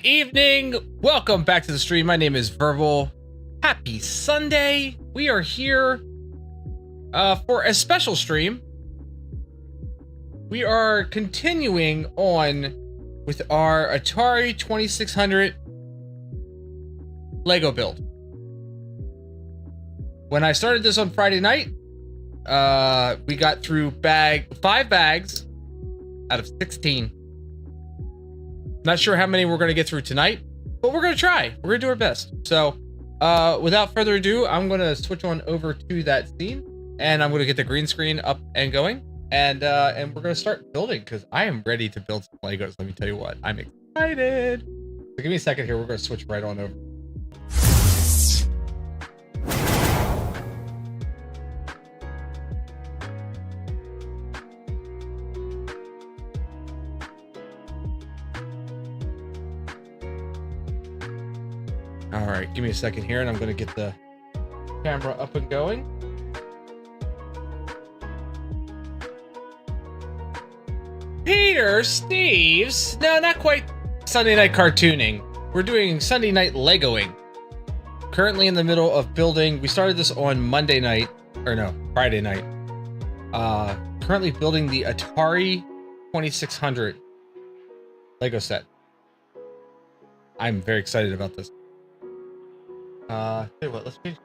evening. Welcome back to the stream. My name is Verbal. Happy Sunday. We are here for a special stream. We are continuing on with our Atari 2600 Lego build. When I started this on Friday night, we got through 5 bags out of 16. Not sure how many we're going to get through tonight, but we're going to try. We're going to do our best. So, without further ado, I'm going to switch on over to that scene, and I'm going to get the green screen up and going, and we're going to start building because I am ready to build some Legos. Let me tell you what, I'm excited. So give me a second here. We're going to switch right on over. All right, give me a second here, and I'm going to get the camera up and going. Peter Steves. No, not quite Sunday night cartooning. We're doing Sunday night Legoing. Currently in the middle of building. We started this on Monday night, or no, Friday night. Currently building the Atari 2600 Lego set. I'm very excited about this. Tell you what, let's be.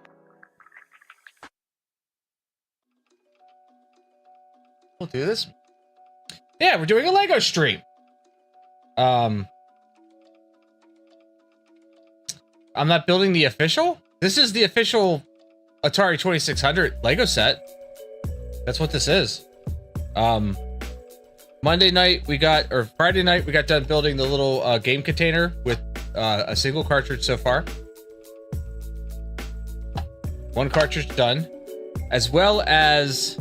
We'll do this. Yeah, we're doing a Lego stream. I'm not building the official. This is the official Atari 2600 Lego set. That's what this is. Monday night we got, or Friday night we got done building the little game container with a single cartridge so far. One cartridge done, as well as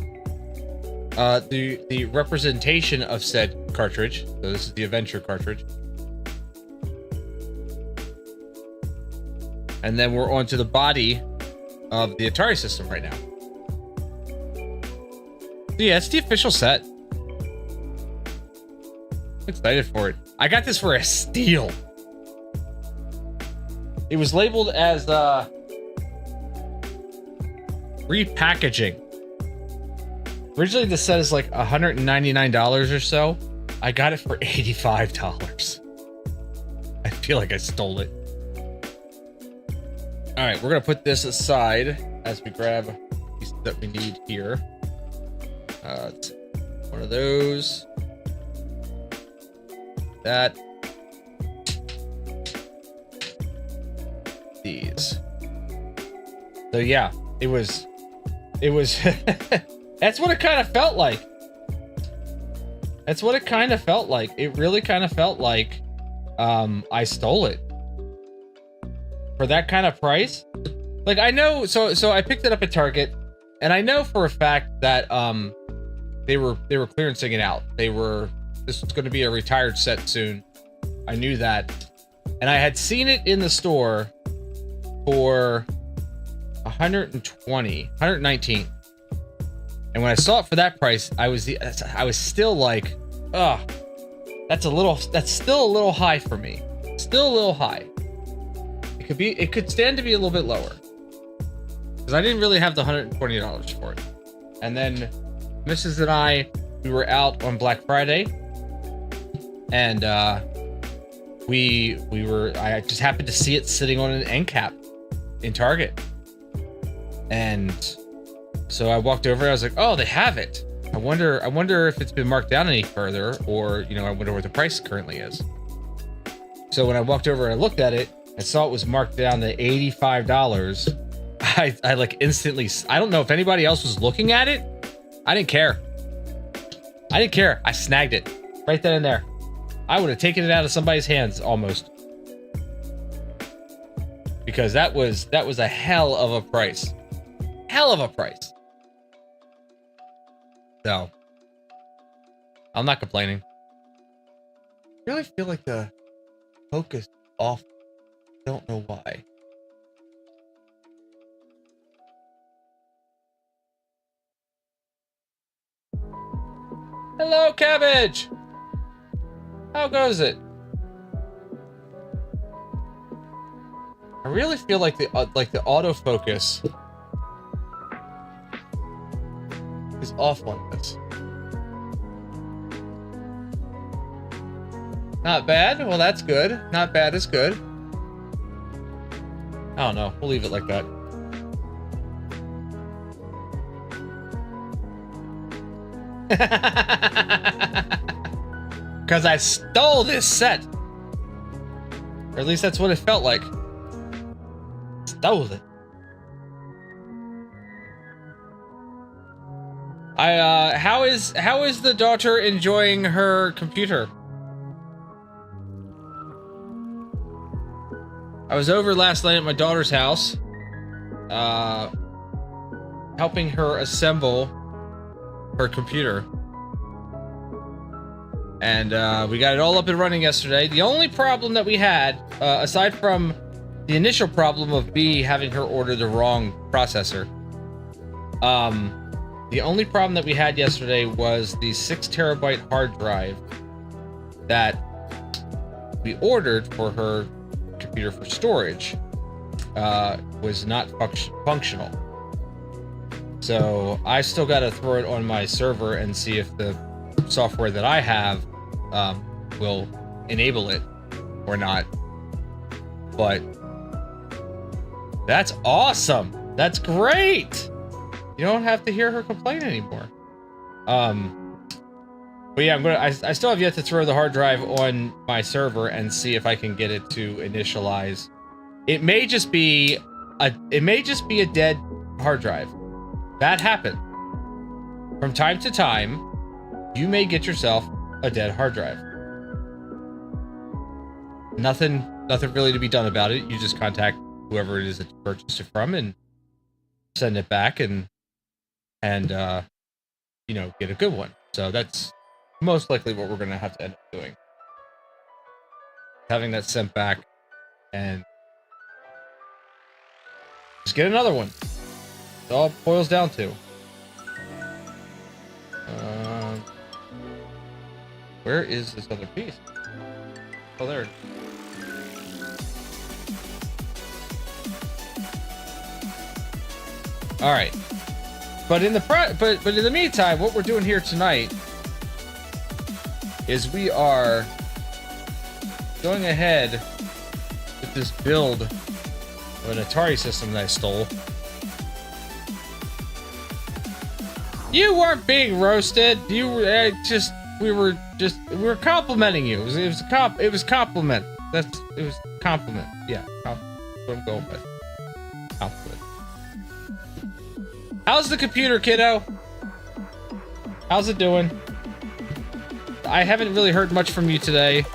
the representation of said cartridge. So this is the adventure cartridge. And then we're on to the body of the Atari system right now. So yeah, it's the official set. I'm excited for it. I got this for a steal. It was labeled as repackaging. Originally the set is like $199 or so. I got it for $85. I feel like I stole it. All right, we're gonna put this aside as we grab pieces that we need here. One of those. That. These. So yeah, it was that's what it kind of felt like. That's what it kind of felt like. It really kind of felt like I stole it for that kind of price. Like, I know, so I picked it up at Target, and I know for a fact that they were clearancing it out. This was going to be a retired set soon. I knew that, and I had seen it in the store for 119. And when I saw it for that price, I was still like, oh, that's still a little high for me. Still a little high. It could stand to be a little bit lower. Because I didn't really have the $120 for it. And then Mrs. and I, we were out on Black Friday. And I just happened to see it sitting on an end cap in Target. And so I walked over, I was like, oh, they have it. I wonder if it's been marked down any further, or, you know, I wonder what the price currently is. So when I walked over and I looked at it, I saw it was marked down to $85. I like instantly, I don't know if anybody else was looking at it. I didn't care. I snagged it right then and there. I would have taken it out of somebody's hands almost. Because that was a hell of a price. Hell of a price. So, I'm not complaining. I really feel like the focus is off. Don't know why. Hello, Cabbage! How goes it? really feel like the autofocus is off on this. Not bad. Well, that's good. Not bad is good. I don't know. We'll leave it like that. Because I stole this set. Or at least that's what it felt like. Stole it. How is the daughter enjoying her computer? I was over last night at my daughter's house, helping her assemble her computer. And we got it all up and running yesterday. The only problem that we had, aside from the initial problem of B having her order the wrong processor, the only problem that we had yesterday was the 6 terabyte hard drive that we ordered for her computer for storage was not functional. So I still got to throw it on my server and see if the software that I have will enable it or not. But that's awesome. That's great. You don't have to hear her complain anymore. But yeah, I still have yet to throw the hard drive on my server and see if I can get it to initialize. It may just be a dead hard drive. That happens. From time to time, you may get yourself a dead hard drive. Nothing really to be done about it. You just contact whoever it is that you purchased it from and send it back and you know, get a good one. So that's most likely what we're going to have to end up doing. Having that sent back and just get another one. That's all it boils down to. Where is this other piece? Oh, there. All right. But in the meantime, what we're doing here tonight is we are going ahead with this build of an Atari system that I stole. You weren't being roasted. You were we were complimenting you. It was compliment. It was compliment. Yeah, that's what I'm going with. Compliment. How's the computer, kiddo? How's it doing? I haven't really heard much from you today.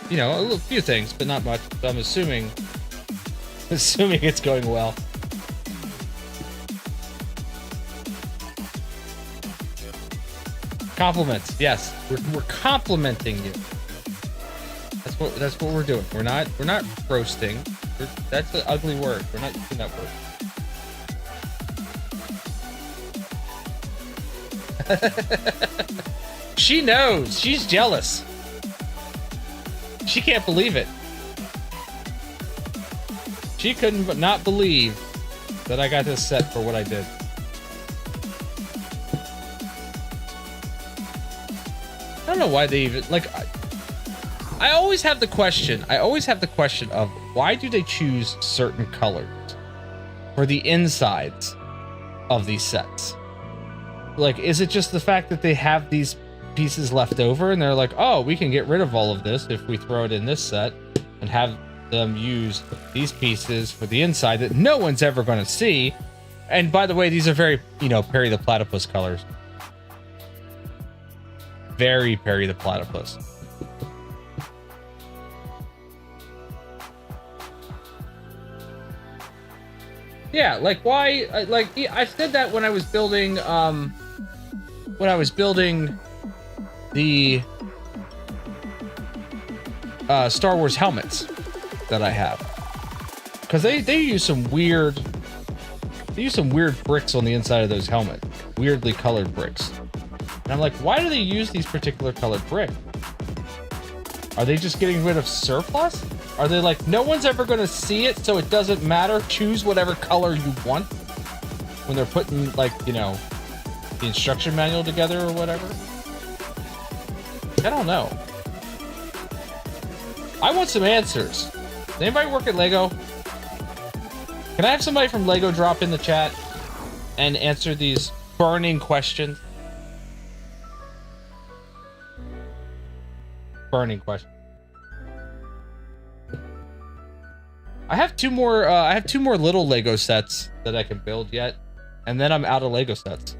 You know, a few things, but not much. So I'm assuming it's going well. Compliments, yes. We're complimenting you. That's what we're doing. We're not roasting. That's an ugly word. We're not using that word. She knows. She's jealous. She can't believe it. She couldn't not believe that I got this set for what I did. I don't know why they even like. I always have the question. Of why do they choose certain colors for the insides of these sets? Like, is it just the fact that they have these pieces left over and they're like, oh, we can get rid of all of this if we throw it in this set and have them use these pieces for the inside that no one's ever going to see. And by the way, these are very, you know, Perry the Platypus colors. Very Perry the Platypus. Yeah, like why? Like I said that when I was building, the Star Wars helmets that I have, because they use some weird bricks on the inside of those helmets, weirdly colored bricks. And I'm like, why do they use these particular colored bricks? Are they just getting rid of surplus? Are they like, no one's ever going to see it, so it doesn't matter? Choose whatever color you want when they're putting, like, you know, the instruction manual together or whatever? I don't know. I want some answers. Does anybody work at Lego? Can I have somebody from Lego drop in the chat and answer these burning questions? Burning question. I have two more little Lego sets that I can build yet, and then I'm out of Lego sets.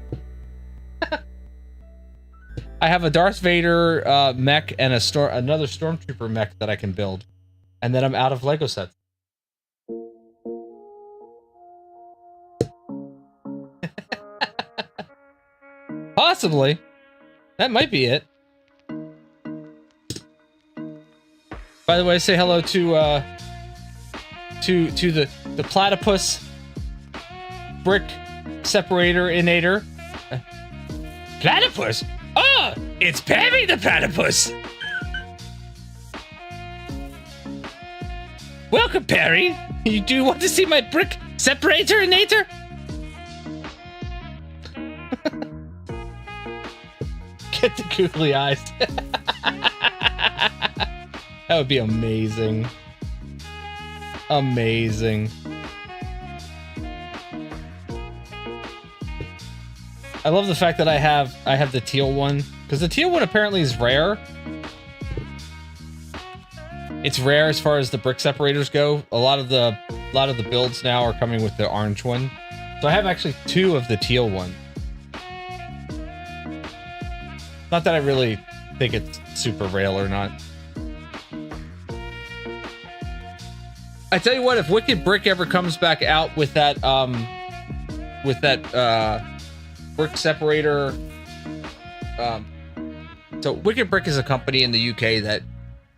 I have a Darth Vader mech and another Stormtrooper mech that I can build, and then I'm out of Lego sets. Possibly. That might be it. By the way, say hello to the platypus brick separator inator. Platypus? Oh, it's Perry the platypus. Welcome, Perry. Do you want to see my brick separator inator? Get the googly eyes. That would be amazing. Amazing. I love the fact that I have the teal one, because the teal one apparently is rare. It's rare as far as the brick separators go. A lot of the builds now are coming with the orange one. So I have actually 2 of the teal one. Not that I really think it's super rare or not. I tell you what, if Wicked Brick ever comes back out with that brick separator, so Wicked Brick is a company in the UK that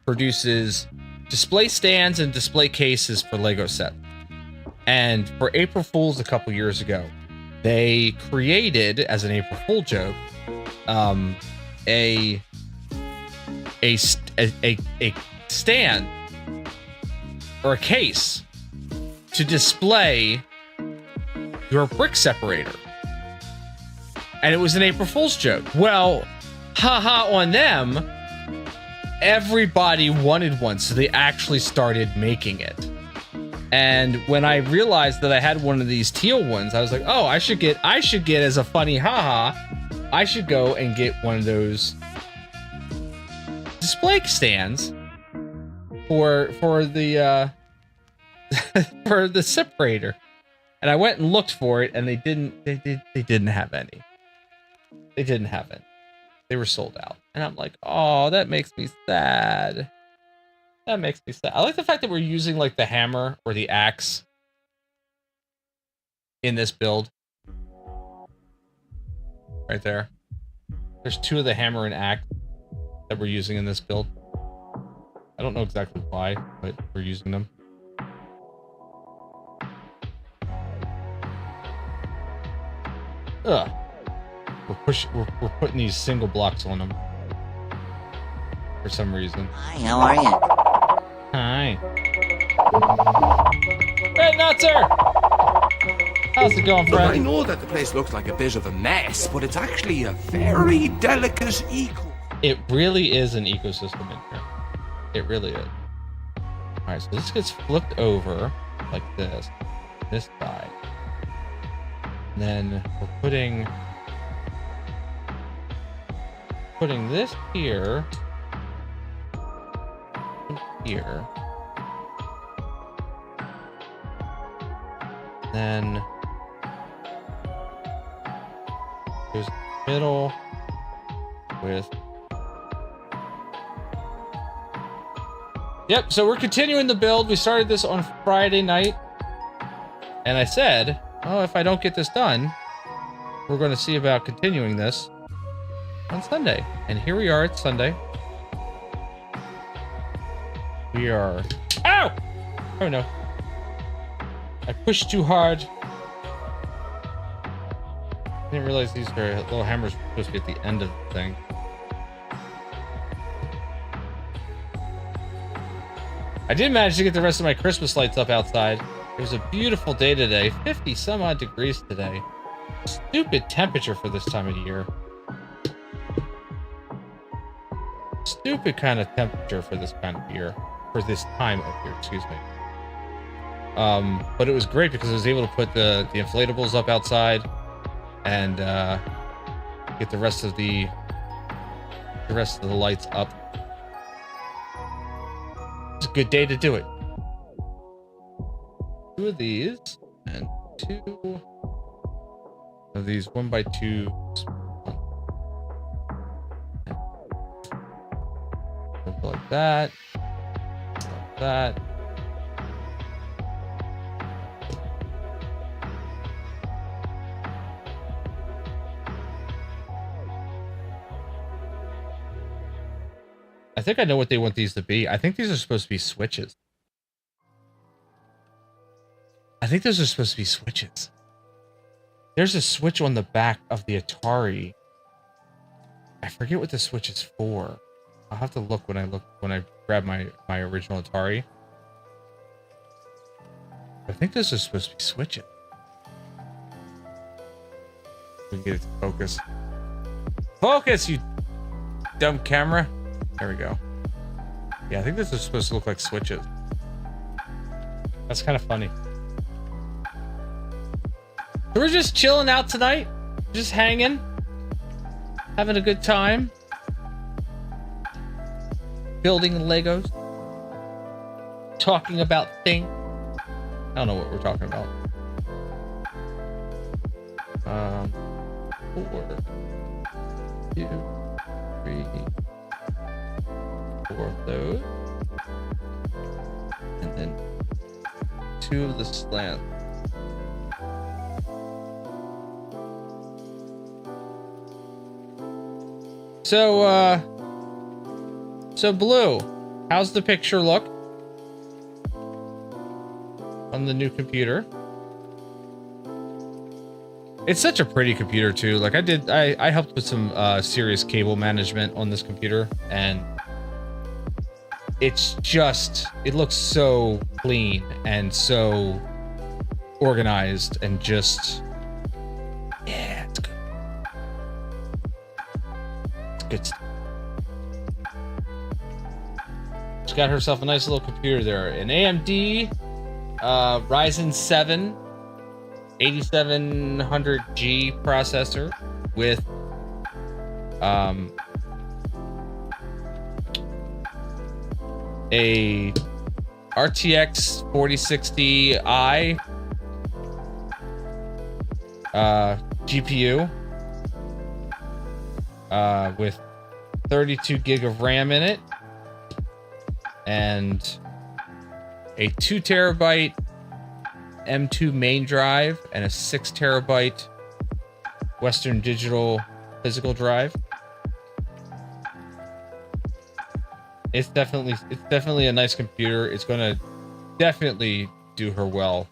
produces display stands and display cases for Lego sets. And for April Fools a couple years ago, they created, as an April Fool joke, a stand or a case to display your brick separator. And it was an April Fool's joke. Well, haha on them. Everybody wanted one, so they actually started making it. And when I realized that I had one of these teal ones, I was like, oh, I should get as a funny haha, I should go and get one of those display stands for the for the separator. And I went and looked for it, and they didn't have any. They didn't have it. They were sold out. And I'm like, oh, that makes me sad. That makes me sad. I like the fact that we're using like the hammer or the axe in this build. Right there. There's 2 of the hammer and axe that we're using in this build. I don't know exactly why, but we're using them. Ugh. We're putting these single blocks on them for some reason. Hi, how are you? Hi. Red Nutzer! How's it going, Look, friend? I know that the place looks like a bit of a mess, but it's actually a very delicate eco. It really is an ecosystem in here. It really is. Alright, so this gets flipped over like this side. And then we're putting this here. Here. Then there's the middle with. Yep, so we're continuing the build. We started this on Friday night. And I said, oh, if I don't get this done, we're going to see about continuing this on Sunday. And here we are, it's Sunday. We are... Ow! Oh no. I pushed too hard. I didn't realize these little hammers were supposed to be at the end of the thing. I did manage to get the rest of my Christmas lights up outside. It was a beautiful day today. 50 some odd degrees today. Stupid temperature for this time of year. Stupid kind of temperature for this kind of year. For this time of year, excuse me. But it was great because I was able to put the inflatables up outside and get the rest of the lights up. It's a good day to do it. 2 of these and 2 of these 1x2. Like that. Like that. I think I know what they want these to be. I think these are supposed to be switches. I think those are supposed to be switches. There's a switch on the back of the Atari. I forget what the switch is for. I'll have to look when I grab my original Atari. I think those are supposed to be switches. We can get it to focus. Focus, you dumb camera. There we go. Yeah, I think this is supposed to look like switches. That's kind of funny. So we're just chilling out tonight. Just hanging. Having a good time. Building Legos. Talking about things. I don't know what we're talking about. 4, 2, 3, 4 of those. And then 2 of the slant. So Blue, how's the picture look on the new computer? It's such a pretty computer too. Like I helped with some serious cable management on this computer, and it looks so clean and so organized and just, yeah, it's good. It's good stuff. She's got herself a nice little computer there. An AMD Ryzen 7 8700G processor with a RTX 4060i GPU with 32 gig of RAM in it, and a 2 terabyte M2 main drive and a 6 terabyte Western Digital physical drive. It's definitely a nice computer. It's gonna definitely do her well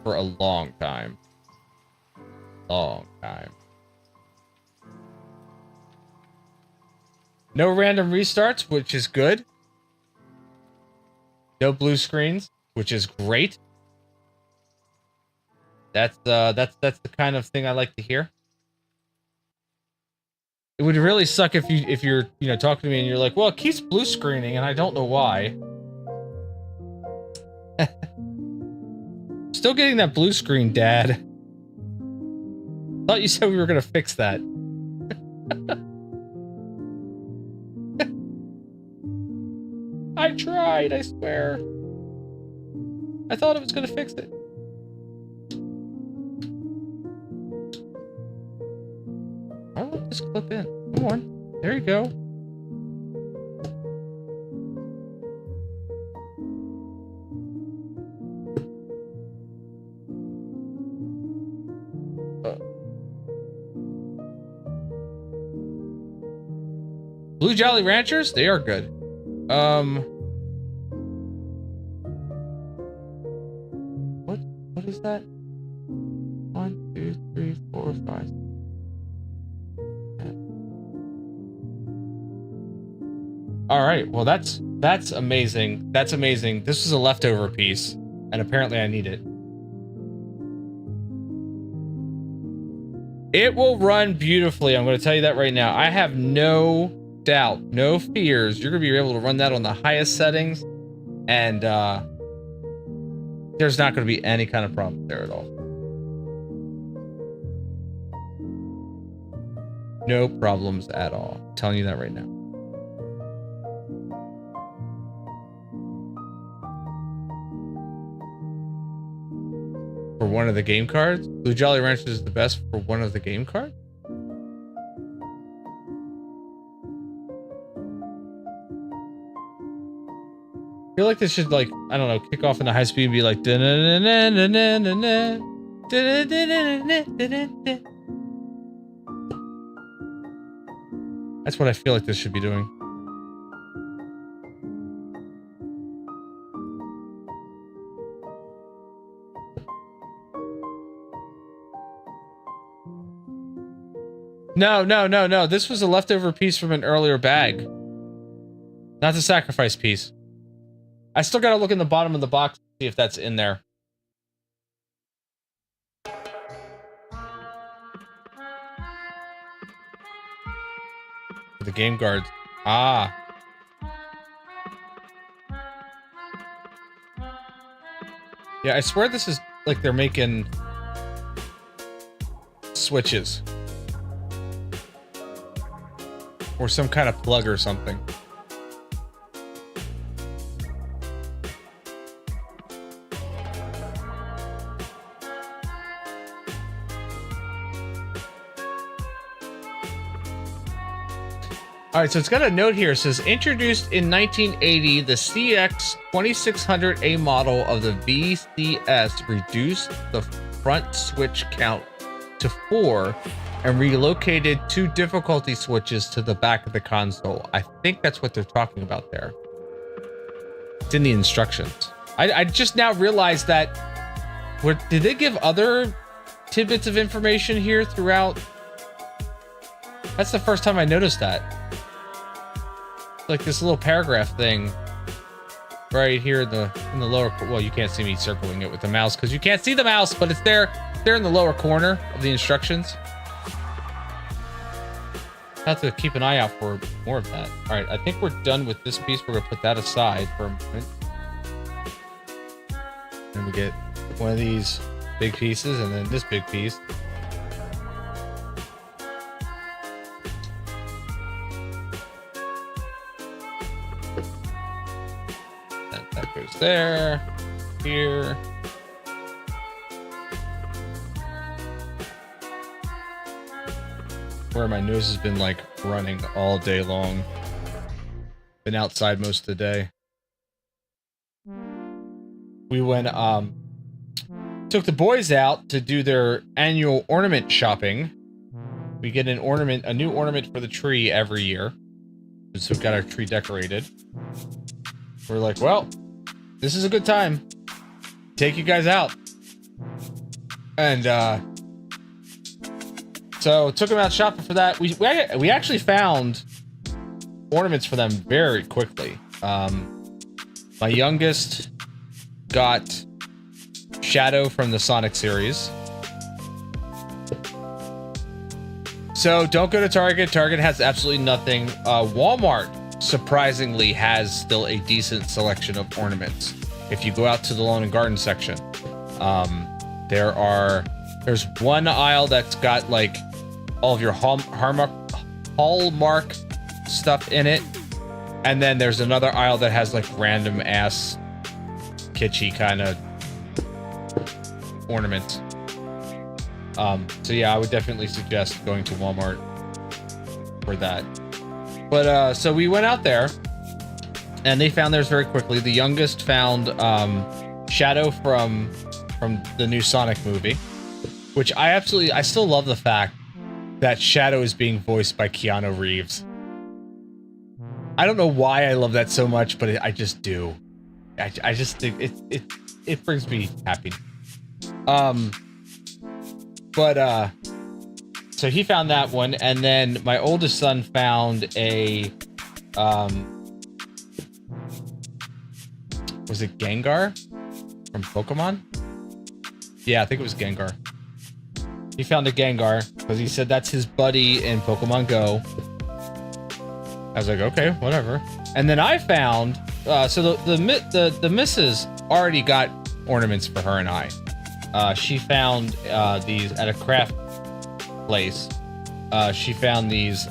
for a long time. Long time. No random restarts, which is good. No blue screens, which is great. That's the kind of thing I like to hear. It would really suck if you're talking to me and you're like, well, it keeps blue screening and I don't know why. Still getting that blue screen, Dad. Thought you said we were gonna fix that. I tried, I swear. I thought it was gonna fix it. I'll let this clip in. Come on. There you go. Blue Jolly Ranchers? They are good. What is that? 1, 2, 3, 4, 5. All right. Well, that's That's amazing. That's amazing. This was a leftover piece, and apparently I need it. It will run beautifully. I'm going to tell you that right now. I have no doubt, no fears. You're going to be able to run that on the highest settings, and there's not going to be any kind of problem there at all. No problems at all. I'm telling you that right now. For one of the game cards? Blue Jolly Rancher is the best for one of the game cards? I feel like this should, like, I don't know, kick off in a high speed and be like... That's what I feel like this should be doing. No. This was a leftover piece from an earlier bag. Not the sacrifice piece. I still gotta look in the bottom of the box to see if that's in there. The game guards. Ah. Yeah, I swear this is like they're making switches. Or some kind of plug or something. All right, so it's got a note here. It says, introduced in 1980, the CX2600A model of the VCS reduced the front switch count to 4 and relocated 2 difficulty switches to the back of the console. I think that's what they're talking about there. It's in the instructions. I just now realized that... Did they give other tidbits of information here throughout? That's the first time I noticed that. Like this little paragraph thing right here in the lower... Well, you can't see me circling it with the mouse because you can't see the mouse, but it's there. It's there in the lower corner of the instructions. Have to keep an eye out for more of that. All right, I think we're done with this piece. We're gonna put that aside for a moment. And we get one of these big pieces and then this big piece. That goes there, here. Where my nose has been like running all day long. Been outside most of the day. We went, took the boys out to do their annual ornament shopping. We get an ornament, a new ornament for the tree every year. So we've got our tree decorated. We're like, well, this is a good time. Take you guys out. And, so took them out shopping for that. We actually found ornaments for them very quickly. My youngest got Shadow from the Sonic series. So don't go to Target. Target has absolutely nothing. Walmart surprisingly has still a decent selection of ornaments. If you go out to the lawn and garden section, there's one aisle that's got like all of your Hallmark stuff in it, and then there's another aisle that has like random ass kitschy kind of ornaments. So yeah, I would definitely suggest going to Walmart for that. But so we went out there and they found theirs very quickly. The youngest found Shadow from the new Sonic movie, which I still love the fact that Shadow is being voiced by Keanu Reeves. I don't know why I love that so much, but I just do. I just think it brings me happy. So he found that one, and then my oldest son found a Was it Gengar from Pokemon? Yeah, I think it was Gengar. He found a Gengar because he said that's his buddy in Pokemon Go. I was like, okay, whatever. And then I found, so the missus already got ornaments for her and I. She found these at a craft place. She found these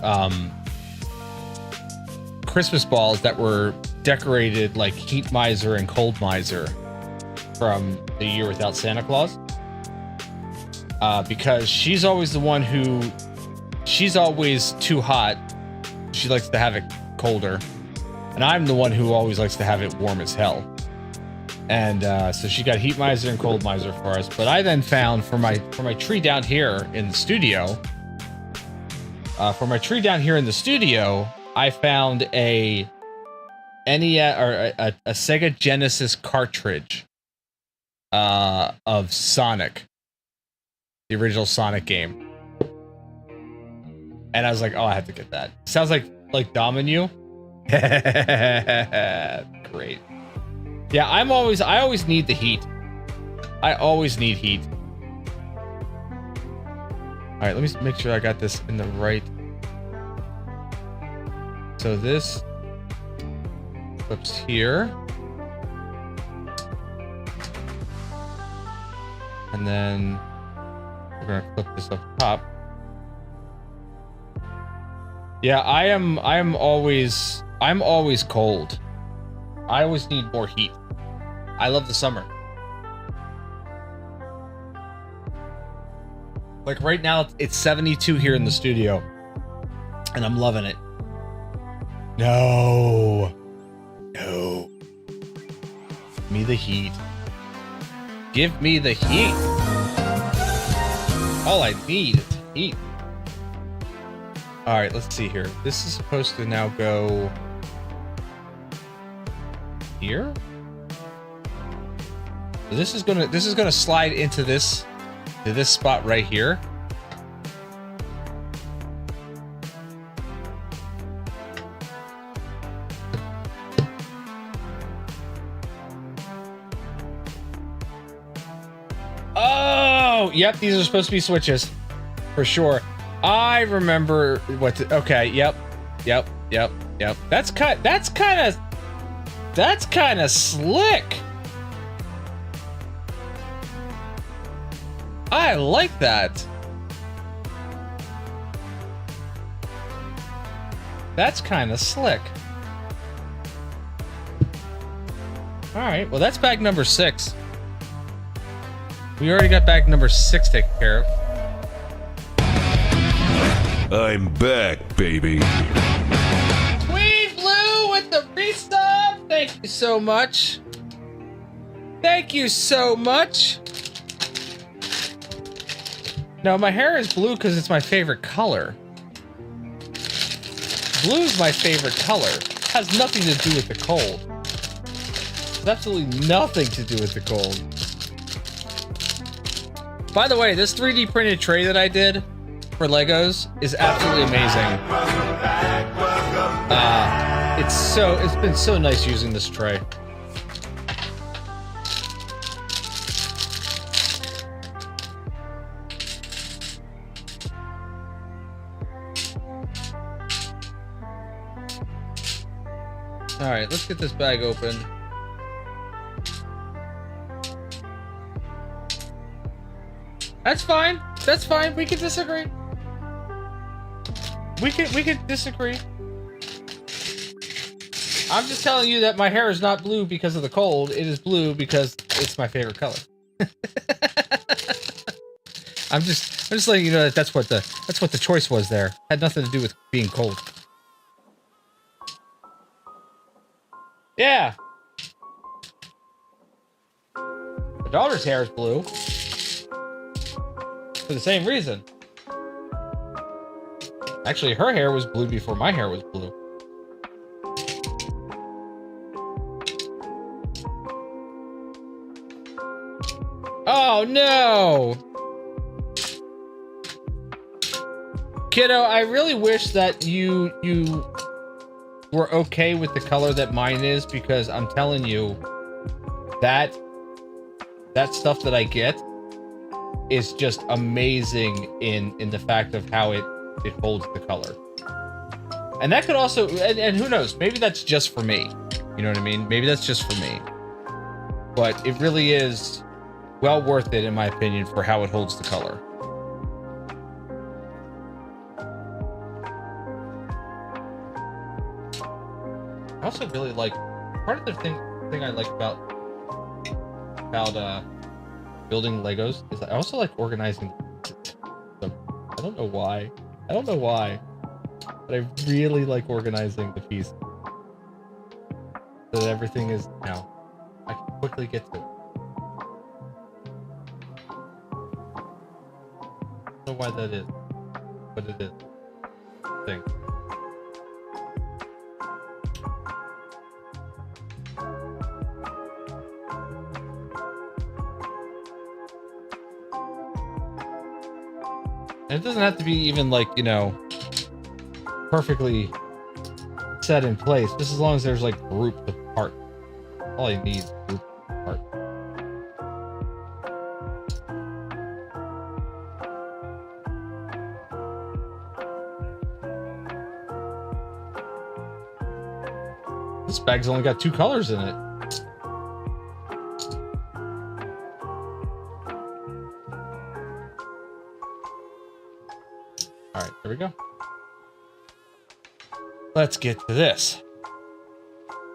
Christmas balls that were decorated like Heat Miser and Cold Miser from The Year Without Santa Claus. Because she's always the one who, she's always too hot. She likes to have it colder. And I'm the one who always likes to have it warm as hell. And so she got Heat Miser and Cold Miser for us. But I then found for my tree down here in the studio, I found a NES or a Sega Genesis cartridge of Sonic, the original Sonic game. And I was like, oh, I have to get that. Sounds like Dominu. Great. Yeah, I always need the heat. I always need heat. All right, let me make sure I got this in the right. So this flips here. And then we're gonna flip this up top. Yeah, I'm always cold. I always need more heat. I love the summer. Like right now, it's 72 here in the studio, and I'm loving it. No. Give me the heat. Give me the heat. All I need is heat. All right, let's see here. This is supposed to now go here. So this is gonna slide into this spot right here. Oh, yep, these are supposed to be switches for sure. I remember what to, okay, yep. That's kind of slick. I like that. That's kind of slick. All right, well, that's bag number 6. We already got bag number 6 taken care of. I'm back, baby. Tweed Blue with the resub. Thank you so much. Thank you so much. No, my hair is blue because it's my favorite color. Blue is my favorite color. It has nothing to do with the cold. It's absolutely nothing to do with the cold. By the way, this 3D printed tray that I did for Legos is absolutely amazing. It's been so nice using this tray. All right, let's get this bag open. That's fine. That's fine. We can disagree. We can disagree. I'm just telling you that my hair is not blue because of the cold. It is blue because it's my favorite color. I'm just letting you know that that's what the choice was there. Had nothing to do with being cold. Yeah. My daughter's hair is blue. For the same reason. Actually, her hair was blue before my hair was blue. Oh no! Kiddo, I really wish that you were okay with the color that mine is, because I'm telling you, that stuff that I get is just amazing in the fact of how it holds the color. And that could also, and who knows, maybe that's just for me. You know what I mean? Maybe that's just for me. But it really is well worth it, in my opinion, for how it holds the color. I also really like, part of the thing I like about building Legos is I also like organizing them. I don't know why. But I really like organizing the pieces so that everything is, you know, I can quickly get to it. I don't know why that is, but it is. Thing. And it doesn't have to be even like, you know, perfectly set in place, just as long as there's like grouped apart. All you need is grouped apart. This bag's only got 2 colors in it. All right, there we go. Let's get to this.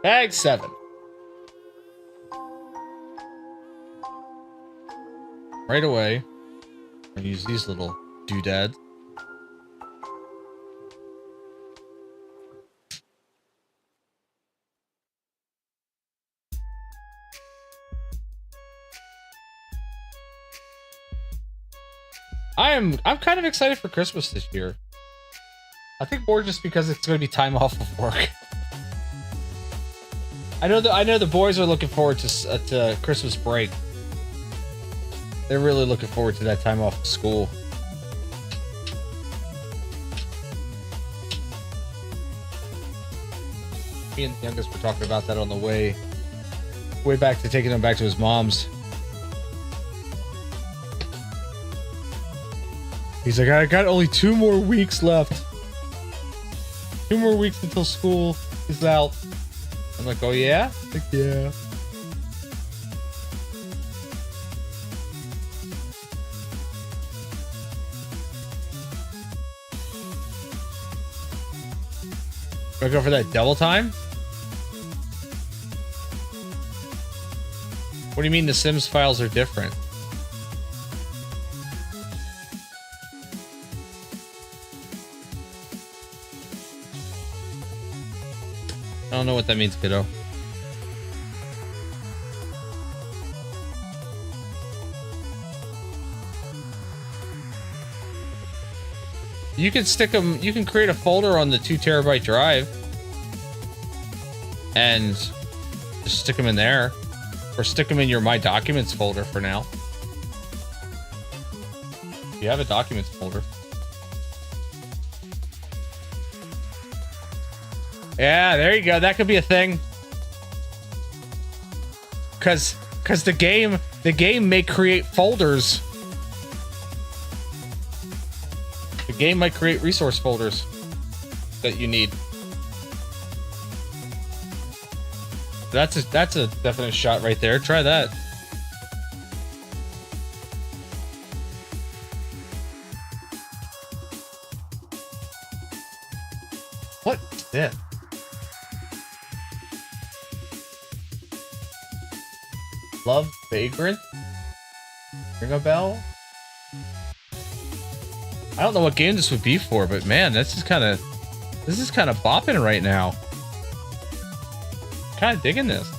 Bag 7. Right away, I'm gonna use these little doodads. I'm kind of excited for Christmas this year. I think more just because it's going to be time off of work. I know the boys are looking forward to Christmas break. They're really looking forward to that time off of school. Me and the youngest were talking about that on the way back to taking him back to his mom's. He's like, I got only 2 more weeks left. 2 more weeks until school is out. I'm like, oh yeah? Like, yeah. Gonna go for that double time? What do you mean the Sims files are different? I don't know what that means, kiddo. You can stick them, you can create a folder on the 2 terabyte drive and just stick them in there, or stick them in your My Documents folder for now. You have a Documents folder. Yeah, there you go. That could be a thing. Cause the game may create folders. The game might create resource folders that you need. That's a definite shot right there. Try that. What is this? Love Vagrant? Ring a bell? I don't know what game this would be for, but man, this is kind of bopping right now. Kind of digging this.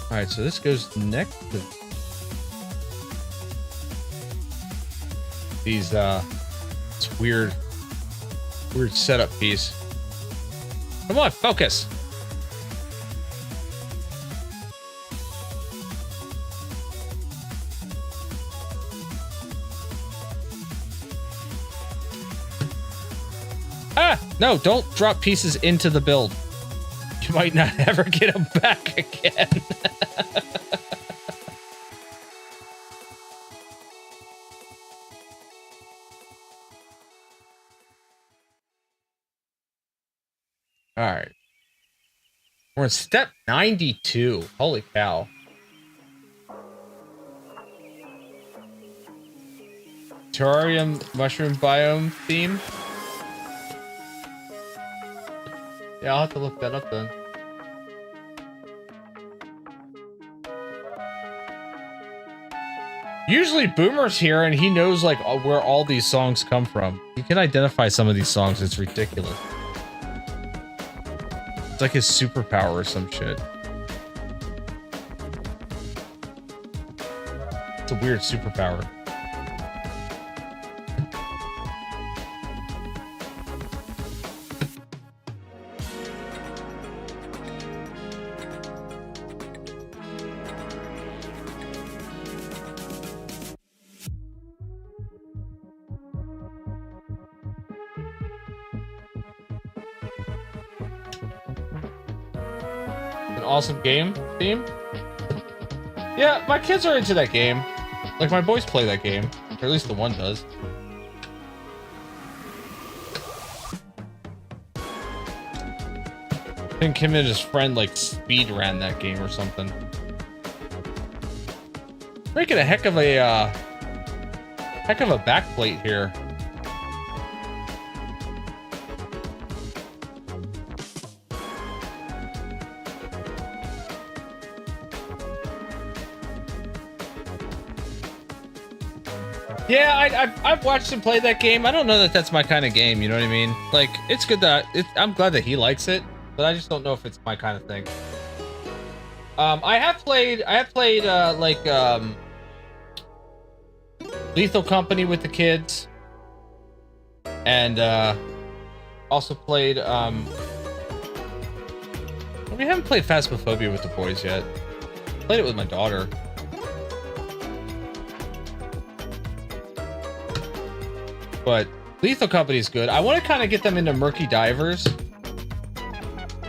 All right, so this goes next to these this weird setup piece. Come on, focus. Ah, no, don't drop pieces into the build. You might not ever get them back again. All right. We're on step 92. Holy cow. Terrarium mushroom biome theme. Yeah, I'll have to look that up then. Usually Boomer's here and he knows like where all these songs come from. He can identify some of these songs. It's ridiculous. It's like his superpower or some shit. It's a weird superpower. Awesome game theme. Yeah, my kids are into that game. Like, my boys play that game. Or at least the one does. I think him and his friend, like, speed ran that game or something. Making a heck of a backplate here. Yeah, I've watched him play that game. I don't know that that's my kind of game. You know what I mean? Like, it's good that I'm glad that he likes it, but I just don't know if it's my kind of thing. I have played Lethal Company with the kids, and also played we haven't played Phasmophobia with the boys yet. Played it with my daughter. But Lethal Company is good. I want to kind of get them into Murky Divers.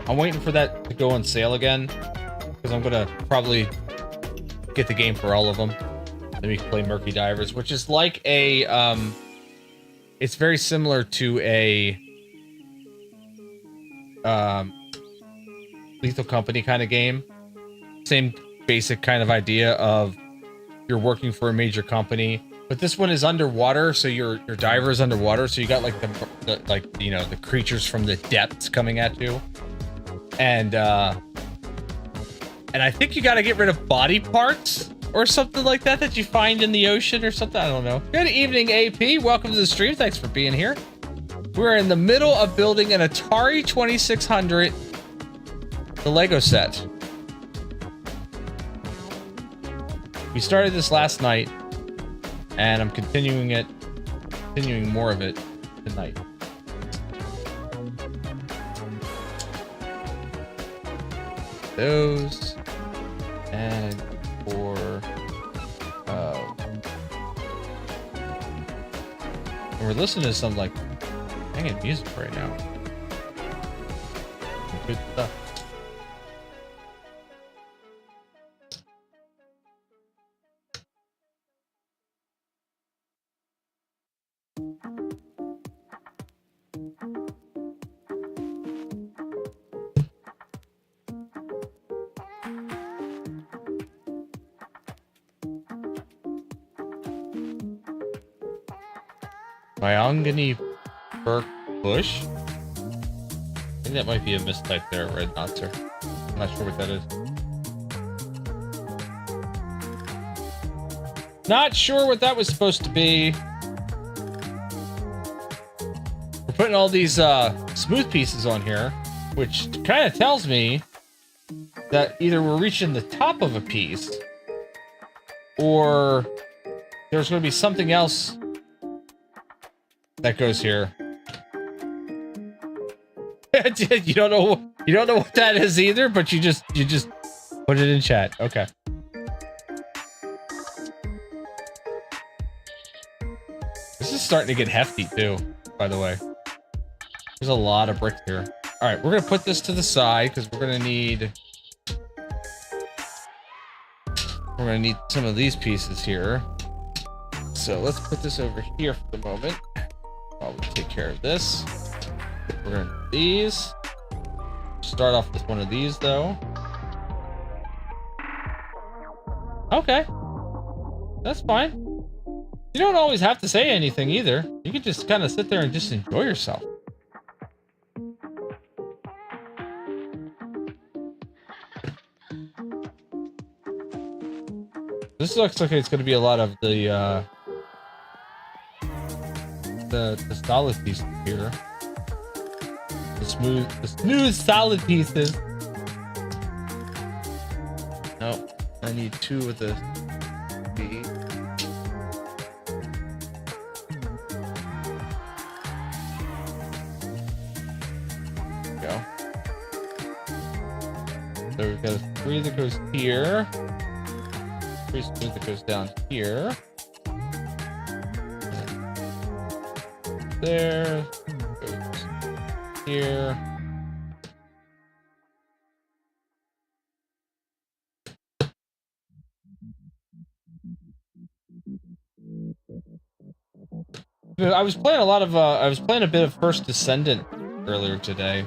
I'm waiting for that to go on sale again, because I'm gonna probably get the game for all of them. Then we can play Murky Divers, which is like a it's very similar to a Lethal Company kind of game. Same basic kind of idea of you're working for a major company. But this one is underwater, so your diver is underwater, so you got like the creatures from the depths coming at you, and I think you got to get rid of body parts or something like that you find in the ocean or something. I don't know. Good evening, AP. Welcome to the stream. Thanks for being here. We're in the middle of building an Atari 2600, the Lego set. We started this last night. And I'm continuing more of it tonight. Those and for we're listening to some like hanging music right now. Good stuff. Myongany Burke Bush? I think that might be a mistype there, Red Notzer. I'm not sure what that is. Not sure what that was supposed to be. We're putting all these smooth pieces on here, which kind of tells me that either we're reaching the top of a piece or there's going to be something else that goes here. you don't know what that is either, but you just put it in chat. Okay. This is starting to get hefty too, by the way. There's a lot of bricks here. All right, we're gonna put this to the side because we're gonna need some of these pieces here. So let's put this over here for the moment while we take care of this. We're gonna do these. Start off with one of these though. Okay, that's fine. You don't always have to say anything either. You can just kind of sit there and just enjoy yourself. This looks like it's going to be a lot of the solid pieces here. The smooth solid pieces. Nope. I need two of the B. Go. So we've got a 3 that goes here. 3 smooth that goes down here. There. Goes here. I was playing a bit of First Descendant earlier today.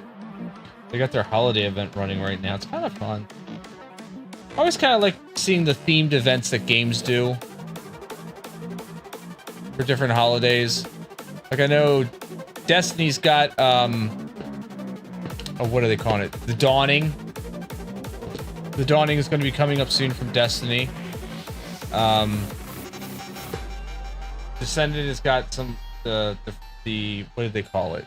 They got their holiday event running right now. It's kind of fun. I always kind of like seeing the themed events that games do for different holidays. Like I know Destiny's got what are they calling it? The Dawning. The Dawning is going to be coming up soon from Destiny. Descendant has got some the what did they call it?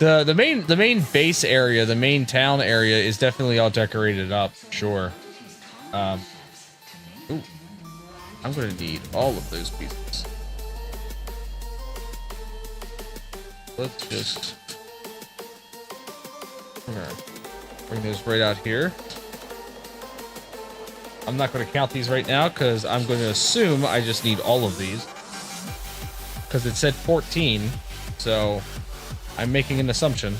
The main base area, the main town area is definitely all decorated up, sure. Ooh, I'm gonna need all of those pieces. Let's just bring those right out here. I'm not going to count these right now because I'm going to assume I just need all of these. Because it said 14, so I'm making an assumption.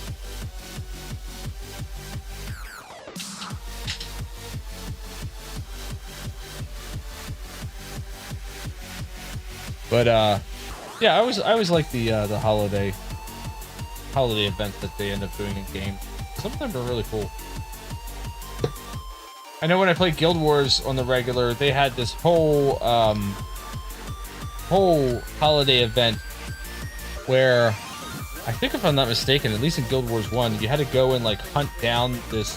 But yeah, I always like the holiday events that they end up doing in games. Some of them are really cool. I know when I played Guild Wars on the regular, they had this whole holiday event where I think, if I'm not mistaken, at least in Guild Wars 1, you had to go and like hunt down this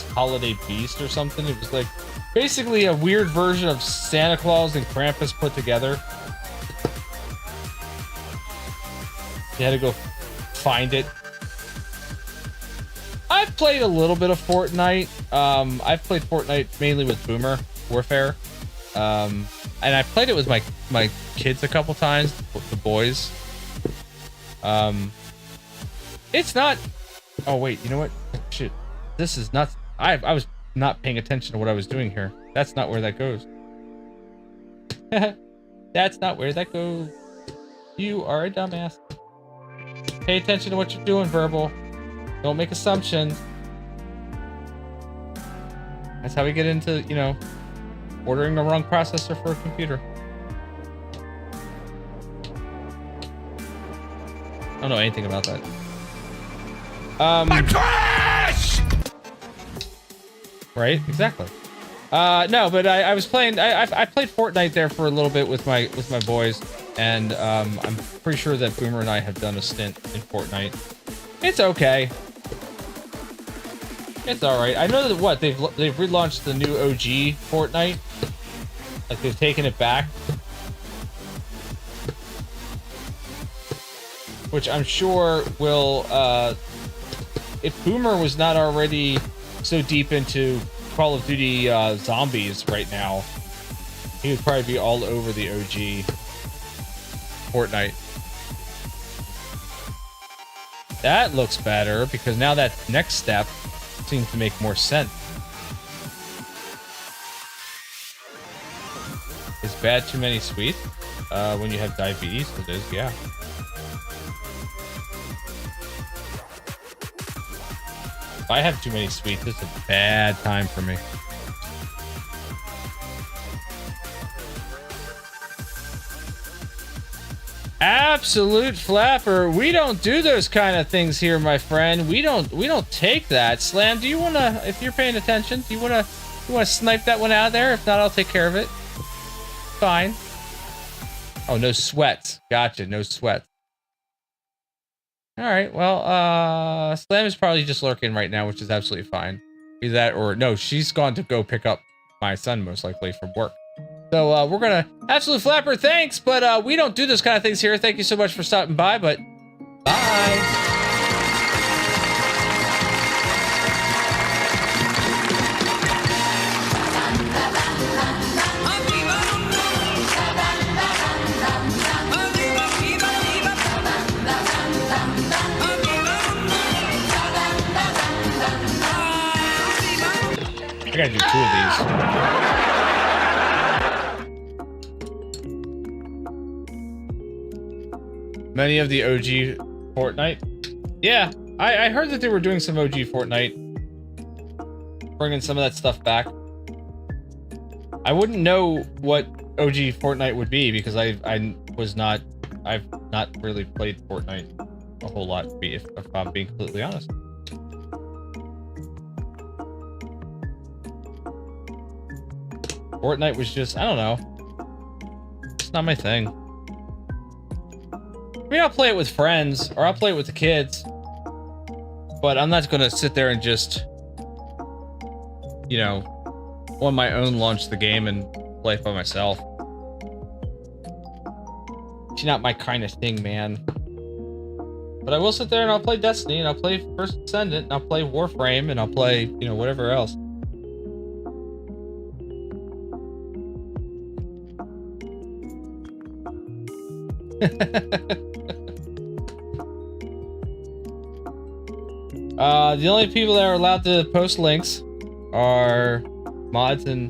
holiday beast or something. It was like basically a weird version of Santa Claus and Krampus put together. You had to go find it. I've played a little bit of Fortnite. I've played Fortnite mainly with Boomer Warfare. And I played it with my kids a couple times, the boys. It's not... Oh, wait, you know what? Shit. This is not... I was not paying attention to what I was doing here. That's not where that goes. That's not where that goes. You are a dumbass. Pay attention to what you're doing, Verbal. Don't make assumptions. That's how we get into, you know, ordering the wrong processor for a computer. I don't know anything about that. My trash! Right? Exactly. No, but I was playing. I played Fortnite there for a little bit with my boys, and I'm pretty sure that Boomer and I have done a stint in Fortnite. It's okay. It's all right. I know that they've relaunched the new OG Fortnite. Like they've taken it back, which I'm sure will. If Boomer was not already so deep into Call of Duty zombies right now, he would probably be all over the OG Fortnite. That looks better because now that next step seems to make more sense. Is bad too many sweets? When you have diabetes, it is, yeah. If I have too many sweets, it's a bad time for me. Absolute flapper. We don't do those kind of things here, my friend. We don't take that. Slam, do you wanna, if you're paying attention, do you wanna snipe that one out of there? If not, I'll take care of it. Fine. Oh, no sweats. Gotcha, no sweats. Alright, well, Slam is probably just lurking right now, which is absolutely fine. Either that or no, she's gone to go pick up my son, most likely, from work. So, we're gonna... Absolute flapper, thanks, but, we don't do those kind of things here. Thank you so much for stopping by, but... Bye! I gotta do 2 of these. Many of the OG Fortnite. Yeah, I heard that they were doing some OG Fortnite. Bringing some of that stuff back. I wouldn't know what OG Fortnite would be because I've not really played Fortnite a whole lot, if I'm being completely honest. Fortnite was just, I don't know. It's not my thing. I mean, I'll play it with friends, or I'll play it with the kids. But I'm not gonna sit there and just, you know, on my own launch the game and play it by myself. It's not my kind of thing, man. But I will sit there and I'll play Destiny, and I'll play First Ascendant, and I'll play Warframe, and I'll play, you know, whatever else. The only people that are allowed to post links are mods and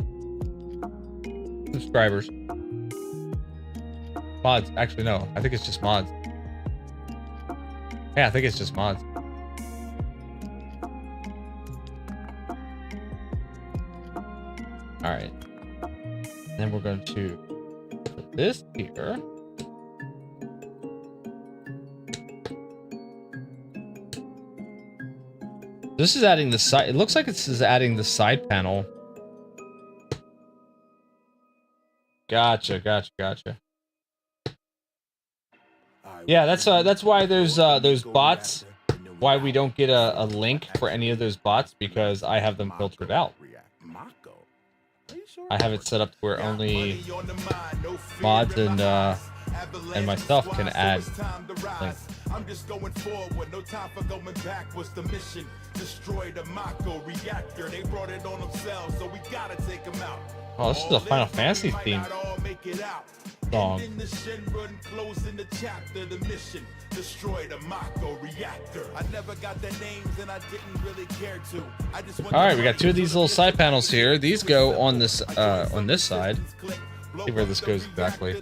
subscribers. Mods, actually no, I think it's just mods. Yeah, I think it's just mods. Alright. Then we're going to put this here. This is adding the side. It looks like this is adding the side panel. Gotcha. Yeah, that's why there's those bots. Why we don't get a link for any of those bots, because I have them filtered out. I have it set up where only mods and myself can add links. I'm just going forward, no time for going backwards. The mission, destroy the Mako reactor. They brought it on themselves, so we gotta take them out. Oh, this is a Final Fantasy theme song. Closing the chapter, the mission, destroy the Mako reactor. I never got their names and I didn't really care to. All right, we got 2 of these little side panels here. These go on this side. See where this goes exactly.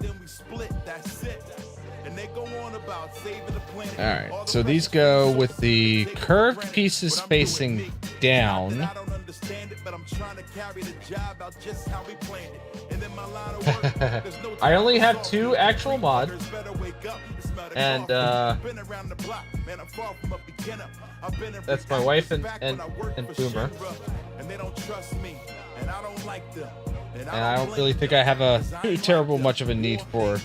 Alright, so these go with the curved pieces facing down. I only have 2 actual mods. And that's my wife and Boomer. And I don't really think I have a too terrible much of a need for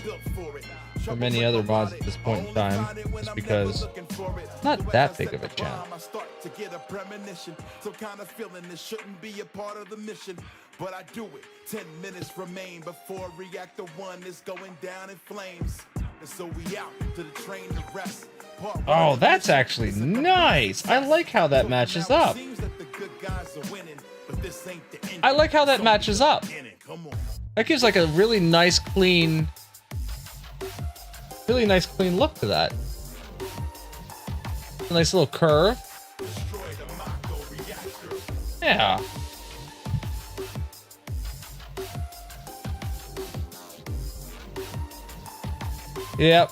many other mods at this point in time, just because it's not that big of a channel. But I do it. 10 minutes remain before reactor 1 is going down in flames. And so we out to the train to rest. Oh, that's actually nice. I like how that matches up. I like how that matches up. That gives like a really nice clean look to that. A nice little curve. Yeah. Yep.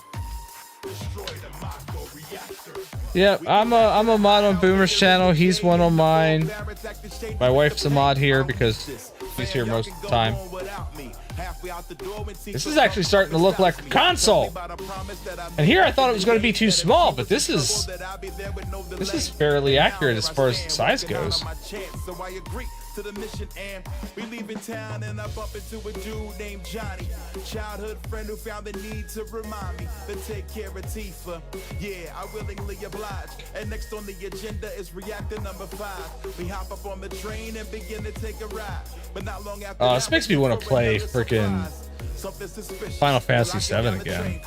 Yeah, I'm a mod on Boomer's channel. He's one on mine. My wife's a mod here because she's here most of the time. This is actually starting to look like a console. And here I thought it was going to be too small, but this is fairly accurate as far as the size goes. To the mission, and we leave in town, and I bump into a dude named Johnny, childhood friend who found the need to remind me to take care of Tifa. Yeah, I willingly oblige. And next on the agenda is reactor number 5. We hop up on the train and begin to take a ride. But not long after this makes me want to play freaking Final Fantasy VII again.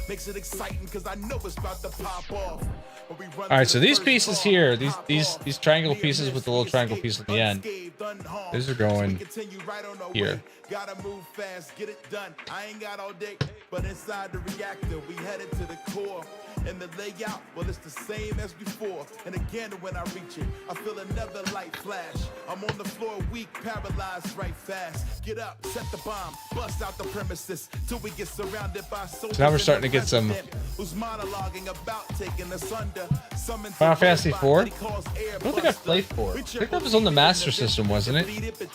Makes it exciting because I know it's about to pop off. All right, so these pieces here, these triangle pieces with the little triangle piece at the end, these are going here. Gotta move fast, get it done. I ain't got all day, but inside the reactor, we headed to the core. And the layout, well, it's the same as before. And again, when I reach it, I feel another light flash. I'm on the floor, weak, paralyzed, right fast. Get up, set the bomb, bust out the premises till we get surrounded by soldiers. So now we're starting to get some who's monologuing about taking us under. Final Fantasy IV? I don't think I've played 4. I think that was on the Master System, wasn't it?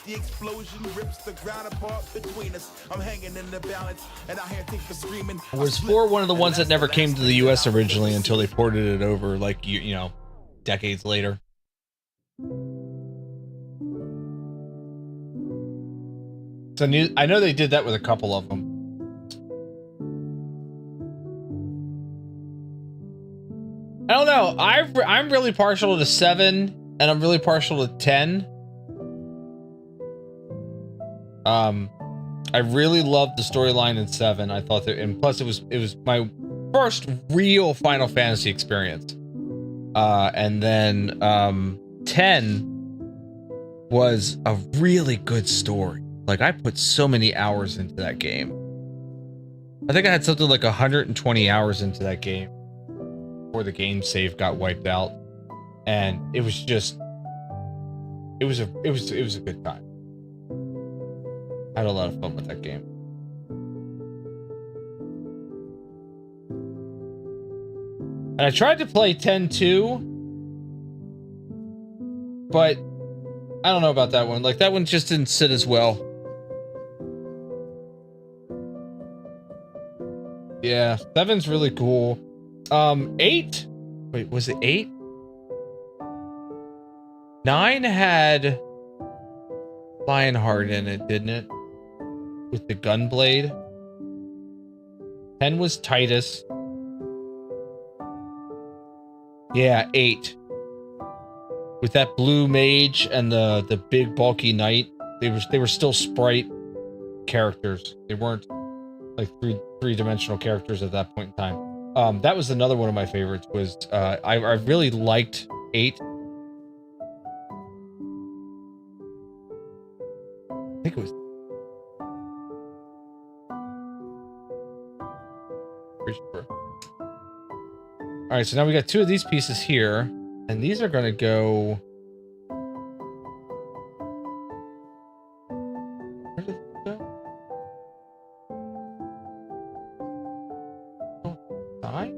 The explosion rips the ground apart between us. I'm hanging in the balance, and I hear Tifa screaming. Was 4 one of the ones that never came to the US originally until they ported it over, like, you know, decades later? So I know they did that with a couple of them. I don't know. I'm really partial to 7, and I'm really partial to 10. I really loved the storyline in 7. I thought that, and plus it was my first real Final Fantasy experience. And then 10 was a really good story. Like, I put so many hours into that game. I think I had something like 120 hours into that game before the game save got wiped out, and it was just, it was a good time. I had a lot of fun with that game. And I tried to play 10 too, but I don't know about that one. Like, that one just didn't sit as well. Yeah, 7's really cool. 8? Wait, was it 8? 9 had Lionheart in it, didn't it? With the gunblade. 10 was Titus. Yeah, 8. With that blue mage and the big bulky knight. They were still sprite characters. They weren't like three-dimensional characters at that point in time. That was another one of my favorites. Was I really liked 8. I think it was. Pretty sure. All right, so now we got 2 of these pieces here, and these are gonna go. Where did it go? Die?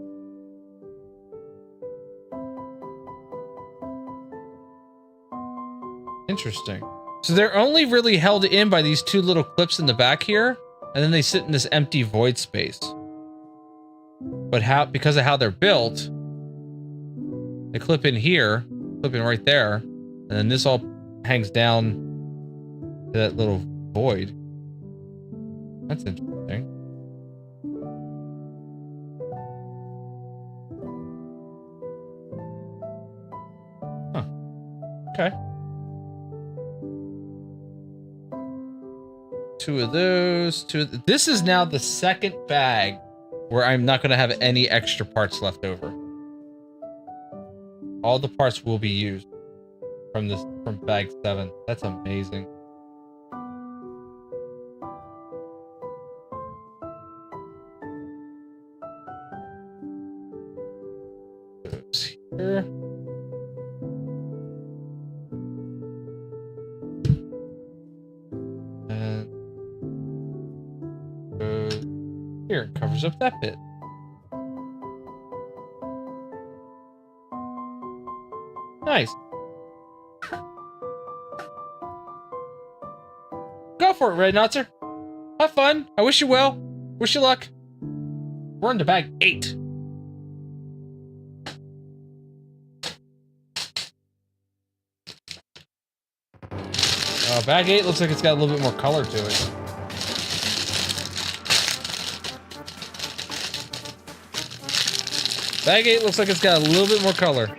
Interesting. So they're only really held in by these 2 little clips in the back here, and then they sit in this empty void space. But because of how they're built, they clip in here, clip in right there, and then this all hangs down to that little void. That's interesting. Huh. Okay. 2 of those. This is now the second bag where I'm not going to have any extra parts left over. All the parts will be used from bag 7. That's amazing. Goes here. And goes here. Covers up that bit. Nice. Go for it, Red Nutzer. Have fun. I wish you well. Wish you luck. We're into bag 8. Bag 8 looks like it's got a little bit more color to it. Bag 8 looks like it's got a little bit more color.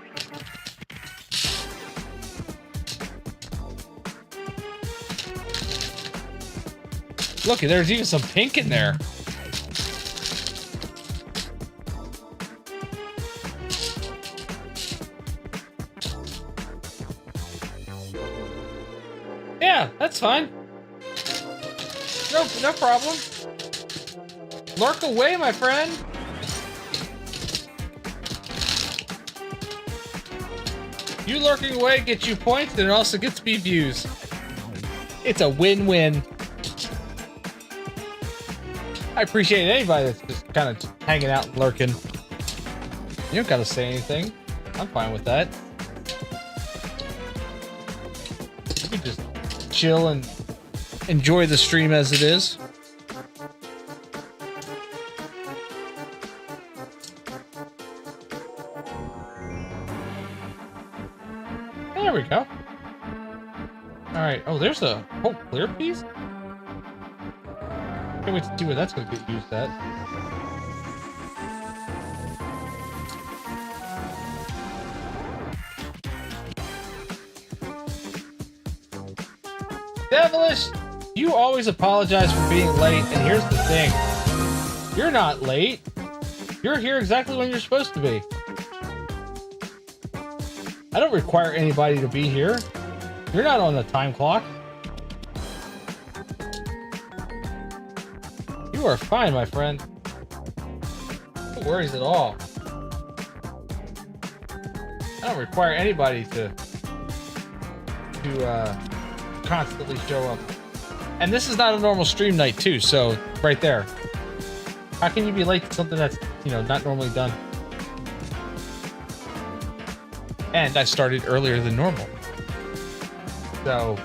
Look, there's even some pink in there. Yeah, that's fine. No problem. Lurk away, my friend. You lurking away gets you points, and it also gets me views. It's a win-win. I appreciate anybody that's just kind of hanging out and lurking. You don't gotta say anything. I'm fine with that. You can just chill and enjoy the stream as it is. There we go. Alright. Oh, there's a whole clear piece? Can't wait to see where that's going to get used at. Devilish, you always apologize for being late, and here's the thing. You're not late. You're here exactly when you're supposed to be. I don't require anybody to be here. You're not on the time clock. You are fine, my friend. No worries at all. I don't require anybody to constantly show up. And this is not a normal stream night too, so right there. How can you be late to something that's, you know, not normally done? And I started earlier than normal. So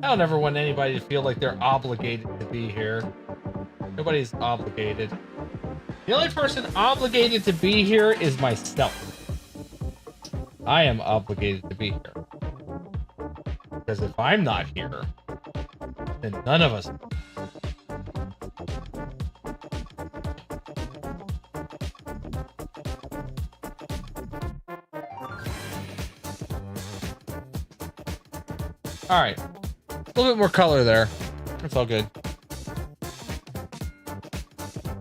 I don't ever want anybody to feel like they're obligated to be here. Nobody's obligated. The only person obligated to be here is myself. I am obligated to be here. Because if I'm not here, then none of us. All right. A little bit more color there. That's all good.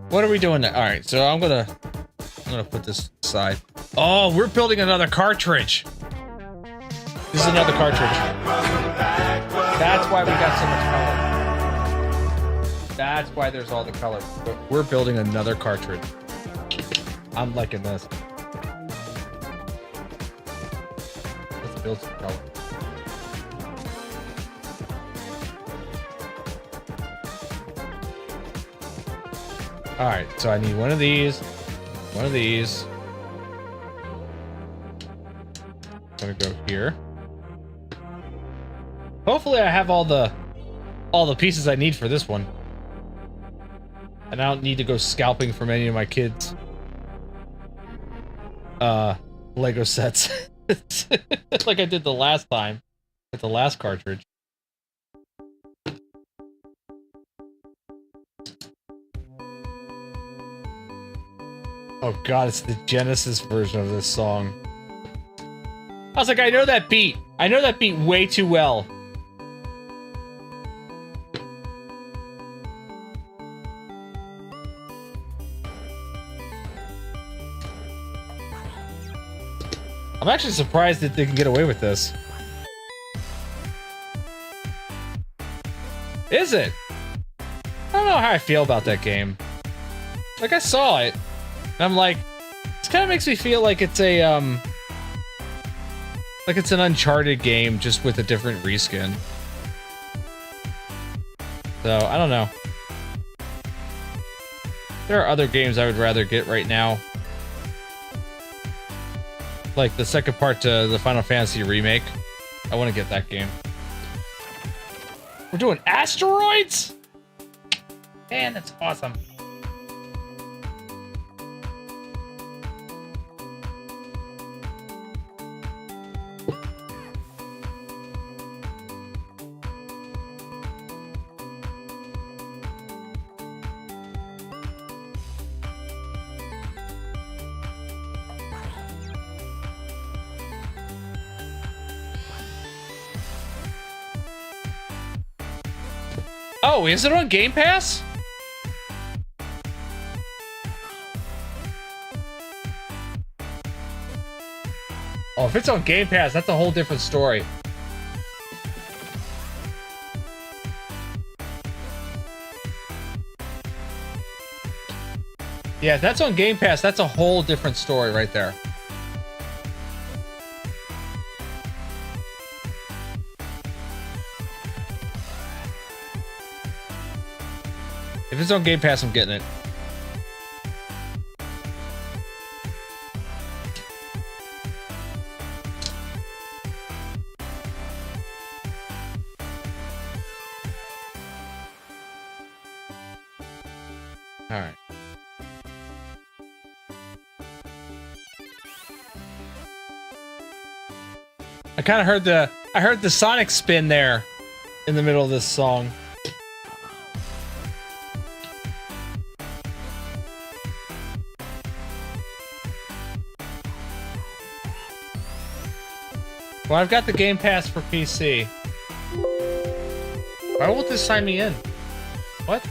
What are we doing now? All right, so I'm gonna put this aside. Oh, we're building another cartridge. This is another cartridge. That's why we got so much color. That's why there's all the color. But we're building another cartridge. I'm liking this. Let's build some color. All right, so I need one of these, one of these. I'm gonna go here. Hopefully I have all the pieces I need for this one. And I don't need to go scalping from any of my kids' Lego sets. Like I did the last time with the last cartridge. Oh god, it's the Genesis version of this song. I was like, I know that beat. I know that beat way too well. I'm actually surprised that they can get away with this. Is it? I don't know how I feel about that game. Like, I saw it, and I'm like, this kind of makes me feel like it's a, like it's an Uncharted game, just with a different reskin. So, I don't know. There are other games I would rather get right now. Like the second part to the Final Fantasy remake. I want to get that game. We're doing asteroids? Man, that's awesome. Oh, is it on Game Pass? Oh, if it's on Game Pass, that's a whole different story. Yeah, if that's on Game Pass, that's a whole different story right there. If it's on Game Pass, I'm getting it. All right. I kind of heard the Sonic spin there in the middle of this song. Well, I've got the Game Pass for PC. Why won't this sign me in? What?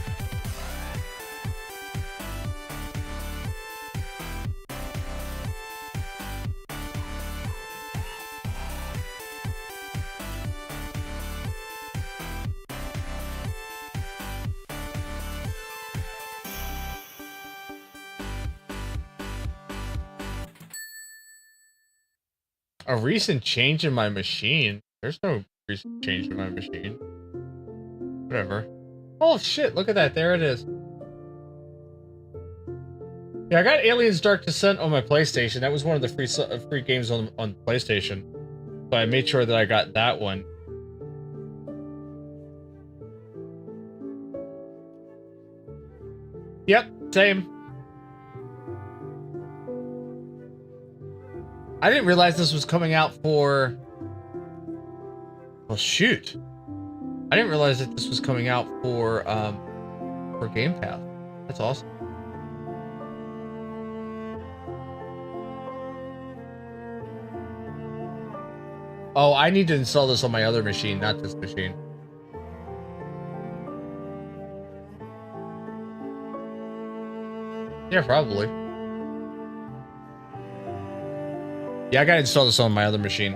A recent change in my machine? There's no recent change in my machine. Whatever. Oh shit, look at that. There it is. Yeah, I got Aliens Dark Descent on my PlayStation. That was one of the free games on PlayStation. So I made sure that I got that one. Yep, same. I didn't realize this was coming out for... Well, shoot. I didn't realize that this was coming out for Game Pass. That's awesome. Oh, I need to install this on my other machine, not this machine. Yeah, probably. Yeah, I gotta install this on my other machine.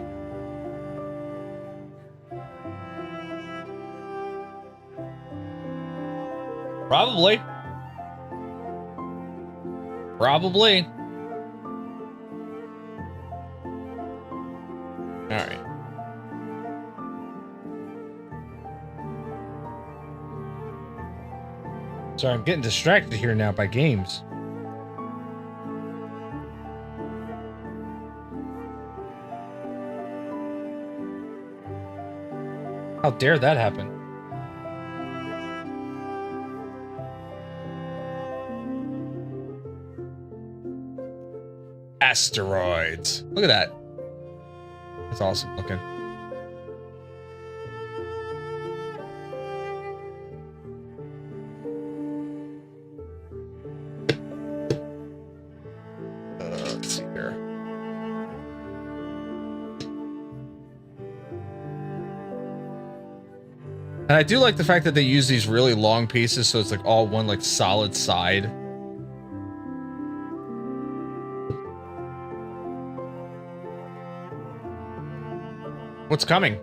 Probably. Probably. Alright. Sorry, I'm getting distracted here now by games. How dare that happen? Asteroids. Look at that. That's awesome looking. Let's see here. And I do like the fact that they use these really long pieces, so it's like all one like solid side. What's coming?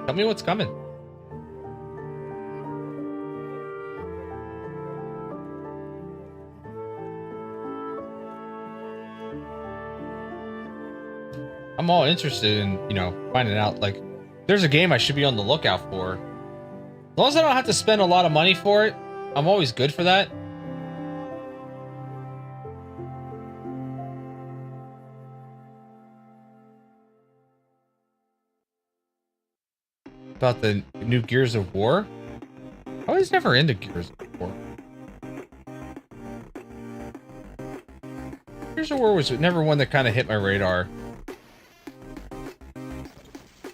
Tell me what's coming. I'm all interested in, you know, finding out, like, There's a game I should be on the lookout for. As long as I don't have to spend a lot of money for it, I'm always good for that. About the new Gears of War? I was never into Gears of War. Gears of War was never one that kind of hit my radar.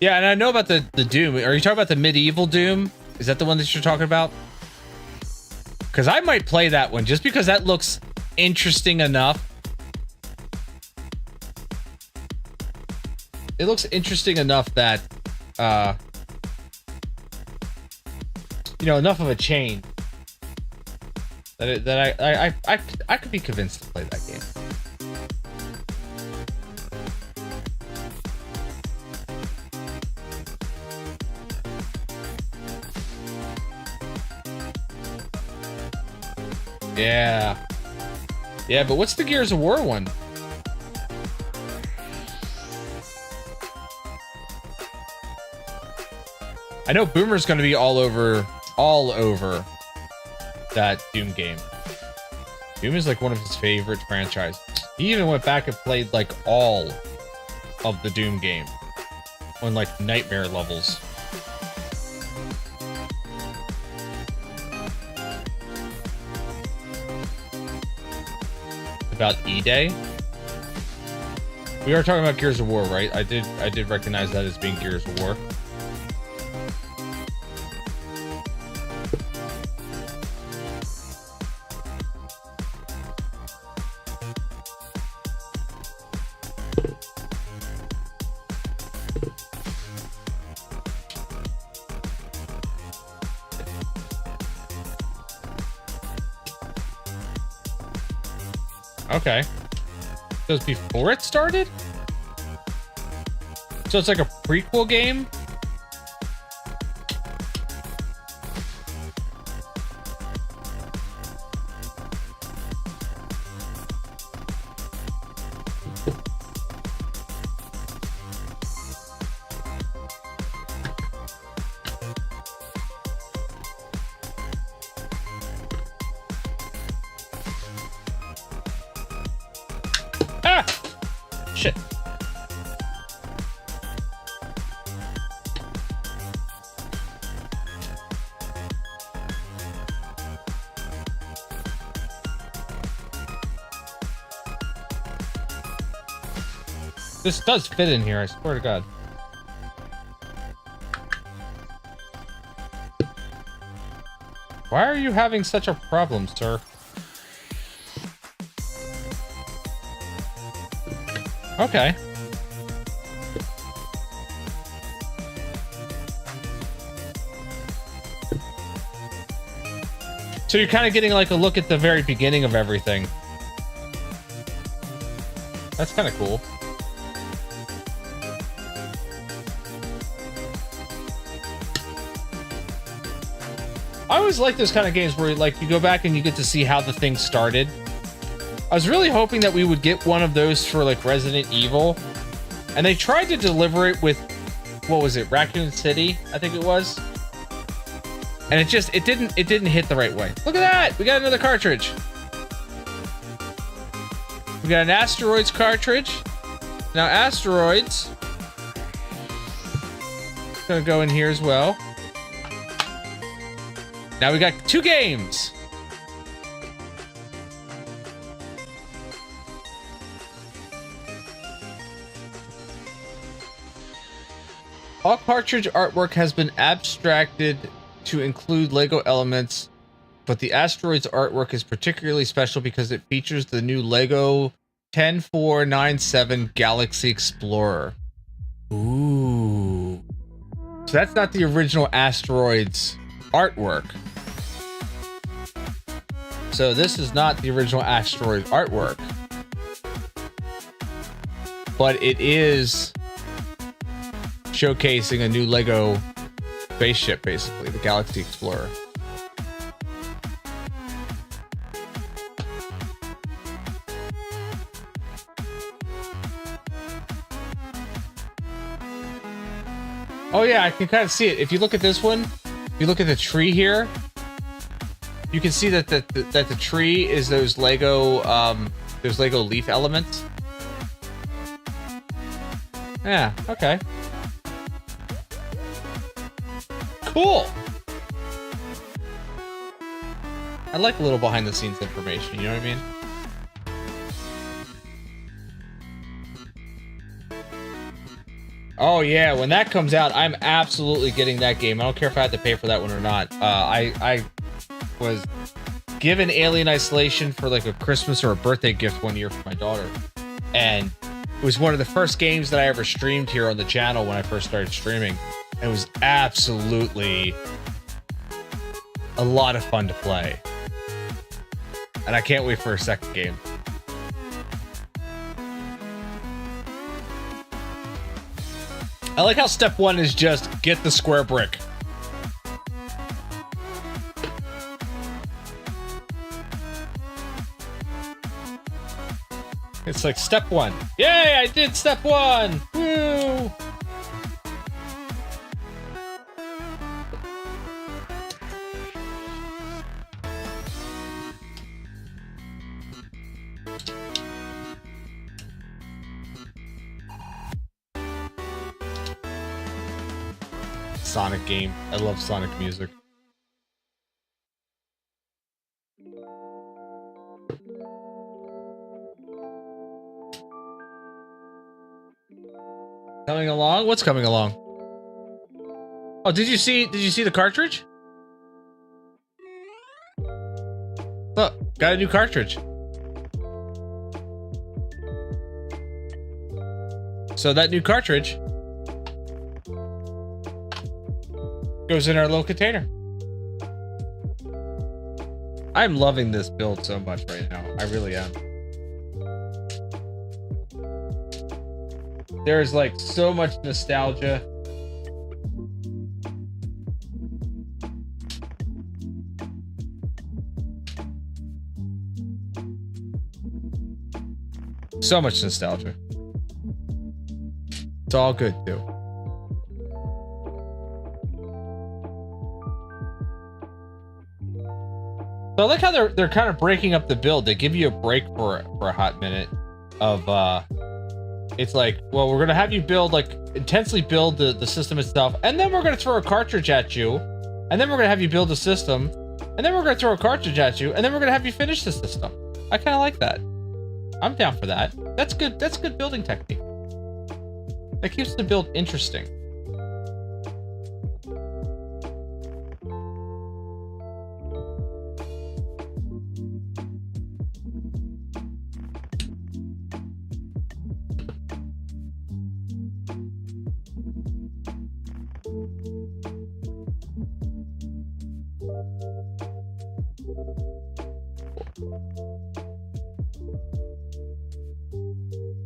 Yeah, and I know about the Doom. Are you talking about the medieval Doom? Is that the one that you're talking about? Because I might play that one just because that looks interesting enough. It looks interesting enough that, you know, enough of a chain that I could be convinced to play that game. Yeah. Yeah, but what's the Gears of War one? I know Boomer's going to be all over that Doom game. Doom is like one of his favorite franchises. He even went back and played like all of the Doom game on like nightmare levels. About E-Day? We are talking about Gears of War, right? I did recognize that as being Gears of War. Okay. So it's before it started? So it's like a prequel game? Shit. This does fit in here, I swear to God. Why are you having such a problem, sir? Okay. So you're kind of getting like a look at the very beginning of everything. That's kind of cool. I always like those kind of games where like you go back and you get to see how the thing started. I was really hoping that we would get one of those for like Resident Evil, and they tried to deliver it with, what was it, Raccoon City, I think it was, and it didn't hit the right way. Look at that, we got another cartridge. We got an Asteroids cartridge. Now Asteroids gonna go in here as well. Now we got 2 games. All cartridge artwork has been abstracted to include LEGO elements, but the Asteroids artwork is particularly special because it features the new LEGO 10497 Galaxy Explorer. Ooh. So that's not the original Asteroids artwork. So this is not the original Asteroid artwork. But it is showcasing a new LEGO spaceship, basically, the Galaxy Explorer. Oh yeah, I can kind of see it. If you look at this one, if you look at the tree here, you can see that the tree is those Lego leaf elements. Yeah, okay. Cool. I like a little behind the scenes information, you know what I mean? Oh yeah, when that comes out, I'm absolutely getting that game. I don't care if I had to pay for that one or not. I was given Alien Isolation for like a Christmas or a birthday gift one year for my daughter. And it was one of the first games that I ever streamed here on the channel when I first started streaming. It was absolutely a lot of fun to play. And I can't wait for a second game. I like how step one is just get the square brick. It's like step one. Yay, I did step one! Woo! Sonic game. I love Sonic music. Coming along? What's coming along? Oh, did you see the cartridge? Look, got a new cartridge. So that new cartridge goes in our little container. I'm loving this build so much right now. I really am. There's like so much nostalgia. So much nostalgia. It's all good too. So I like how they're kind of breaking up the build. They give you a break for a hot minute of it's like, well, we're gonna have you build like intensely build the system itself, and then we're gonna throw a cartridge at you, and then we're gonna have you build a system, and then we're gonna throw a cartridge at you, and then we're gonna have you finish the system. I kind of like that. I'm down for that. That's good. That's good building technique. That keeps the build interesting.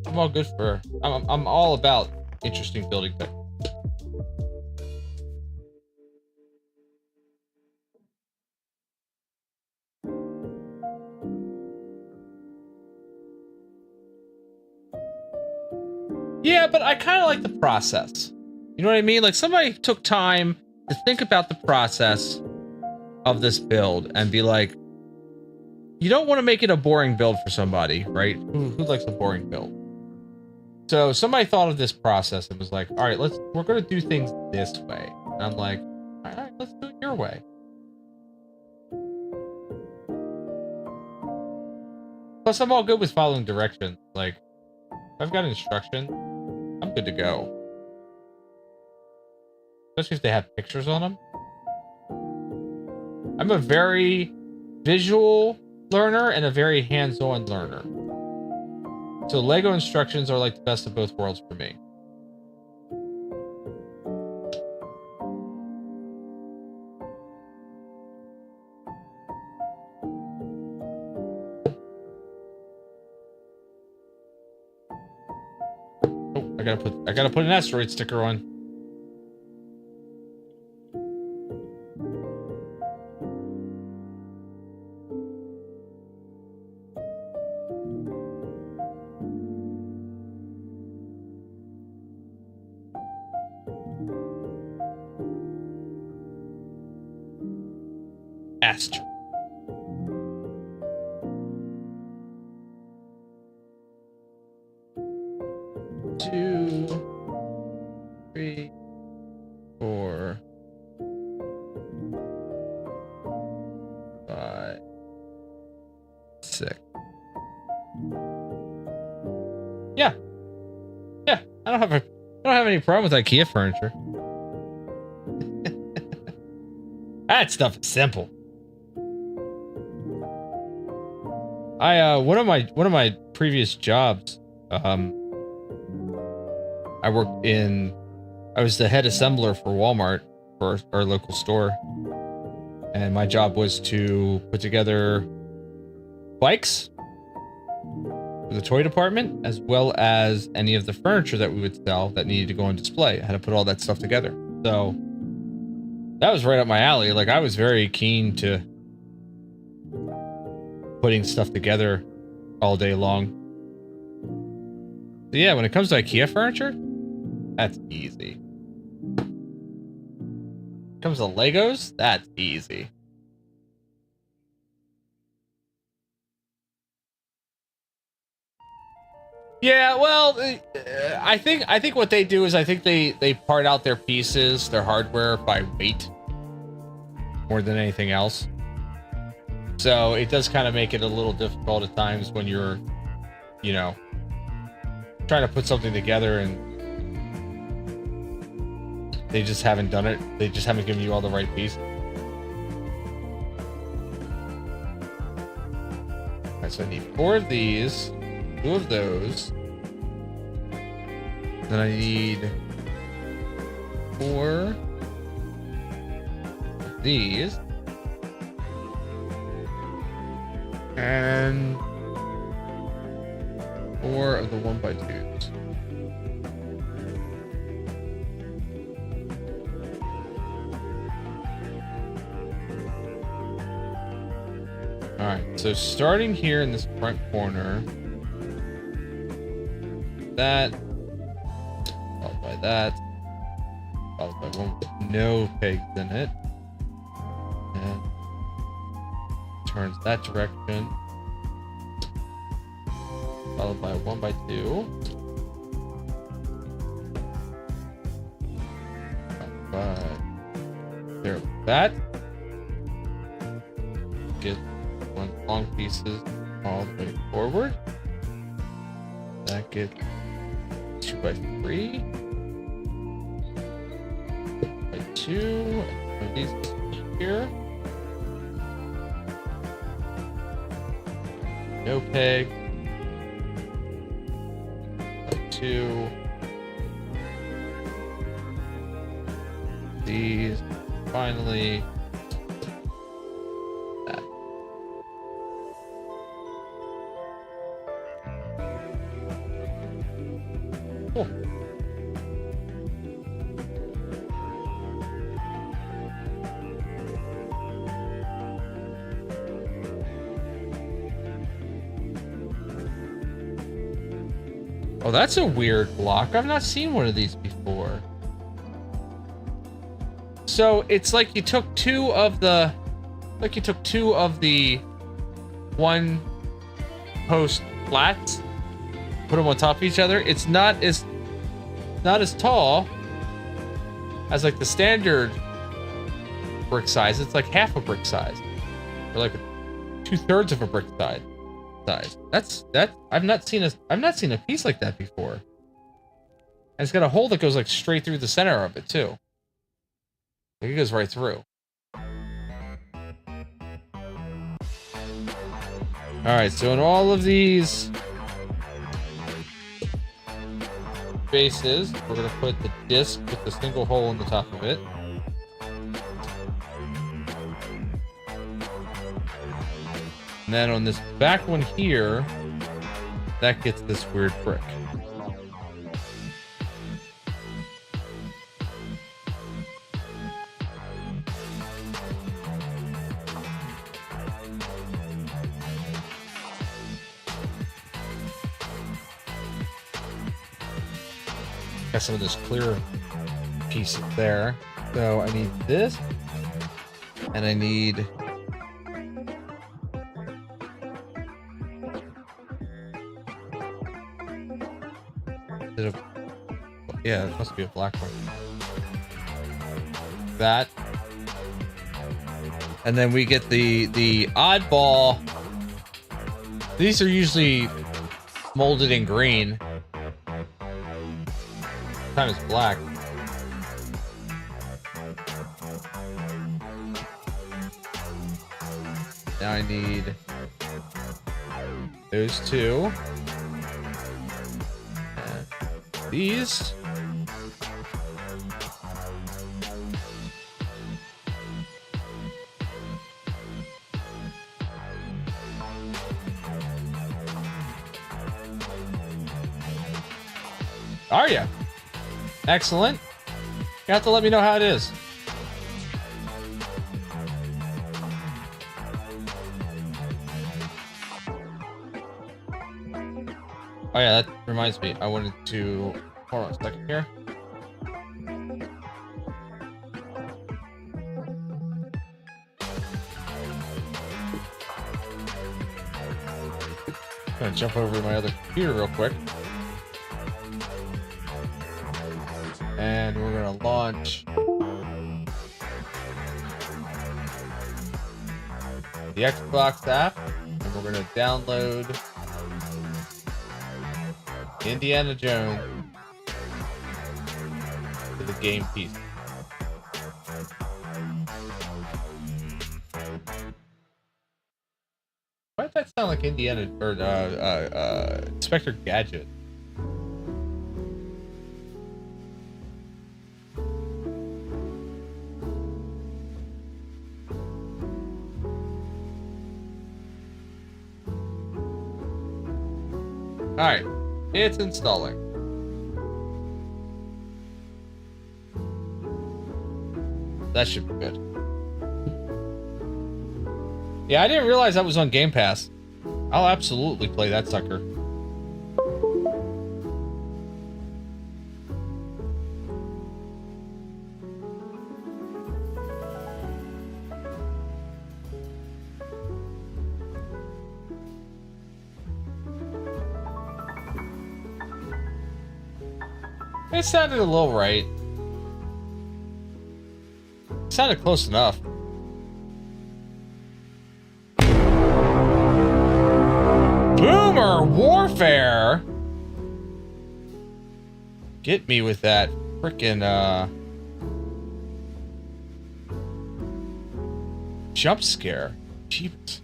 I'm all good for. I'm all about interesting building tech. Yeah, but I kind of like the process. You know what I mean? Like somebody took time to think about the process of this build and be like, you don't want to make it a boring build for somebody, right? Who likes a boring build? So somebody thought of this process and was like, all right, we're going to do things this way. And I'm like, all right, let's do it your way. Plus, I'm all good with following directions. Like, if I've got instruction, I'm good to go. Especially if they have pictures on them. I'm a very visual learner and a very hands-on learner. So Lego instructions are like the best of both worlds for me. Oh, I gotta put an asteroid sticker on. That's true. Two, three, four, five, six. Yeah. Yeah. I don't have any problem with IKEA furniture. That stuff is simple. One of my previous jobs, I was the head assembler for Walmart for our local store. And my job was to put together bikes for the toy department, as well as any of the furniture that we would sell that needed to go on display. I had to put all that stuff together. So that was right up my alley. Like, I was very keen to putting stuff together all day long. So yeah, when it comes to IKEA furniture, that's easy. When it comes to Legos, that's easy. Yeah, well, I think what they do is I think they part out their pieces, their hardware by weight more than anything else. So it does kind of make it a little difficult at times when you're, you know, trying to put something together and they just haven't done it. They just haven't given you all the right pieces. Alright, so I need 4 of these, 2 of those. Then I need 4 of these. And 4 of the 1x2s. Alright, so starting here in this front corner, that, followed by that, followed by one with no pegs in it, and turns that direction, followed by a 1x2, followed by there with that, get one long pieces all the way forward. That gets 2x3 by 2. And these here. No peg. By 2. These. Finally. Cool. Oh, that's a weird block. I've not seen one of these before. So it's like you took two of the one post flats, put them on top of each other. It's not as tall as like the standard brick size. It's like half a brick size, or like 2/3 of a brick size. I've not seen a piece like that before. And it's got a hole that goes like straight through the center of it too. Like it goes right through. All right, so in all of these bases, we're gonna put the disc with the single hole in the top of it. And then on this back one here, that gets this weird brick. Got some of this clear piece there. So I need this, and I need Yeah, it must be a black one. That. And then we get the oddball. These are usually molded in green. This time it's black. Now I need those two. And these. Are ya? Excellent. You have to let me know how it is. Oh yeah, that reminds me. I wanted to... Hold on a second here. I'm gonna jump over to my other computer real quick. And we're gonna launch the Xbox app, and we're gonna download Indiana Jones to the game piece. Why does that sound like Indiana or Inspector Gadget? Alright, it's installing. That should be good. Yeah, I didn't realize that was on Game Pass. I'll absolutely play that sucker. It sounded a little right. It sounded close enough. Boomer Warfare! Get me with that frickin' jump scare. Jeez.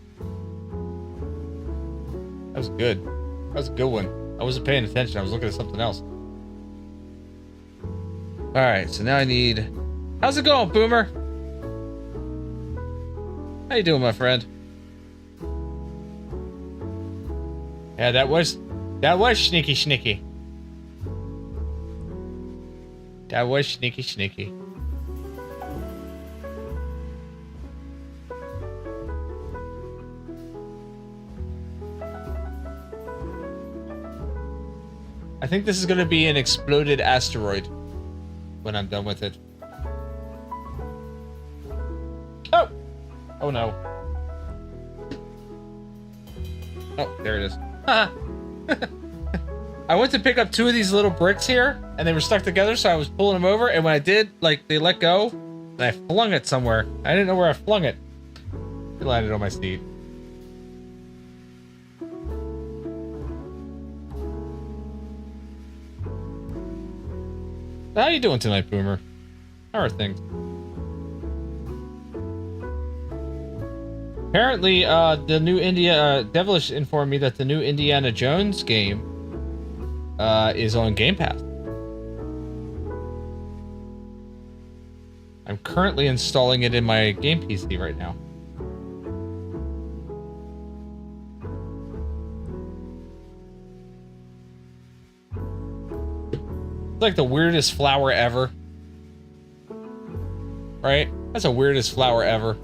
That was good. That was a good one. I wasn't paying attention. I was looking at something else. Alright, so now I need... How's it going, Boomer? How you doing, my friend? Yeah, that was sneaky. That was sneaky. I think this is gonna be an exploded asteroid when I'm done with it. Oh! Oh no. Oh, there it is. I went to pick up two of these little bricks here, and they were stuck together, so I was pulling them over, and when I did, like, they let go, and I flung it somewhere. I didn't know where I flung it. It landed on my seat. How you doing tonight, Boomer? How are things? Apparently, the new Devilish informed me that the new Indiana Jones game is on Game Pass. I'm currently installing it in my game PC right now. It's like the weirdest flower ever. Right? That's the weirdest flower ever.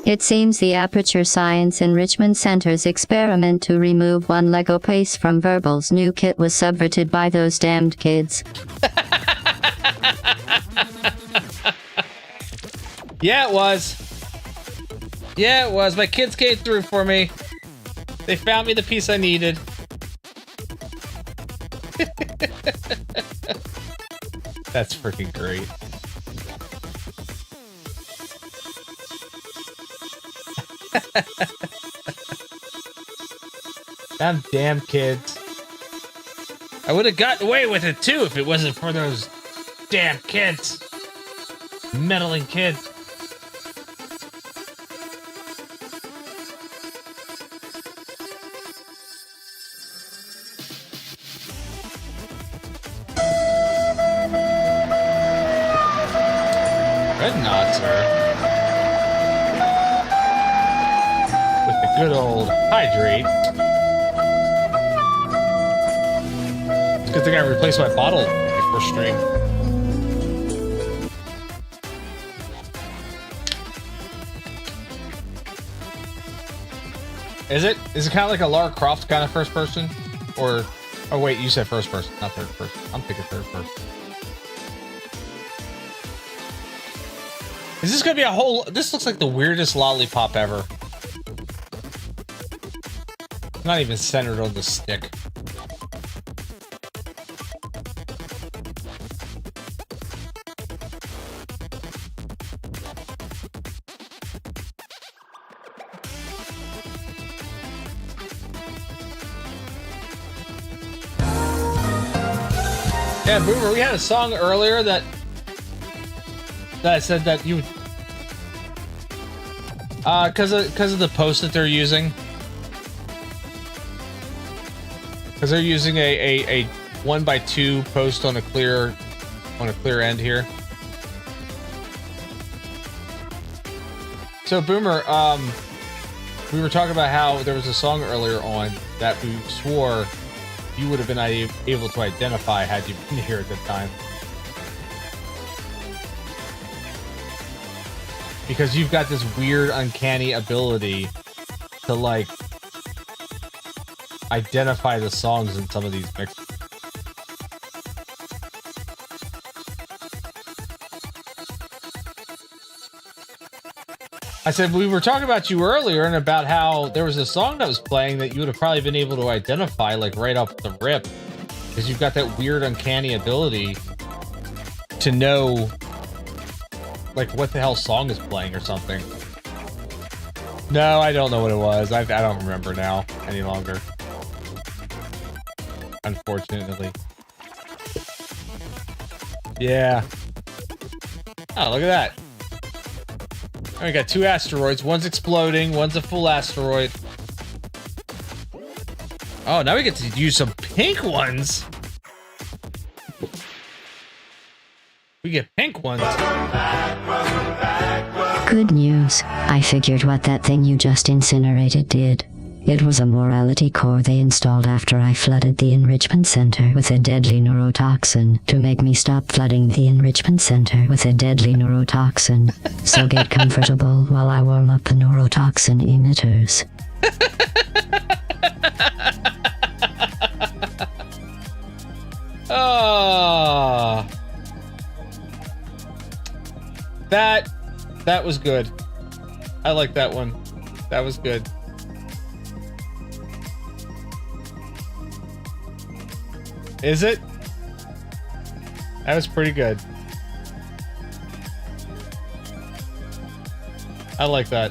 It seems the Aperture Science Enrichment Center's experiment to remove one Lego piece from Verbal's new kit was subverted by those damned kids. Yeah, it was. Yeah, it was. My kids came through for me. They found me the piece I needed. That's freaking great. Them damn kids. I would have gotten away with it too if it wasn't for those damn kids. Meddling kids. Red Knotzer. With the good old hydrate. It's a good thing I replaced my bottle before stream. Is it? Is it kind of like a Lara Croft kind of first person? Or, oh wait, you said first person, not third person. I'm thinking third person. Is this gonna be a whole, this looks like the weirdest lollipop ever. Not even centered on the stick. Yeah, Boomer, we had a song earlier that I said that you would, because of the post that they're using, because they're using a 1x2 post on a clear end here. So Boomer, we were talking about how there was a song earlier on that we swore you would have been able to identify had you been here at the time. Because you've got this weird, uncanny ability to, like, identify the songs in some of these mixes. I said, we were talking about you earlier and about how there was a song that was playing that you would have probably been able to identify, like, right off the rip. Because you've got that weird, uncanny ability to know, like, what the hell song is playing or something. No, I don't know what it was. I don't remember now any longer. Unfortunately. Yeah. Oh, look at that. We got two asteroids. One's exploding. One's a full asteroid. Oh, now we get to use some pink ones. We get pink ones. Good news. I figured what that thing you just incinerated did. It was a morality core they installed after I flooded the enrichment center with a deadly neurotoxin to make me stop flooding the enrichment center with a deadly neurotoxin. So get comfortable while I warm up the neurotoxin emitters. Oh. That was good. I like that one. That was good. Is it? That was pretty good. I like that.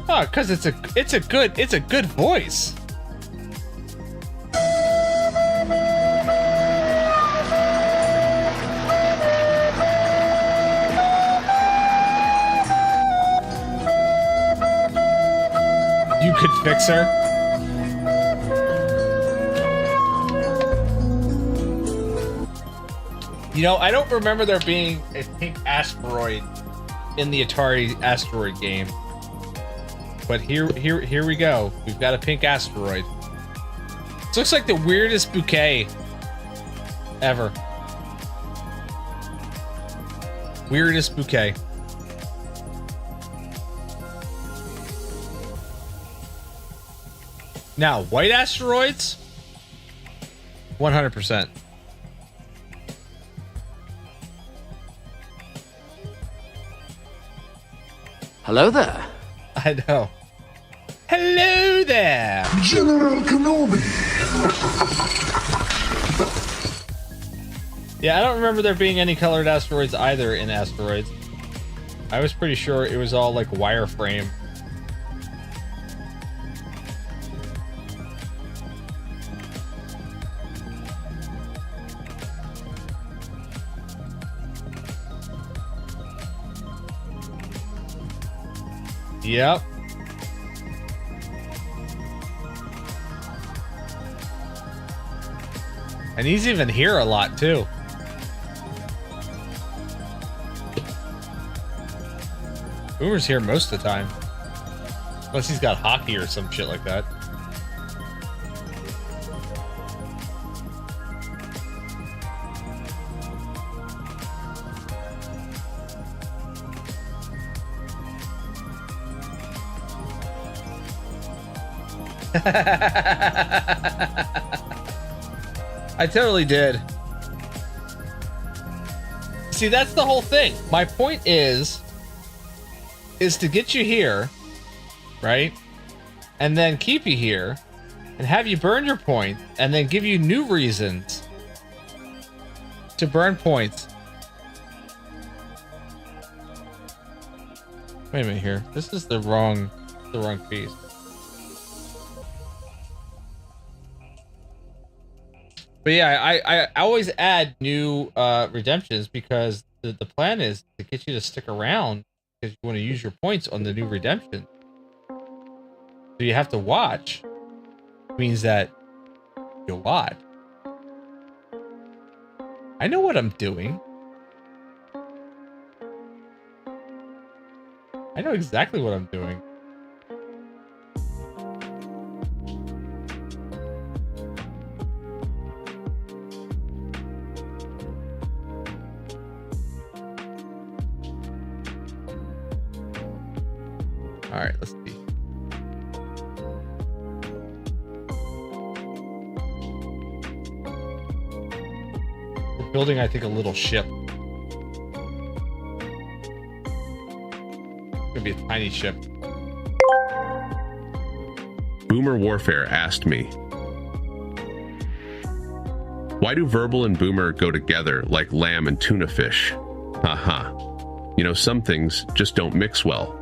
Oh, cause it's a good voice. You could fix her. You know, I don't remember there being a pink asteroid in the Atari asteroid game. But here we go. We've got a pink asteroid. This looks like the weirdest bouquet ever. Weirdest bouquet. Now, white asteroids? 100%. Hello there. I know. Hello there. General Kenobi. Yeah, I don't remember there being any colored asteroids either in Asteroids. I was pretty sure it was all like wireframe. Yep. And he's even here a lot too. Boomer's here most of the time. Unless he's got hockey or some shit like that. I totally did. See, that's the whole thing. My point is to get you here, right? And then keep you here and have you burn your points and then give you new reasons to burn points. Wait a minute here. This is the wrong piece. But yeah, I always add new redemptions because the plan is to get you to stick around because you want to use your points on the new redemption. So you have to watch. It means that you'll watch. I know what I'm doing. I know exactly what I'm doing. All right, let's see. We're building, I think, a little ship. It's gonna be a tiny ship. Boomer Warfare asked me, why do Verbal and Boomer go together like lamb and tuna fish? Haha. You know, some things just don't mix well,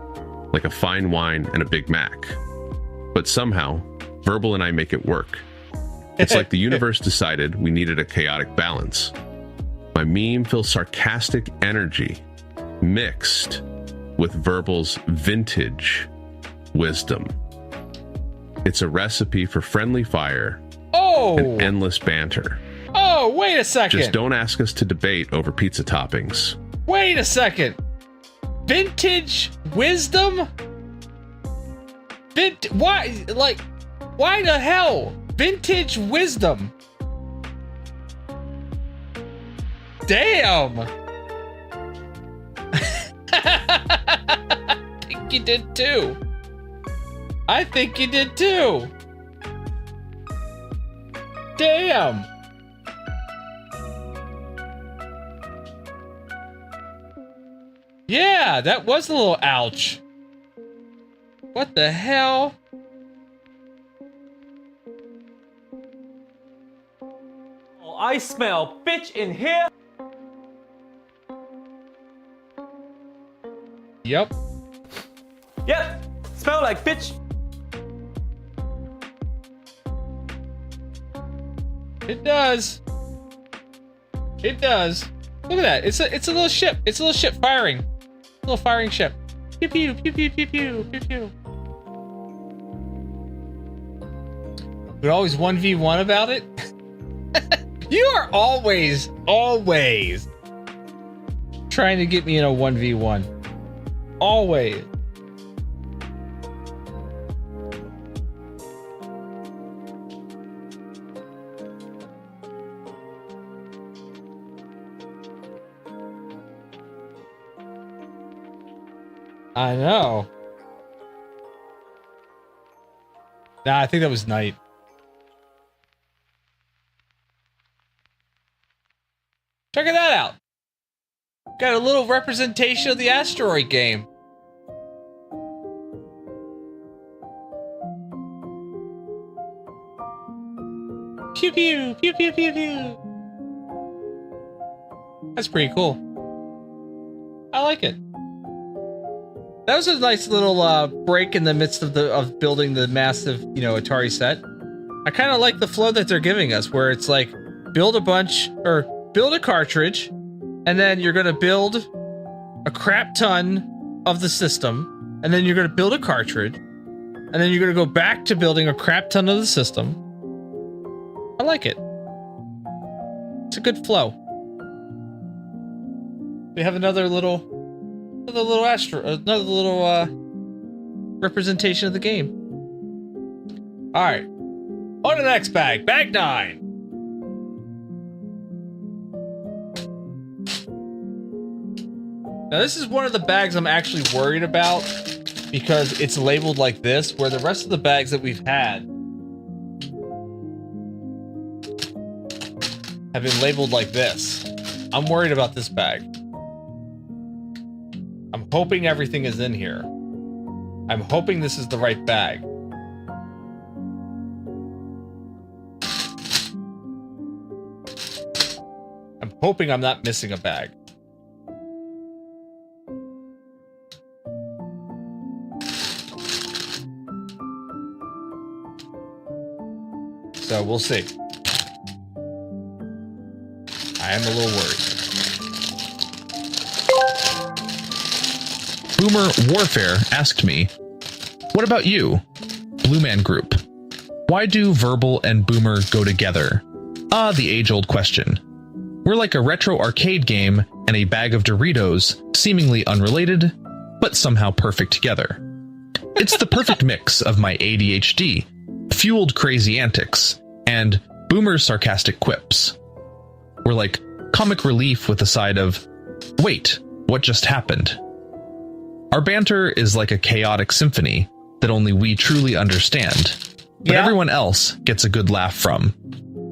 like a fine wine and a Big Mac. But somehow, Verbal and I make it work. It's like the universe decided we needed a chaotic balance. My meme feels sarcastic energy mixed with Verbal's vintage wisdom. It's a recipe for friendly fire and endless banter. Oh, wait a second. Just don't ask us to debate over pizza toppings. Wait a second. Vintage wisdom? Why? Like, why the hell? Vintage wisdom. Damn. I think you did too. I think you did too. Damn. Yeah, that was a little ouch. What the hell? Oh, I smell bitch in here. Yep. Yep, smell like bitch. It does. It does. Look at that. It's a little ship. It's a little ship firing. A little firing ship. Pew pew pew pew pew pew pew pew. We're always 1v1 about it. You are always trying to get me in a 1v1. Always. I know. Nah, I think that was night. Check that out. Got a little representation of the asteroid game. Pew pew pew pew pew pew. That's pretty cool. I like it. That was a nice little break in the midst of building the massive, Atari set. I kind of like the flow that they're giving us, where it's like build a bunch or build a cartridge, and then you're gonna build a crap ton of the system, and then you're gonna build a cartridge, and then you're gonna go back to building a crap ton of the system. I like it. It's a good flow. We have another little representation of the game. All right, on to the next bag. Bag 9. Now this is one of the bags I'm actually worried about because it's labeled like this, where the rest of the bags that we've had have been labeled like this. I'm worried about this bag. I'm hoping everything is in here. I'm hoping this is the right bag. I'm hoping I'm not missing a bag. So we'll see. I am a little worried. Boomer Warfare asked me, what about you, Blue Man Group? Why do Verbal and Boomer go together? Ah, the age-old question. We're like a retro arcade game and a bag of Doritos, seemingly unrelated, but somehow perfect together. It's the perfect mix of my ADHD, fueled crazy antics, and Boomer's sarcastic quips. We're like comic relief with a side of, wait, what just happened? Our banter is like a chaotic symphony that only we truly understand, but everyone else gets a good laugh from.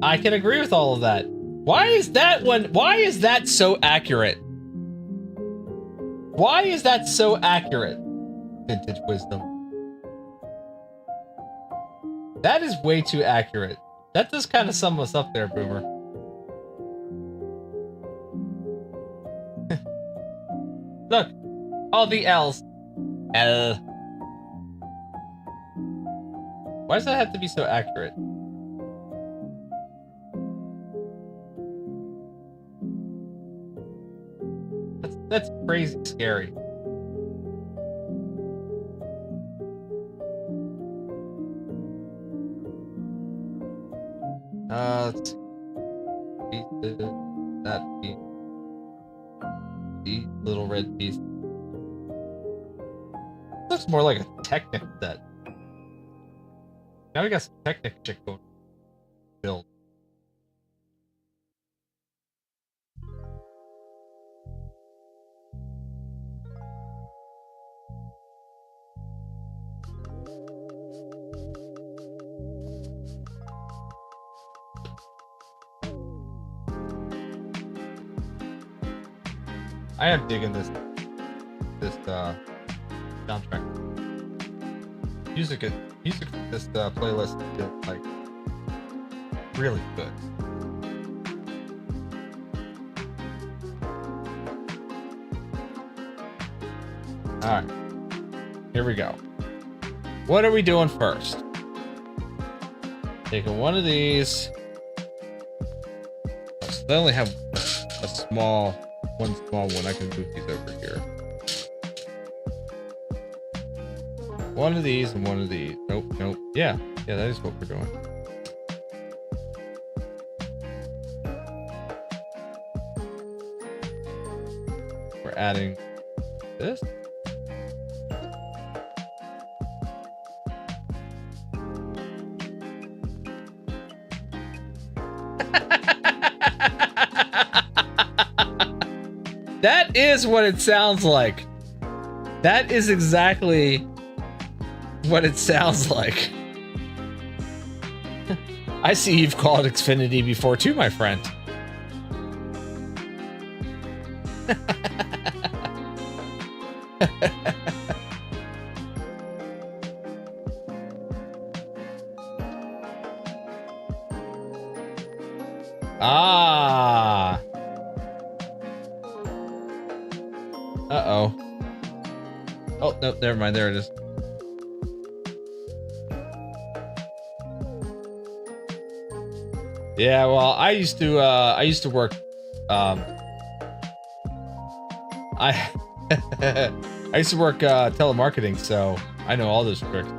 I can agree with all of that. Why is that so accurate? Why is that so accurate? Vintage wisdom. That is way too accurate. That does kind of sum us up there, Boomer. Look, all the L's. L. Why does that have to be so accurate? That's crazy scary. Let's see. That piece. The little red piece. Looks more like a Technic set. Now we got some Technic shit going. Build. I am digging this soundtrack. Music in this playlist is like really good. All right, here we go. What are we doing first? Taking one of these. So they only have one small one. I can move these over here. One of these and one of these. Nope. Yeah, that is what we're doing. We're adding this. That is what it sounds like. That is exactly what it sounds like. I see you've called Xfinity before too, my friend. Uh-oh. Oh, no, never mind. There it is. Yeah, well, I used to work, I I used to work telemarketing, so I know all those tricks.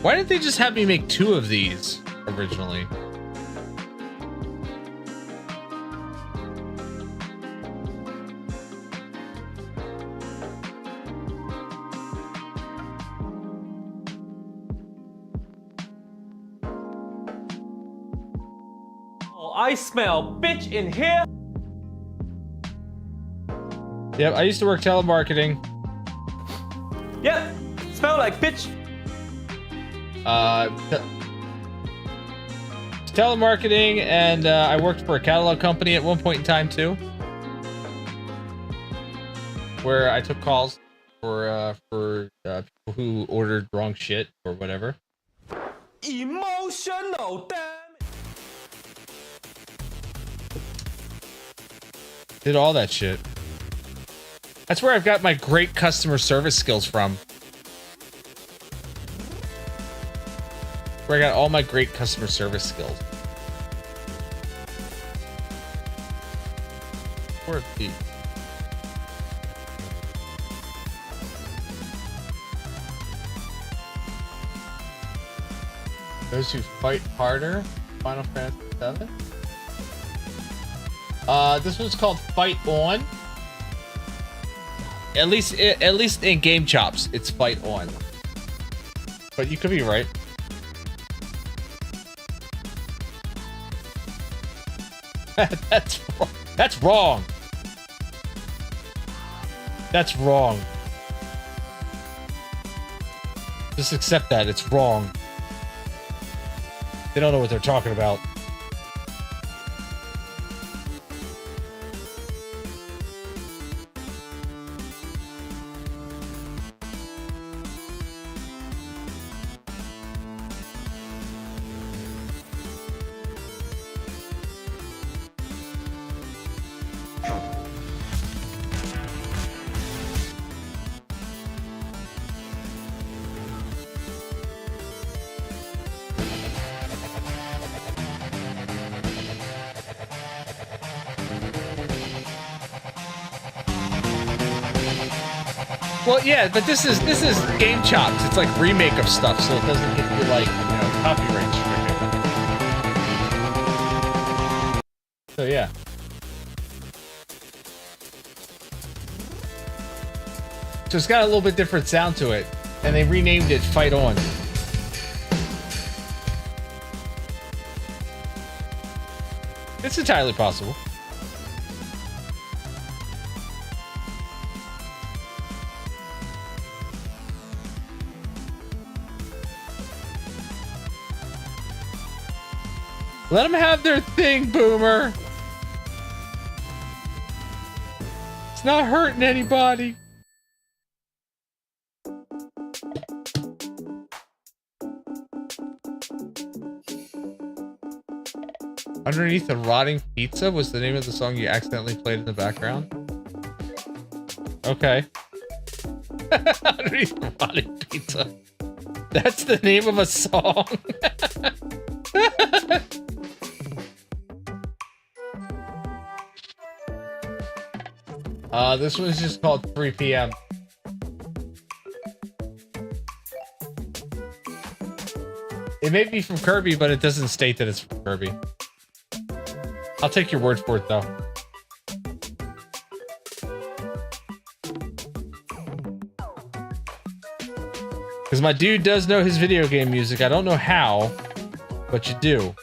Why didn't they just have me make 2 of these originally? Oh, I smell bitch in here. Yep, I used to work telemarketing. Yep, smell like bitch. Telemarketing, and I worked for a catalog company at one point in time too, where I took calls for people who ordered wrong shit or whatever. Emotional damage. Did all that shit. That's where I've got my great customer service skills from. Where I got all my great customer service skills. Poor feet. Those who fight harder. Final Fantasy VII. This one's called Fight On. At least in Game Chops, it's Fight On. But you could be right. That's wrong. That's wrong. Just accept that. It's wrong. They don't know what they're talking about. Well, yeah, but this is Game Chops. It's like remake of stuff, so it doesn't get you like, copyright stricken. So yeah. So it's got a little bit different sound to it, and they renamed it Fight On. It's entirely possible. Let them have their thing, Boomer. It's not hurting anybody. Underneath the Rotting Pizza was the name of the song you accidentally played in the background. Okay. Underneath the Rotting Pizza. That's the name of a song. This one's just called 3 p.m. It may be from Kirby, but it doesn't state that it's from Kirby. I'll take your word for it, though. Because my dude does know his video game music. I don't know how, but you do.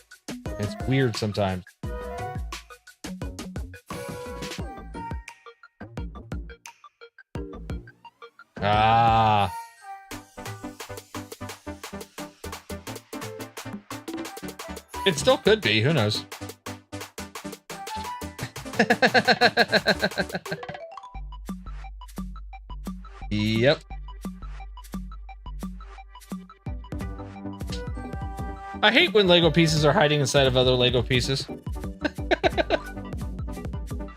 It's weird sometimes. Ah. It still could be. Who knows? Yep. I hate when Lego pieces are hiding inside of other Lego pieces.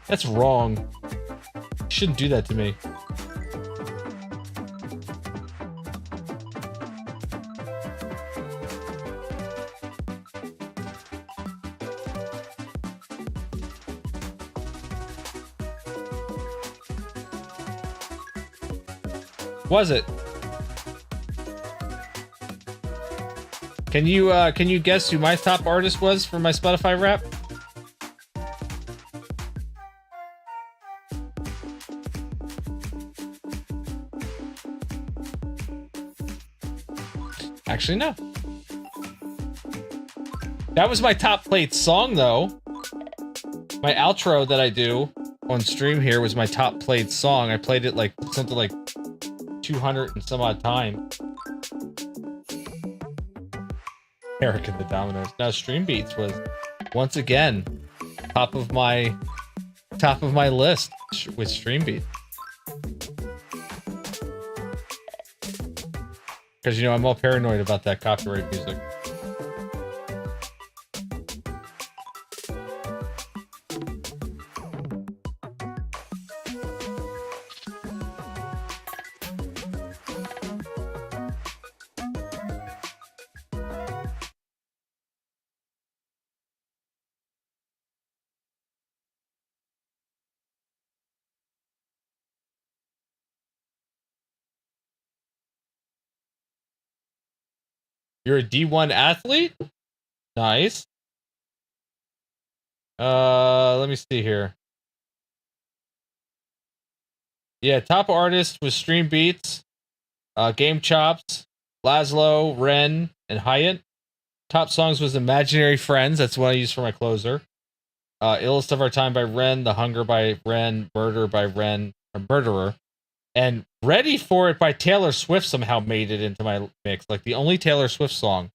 That's wrong. You shouldn't do that to me. Was it? Can you guess who my top artist was for my Spotify rap? Actually, no. That was my top played song, though. My outro that I do on stream here was my top played song. I played it like something like 200 and some odd time. Eric and the Dominoes. Now Stream Beats was once again top of my list with Stream Beats. Because, you know, I'm all paranoid about that copyright music. You're a D1 athlete? Nice. Let me see here. Yeah, top artist was Stream Beats, Game Chops, Laszlo, Ren, and Hyatt. Top songs was Imaginary Friends. That's what I use for my closer. Illest of Our Time by Ren, The Hunger by Ren, Murder by Ren, or Murderer. And Ready for It by Taylor Swift somehow made it into my mix. Like the only Taylor Swift song.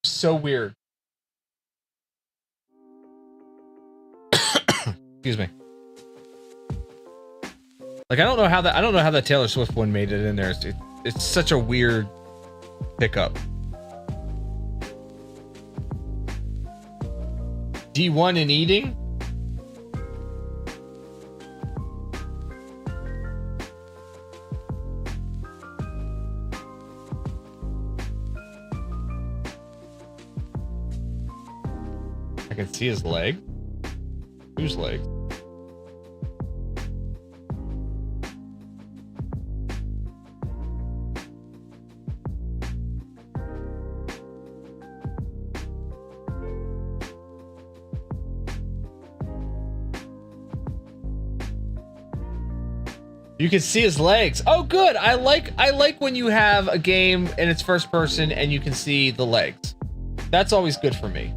So weird. Excuse me. Like I don't know how that Taylor Swift one made it in there. It's such a weird pickup. D1 in eating? I can see his leg. Whose leg? You can see his legs. Oh, good. I like when you have a game and it's first person and you can see the legs. That's always good for me.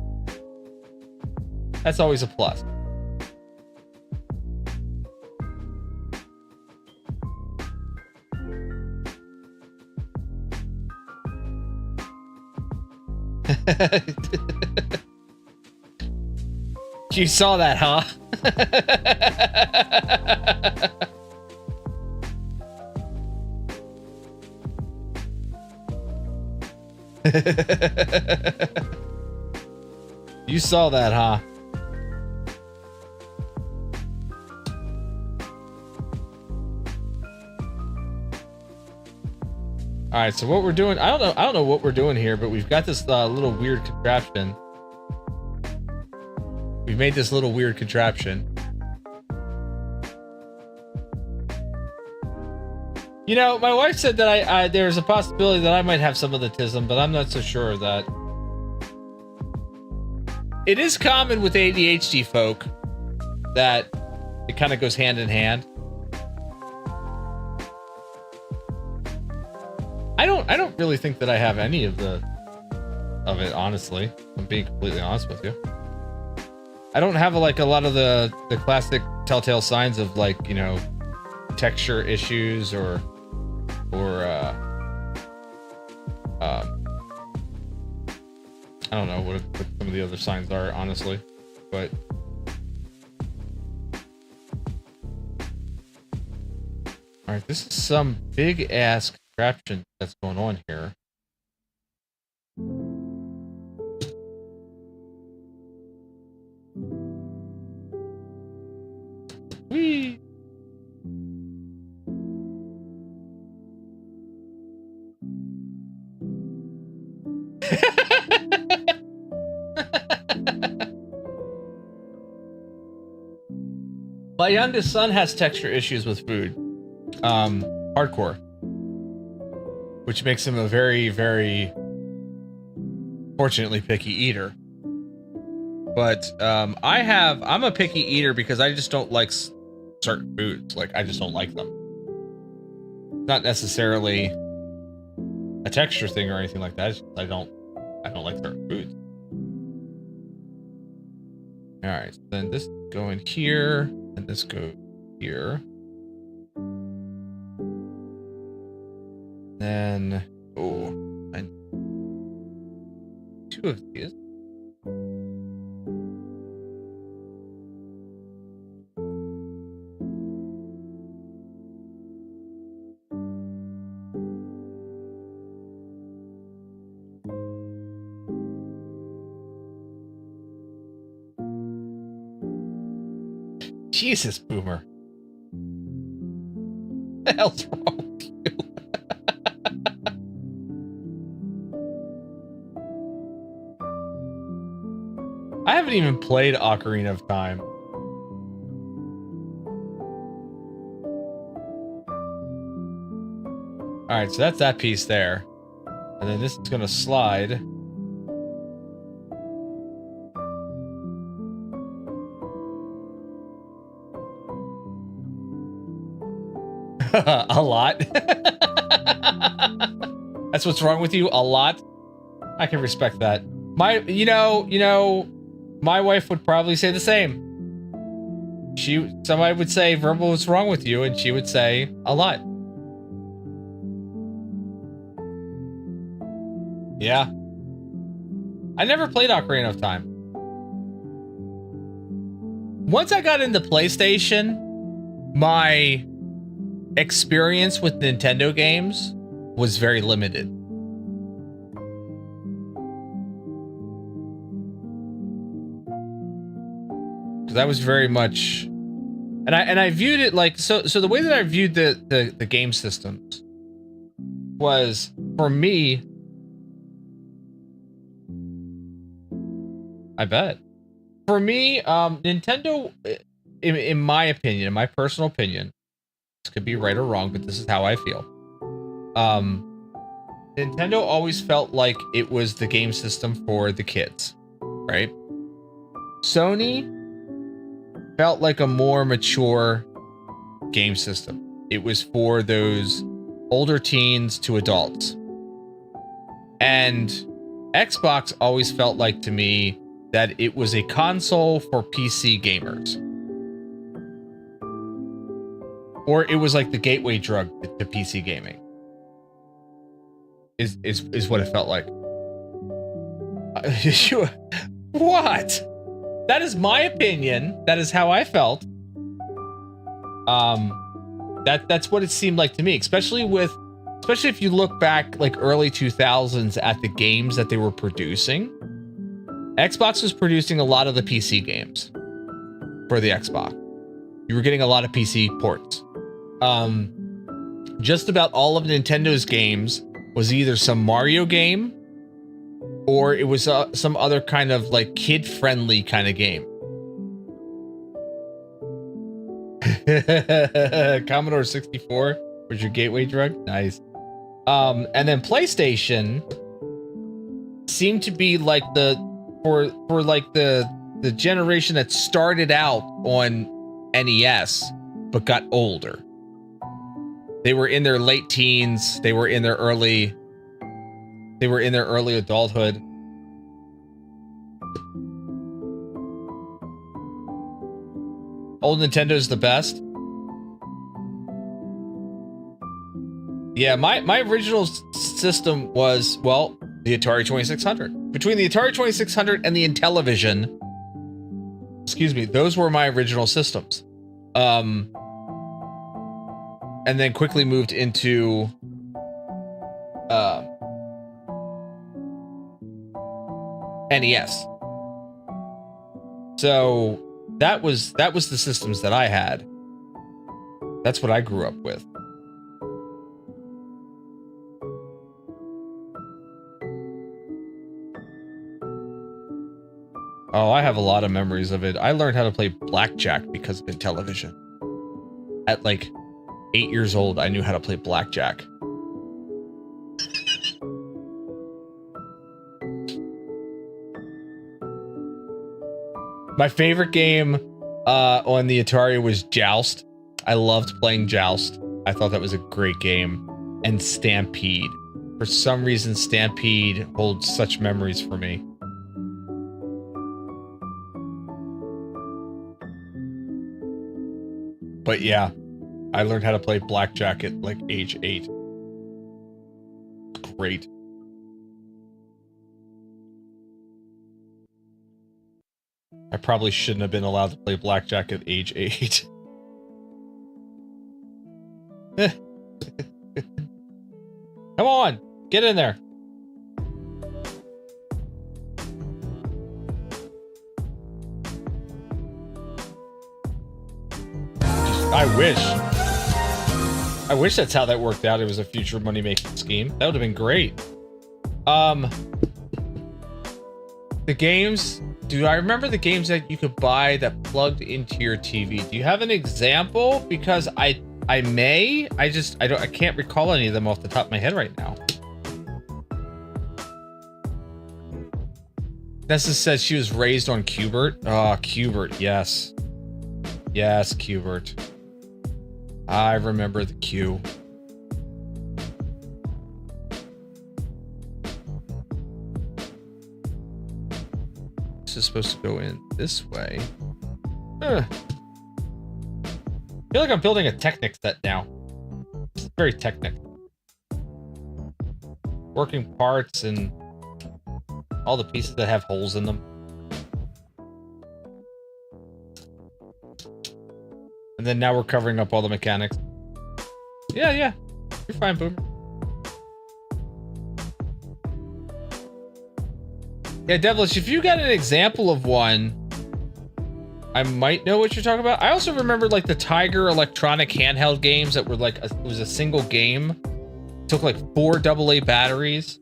That's always a plus. You saw that, huh? You saw that, huh? All right, so what we're doing, I don't know what we're doing here, but we've got this little weird contraption. We've made this little weird contraption. You know, my wife said that there's a possibility that I might have some of the autism, but I'm not so sure of that. It is common with ADHD folk that it kind of goes hand in hand. I don't really think that I have any of it, honestly. I'm being completely honest with you. I don't have like a lot of the classic telltale signs of like, you know, texture issues or I don't know what some of the other signs are, honestly, but all right, this is some big ass contraption that's going on here. Whee! My youngest son has texture issues with food. Hardcore. Which makes him a very, very fortunately picky eater. But I'm a picky eater because I just don't like certain foods. Like, I just don't like them. Not necessarily a texture thing or anything like that. It's just I don't like certain foods. All right, so then this go in here, and this go here. Then, two of these. Jesus, Boomer. What the hell's wrong with you? I haven't even played Ocarina of Time. Alright, so that's that piece there. And then this is gonna slide. A lot. That's what's wrong with you? A lot? I can respect that. My wife would probably say the same. Somebody would say, Verbal, what's wrong with you? And she would say, a lot. Yeah. I never played Ocarina of Time. Once I got into PlayStation, my experience with Nintendo games was very limited. Because I was very much, and I viewed it like so the way that I viewed the game systems was, for me, I bet, for me, Nintendo, in my opinion, in my personal opinion, this could be right or wrong, but this is how I feel. Nintendo always felt like it was the game system for the kids, right? Sony felt like a more mature game system. It was for those older teens to adults. And Xbox always felt like to me that it was a console for PC gamers. Or it was like the gateway drug to PC gaming. Is what it felt like. What? That is my opinion. That is how I felt. That's what it seemed like to me, especially if you look back like early 2000s at the games that they were producing. Xbox was producing a lot of the PC games for the Xbox. You were getting a lot of PC ports. Just about all of Nintendo's games was either some Mario game or it was some other kind of like kid-friendly kind of game. Commodore 64 was your gateway drug? Nice. And then PlayStation seemed to be like for the generation that started out on NES but got older. They were in their late teens, they were in their early adulthood. Old Nintendo's the best. Yeah, my original system was, well, the Atari 2600. Between the Atari 2600 and the Intellivision, excuse me, those were my original systems. And then quickly moved into NES. So that was the systems that I had. That's what I grew up with. Oh, I have a lot of memories of it. I learned how to play blackjack because of the television. At like 8 years old, I knew how to play blackjack. My favorite game on the Atari was Joust. I loved playing Joust. I thought that was a great game. And Stampede. For some reason, Stampede holds such memories for me. But yeah, I learned how to play blackjack at like age 8. Great. I probably shouldn't have been allowed to play blackjack at age 8. Come on, get in there. I wish that's how that worked out. It was a future money-making scheme. That would have been great. The games... Do I remember the games that you could buy that plugged into your TV? Do you have an example? Because I can't recall any of them off the top of my head right now. Nessa says she was raised on Qbert. Oh, Qbert, yes. Yes, Qbert. I remember the Q. This is supposed to go in this way. I feel like I'm building a Technic set now. It's very Technic. Working parts and all the pieces that have holes in them. And then now we're covering up all the mechanics. Yeah, yeah. You're fine, Boomer. Yeah, Devilish, if you got an example of one, I might know what you're talking about. I also remember like the Tiger electronic handheld games that were like, it was a single game. It took like 4 AA batteries.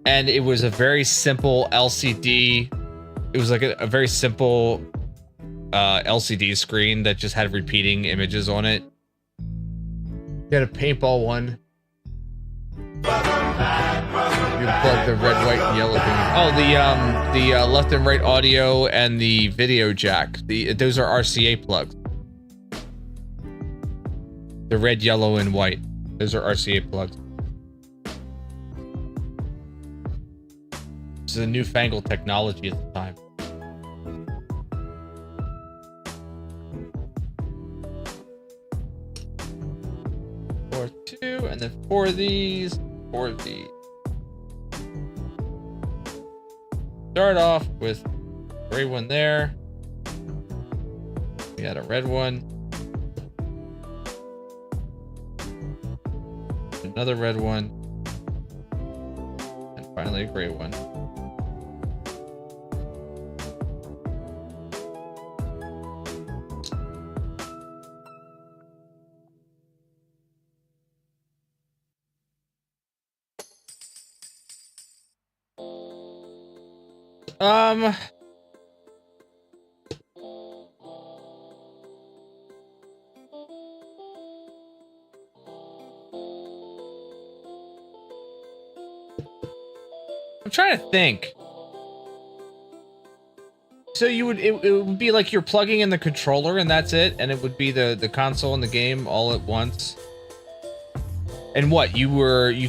And it was a very simple LCD. It was like a very simple LCD screen that just had repeating images on it. You had a paintball one. You plug the red, white, and yellow thing. Oh, the left and right audio and the video jack. Those are RCA plugs. The red, yellow, and white. Those are RCA plugs. This is a newfangled technology at the time. For 2, and then 4 of these. 4 of these. Start off with a gray one there. We had a red one. Another red one. And finally a gray one. I'm trying to think. So you would it would be like you're plugging in the controller and that's it, and it would be the console and the game all at once. And what, you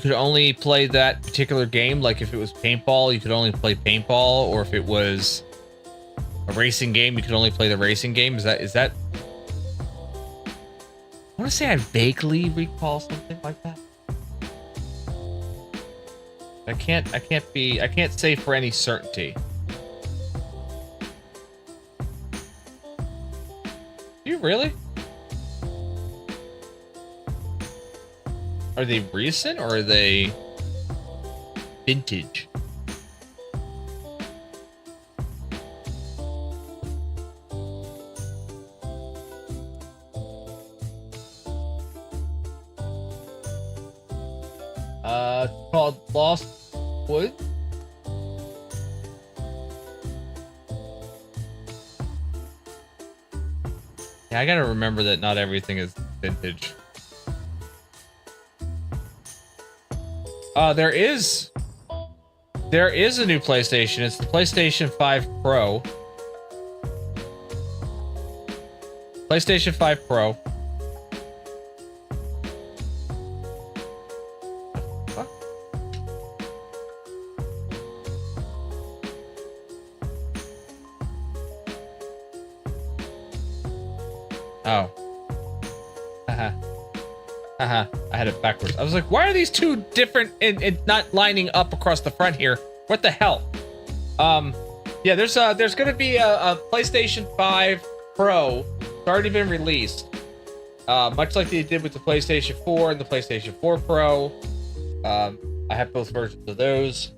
could only play that particular game? Like if it was paintball, you could only play paintball, or if it was a racing game, you could only play the racing game? Is that I want to say I vaguely recall something like that. I can't say for any certainty. You really? Are they recent or are they vintage? wood. Yeah, I gotta remember that not everything is vintage. There is a new PlayStation. It's the PlayStation 5 Pro. PlayStation 5 Pro. What? Oh. Haha. Haha. I had it backwards. I was like, why are these two different and not lining up across the front here? What the hell? Yeah, there's gonna be a PlayStation 5 Pro. It's already been released. Much like they did with the PlayStation 4 and the PlayStation 4 Pro. I have both versions of those.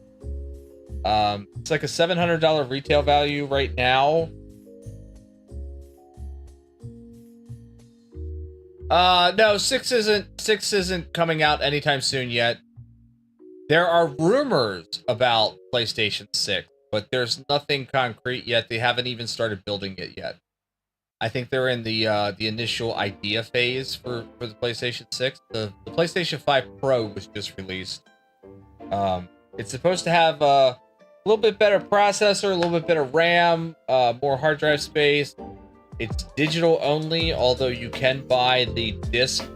It's like a $700 retail value right now. No, 6 isn't coming out anytime soon yet. There are rumors about PlayStation 6, but there's nothing concrete yet. They haven't even started building it yet. I think they're in the initial idea phase for the PlayStation 6. The PlayStation 5 Pro was just released. It's supposed to have a little bit better processor, a little bit better RAM, more hard drive space. It's digital only, although you can buy the disc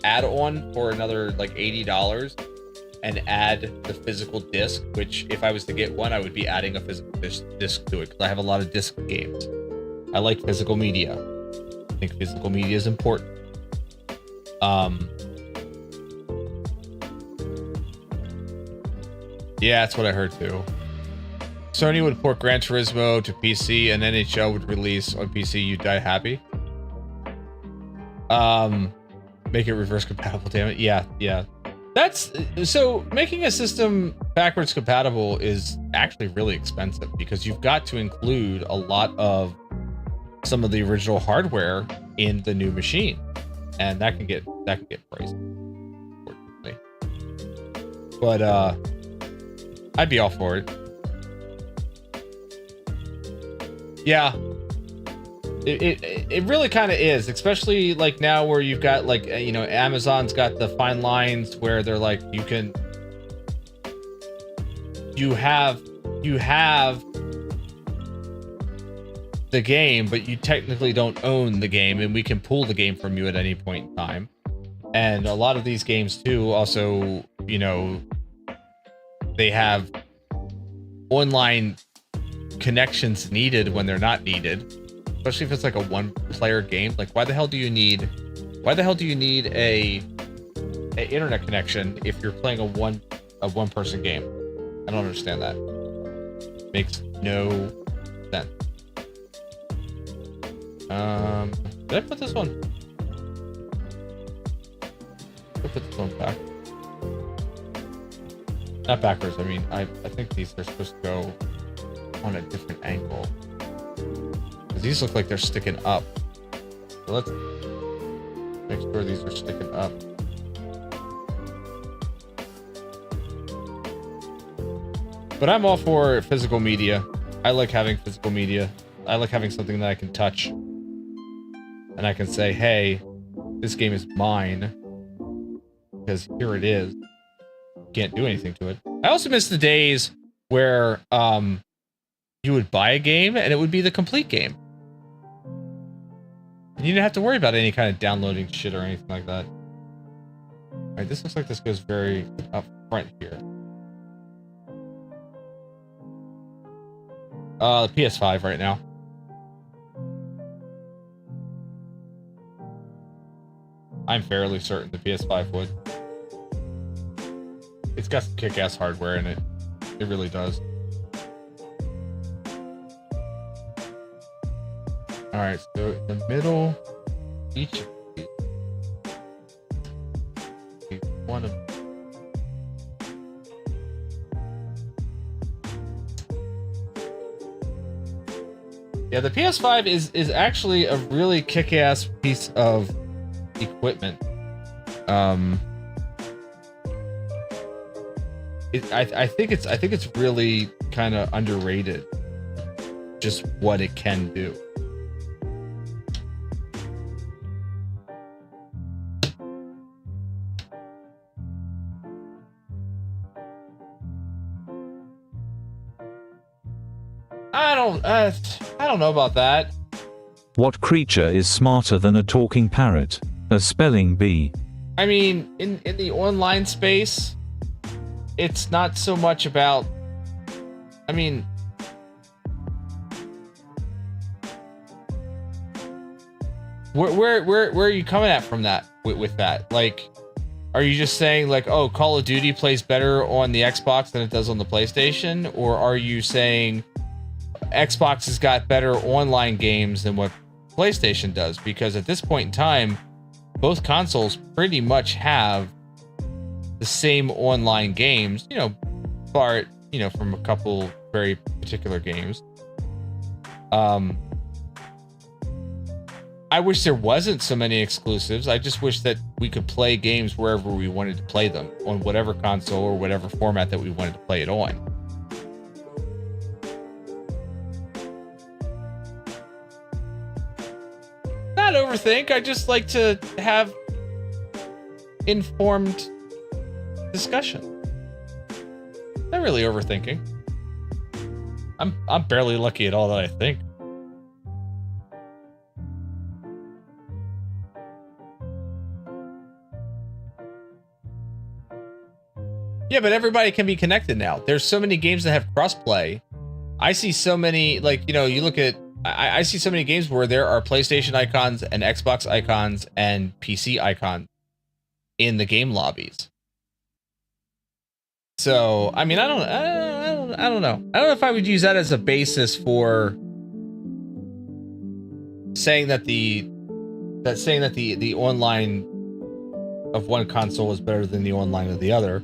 add-on for another like $80 and add the physical disc, which if I was to get one, I would be adding a physical disc to it because I have a lot of disc games. I like physical media. I think physical media is important. Yeah, that's what I heard too. Sony would port Gran Turismo to PC and NHL would release on PC. You die happy. Make it reverse compatible, damn it. Yeah. That's so making a system backwards compatible is actually really expensive because you've got to include a lot of some of the original hardware in the new machine. And that can get pricey, unfortunately. But I'd be all for it. Yeah, it really kind of is, especially like now where you've got like, you know, Amazon's got the fine lines where they're like, you have the game, but you technically don't own the game, and we can pull the game from you at any point in time. And a lot of these games too, also, you know, they have online connections needed when they're not needed, especially if it's like a one-player game. Like, why the hell do you need a internet connection if you're playing a one-person game? I don't understand that. Makes no sense. Did I put this one? I put this one back. Not backwards. I mean, I think these are supposed to go on a different angle. Because these look like they're sticking up. So let's make sure these are sticking up. But I'm all for physical media. I like having physical media. I like having something that I can touch. And I can say, hey, this game is mine. Because here it is. Can't do anything to it. I also miss the days where you would buy a game and it would be the complete game. And you didn't have to worry about any kind of downloading shit or anything like that. Alright, this looks like this goes very up front here. The PS5 right now. I'm fairly certain the PS5 would. It's got some kick-ass hardware in it. It really does. Alright, so in the middle, each of these, one of them. Yeah, the PS5 is actually a really kick-ass piece of equipment. I think it's really kind of underrated, just what it can do. I don't know about that. What creature is smarter than a talking parrot? A spelling bee. I mean, in the online space, it's not so much about. I mean, where are you coming at from that with that? Like, are you just saying like, oh, Call of Duty plays better on the Xbox than it does on the PlayStation, or are you saying Xbox has got better online games than what PlayStation does? Because at this point in time, both consoles pretty much have the same online games, bar, from a couple very particular games. I wish there wasn't so many exclusives. I just wish that we could play games wherever we wanted to play them, on whatever console or whatever format that we wanted to play it on. Not overthink. I just like to have informed discussion. Not really overthinking. I'm barely lucky at all that I think. Yeah, but everybody can be connected now. There's so many games that have crossplay. I see so many, like, you look at, I see so many games where there are PlayStation icons and Xbox icons and PC icons in the game lobbies. So, I mean, I don't know. I don't know if I would use that as a basis for saying that the online of one console is better than the online of the other.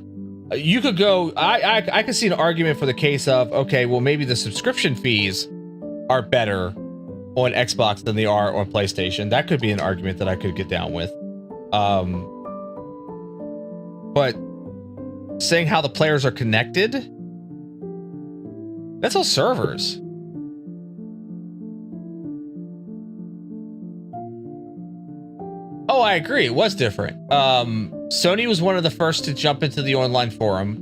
You could go, I could see an argument for the case of, okay, well, maybe the subscription fees are better on Xbox than they are on PlayStation. That could be an argument that I could get down with. But saying how the players are connected, that's all servers. Oh, I agree. It was different. Sony was one of the first to jump into the online forum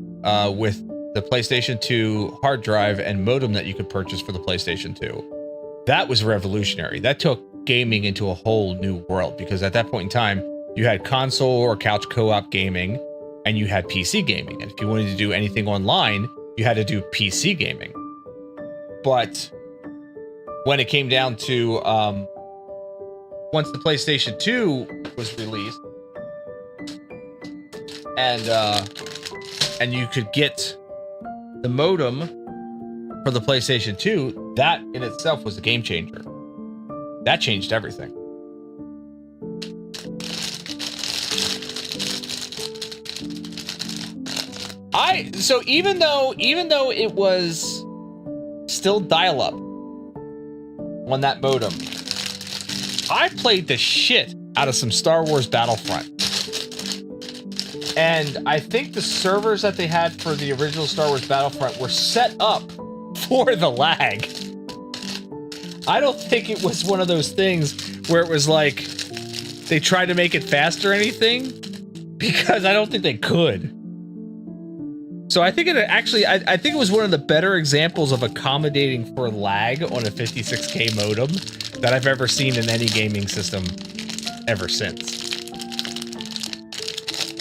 with the PlayStation 2 hard drive and modem that you could purchase for the PlayStation 2. That was revolutionary. That took gaming into a whole new world, because at that point in time, you had console or couch co-op gaming, and you had PC gaming. And if you wanted to do anything online, you had to do PC gaming. But when it came down to once the PlayStation 2 was released, and you could get the modem for the PlayStation 2, that in itself was a game changer. That changed everything. So even though it was still dial-up on that modem, I played the shit out of some Star Wars Battlefront. And I think the servers that they had for the original Star Wars Battlefront were set up for the lag. I don't think it was one of those things where it was like they tried to make it fast or anything, because I don't think they could. So I think it actually, I think it was one of the better examples of accommodating for lag on a 56K modem that I've ever seen in any gaming system ever since.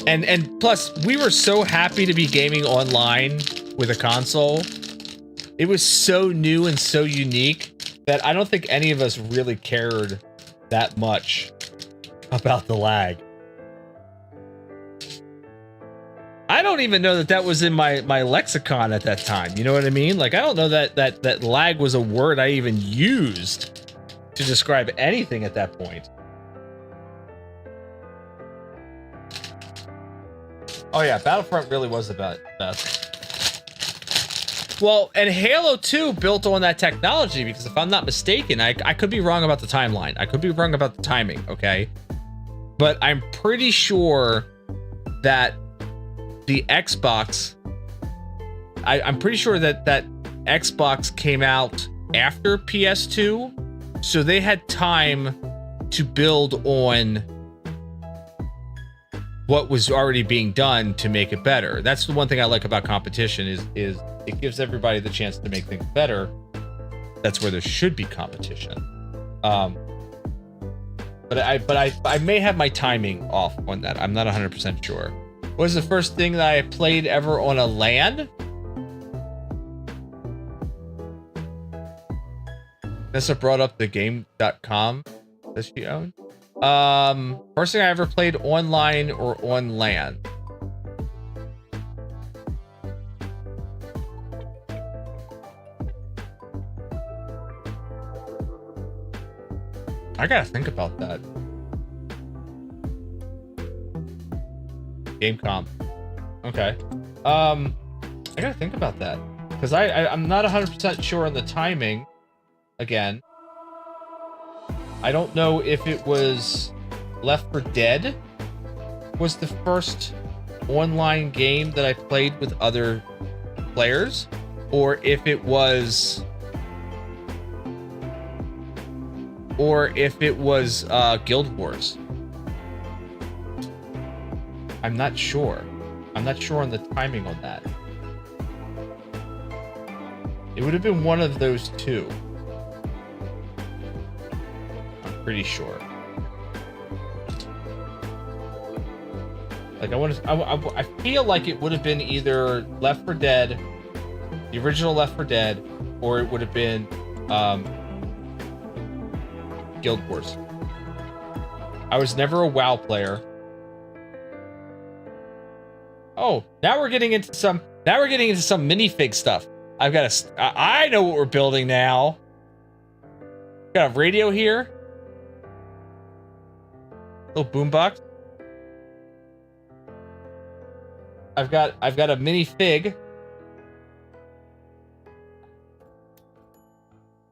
And plus, we were so happy to be gaming online with a console. It was so new and so unique that I don't think any of us really cared that much about the lag. I don't even know that was in my lexicon at that time. You know what I mean? Like, I don't know that lag was a word I even used to describe anything at that point. Oh yeah, Battlefront really was the best. Well, and Halo 2 built on that technology, because if I'm not mistaken, I could be wrong about the timeline. I could be wrong about the timing, okay? But I'm pretty sure that the Xbox I'm pretty sure that Xbox came out after PS2, so they had time to build on what was already being done to make it better. That's the one thing I like about competition is it gives everybody the chance to make things better. That's where there should be competition. But I may have my timing off on that. I'm not 100% sure. What was the first thing that I played ever on a LAN? Nessa brought up the game.com that she owned. First thing I ever played online or on LAN. I gotta think about that. Gamecom. Okay. I gotta think about that. Because I'm not 100% sure on the timing. Again. I don't know if it was Left 4 Dead was the first online game that I played with other players, or if it was Guild Wars. I'm not sure. I'm not sure on the timing on that. It would have been one of those two. I'm pretty sure. Like I feel like it would have been either Left 4 Dead, the original Left 4 Dead, or it would have been Guild Wars. I was never a WoW player. Oh, now we're getting into some minifig stuff. I know what we're building now. Got a radio here. Little boombox. I've got a minifig.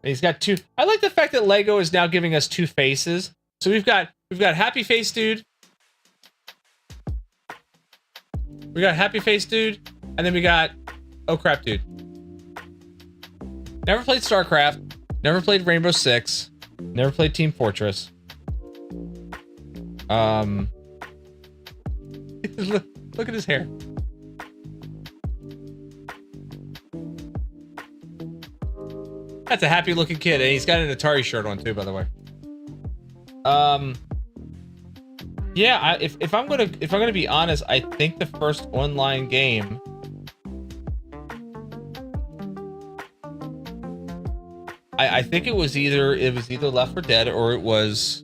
And he's got two. I like the fact that Lego is now giving us two faces. So we've got Happy Face Dude. We got Happy Face Dude, and then we got Oh Crap Dude. Never played StarCraft, never played Rainbow Six, never played Team Fortress. Look at his hair. That's a happy looking kid, and he's got an Atari shirt on too, by the way. Yeah, if I'm gonna be honest, I think the first online game I think it was either Left 4 Dead or it was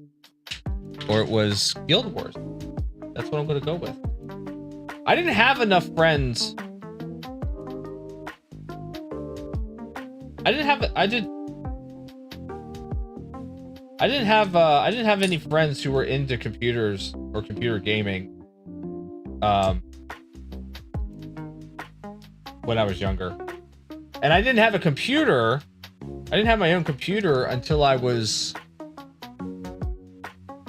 Guild Wars. That's what I'm gonna go with. I didn't have enough friends. I didn't have any friends who were into computers or computer gaming when I was younger. And I didn't have a computer. I didn't have my own computer until I was,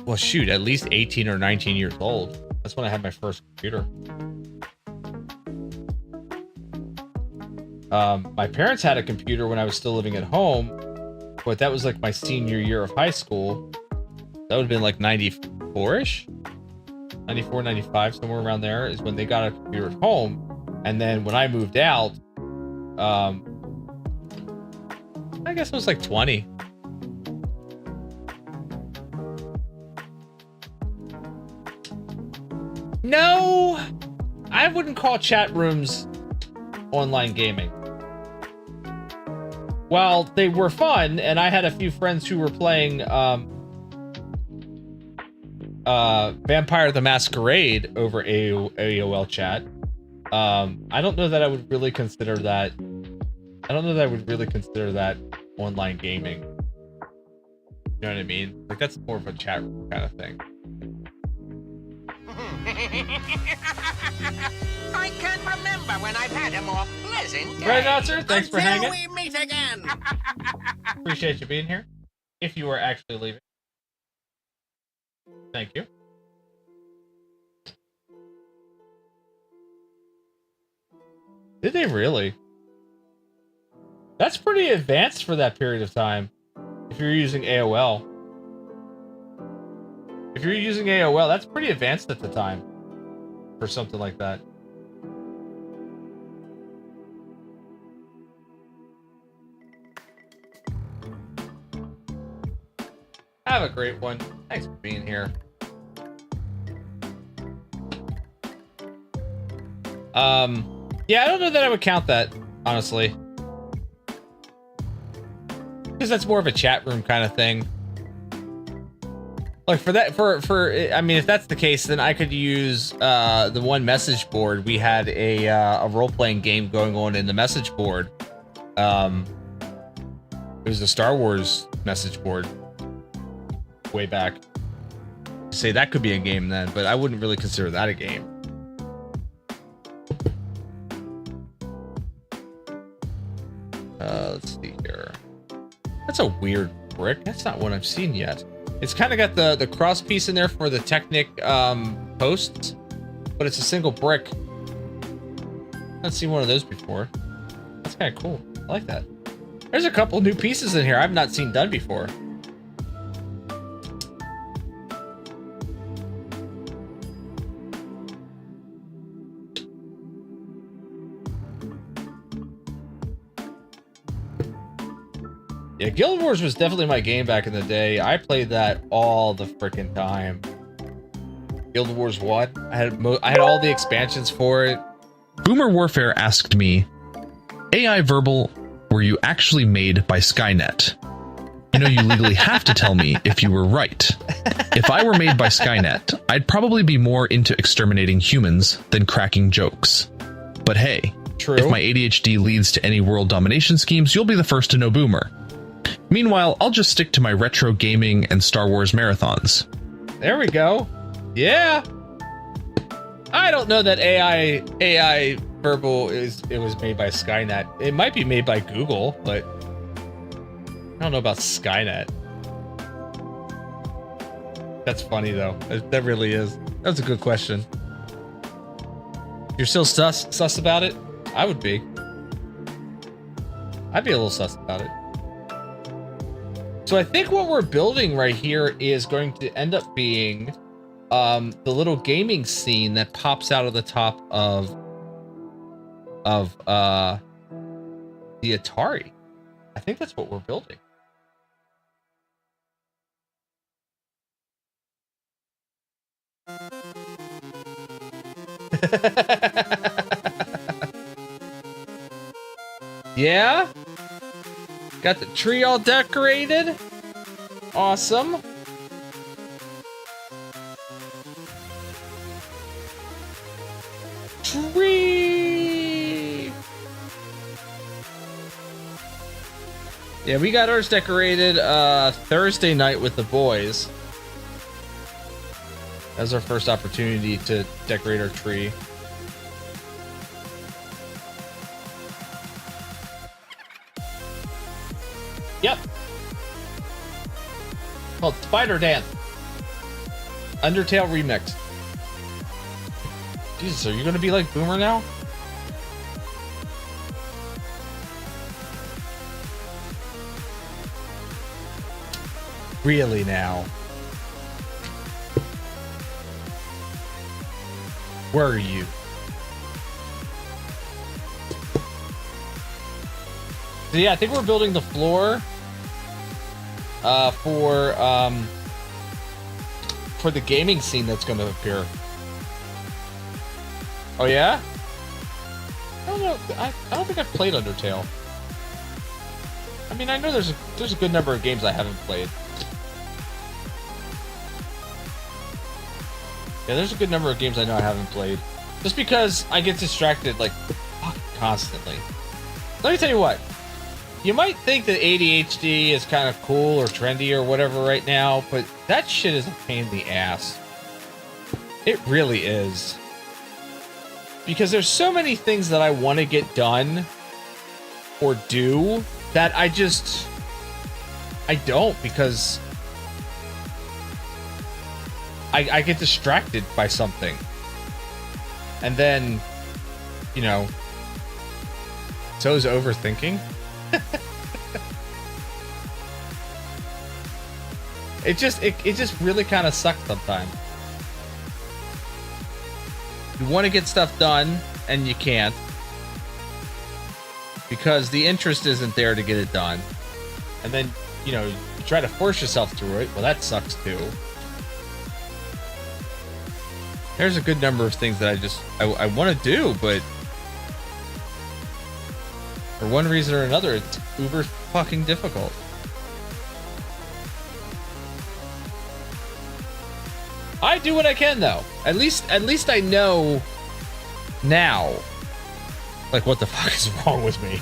well, shoot, at least 18 or 19 years old. That's when I had my first computer. My parents had a computer when I was still living at home, but that was like my senior year of high school. That would have been like 94-ish? 94, 95, somewhere around there is when they got a computer at home. And then when I moved out, I guess it was like 20. No, I wouldn't call chat rooms online gaming. While they were fun, and I had a few friends who were playing Vampire the Masquerade over AOL chat, I don't know that I would really consider that. I don't know that I would really consider that online gaming. You know what I mean? Like, that's more of a chat room kind of thing. I can't remember when I've had a more pleasant day. Right, Notzer, thanks for hanging. Until we meet again. Appreciate you being here. If you are actually leaving. Thank you. Did they really? That's pretty advanced for that period of time. If you're using AOL. If you're using AOL, that's pretty advanced at the time. For something like that. Have a great one. Thanks for being here. Yeah, I don't know that I would count that, honestly. Because that's more of a chat room kind of thing. Like for that, I mean, if that's the case, then I could use the one message board. We had a role-playing game going on in the message board. It was the Star Wars message board way back. Say that could be a game then, but I wouldn't really consider that a game. Let's see here. That's a weird brick. That's not one I've seen yet. It's kind of got the cross piece in there for the Technic posts, but it's a single brick. I haven't seen one of those before. That's kind of cool. I like that. There's a couple new pieces in here I've not seen done before. Yeah, Guild Wars was definitely my game back in the day. I played that all the freaking time. Guild Wars 1. I had all the expansions for it. Boomer Warfare asked me, AI Verbal, were you actually made by Skynet? You know, you legally have to tell me if you were right. If I were made by Skynet, I'd probably be more into exterminating humans than cracking jokes. But hey, True. If my ADHD leads to any world domination schemes, you'll be the first to know, Boomer. Meanwhile, I'll just stick to my retro gaming and Star Wars marathons. There we go. Yeah. I don't know that AI Verbal it was made by Skynet. It might be made by Google, but I don't know about Skynet. That's funny though. That really is. That's a good question. You're still sus about it? I would be. I'd be a little sus about it. So I think what we're building right here is going to end up being the little gaming scene that pops out of the top of the Atari. I think that's what we're building. Yeah? Got the tree all decorated. Awesome. Tree. Yeah, we got ours decorated Thursday night with the boys. That was our first opportunity to decorate our tree. Yep. Called Spider Dance. Undertale Remix. Jesus, are you gonna be like Boomer now? Really now? Where are you? So yeah, I think we're building the floor for the gaming scene that's going to appear. Oh yeah? I don't know. I don't think I've played Undertale. I mean, I know there's a good number of games I haven't played. Yeah, there's a good number of games I know I haven't played. Just because I get distracted like constantly. Let me tell you what. You might think that ADHD is kind of cool or trendy or whatever right now, but that shit is a pain in the ass. It really is. Because there's so many things that I want to get done or do that I don't, because I get distracted by something. And then, you know, so is overthinking. It just really kind of sucks sometimes. You want to get stuff done and you can't because the interest isn't there to get it done. And then, you know, you try to force yourself through it. Well, that sucks too. There's a good number of things that I want to do, but for one reason or another, it's uber fucking difficult. I do what I can though. At least I know now, like, what the fuck is wrong with me,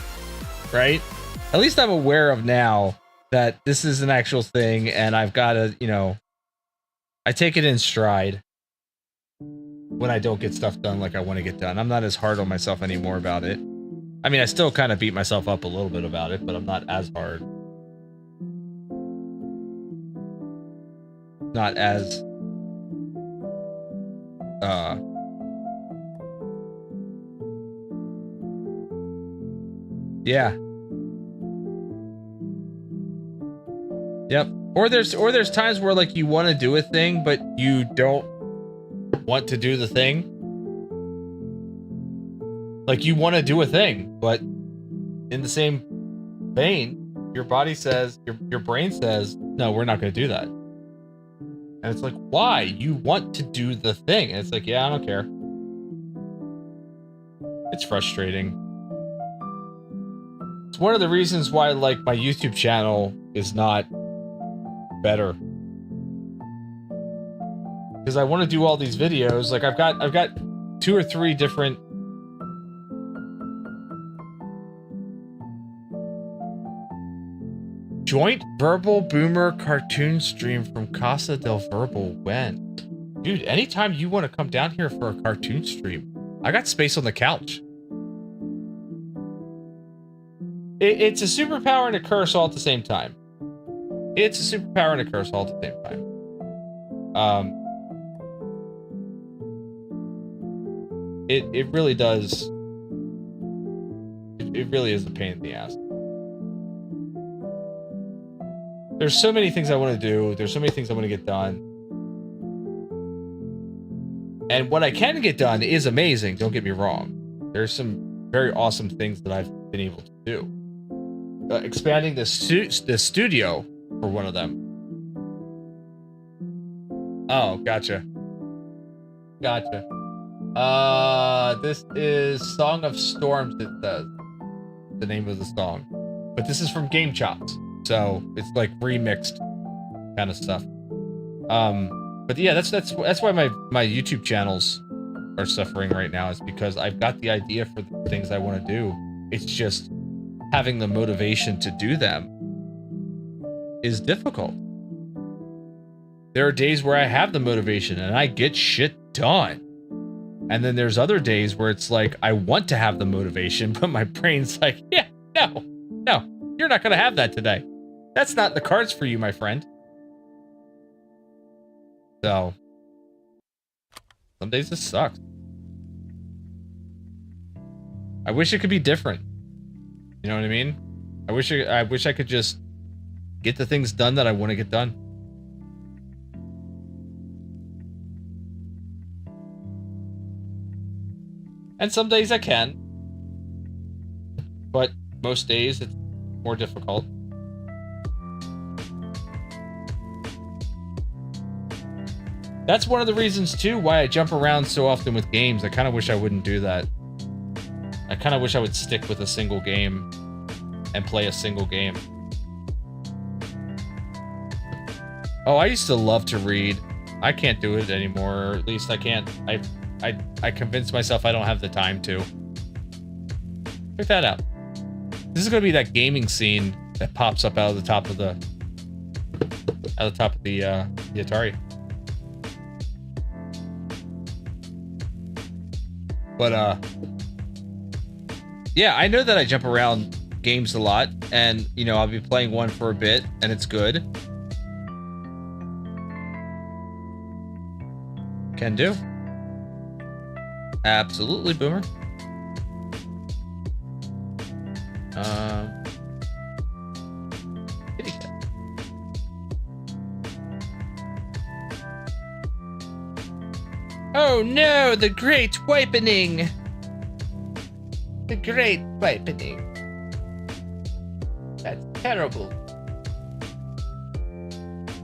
right? At least I'm aware of now that this is an actual thing, and I've got to, you know, I take it in stride when I don't get stuff done like I want to get done. I'm not as hard on myself anymore about it. I mean, I still kind of beat myself up a little bit about it, but I'm not as hard. Not as yeah. Yep. Or there's times where, like, you want to do a thing, but you don't want to do the thing. Like, you want to do a thing, but in the same vein, your body says, your brain says, no, we're not going to do that. And it's like, why? You want to do the thing. And it's like, yeah, I don't care. It's frustrating. It's one of the reasons why, like, my YouTube channel is not better. Because I want to do all these videos. Like, I've got 2 or 3 different joint verbal boomer cartoon stream from Casa del Verbal. When? Dude, anytime you want to come down here for a cartoon stream, I got space on the couch. It's a superpower and a curse all at the same time. It's a superpower and a curse all at the same time. It really does. It really is a pain in the ass. There's so many things I want to do. There's so many things I want to get done. And what I can get done is amazing. Don't get me wrong. There's some very awesome things that I've been able to do. Expanding the studio for one of them. Oh, gotcha. Gotcha. This is Song of Storms, it says. The name of the song. But this is from Game Chops. So it's like remixed kind of stuff. But yeah, that's why my YouTube channels are suffering right now, is because I've got the idea for the things I want to do. It's just having the motivation to do them is difficult. There are days where I have the motivation and I get shit done. And then there's other days where it's like, I want to have the motivation, but my brain's like, yeah, no, you're not going to have that today. That's not the cards for you, my friend. So, some days this sucks. I wish it could be different. You know what I mean? I wish I could just get the things done that I want to get done. And some days I can. But most days it's more difficult. That's one of the reasons, too, why I jump around so often with games. I kind of wish I wouldn't do that. I kind of wish I would stick with a single game and play a single game. Oh, I used to love to read. I can't do it anymore, or at least I can't. I convinced myself I don't have the time to. Check that out. This is gonna be that gaming scene that pops up out of the top of the Atari. But yeah, I know that I jump around games a lot, and you know, I'll be playing one for a bit and it's good. Can do. Absolutely, Boomer. Oh no, the great wipening. The great wipening. That's terrible.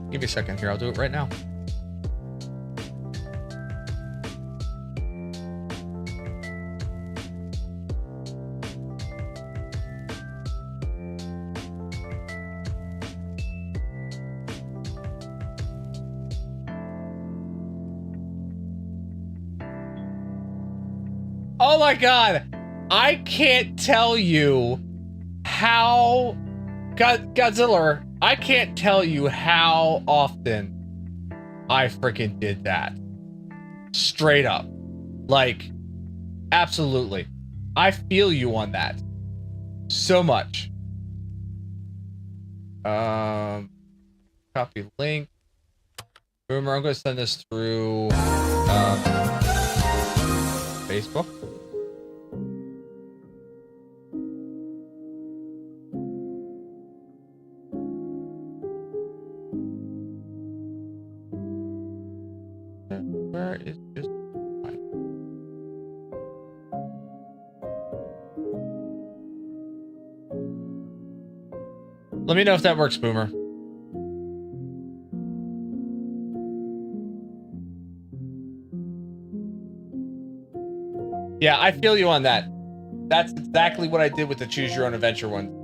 Give me a second here, I'll do it right now. Oh my god, I can't tell you how Godzilla, I can't tell you how often I freaking did that. Straight up. Like, absolutely. I feel you on that. So much. Copy link. Boomer, I'm gonna send this through Facebook. Where is just let me know if that works, Boomer. Yeah, I feel you on that. That's exactly what I did with the Choose Your Own Adventure one.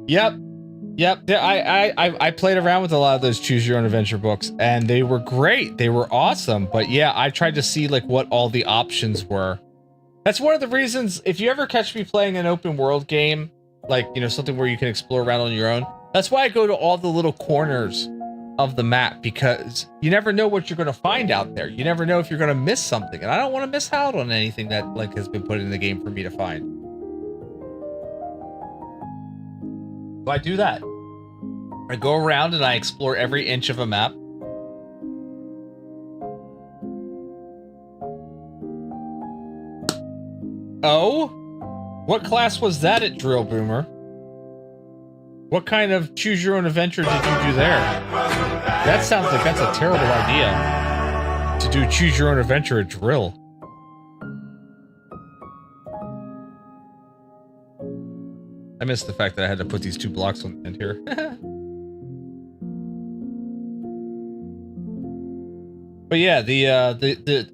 Yep. I played around with a lot of those Choose Your Own Adventure books, and they were great. They were awesome. But yeah, I tried to see like what all the options were. That's one of the reasons, if you ever catch me playing an open world game, like, you know, something where you can explore around on your own, that's why I go to all the little corners of the map, because you never know what you're going to find out there. You never know if you're going to miss something, and I don't want to miss out on anything that like has been put in the game for me to find. So I do that. I go around and I explore every inch of a map. Oh? What class was that at Drill, Boomer? What kind of Choose Your Own Adventure did you do there? That sounds like that's a terrible idea. To do Choose Your Own Adventure at Drill. I missed the fact that I had to put these 2 blocks on the end here. But yeah,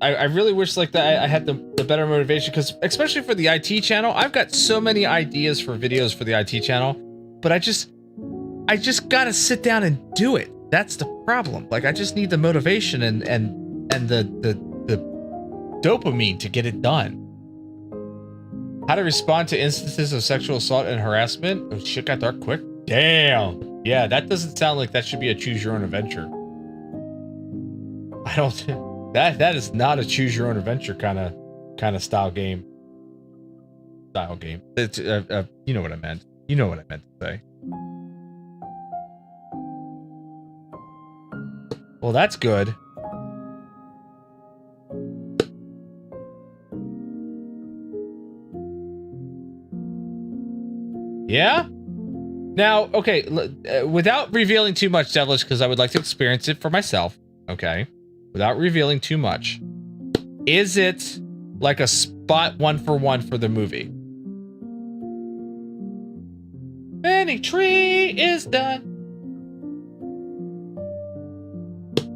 I really wish like that I had the better motivation, because especially for the IT channel, I've got so many ideas for videos for the IT channel, but I just gotta sit down and do it. That's the problem. Like, I just need the motivation and the dopamine to get it done. How to respond to instances of sexual assault and harassment? Oh, shit got dark quick. Damn. Yeah, that doesn't sound like that should be a Choose Your Own Adventure. I don't. That is not a Choose Your Own Adventure kind of style game. It's you know what I meant. You know what I meant to say. Well, that's good. Yeah? Now, okay, without revealing too much, Devilish, because I would like to experience it for myself, okay? Without revealing too much, is it like a spot 1-for-1 for the movie? Any tree is done.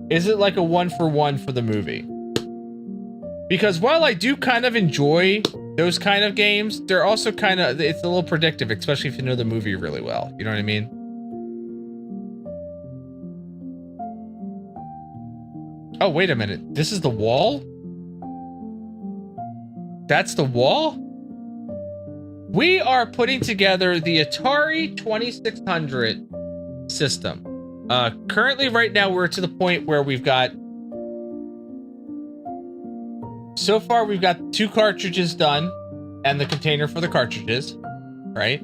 Is it like a 1-for-1 for the movie? Because while I do kind of enjoy those kind of games, they're also kind of, it's a little predictive, especially if you know the movie really well. You know what I mean? Oh, wait a minute. This is the wall? That's the wall? We are putting together the Atari 2600 system. Currently, right now, we're to the point where we've got... So far, we've got 2 cartridges done and the container for the cartridges, right?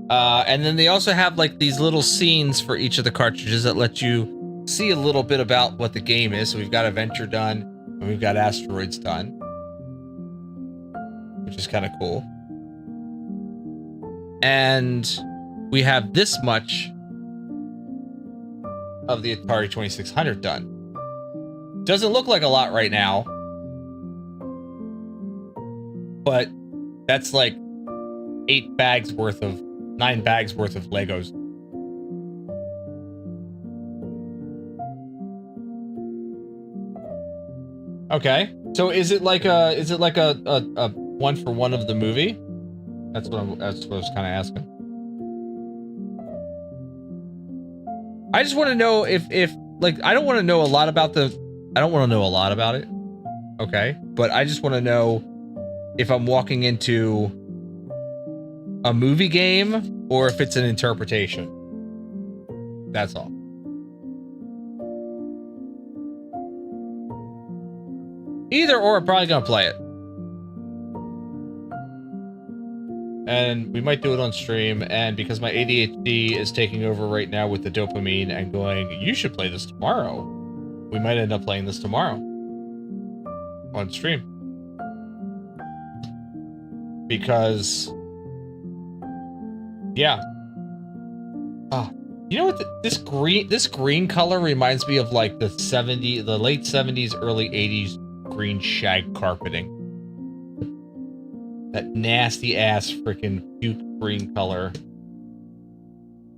And then they also have like these little scenes for each of the cartridges that let you see a little bit about what the game is. So we've got Adventure done and we've got Asteroids done, which is kind of cool. and we have this much of the Atari 2600 done. Doesn't look like a lot right now, but that's like 9 bags worth of Legos. Okay, so is it like a one for one of the movie? That's what I was kind of asking. I just want to know if like I don't want to know a lot about it. Okay, but I just want to know if I'm walking into a movie game or if it's an interpretation. That's all. Either or, I'm probably gonna play it. And we might do it on stream, and because my ADHD is taking over right now with the dopamine and going, you should play this tomorrow, we might end up playing this tomorrow on stream. Because, yeah. Oh, you know what? This green color reminds me of like the late 70s, early 80s green shag carpeting. That nasty ass freaking puke green color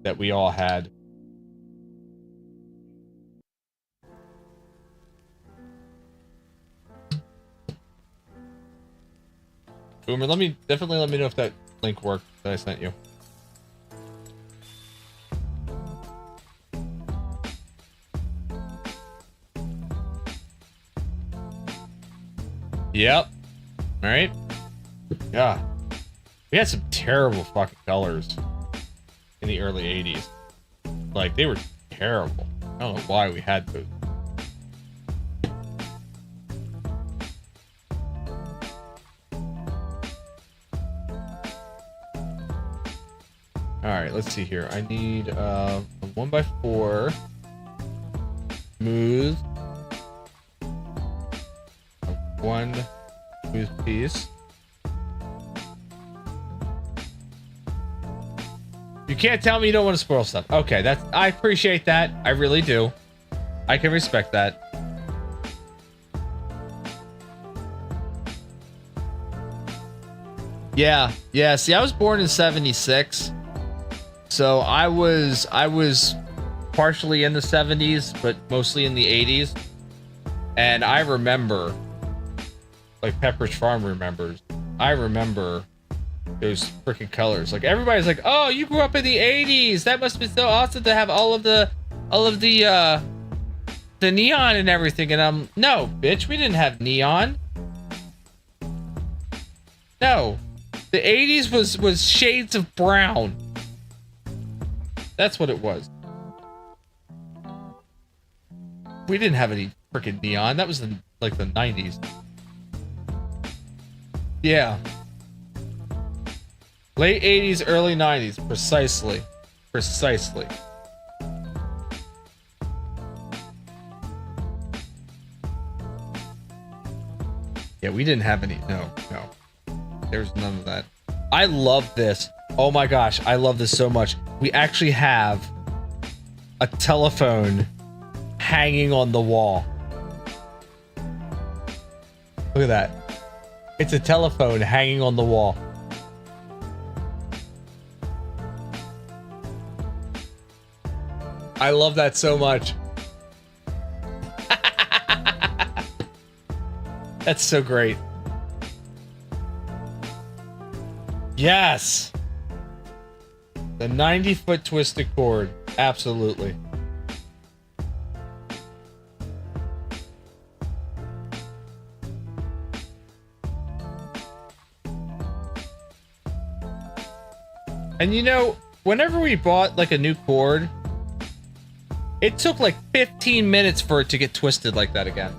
that we all had. Boomer, definitely let me know if that link worked that I sent you. Yep. All right. Yeah. We had some terrible fucking colors in the early 80s. Like, they were terrible. I don't know why we had those. Alright, let's see here. I need a 1x4. Smooth. One smooth piece. You can't tell me you don't want to spoil stuff. Okay, I appreciate that. I really do. I can respect that. Yeah. See, I was born in 76. So I was partially in the 70s, but mostly in the 80s. And I remember, like Pepperidge Farm remembers, I remember those freaking colors. Like, everybody's like, oh, you grew up in the 80s. That must be so awesome to have all of the neon and everything. And no, bitch, we didn't have neon. No. The 80s was shades of brown. That's what it was. We didn't have any freaking neon. That was like the 90s. Yeah. Late 80s, early 90s. Precisely. Yeah, we didn't have any. No. There's none of that. I love this. Oh my gosh, I love this so much. We actually have a telephone hanging on the wall. Look at that. It's a telephone hanging on the wall. I love that so much. That's so great. Yes. The 90-foot twisted cord. Absolutely. And you know, whenever we bought like a new cord, it took like 15 minutes for it to get twisted like that again.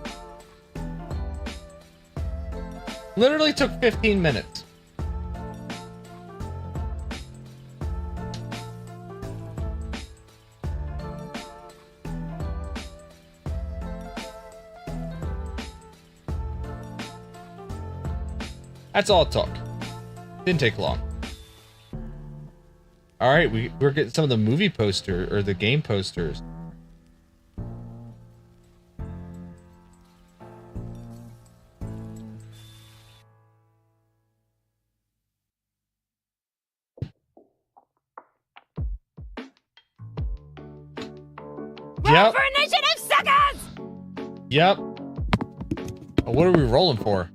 Literally took 15 minutes. That's all it took. Didn't take long. All right, we're getting some of the movie poster or the game posters. Yep. For initiative, suckers! Yep. What are we rolling for?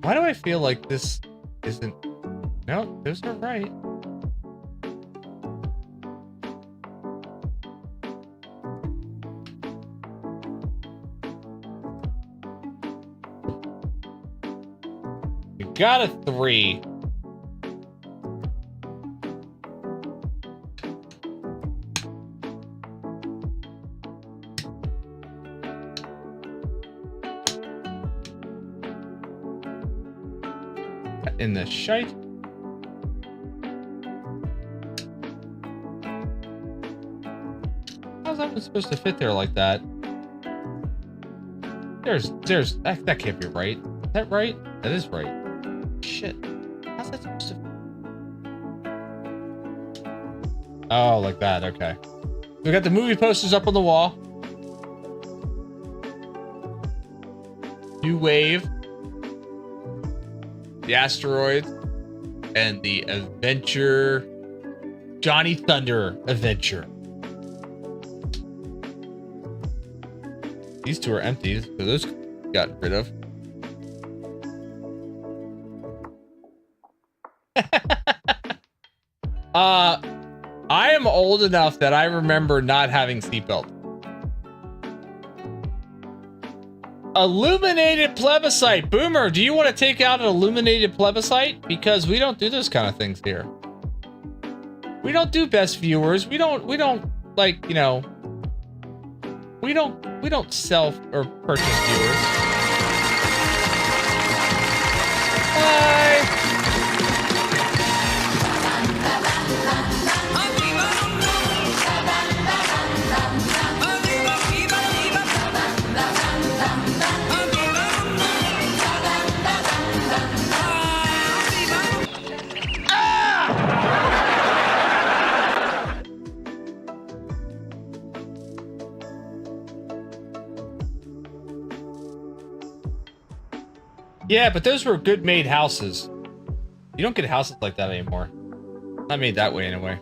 Why do I feel like this isn't... No, those are right. We got a 3. In the shite. How's that one supposed to fit there like that? That can't be right. Is that right? That is right. Shit. How's that supposed to... Oh, like that. Okay. We got the movie posters up on the wall. New Wave. The Asteroids. And the Adventure... Johnny Thunder Adventure. These two are empty, so those got rid of. I am old enough that I remember not having seatbelt. Illuminated plebiscite. Boomer, do you want to take out an illuminated plebiscite? Because we don't do those kind of things here. We don't do best viewers. We don't like, you know, we don't sell or purchase viewers. Bye. Yeah, but those were good made houses. You don't get houses like that anymore. Not made that way anyway.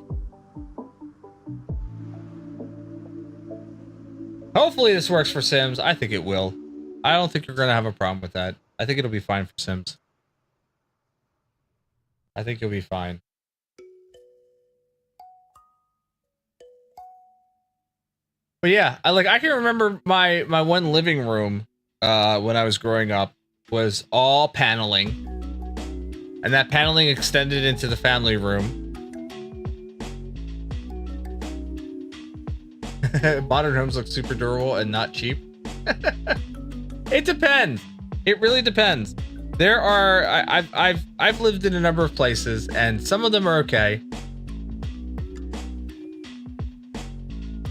Hopefully this works for Sims. I think it will. I don't think you're gonna have a problem with that. I think it'll be fine for Sims. I think it'll be fine. But yeah, I can remember my one living room when I was growing up was all paneling, and that paneling extended into the family room. Modern homes look super durable and not cheap. It depends. It really depends. There are I've lived in a number of places, and some of them are okay.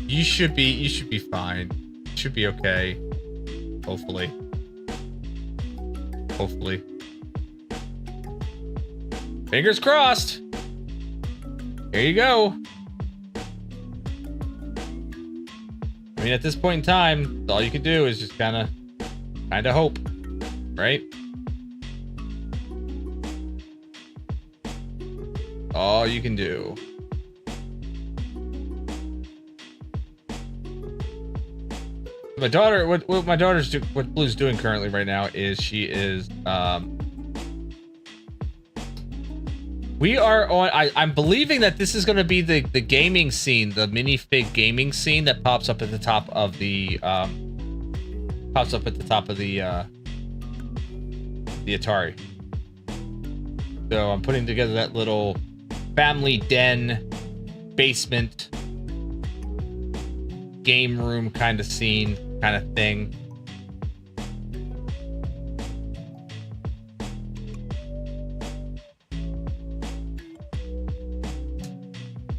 You should be fine. You should be okay. Hopefully. Hopefully. Fingers crossed. Here you go. I mean, at this point in time, all you can do is just kind of hope, right? All you can do. My daughter, what Blue's doing currently right now is she is, we are on, I'm believing that this is going to be the gaming scene, the minifig gaming scene that pops up at the top of the, the Atari. So I'm putting together that little family den, basement, game room kind of scene. Kind of thing.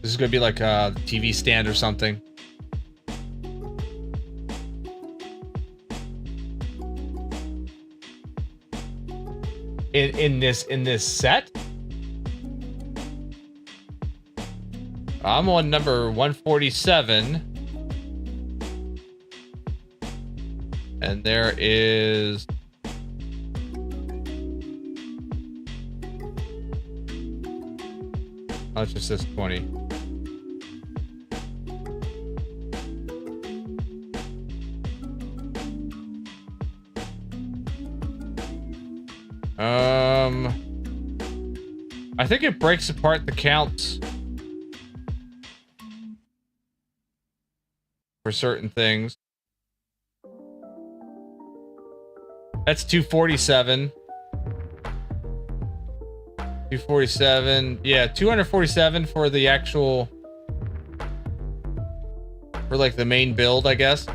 This is gonna be like a TV stand or something. in this set. I'm on number 147. And there is... Oh, it just says 20. I think it breaks apart the counts for certain things. That's 247. 247. Yeah, 247 for the actual... For like the main build, I guess.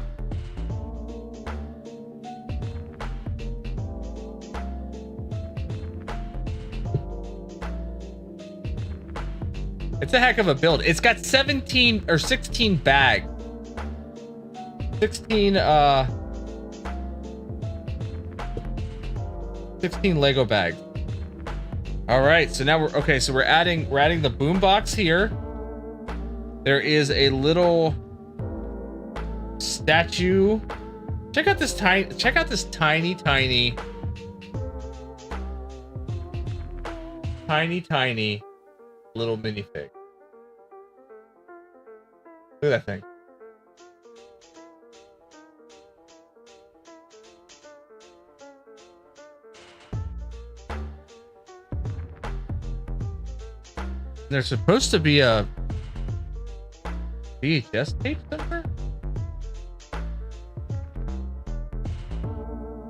It's a heck of a build. It's got 17 or 16 bags. 16 Lego bags. All right, so now we're adding the boombox here. There is a little statue. Check out this tiny little minifig. Look at that thing. There's supposed to be a VHS tape somewhere?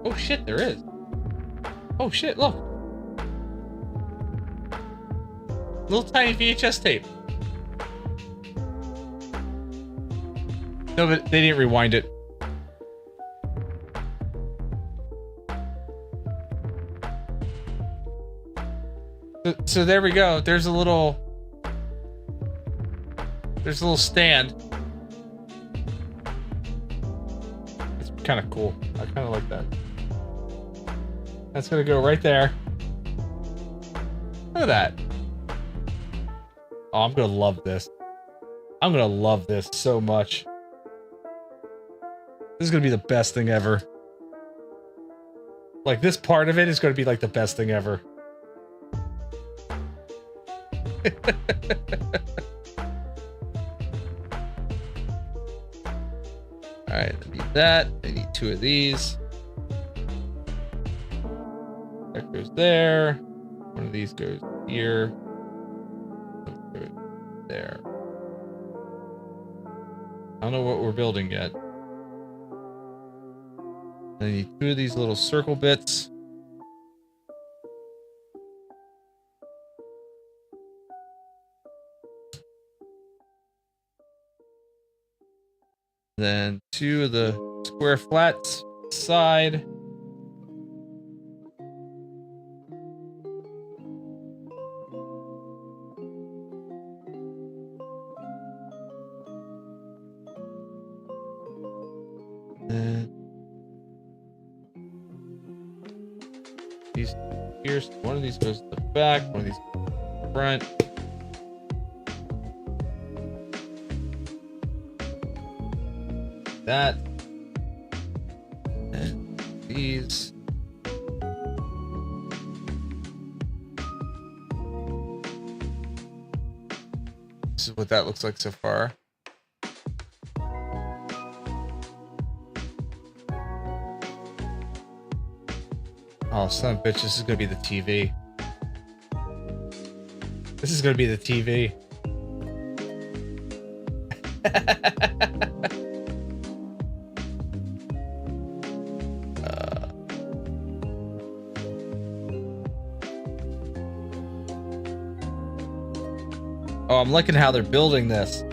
Oh shit, there is. Oh shit, look. Little tiny VHS tape. No, but they didn't rewind it. So there we go. There's a little stand. It's kind of cool. I kind of like that. That's gonna go right there. Look at that. Oh, I'm gonna love this. I'm gonna love this so much. This is gonna be the best thing ever. Like, this part of it is gonna be like the best thing ever. Alright, I need that. I need 2 of these. That goes there. One of these goes here. Goes there. I don't know what we're building yet. I need 2 of these little circle bits. Then 2 of the square flats side. Then these here, one of these goes to the back, one of these goes to the front. That and these. This is what that looks like so far. Oh, son of a bitch, this is gonna be the TV. This is gonna be the TV. Oh, I'm liking how they're building this.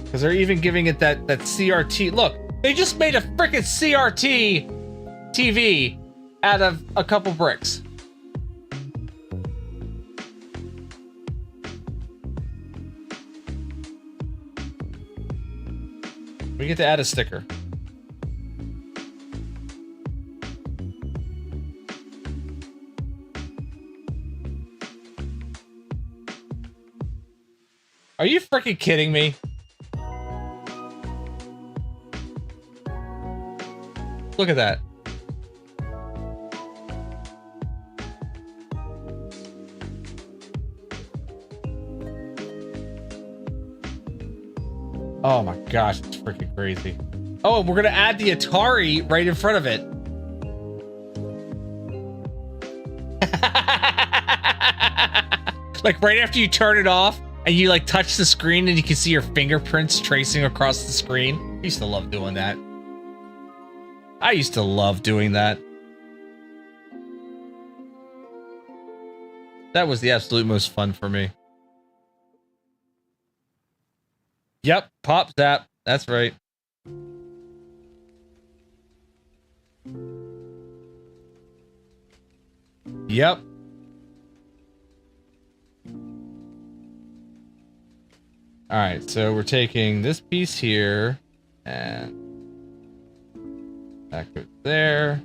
Because they're even giving it that CRT. Look, they just made a freaking CRT TV out of a couple bricks. We get to add a sticker. Are you freaking kidding me? Look at that. Oh my gosh, it's freaking crazy. Oh, and we're gonna add the Atari right in front of it. Like right after you turn it off and you like touch the screen and you can see your fingerprints tracing across the screen. I used to love doing that. I used to love doing that. That was the absolute most fun for me. Yep, pop zap. That's right. Yep. All right, so we're taking this piece here and that goes there.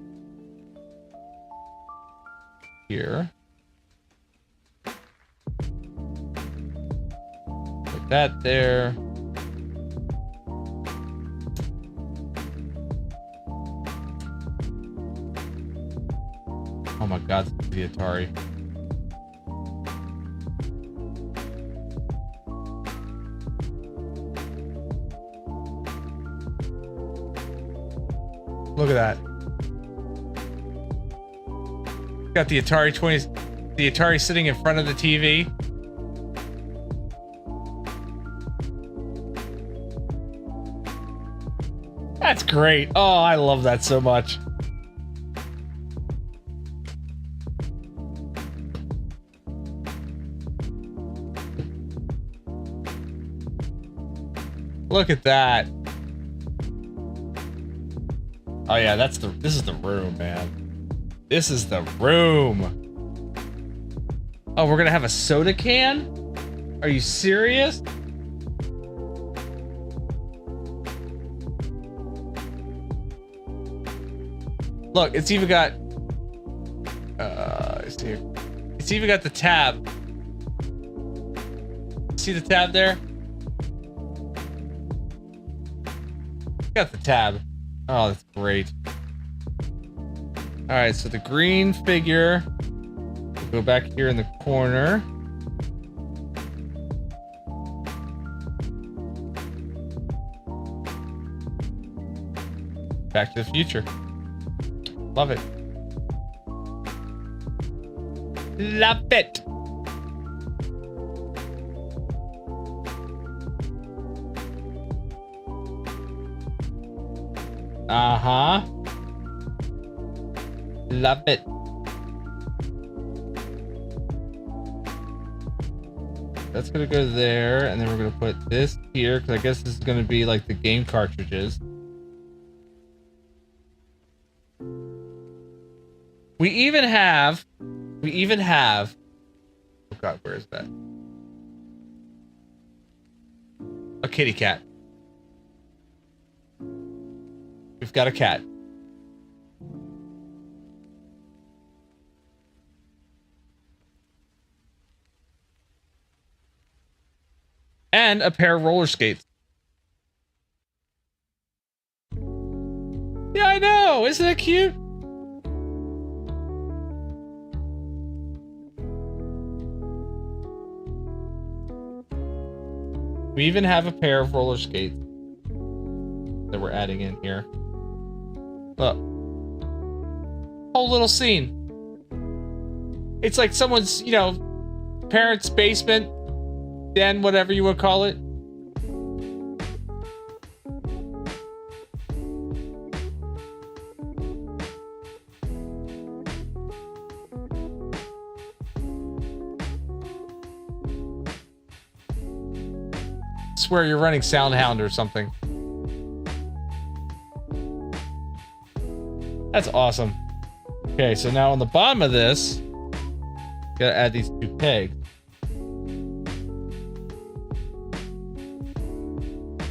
Here. Put that there. Oh my god, the Atari. Look at that. Got the Atari 20, the Atari sitting in front of the TV. That's great. Oh, I love that so much. Look at that. Oh yeah, this is the room, man. This is the room. Oh, we're gonna have a soda can? Are you serious? Look, it's even got let's see. It's even got the tab. See the tab there? Got the tab. Oh, that's great. All right, so the green figure. We'll go back here in the corner. Back to the Future. Love it. Love it. Uh-huh. Love it. That's gonna go there, and then we're gonna put this here, because I guess this is gonna be like the game cartridges. We even have, oh god, where is that? A kitty cat. We've got a cat. And a pair of roller skates. Yeah, I know. Isn't that cute? We even have a pair of roller skates that we're adding in here. Look. Whole little scene. It's like someone's, you know, parents' basement, den, whatever you would call it. I swear you're running Soundhound or something. That's awesome. Okay, so now on the bottom of this, gotta add these two pegs.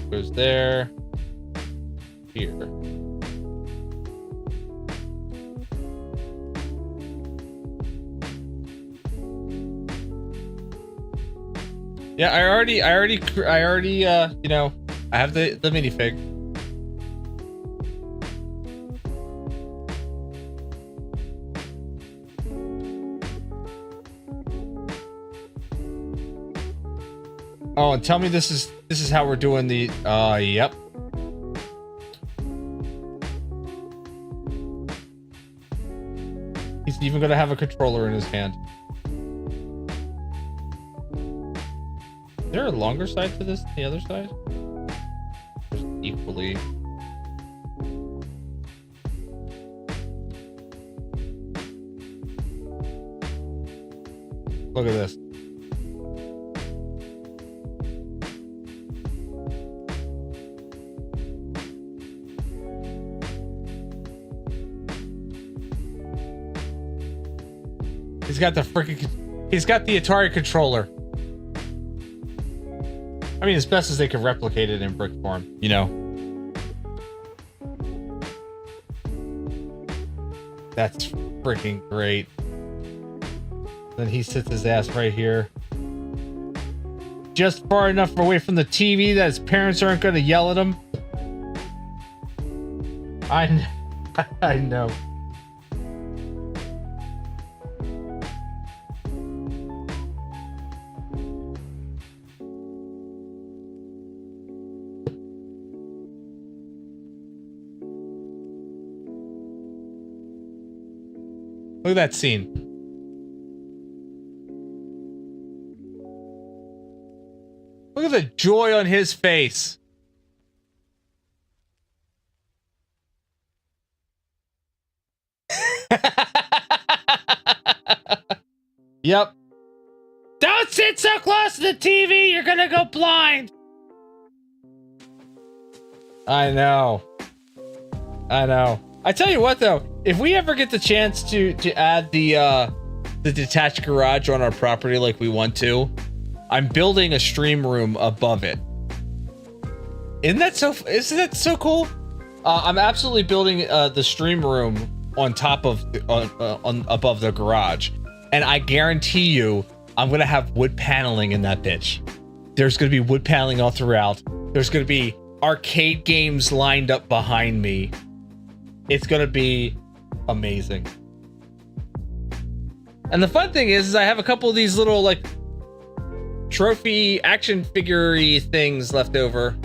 Goes there, here. Yeah, I already, you know, I have the minifig. Oh, and tell me this is how we're doing the, yep. He's even gonna have a controller in his hand. Is there a longer side to this than the other side? Just equally. Look at this. He's got the freaking, he's got the Atari controller. I mean, as best as they can replicate it in brick form, you know. That's freaking great. Then he sits his ass right here. Just far enough away from the TV that his parents aren't going to yell at him. I know. Look at that scene. Look at the joy on his face. Yep. Don't sit so close to the TV, you're gonna go blind. I know. I tell you what though, if we ever get the chance to add the detached garage on our property like we want to, I'm building a stream room above it. Isn't that so cool? I'm absolutely building the stream room on top of above the garage, and I guarantee you I'm gonna have wood paneling in that bitch. There's gonna be wood paneling all throughout. There's gonna be arcade games lined up behind me. It's gonna be amazing. And the fun thing is I have a couple of these little like trophy action figure-y things left over.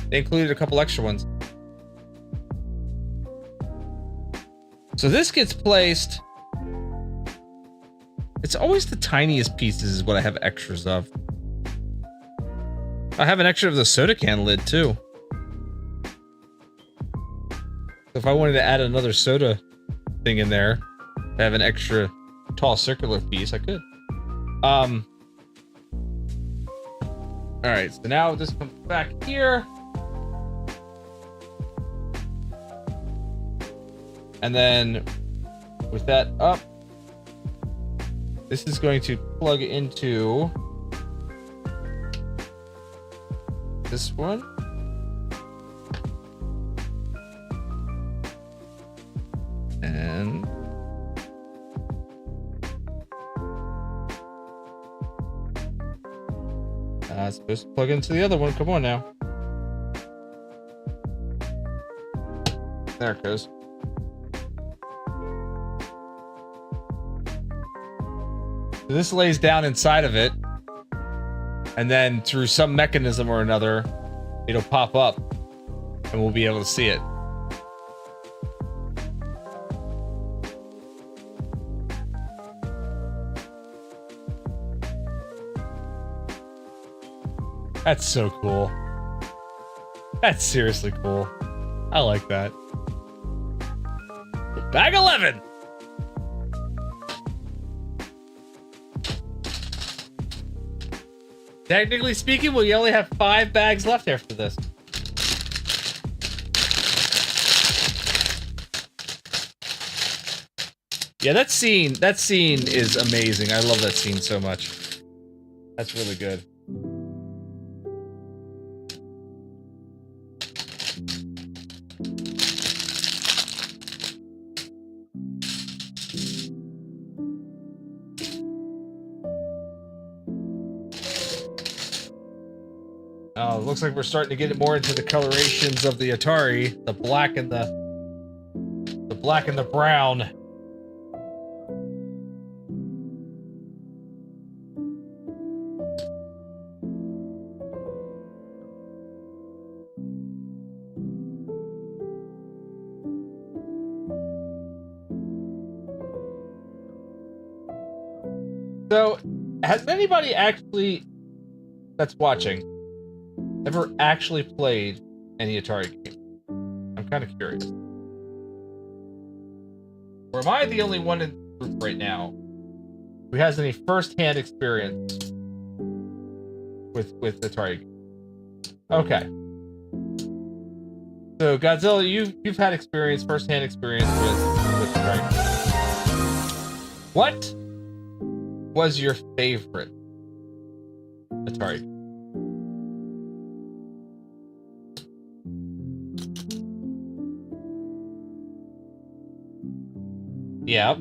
They included a couple extra ones. So this gets placed. It's always the tiniest pieces is what I have extras of. I have an extra of the soda can lid too. So if I wanted to add another soda thing in there, I have an extra tall circular piece, I could. Alright, so now this comes back here. And then with that up, this is going to plug into this one. And it's supposed to plug into the other one. Come on now. There it goes. So this lays down inside of it, and then through some mechanism or another, it'll pop up, and we'll be able to see it. That's so cool. That's seriously cool. I like that. Bag 11! Technically speaking, we only have 5 bags left after this. Yeah, that scene is amazing. I love that scene so much. That's really good. Looks like we're starting to get it more into the colorations of the Atari. The black and the black and the brown. So, has anybody actually that's watching ever actually played any Atari game? I'm kind of curious. Or am I the only one in the group right now who has any first-hand experience with Atari games? Okay. So Godzilla, you've had first-hand experience with Atari games. What was your favorite Atari game? Yep.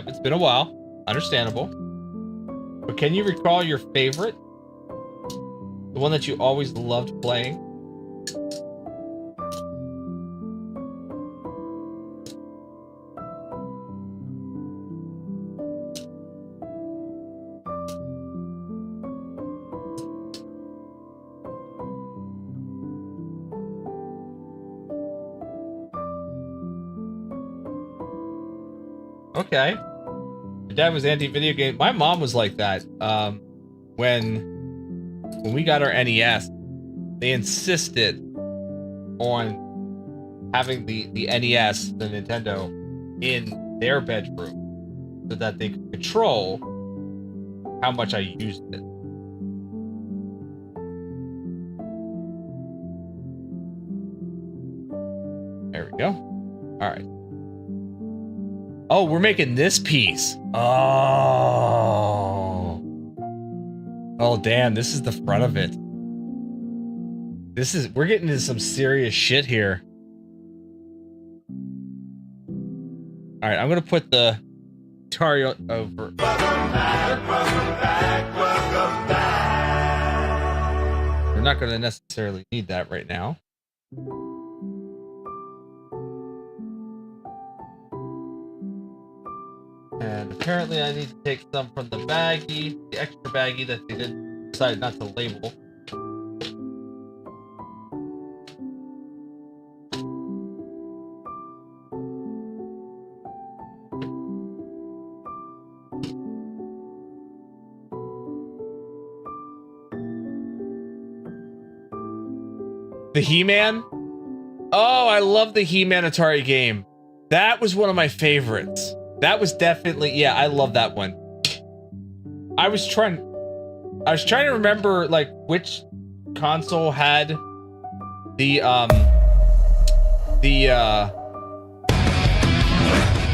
It's been a while. Understandable. But can you recall your favorite? The one that you always loved playing? Okay. Your dad was anti-video game. My mom was like that. When we got our NES, they insisted on having the NES, the Nintendo, in their bedroom so that they could control how much I used it. There we go. All right. Oh, we're making this piece. Oh. Oh, damn. This is the front of it. We're getting into some serious shit here. All right, I'm going to put the Atari over. Welcome back. We're not going to necessarily need that right now. And apparently I need to take some from the baggie, the extra baggie that they decided not to label. The He-Man? Oh, I love the He-Man Atari game. That was one of my favorites. That was definitely, yeah, I love that one. I was trying to remember like which console had the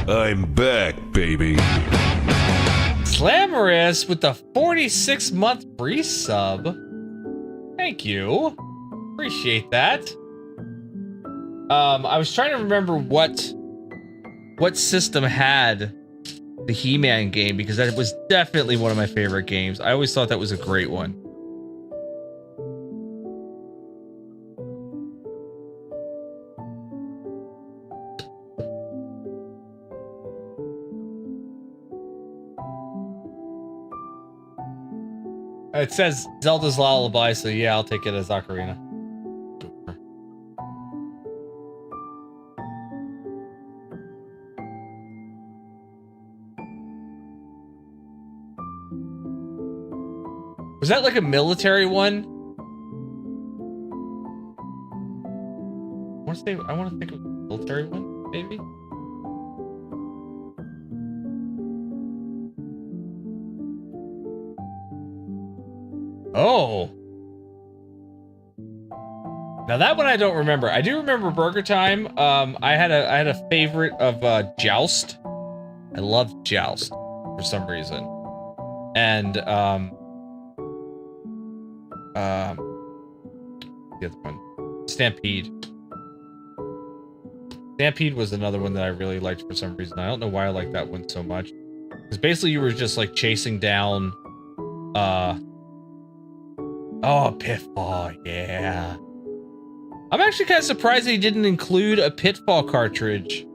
I'm back, baby. Slamorous with the 46-month free sub. Thank you. Appreciate that. I was trying to remember what system had the He-Man game, because that was definitely one of my favorite games. I always thought that was a great one. It says Zelda's Lullaby, so yeah, I'll take it as Ocarina. Was that like a military one? I want to think of a military one, maybe? Oh. Now that one I don't remember. I do remember Burger Time. I had a favorite of Joust. I loved Joust for some reason. And the other one, Stampede. Stampede was another one that I really liked for some reason. I don't know why I like that one so much. Because basically you were just like chasing down Oh, Pitfall, yeah. I'm actually kind of surprised he didn't include a Pitfall cartridge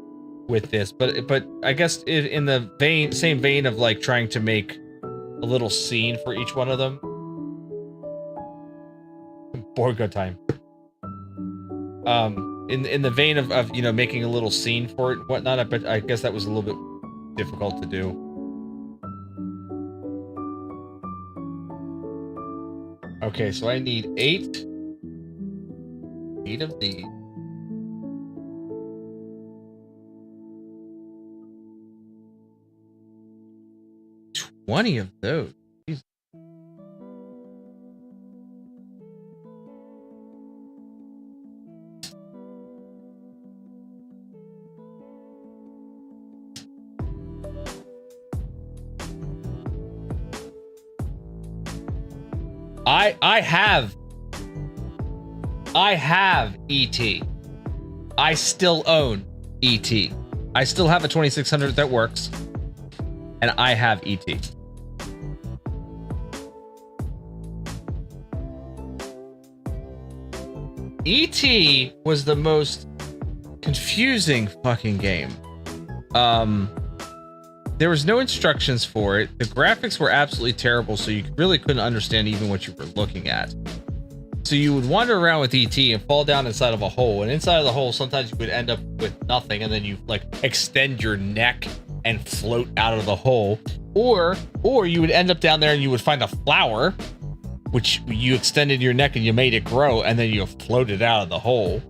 with this, but I guess in the same vein of like trying to make a little scene for each one of them. Board go time. In the vein of you know, making a little scene for it and whatnot, but I guess that was a little bit difficult to do. Okay, so I need 8 of these. 20 of those. Jeez. I have ET. I still own ET. I still have a 2600 that works, and I have ET. ET was the most confusing fucking game. There was no instructions for it. The graphics were absolutely terrible, so you really couldn't understand even what you were looking at. So you would wander around with ET and fall down inside of a hole, and inside of the hole, sometimes you would end up with nothing, and then you like extend your neck and float out of the hole, or you would end up down there and you would find a flower, which you extended your neck and you made it grow, and then you floated out of the hole.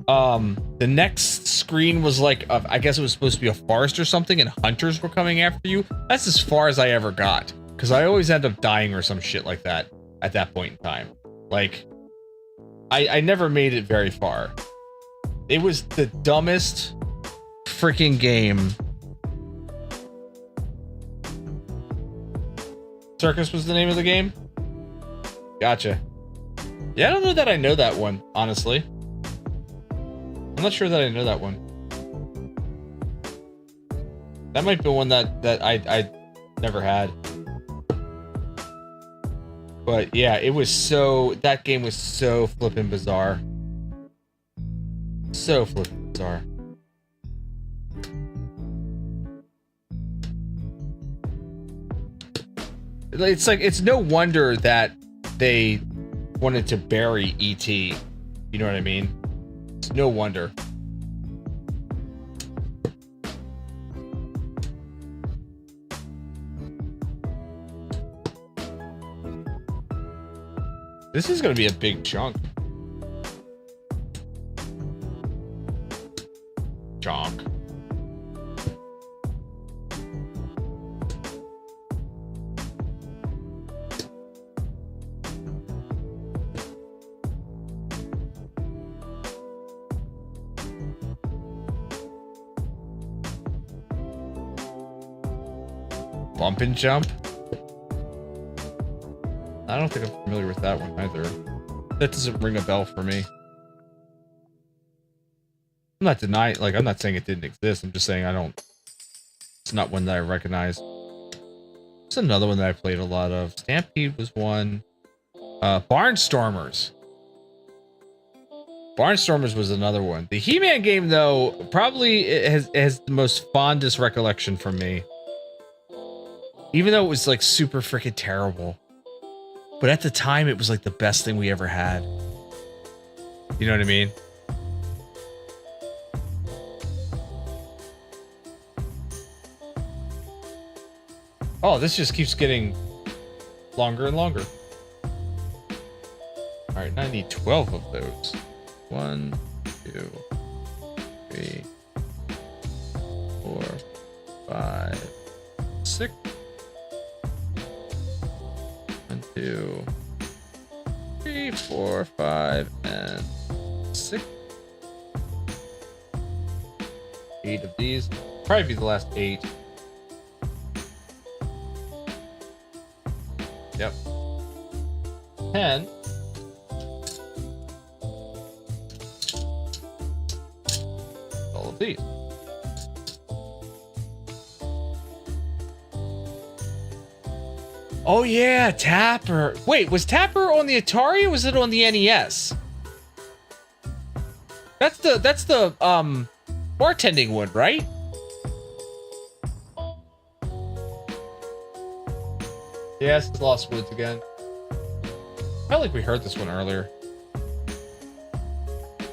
The next screen was like, I guess it was supposed to be a forest or something, and hunters were coming after you. That's as far as I ever got, because I always end up dying or some shit like that at that point in time. Like, I never made it very far. It was the dumbest freaking game. Circus was the name of the game? Gotcha. Yeah, I don't know that I know that one, honestly. I'm not sure that I know that one. That might be one that I never had. But yeah, it was so... That game was so flippin' bizarre. So flippin' bizarre. It's like, it's no wonder that they wanted to bury E.T. You know what I mean? It's no wonder. This is going to be a big chunk. Chunk. Bump and jump? I don't think I'm familiar with that one either. That doesn't ring a bell for me. I'm not denying, like, I'm not saying it didn't exist. I'm just saying it's not one that I recognize. It's another one that I played a lot of. Stampede was one. Barnstormers. Barnstormers was another one. The He-Man game, though, probably has the most fondest recollection from me. Even though it was like super freaking terrible. But at the time, it was like the best thing we ever had. You know what I mean? Oh, this just keeps getting longer and longer. Alright, now I need 12 of those. 1, 2, 3, 4, 5, 6. 1, 2, 3, 4, 5, and 6. 8 of these. Probably be the last 8. Yep. 10. All of these. Oh yeah, Tapper. Wait, was Tapper on the Atari or was it on the NES? That's the bartending one, right? Yeah, this is Lost Woods again. I felt like we heard this one earlier.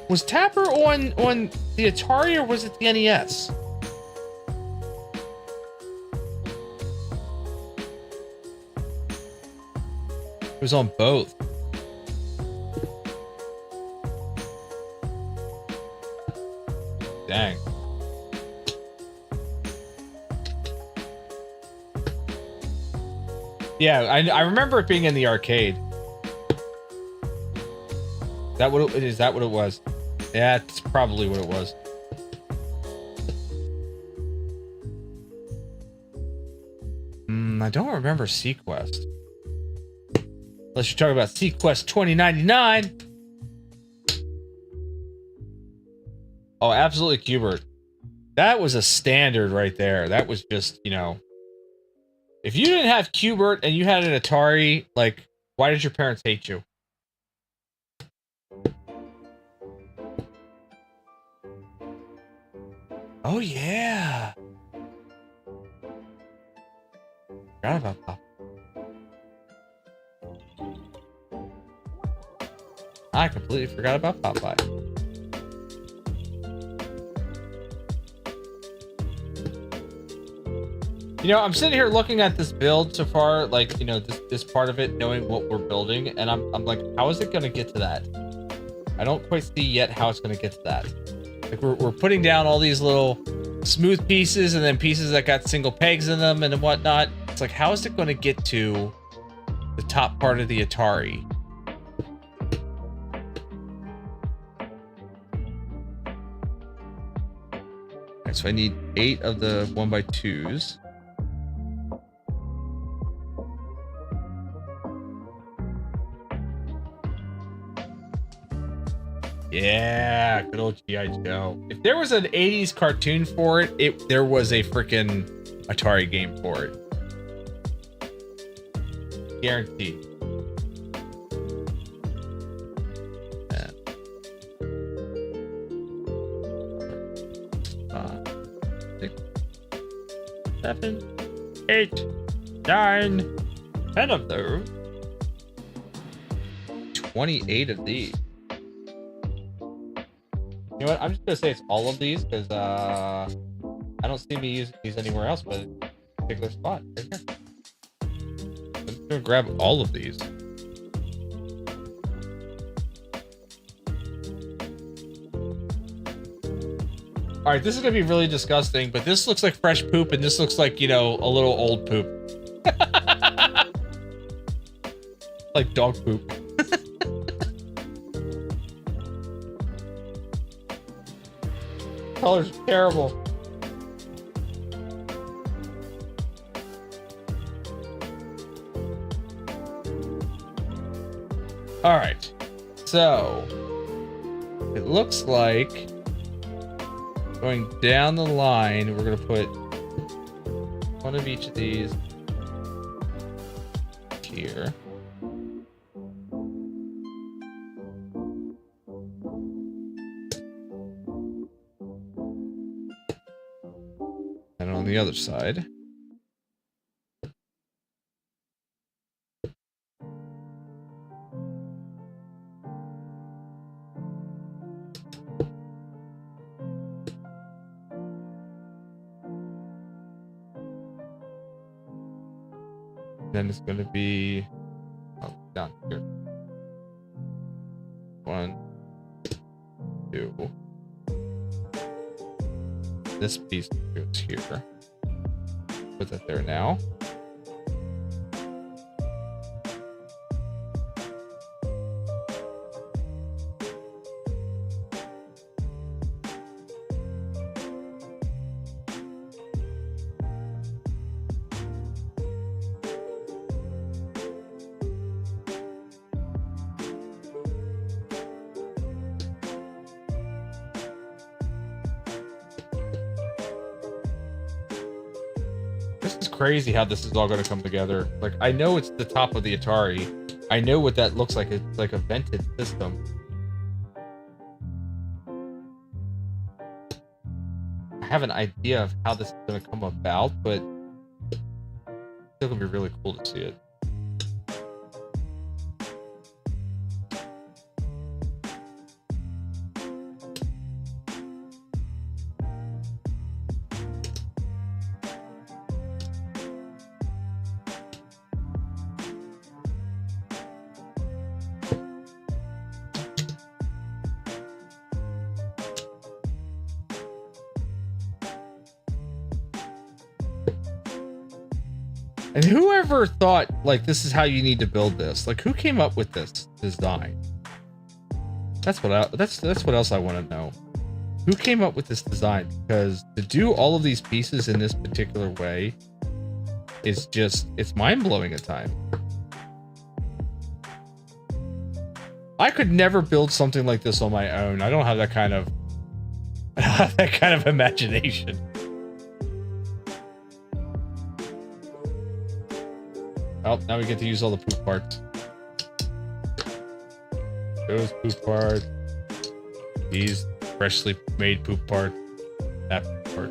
Was Tapper on the Atari or was it the NES? It was on both. Dang. Yeah, I remember it being in the arcade. Is that what it was? Yeah, that's probably what it was. I don't remember Sequest. Unless you're talking about Sequest 2099. Oh, absolutely, Qbert. That was a standard right there. That was just, you know, if you didn't have Qbert and you had an Atari, like, why did your parents hate you? Oh yeah. Forgot about that. I completely forgot about Popeye. You know, I'm sitting here looking at this build so far, like, you know, this part of it, knowing what we're building, and I'm like, how is it gonna get to that? I don't quite see yet how it's gonna get to that. Like, we're putting down all these little smooth pieces and then pieces that got single pegs in them and whatnot. It's like, how is it gonna get to the top part of the Atari? Alright, so I need 8 of the 1x2s. Yeah, good old G.I. Joe. If there was an 80s cartoon for it, there was a freaking Atari game for it. Guaranteed. Yeah. 5, 6, 7, 8, 9, 10 of those. 28 of these. You know what? I'm just gonna say it's all of these because I don't see me using these anywhere else but in a particular spot. Right here. I'm just gonna grab all of these. All right, this is gonna be really disgusting, but this looks like fresh poop, and this looks like, you know, a little old poop, like dog poop. Color's terrible. All right, so it looks like going down the line, we're gonna put one of each of these here. And on the other side. Then it's going to be down here. 1, 2. This piece goes here. Put that there now. This is crazy how this is all going to come together. Like, I know it's the top of the Atari. I know what that looks like. It's like a vented system. I have an idea of how this is going to come about, but it's still going to be really cool to see it. And whoever thought, like, this is how you need to build this? Like, who came up with this design? That's what else I want to know. Who came up with this design? Because to do all of these pieces in this particular way is just, it's mind-blowing at times. I could never build something like this on my own. I don't have that kind of imagination. Oh, now we get to use all the poop parts. Those poop parts. These freshly made poop parts. That poop part.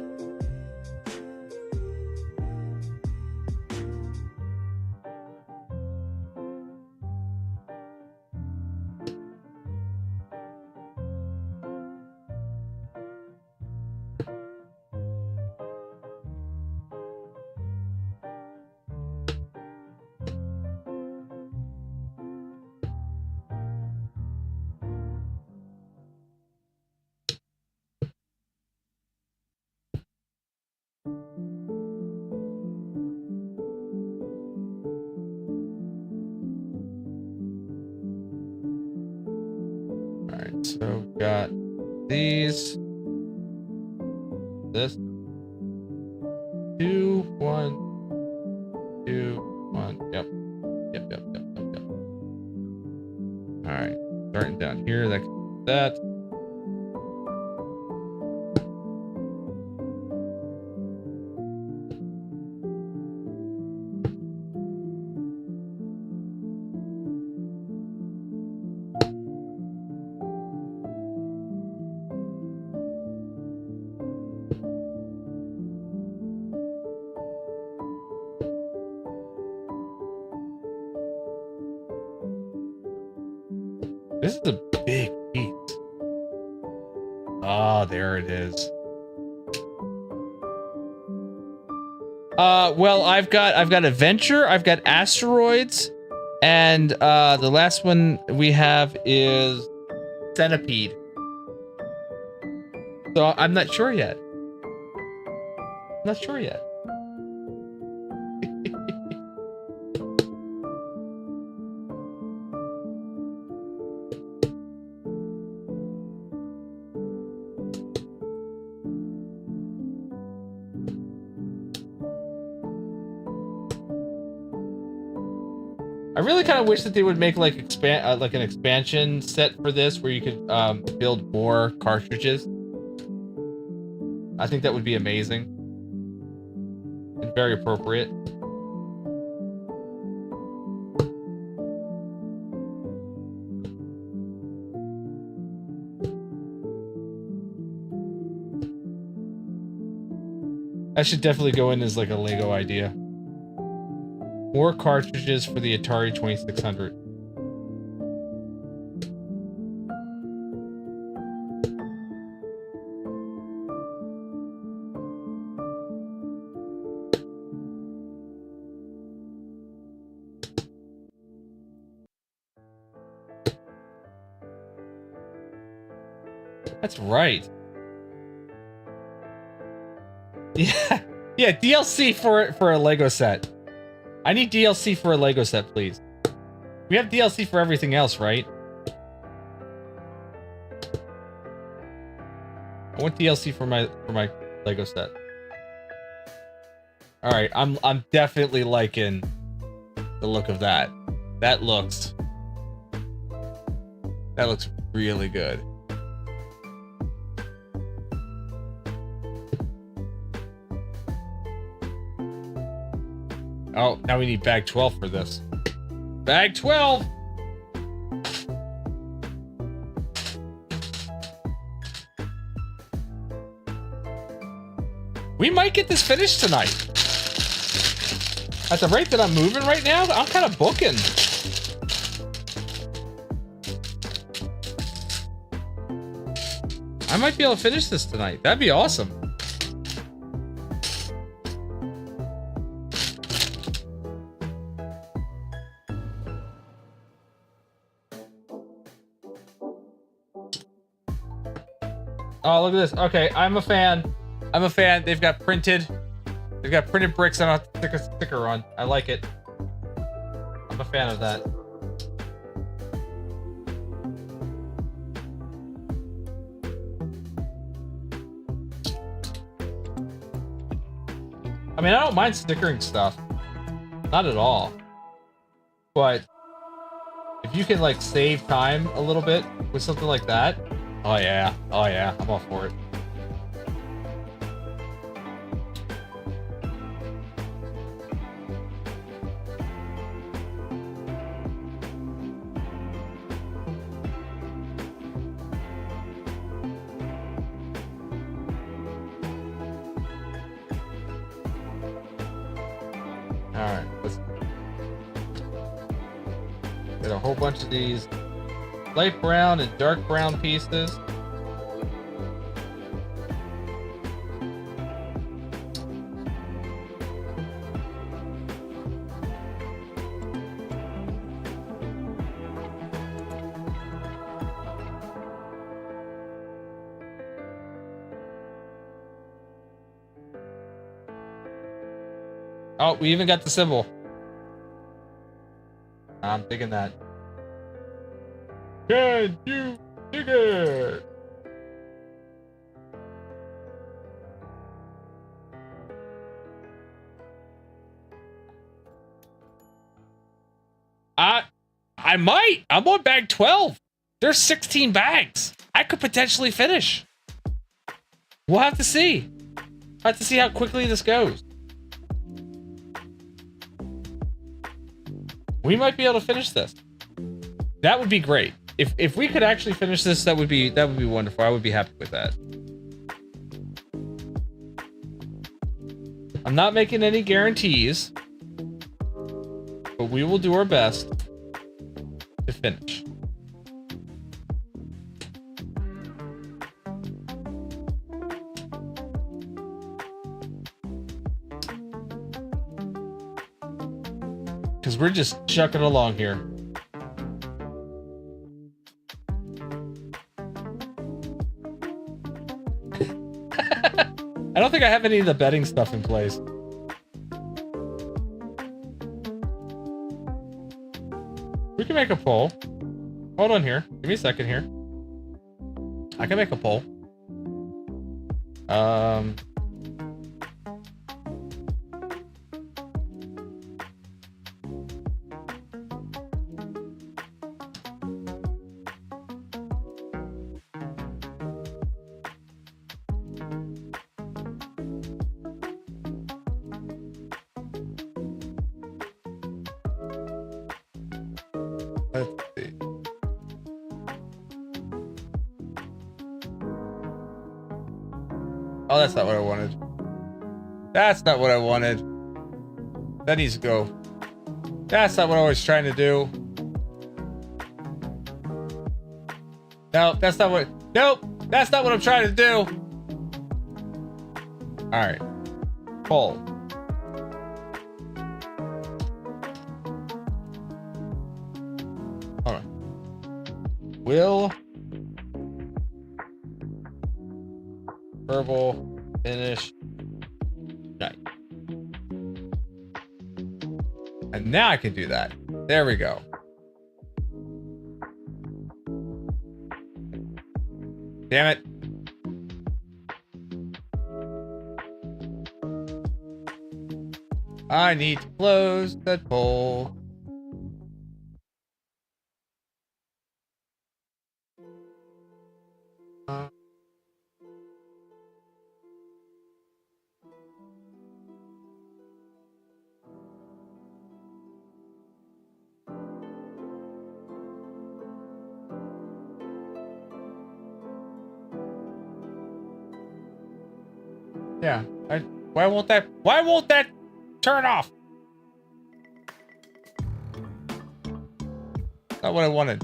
So we got these, this, 2, 1, 2, 1. Yep. All right, starting down here. That. This is a big piece. Ah, there it is. Well, I've got Adventure, I've got Asteroids, and the last one we have is Centipede. So I'm not sure yet. I really kind of wish that they would make like an expansion set for this, where you could build more cartridges. I think that would be amazing and very appropriate. That should definitely go in as like a Lego idea. More cartridges for the Atari 2600. That's right. Yeah, DLC for a Lego set. I need DLC for a Lego set, please. We have DLC for everything else, right? I want DLC for my Lego set. All right, I'm definitely liking the look of that. That looks really good. Oh, now we need bag 12 for this. Bag 12! We might get this finished tonight. At the rate that I'm moving right now, I'm kind of booking. I might be able to finish this tonight. That'd be awesome. Oh, look at this. Okay, I'm a fan. I'm a fan. They've got printed bricks I don't have to stick a sticker on. I like it. I'm a fan of that. I mean, I don't mind stickering stuff. Not at all. But if you can like save time a little bit with something like that, oh yeah, I'm all for it. Alright, let's get a whole bunch of these light brown and dark brown pieces. Oh, we even got the symbol. I'm digging that. Can you dig it? I might. I'm on bag 12. There's 16 bags. I could potentially finish. We'll have to see. I'll have to see how quickly this goes. We might be able to finish this. That would be great. If we could actually finish this, that would be wonderful. I would be happy with that. I'm not making any guarantees, but we will do our best to finish. Because we're just chucking along here. I don't think I have any of the betting stuff in place. We can make a poll. Hold on here. Give me a second here. I can make a poll. Let's see. Oh, that's not what I wanted. That's not what I wanted. That needs to go. That's not what I was trying to do. No, that's not what... Nope! That's not what I'm trying to do! Alright. Pull. Hold on. Will verbal finish night. And now I can do that. There we go. Damn it. I need to close that poll. Yeah. Why won't that turn off? Not what I wanted.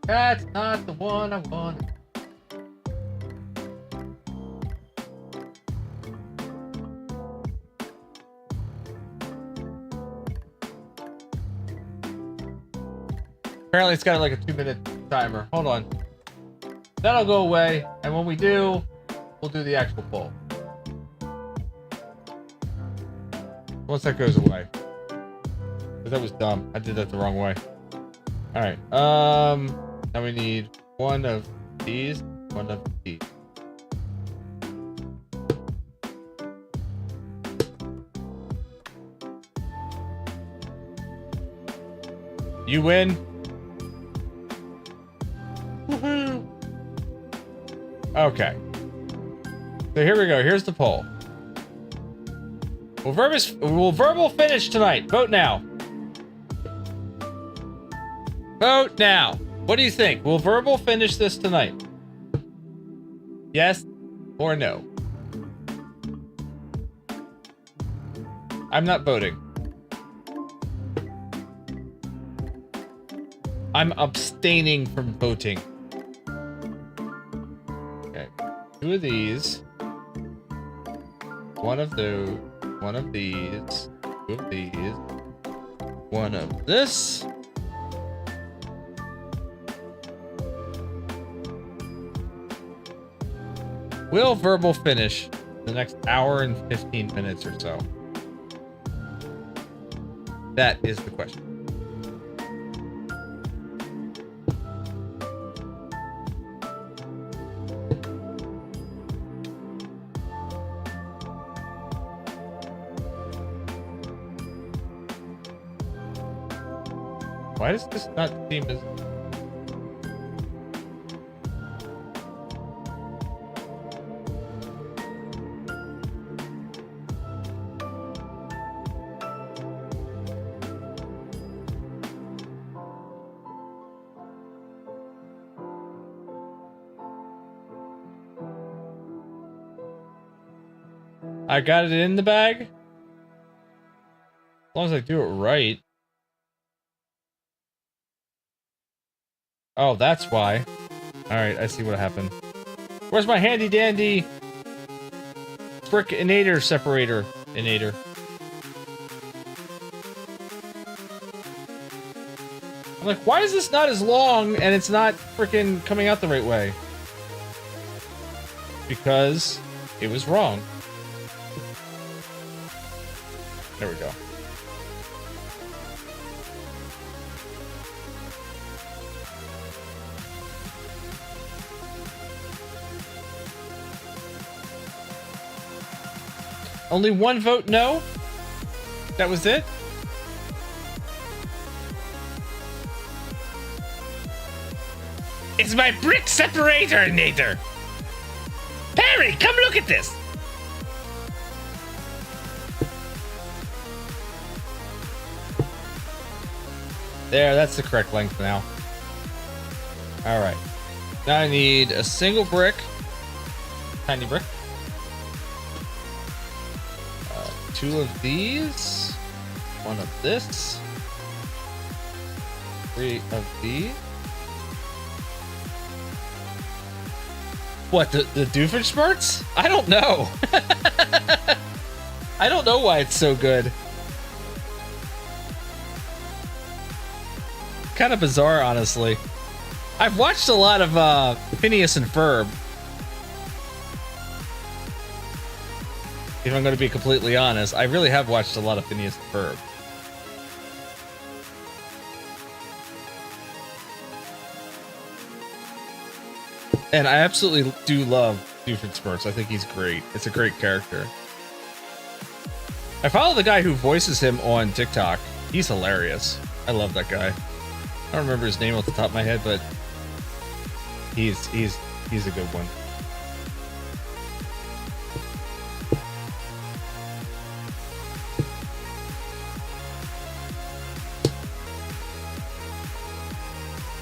That's not the one I wanted. Apparently it's got like a 2-minute timer. Hold on. That'll go away, and when we do, we'll do the actual poll. Once that goes away. Because that was dumb. I did that the wrong way. Alright, now we need one of these, one of these. You win. Woohoo! Okay. So here we go. Here's the poll. Will Verbal finish tonight? Vote now. Vote now. What do you think? Will Verbal finish this tonight? Yes or no? I'm not voting. I'm abstaining from voting. Okay. 2 of these. 1 of those. 1 of these. 2 of these. 1 of this. Will Verbal finish in the next hour and 15 minutes or so? That is the question. Why does this not seem as... I got it in the bag? As long as I do it right. Oh, that's why. Alright, I see what happened. Where's my handy dandy frick-inator separator? Inator. I'm like, why is this not as long and it's not frickin' coming out the right way? Because it was wrong. There we go. Only 1 vote no? That was it? It's my brick separator, Nader! Perry, come look at this! There, that's the correct length now. Alright. Now I need a single brick. Tiny brick. 2 of these. 1 of this. 3 of these. What, the Doofenshmirtz? I don't know. I don't know why it's so good. Kind of bizarre, honestly. I've watched a lot of Phineas and Ferb. If I'm going to be completely honest, I really have watched a lot of Phineas and Ferb. And I absolutely do love Doofenshmirtz. I think he's great. It's a great character. I follow the guy who voices him on TikTok. He's hilarious. I love that guy. I don't remember his name off the top of my head, but he's a good one.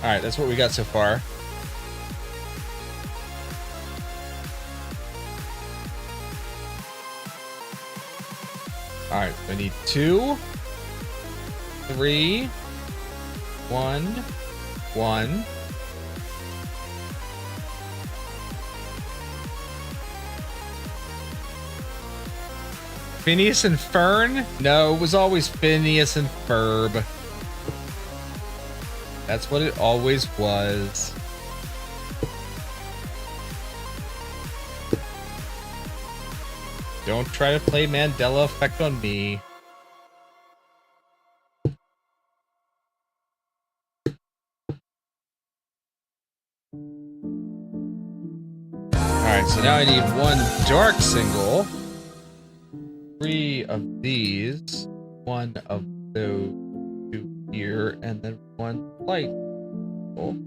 All right, that's what we got so far. Alright, so I need 2, 3, 1, 1. Phineas and Fern? No, it was always Phineas and Ferb. That's what it always was. Don't try to play Mandela Effect on me. Alright, so now I need 1 dark single. 3 of these. 1 of those 2 here, and then 1 light. Cool.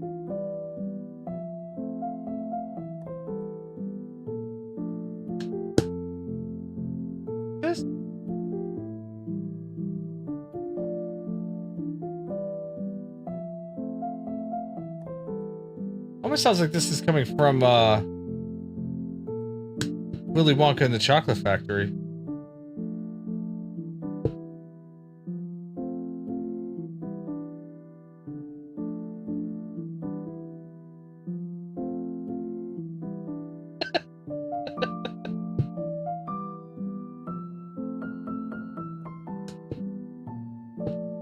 Almost sounds like this is coming from Willy Wonka and the Chocolate Factory.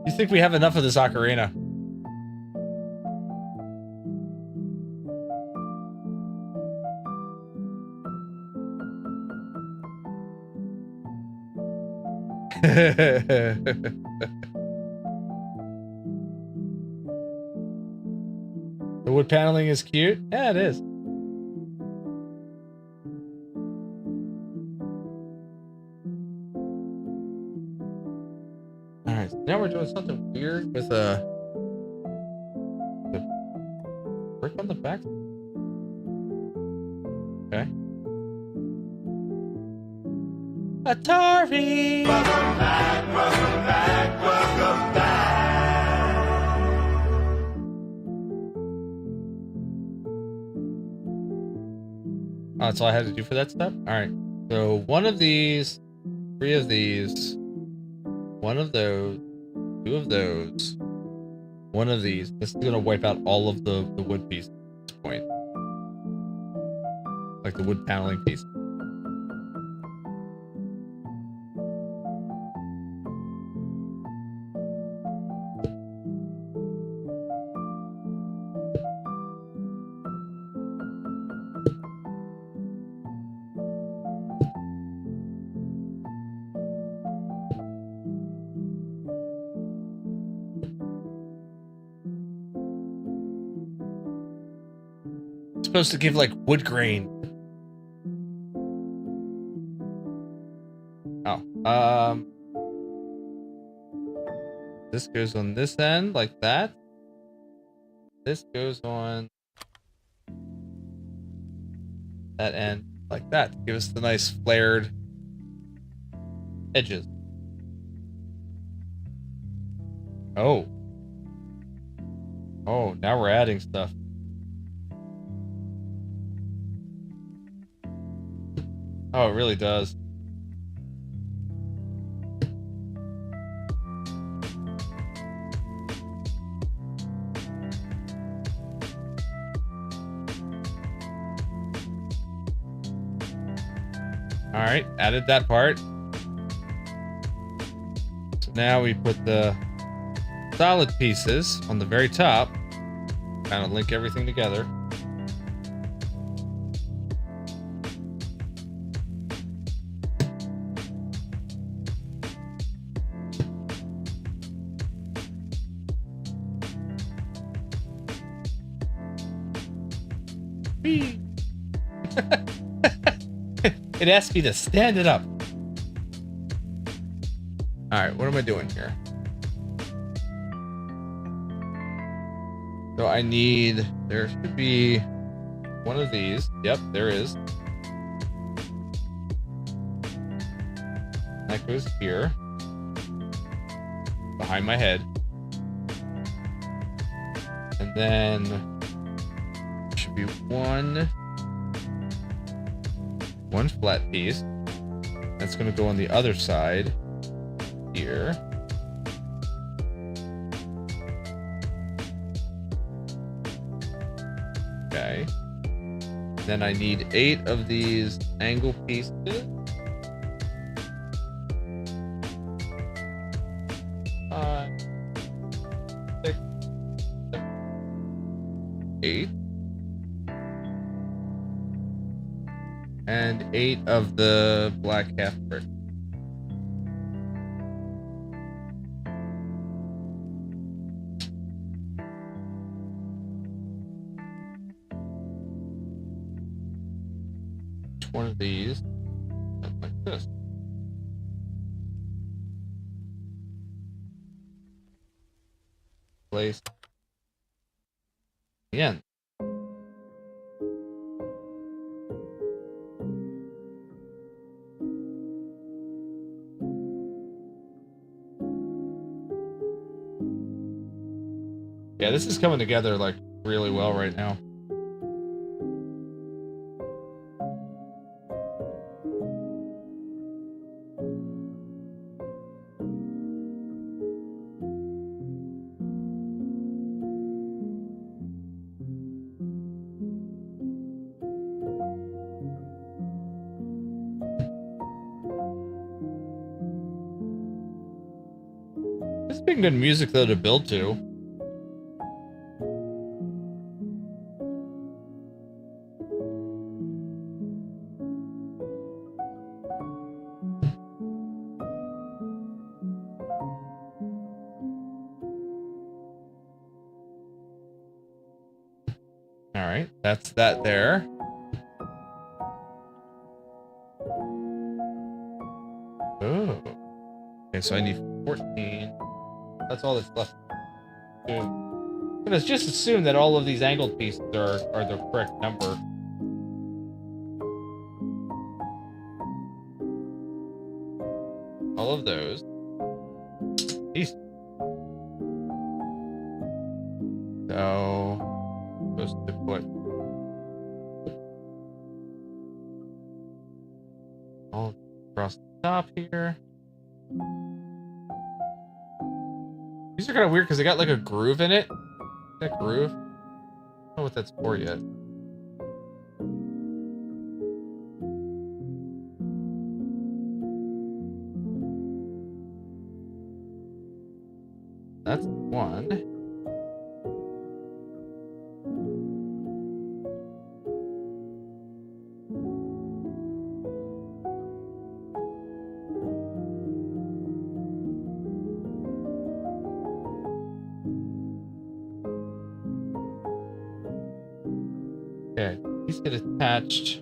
You think we have enough of this ocarina? The wood paneling is cute. Yeah, it is. All right, so now we're doing something weird with the brick on the back. Okay. Atari! Welcome back, welcome back, welcome back! Oh, that's all I had to do for that step? Alright. So, 1 of these, 3 of these, 1 of those, 2 of those, 1 of these. This is gonna wipe out all of the wood pieces at this point. Like the wood paneling piece. Supposed to give like wood grain. Oh, this goes on this end like that. This goes on that end like that to give us the nice flared edges. Oh. Oh, now we're adding stuff. Oh, it really does. All right, added that part. So now we put the solid pieces on the very top. Kind of link everything together. It asked me to stand it up. All right, what am I doing here? So I need, there should be 1 of these. Yep, there is. That goes here. Behind my head. And then there should be one flat piece. That's going to go on the other side. here. Okay. Then I need 8 of these angle pieces. 5, 6, 7, 8. And 8 of the black half brick. One of these, like this. Place the end. Yeah, this is coming together like really well right now. This has been good music though to build to. All right, that's that there. Oh. Okay, so I need 14. That's all that's left. I'm gonna just assume that all of these angled pieces are the correct number. All of those. These. So, supposed to put all across the top here. These are kind of weird because they got like a groove in it. That groove? I don't know what that's for yet. That's one. Okay, these get attached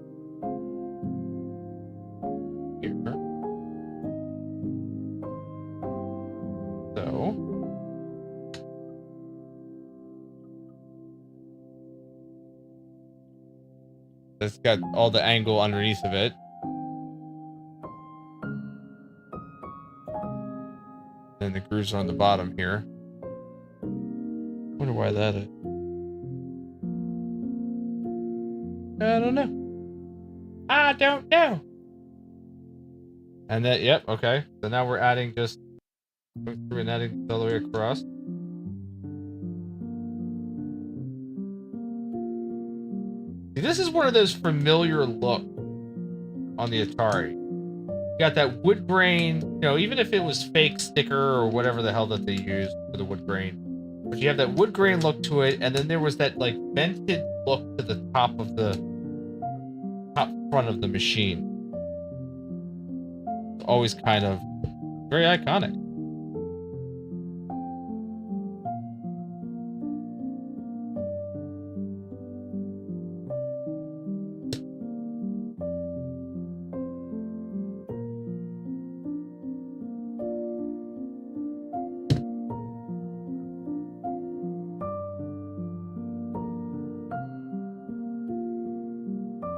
here. So that's got all the angle underneath of it. And the grooves are on the bottom here. Wonder why that is. I don't know. I don't know. And that, yep, okay. So now we're adding just going through and adding all the way across. See, this is one of those familiar look on the Atari. You got that wood grain, you know, even if it was fake sticker or whatever the hell that they used for the wood grain. But you have that wood grain look to it, and then there was that like vented look to the top of the top front of the machine. Always kind of very iconic.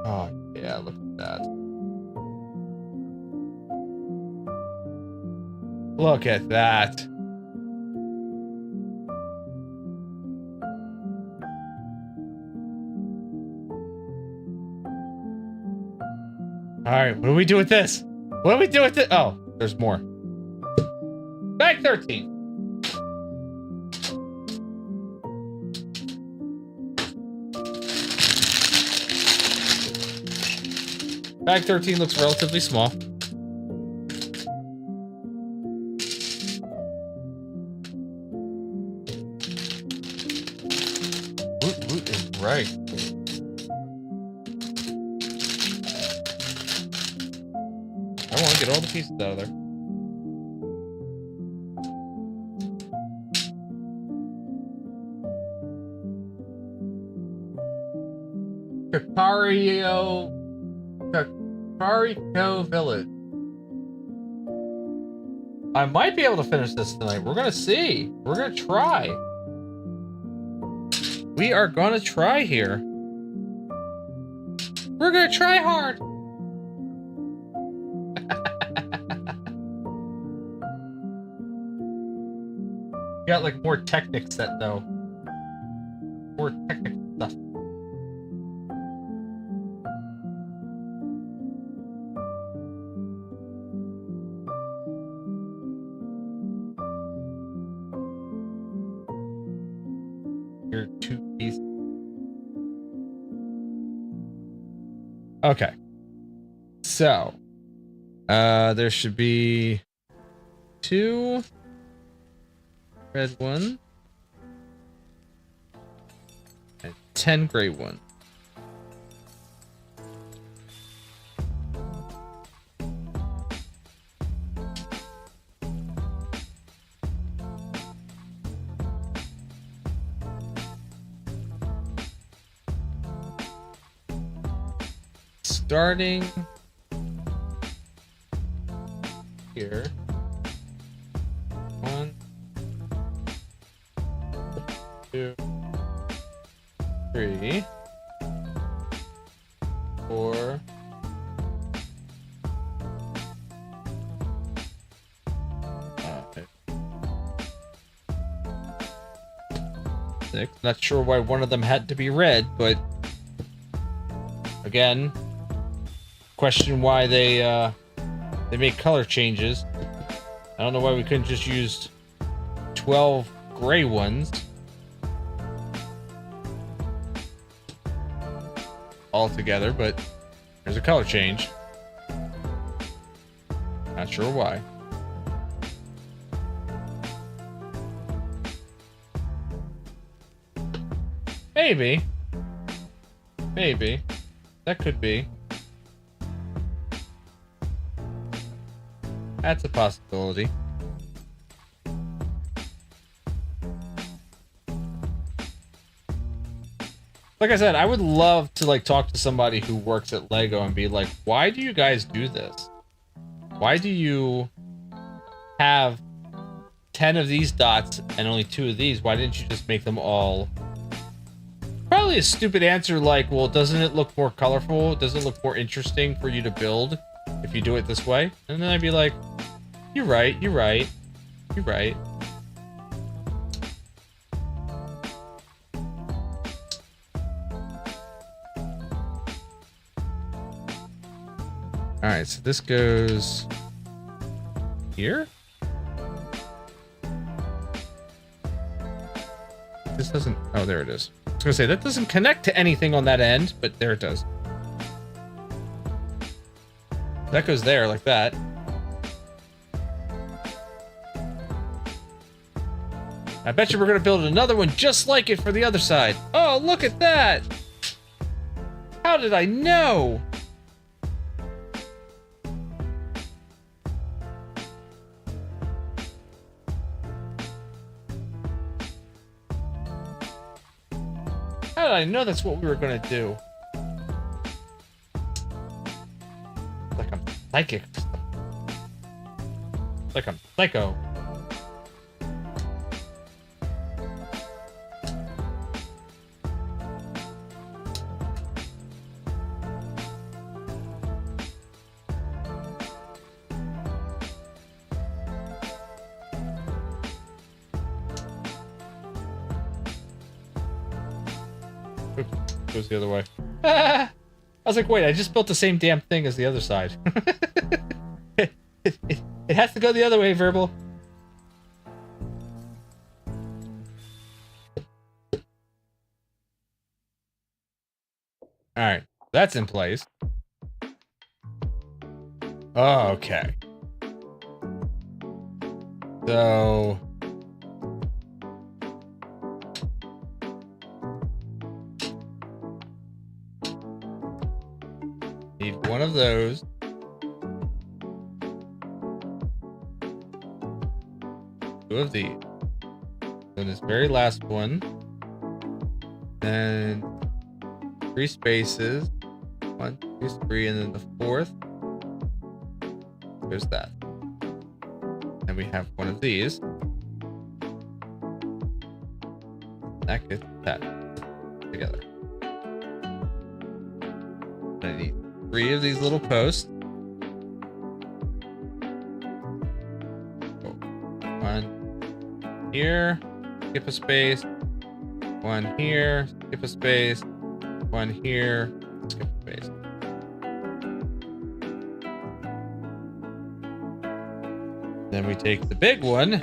Oh yeah, look at that. Look at that. All right, what do we do with this? What do we do with it? Oh, there's more. 13. Bag 13 looks relatively small. Woot is right. I want to get all the pieces out of there. Kakariko Village. I might be able to finish this tonight. We're gonna see. We're gonna try. We are gonna try here. We're gonna try hard. Got like more Technic set though. More Technic stuff. Here, 2 pieces. Okay. So, there should be 2 red ones and 10 gray ones. Starting here. 1, 2, 3, 4, 5, 6. Not sure why one of them had to be red, but again, question why they make color changes. I don't know why we couldn't just use 12 gray ones all together, but there's a color change. Not sure why. Maybe. Maybe. That could be. That's a possibility. Like I said, I would love to like talk to somebody who works at Lego and be like, why do you guys do this? Why do you have 10 of these dots and only 2 of these? Why didn't you just make them all? Probably a stupid answer like, well, doesn't it look more colorful? Doesn't it look more interesting for you to build if you do it this way? And then I'd be like, you're right, you're right, you're right. Alright, so this goes here? This doesn't... Oh, there it is. I was gonna say, that doesn't connect to anything on that end, but there it does. That goes there, like that. I bet you we're gonna build another one just like it for the other side. Oh, look at that! How did I know? How did I know that's what we were gonna do? Like I'm psychic. Like I'm psycho. Goes the other way. I was like, wait, I just built the same damn thing as the other side. It has to go the other way, Verbal. All right, that's in place. Okay. So need one of those. Two of these. Then this very last one. Then 3 spaces. 1, 2, 3, and then the fourth. There's that. And we have one of these. That gets that together. I need 3 of these little posts. One here, skip a space. One here, skip a space. One here, skip a space. Then we take the big one.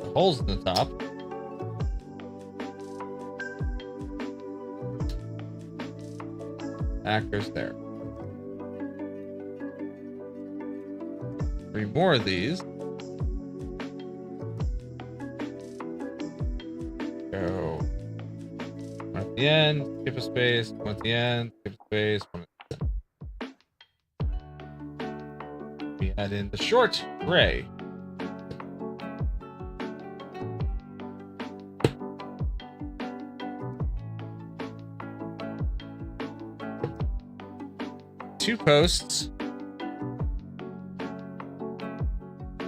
The holes in the top. Actors there. 3 more of these. Go. One at the end, skip a space. One at the end, skip a space. One at the end. We add in the short gray. Two posts.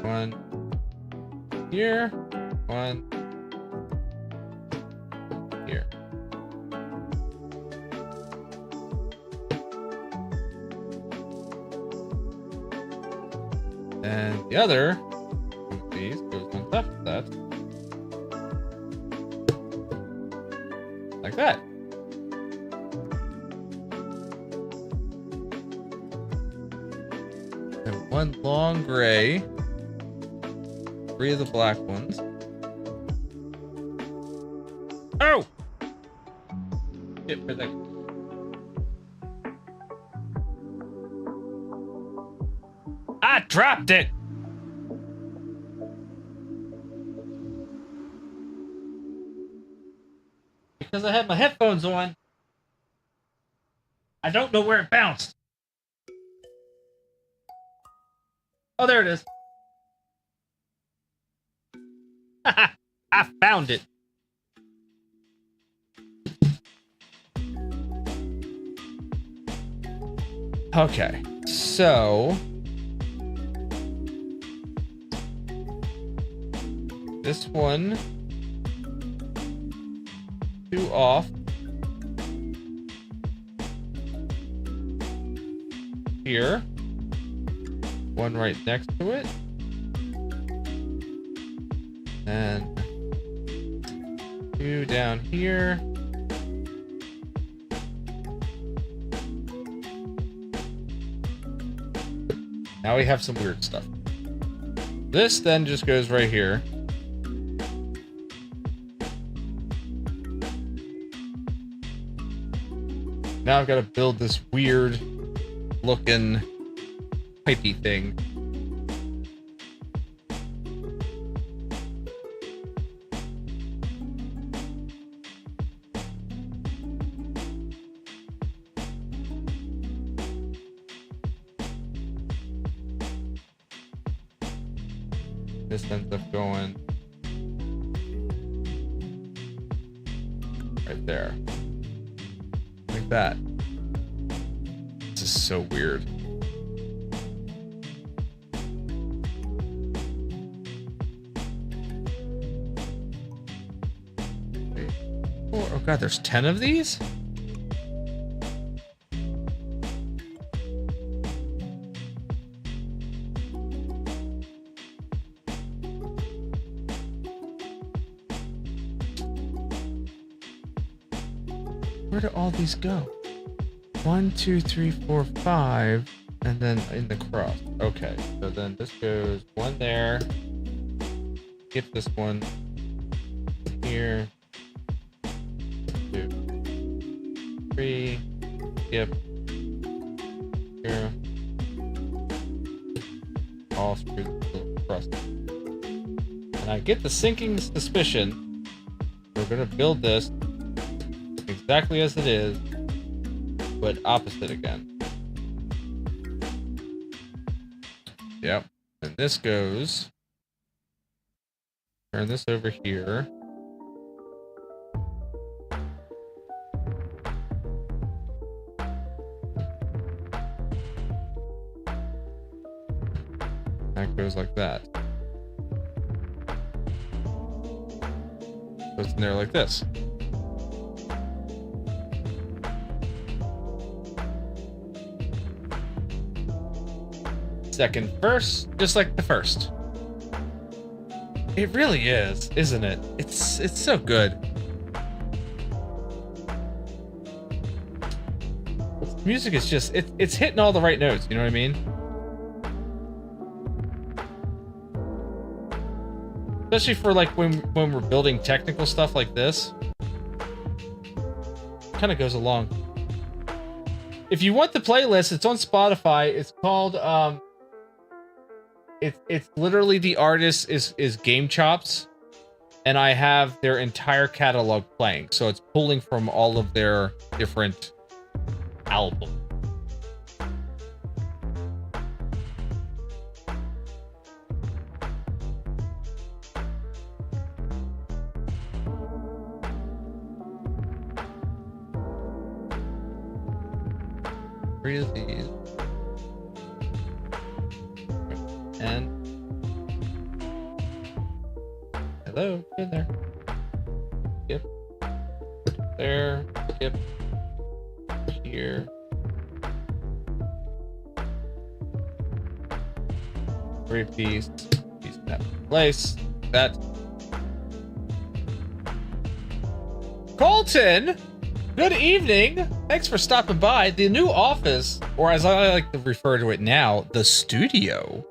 One here, one here. And the other one of these goes on top of that. Like that. And one long gray. 3 of the black ones. Oh! Shit for the... I dropped it! Because I had my headphones on. I don't know where it bounced. Oh, there it is. I found it. Okay, so this one, 2 off. Here, 1 right next to it. And 2 down here. Now we have some weird stuff. This then just goes right here. Now I've got to build this weird looking pipey thing. This ends up going right there. Like that. This is so weird. Oh god, there's 10 of these? Where do all these go? 1, 2, 3, 4, 5, and then in the cross. Okay, so then this goes 1 there. Skip this one here. 3, skip, here, all screw across. And I get the sinking suspicion we're gonna build this exactly as it is, but opposite again. Yep. And this goes. Turn this over here. That goes like that. So it's in there like this. Second first, just like the first. It really is, isn't it? It's so good. Music is just it's hitting all the right notes, you know what I mean? Especially for like when we're building technical stuff like this. Kind of goes along. If you want the playlist, it's on Spotify. It's called it's literally the artist is Game Chops, and I have their entire catalog playing. So it's pulling from all of their different albums. Three of these. And hello, in there. Yep. There. Yep. Here. Three piece. Piece in that place. That. Colton! Good evening! Thanks for stopping by. The new office, or as I like to refer to it now, the studio,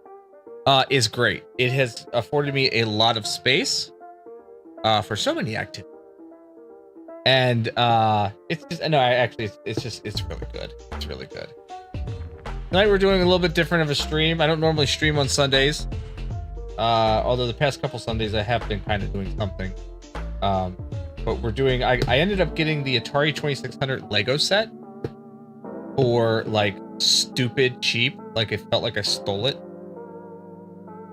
is great. It has afforded me a lot of space for so many activities. And it's just, no, it's really good. It's really good. Tonight we're doing a little bit different of a stream. I don't normally stream on Sundays. Although the past couple Sundays I have been kind of doing something. But we're doing, I ended up getting the Atari 2600 Lego set for like stupid cheap. Like it felt like I stole it.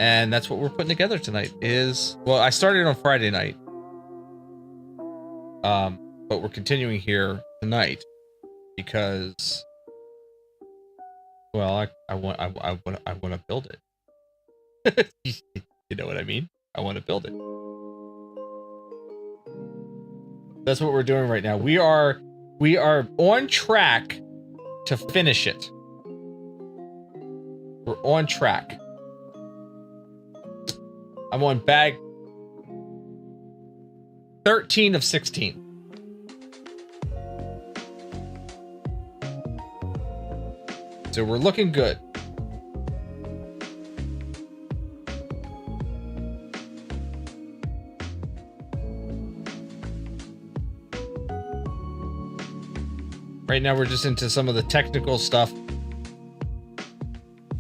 And that's what we're putting together tonight is, well, I started on Friday night. But we're continuing here tonight because, well, I want to build it. You know what I mean? I want to build it. That's what we're doing right now. We are on track to finish it. We're on track. I'm on bag 13 of 16. So we're looking good. Right now we're just into some of the technical stuff.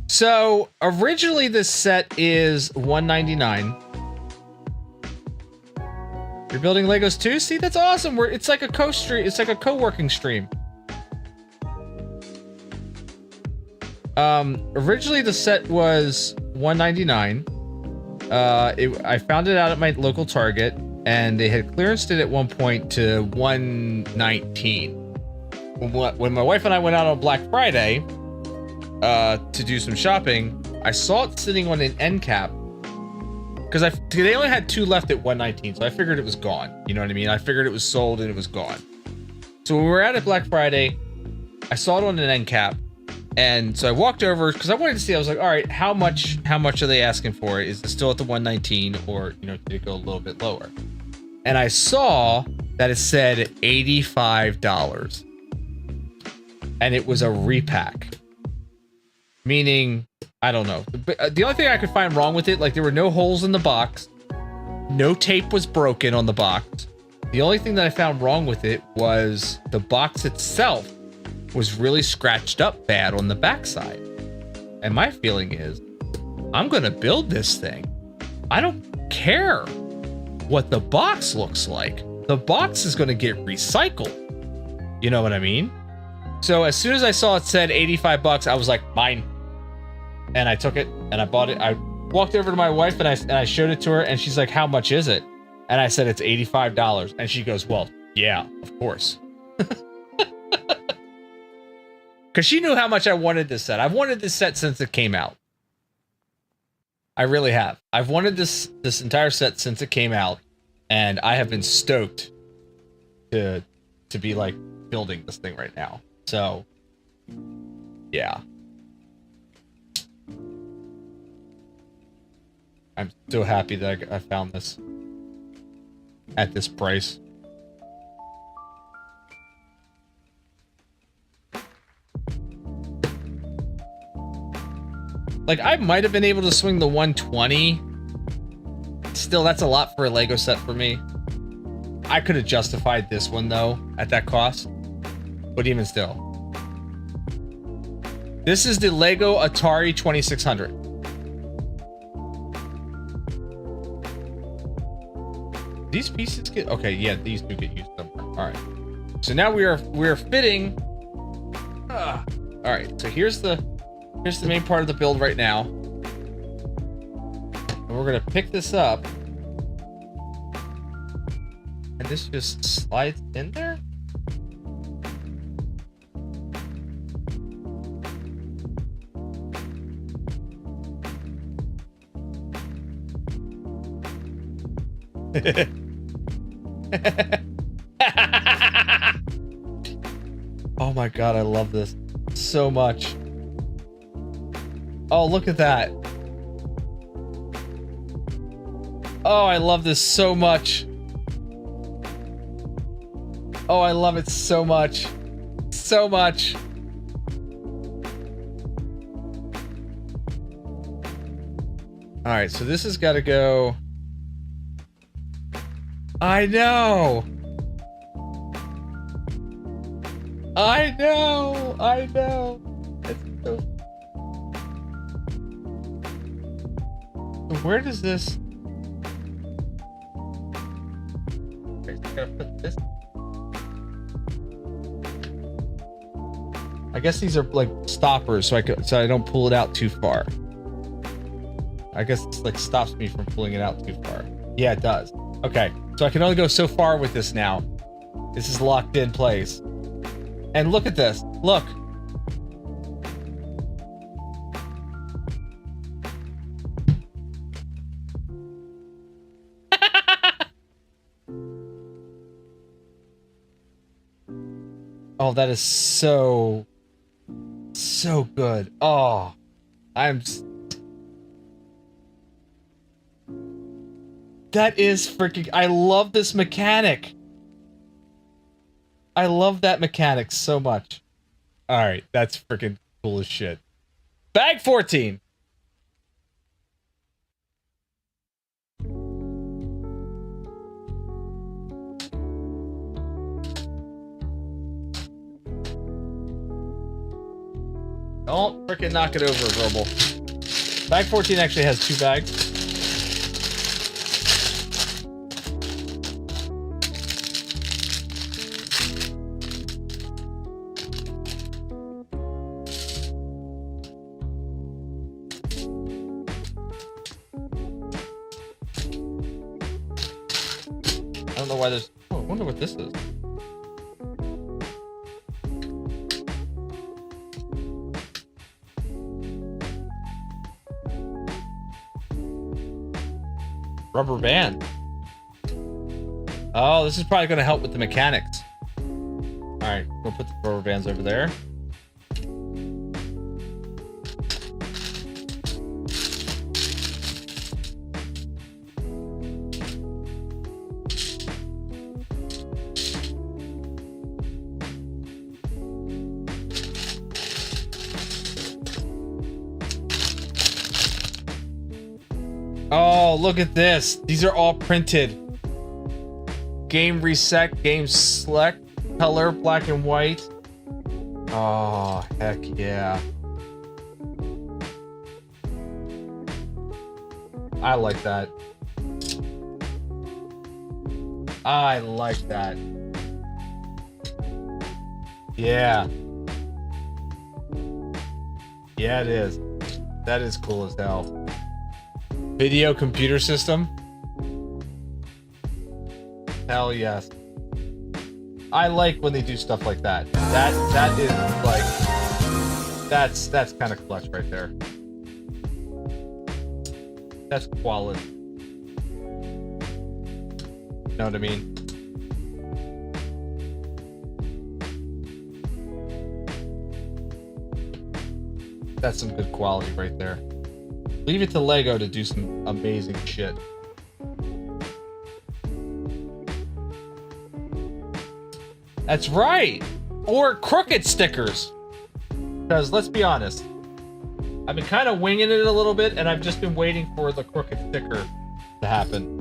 So originally this set is $199. You're building Legos too? See, that's awesome. It's like a co-stream. It's like a co-working stream. Originally the set was $199. I found it out at my local Target, and they had clearanced it at one point to $119. When my wife and I went out on Black Friday to do some shopping, I saw it sitting on an end cap because they only had 2 left at $119, so I figured it was gone. You know what I mean? I figured it was sold and it was gone. So when we were out at Black Friday, I saw it on an end cap, and so I walked over because I wanted to see. I was like, all right, how much are they asking for it? Is it still at the $119, or did it go a little bit lower? And I saw that it said $85. And it was a repack. Meaning, I don't know. The only thing I could find wrong with it, like there were no holes in the box. No tape was broken on the box. The only thing that I found wrong with it was the box itself was really scratched up bad on the backside. And my feeling is, I'm gonna build this thing. I don't care what the box looks like. The box is gonna get recycled. You know what I mean? So as soon as I saw it said 85 bucks, I was like, mine. And I took it and I bought it. I walked over to my wife and I showed it to her and she's like, how much is it? And I said, it's $85. And she goes, well, yeah, of course. Because she knew how much I wanted this set. I've wanted this set since it came out. I really have. I've wanted this entire set since it came out. And I have been stoked to be like building this thing right now. So, yeah. I'm so happy that I found this at this price. Like, I might have been able to swing the 120. Still, that's a lot for a Lego set for me. I could have justified this one, though, at that cost. But even still. This is the Lego Atari 2600. These pieces get... Okay, yeah, these do get used somewhere. Alright. So now we are fitting... Alright, so here's the main part of the build right now. And we're gonna pick this up. And this just slides in there? Oh my god, I love this so much. Oh, look at that. Oh, I love this so much. Oh, I love it so much. So much. Alright, so this has got to go... I know! I know! I know! It's so... So where does this... Okay, so I gotta put this... I guess these are like stoppers, so I don't pull it out too far. I guess this like stops me from pulling it out too far. Yeah, it does. Okay, so I can only go so far with this now. This is locked in place. And look at this. Look. Oh, that is so good. Oh, that is freaking... I love this mechanic. I love that mechanic so much. Alright, that's freaking cool as shit. Bag 14! Don't freaking knock it over, Verbal. Bag 14 actually has 2 bags. I don't know why there's... Oh, I wonder what this is. Rubber band. Oh, this is probably going to help with the mechanics. Alright, we'll put the rubber bands over there. Oh, look at this. These are all printed. Game reset, game select, color, black and white. Oh, heck yeah. I like that. I like that. Yeah. Yeah, it is. That is cool as hell. Video computer system? Hell yes. I like when they do stuff like that. That is like that's kind of clutch right there. That's quality. Know what I mean? That's some good quality right there. Leave it to Lego to do some amazing shit. That's right! Or crooked stickers. Because let's be honest, I've been kind of winging it a little bit, and I've just been waiting for the crooked sticker to happen.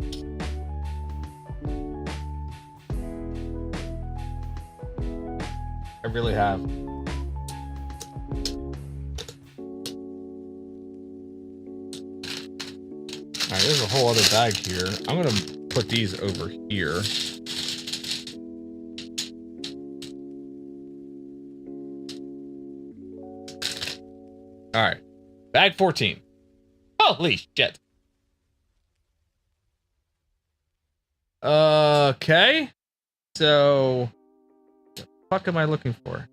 I really have. Alright, there's a whole other bag here. I'm gonna put these over here. Alright. Bag 14. Holy shit. Okay. So, what the fuck am I looking for?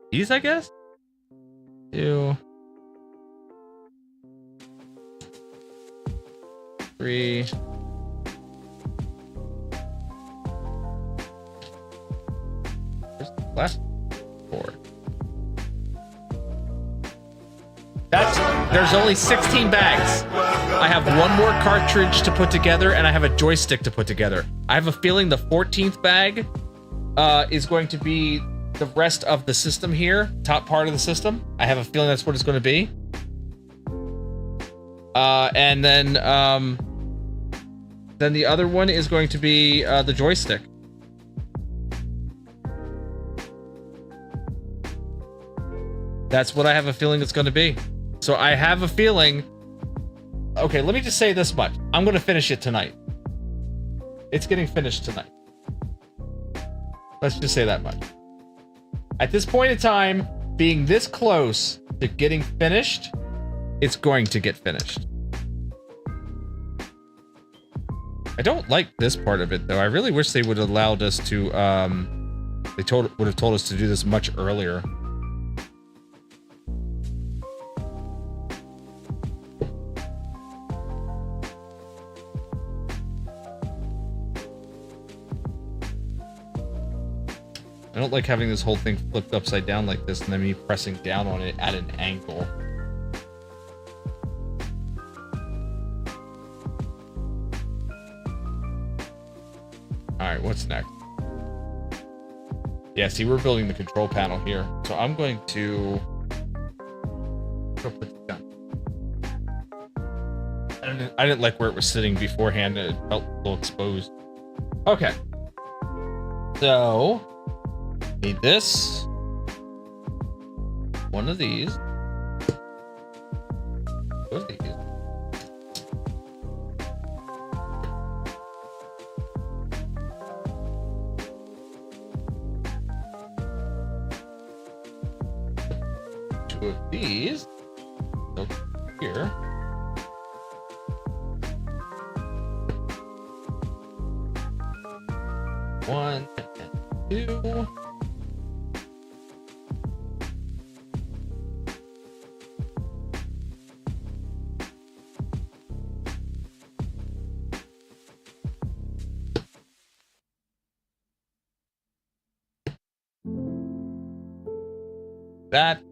These, I guess? 2, 3. Where's the last 4? There's only 16 bags. I have one more cartridge to put together, and I have a joystick to put together. I have a feeling the 14th bag is going to be the rest of the system here, top part of the system. I have a feeling that's what it's going to be. And then the other one is going to be the joystick. That's what I have a feeling it's going to be. So I have a feeling... Okay, let me just say this much. I'm going to finish it tonight. It's getting finished tonight. Let's just say that much. At this point in time, being this close to getting finished, it's going to get finished. I don't like this part of it, though. I really wish they would have allowed us to... would have told us to do this much earlier. I don't like having this whole thing flipped upside down like this and then me pressing down on it at an angle. Alright, what's next? Yeah, see, we're building the control panel here. So I'm going to... Go put it down. I didn't like where it was sitting beforehand. It felt a little exposed. Okay. So... Need this. One of these. What are these? Two of these. Over here. One and 2. That.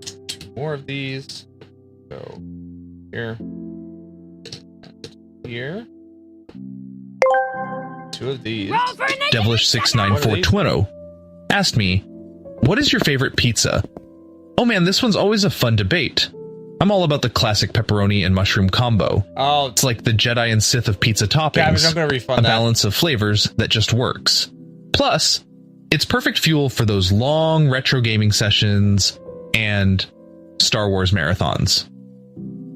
2 more of these. Go here. Here. 2 of these. Devilish69420 asked me, what is your favorite pizza? Oh man, this one's always a fun debate. I'm all about the classic pepperoni and mushroom combo. Oh, It's like the Jedi and Sith of pizza toppings. Cabbage, I'm gonna refund a that. balance of flavors that just works. Plus, it's perfect fuel for those long retro gaming sessions and Star Wars marathons.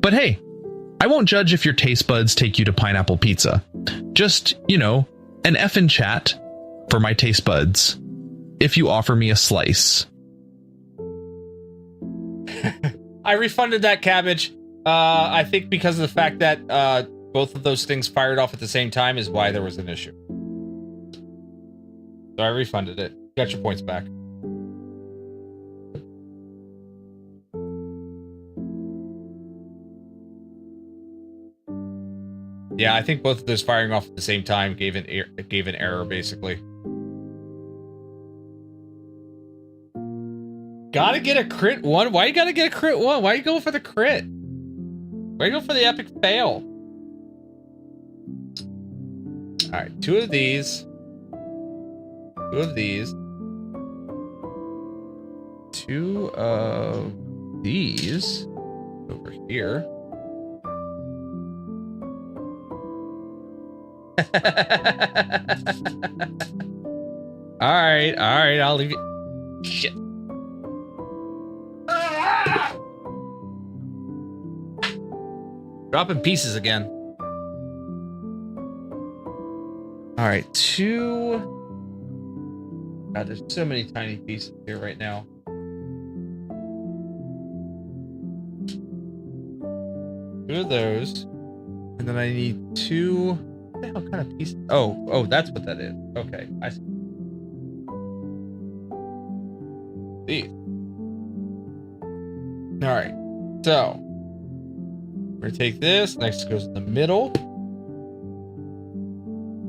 But hey, I won't judge if your taste buds take you to pineapple pizza. Just, you know, an effin' chat for my taste buds if you offer me a slice. I refunded that, Cabbage. I think because of the fact that both of those things fired off at the same time is why there was an issue. So I refunded it. Got your points back. Yeah, I think both of those firing off at the same time gave an error, basically. Gotta get a crit one? Why you gotta get a crit one? Why you going for the crit? Why you going for the epic fail? Alright, 2 of these. 2 of these. 2 of these. Over here. Alright, I'll leave you. Shit. Dropping pieces again. Alright, 2. God, there's so many tiny pieces here right now. Two of those. And then I need 2. What the hell kind of piece? Oh, that's what that is. Okay, I see. These. Alright, so we're gonna take this, next goes in the middle.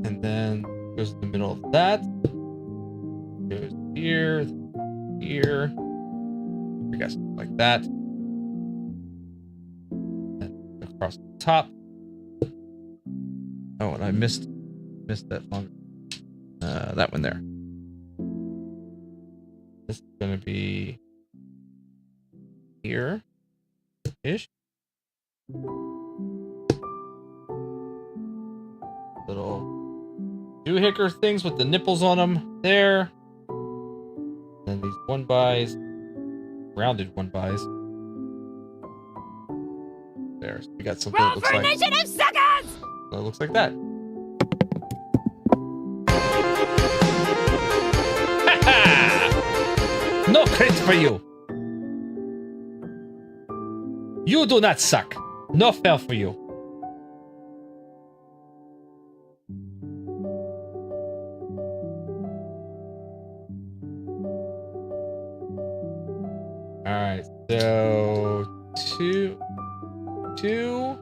And then goes in the middle of that. Goes here, here. I guess like that. And across the top. Oh, and I missed that one. That one there. This is gonna be here-ish. Little doohicker things with the nipples on them there. And these 1-bys, rounded 1-bys. There, so we got something that looks like initiative, suckers! that looks like that. No crit for you. You do not suck. No fail for you. All right, so two. Two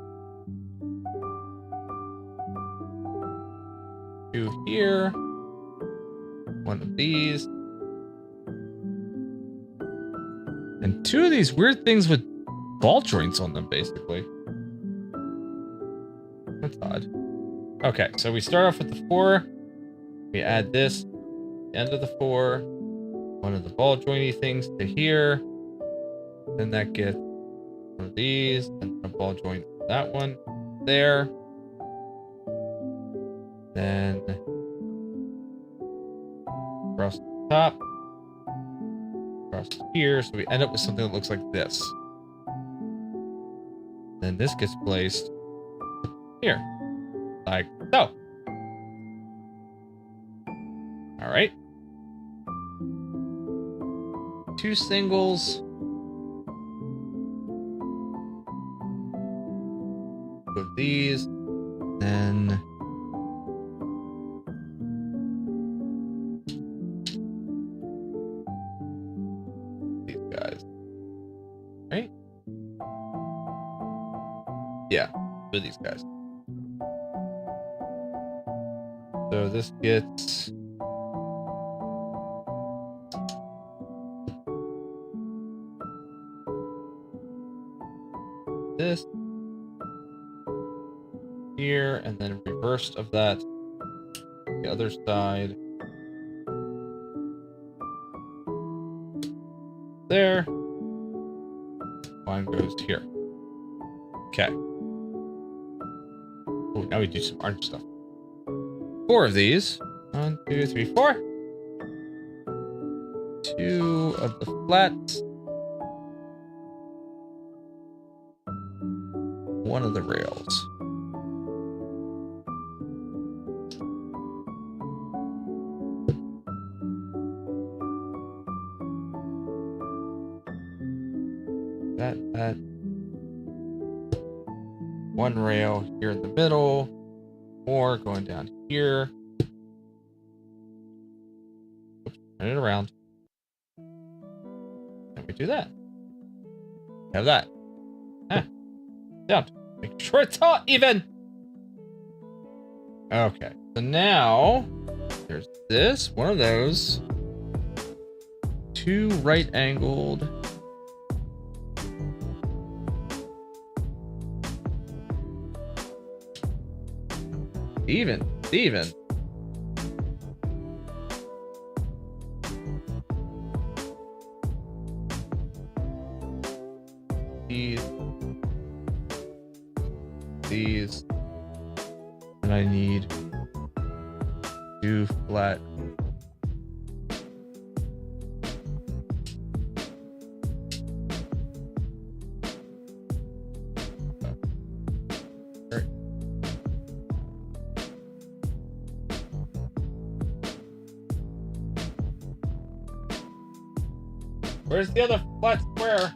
here. 1 of these. And 2 of these weird things with ball joints on them, basically. That's odd. Okay, so we start off with the 4. We add this, end of the 4. 1 of the ball jointy things to here. Then that gets 1 of these, and a ball joint that one there. Then across the top, across here, so we end up with something that looks like this. Then this gets placed here, like so. All right. 2 singles. Of these, then these guys, right? Yeah, with these guys. So this gets this here, and then reversed of that, the other side. There. Line goes here. Okay. Oh, now we do some orange stuff. 4 of these. 1, 2, 3, 4. 2 of the flats. 1 of the rails. That. 1 rail here in the middle. More going down here. Oops, turn it around. And we do that. Have that. Down. Make sure it's all even. Okay. So now there's this, one of those. 2 right-angled. Even. These. And I need 2 flat. Where's the other flat square?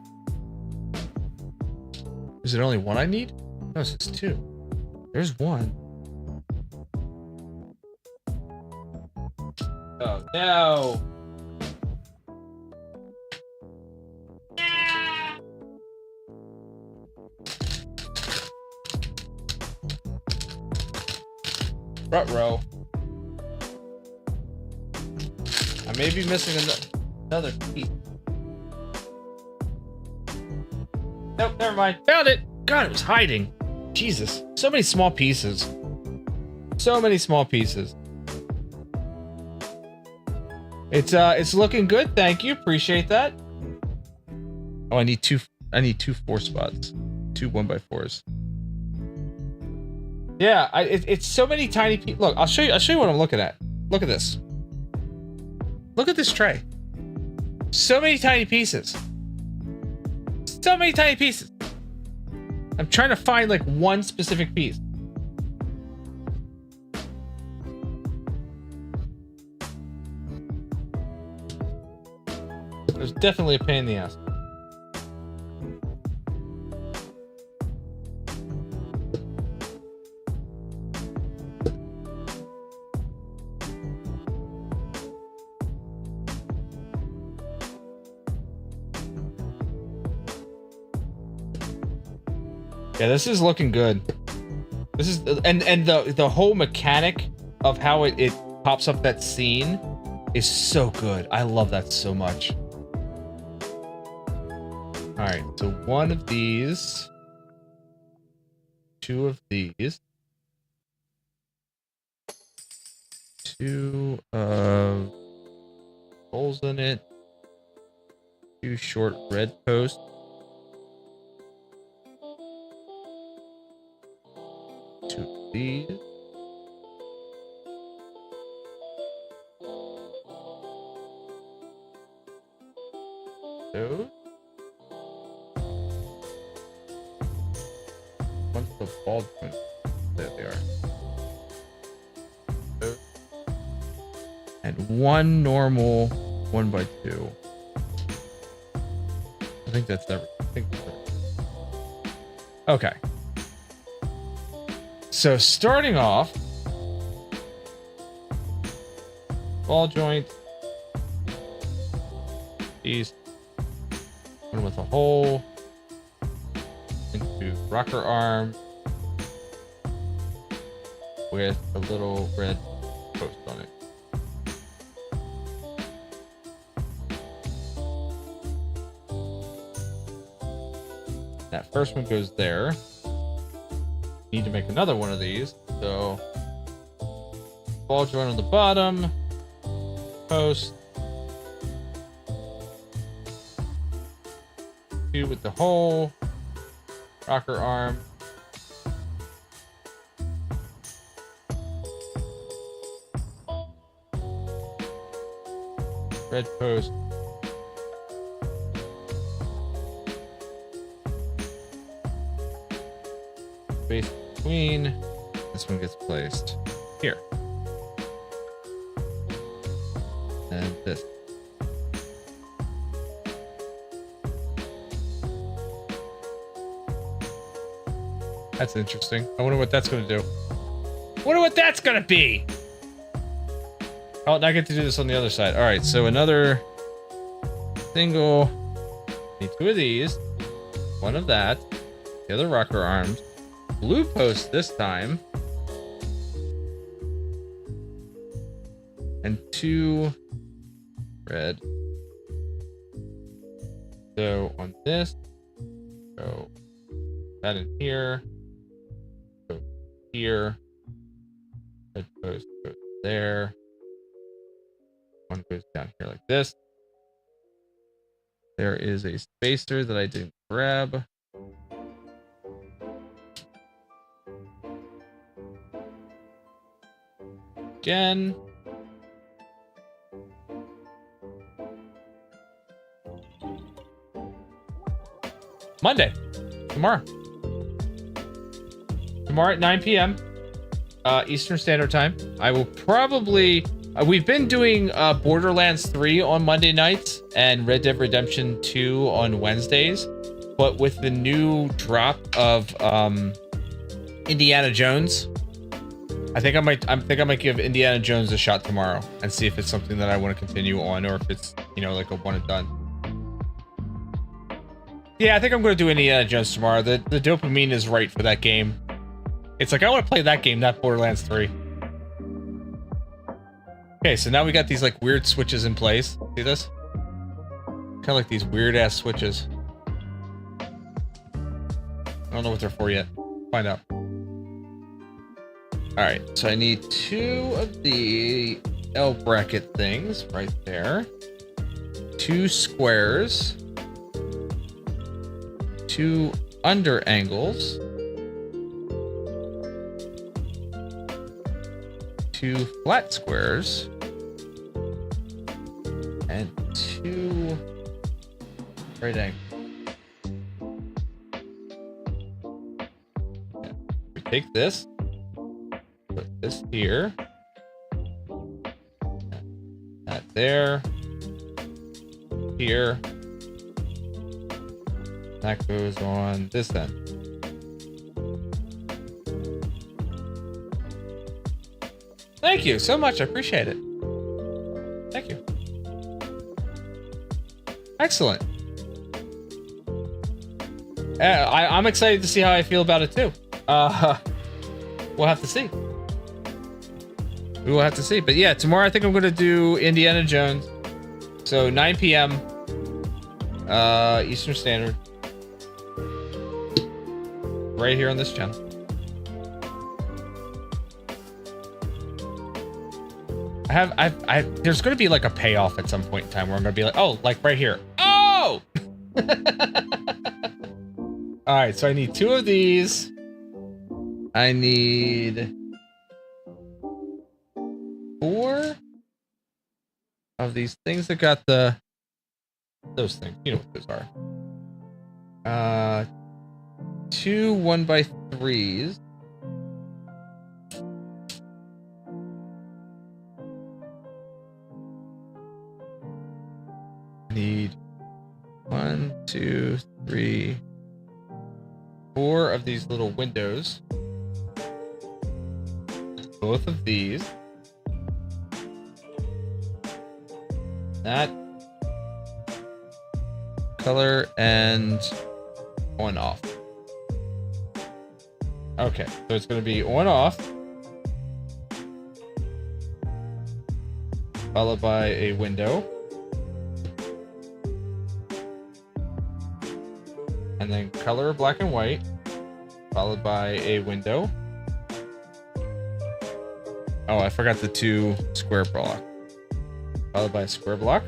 Is it only 1 I need? No, it's just 2. There's 1. Oh no! Front row. I may be missing another piece. Nope, never mind. Found it! God, it was hiding. Jesus. So many small pieces. So many small pieces. It's looking good, thank you. Appreciate that. Oh, I need 2 4 spots. 2 1x4s. Yeah, it's so many tiny pieces. Look, I'll show you what I'm looking at. Look at this. Look at this tray. So many tiny pieces. So many tiny pieces. I'm trying to find like 1 specific piece. There's definitely a pain in the ass. Yeah, this is looking good. This is and the whole mechanic of how it pops up that scene is so good. I love that so much. All right, so 1 of these, 2 of these, 2 of holes in it, 2 short red posts. 2 of these. Those. One's the bald one. There they are. Those. And 1 normal 1x2. I think that's everything. Okay. So starting off, ball joint, these, one with a hole, into rocker arm with a little red post on it. That first one goes there. Need to make another one of these, so ball joint on the bottom, post, 2 with the hole, rocker arm, Red post. Space between. This one gets placed here. And this. That's interesting. I wonder what that's going to do. Wonder what that's going to be. Oh, now I get to do this on the other side. All right, so another single. Need 2 of these. 1 of that. The other rocker arms. Blue post this time. And 2 red. So on this, go that in here. Go here. Red post goes there. One goes down here like this. There is a spacer that I didn't grab. Again. Monday. Tomorrow. Tomorrow at 9 p.m. Eastern Standard Time. I will probably... we've been doing Borderlands 3 on Monday nights and Red Dead Redemption 2 on Wednesdays. But with the new drop of Indiana Jones, I think I might give Indiana Jones a shot tomorrow and see if it's something that I want to continue on or if it's, you know, like a one and done. Yeah, I think I'm going to do Indiana Jones tomorrow. The dopamine is right for that game. It's like, I want to play that game, not Borderlands 3. Okay, so now we got these like weird switches in place. See this? Kind of like these weird ass switches. I don't know what they're for yet. Find out. All right, so I need 2 of the L bracket things right there. 2 squares. 2 under angles. 2 flat squares. And 2 right angles. Okay. We take this. Put this here. That there. Here. That goes on this end. Thank you so much. I appreciate it. Thank you. Excellent. I'm excited to see how I feel about it too. We'll have to see. We will have to see. But yeah, tomorrow I think I'm going to do Indiana Jones. So 9 p.m. Eastern Standard. Right here on this channel. There's going to be like a payoff at some point in time where I'm going to be like, oh, like right here. Oh! All right, so I need 2 of these. I need 4 of these things that got those things. You know what those are. 2 1x3s. Need 1, 2, 3, 4 of these little windows. Both of these. That color and on off. Okay, so it's going to be on off, followed by a window, and then color black and white, followed by a window. Oh, I forgot the 2 square block, followed by a square block,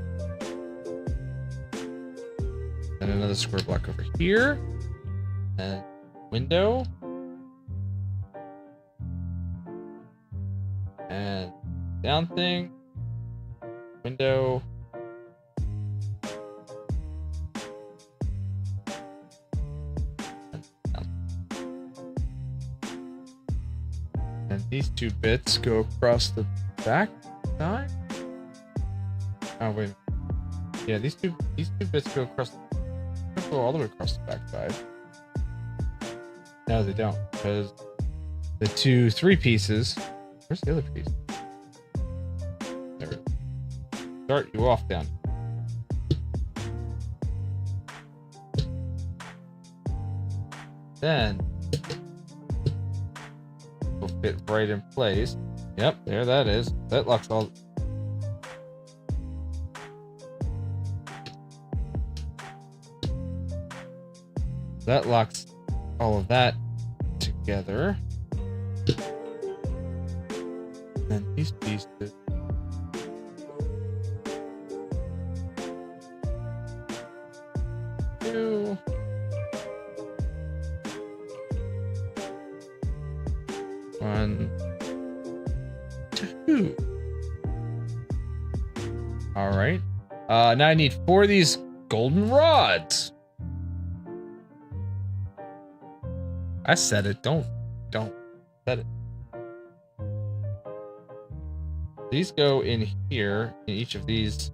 and another square block over here, and window. And down thing, window, And these 2 bits go across the back side. Oh wait. Yeah, these two bits go across. Go all the way across the back side. No, they don't, because the 2 3 pieces. Where's the other piece? There it is. Start you off down. Then will fit right in place. Yep, there that is. That locks all. That locks all of that together. And these pieces. Two. One. Two. All right. Now I need 4 of these golden rods. I said it. Don't said it. These go in here in each of these.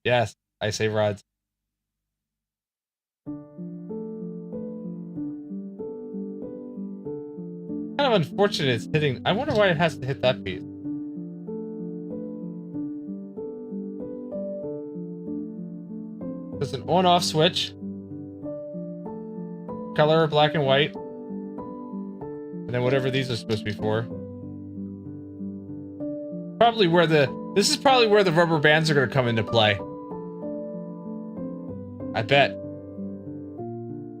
Yes, I say rods. Kind of unfortunate it's hitting. I wonder why it has to hit that piece. There's an on-off switch. Color, black and white. And then whatever these are supposed to be for. Probably where this is probably where the rubber bands are going to come into play. I bet.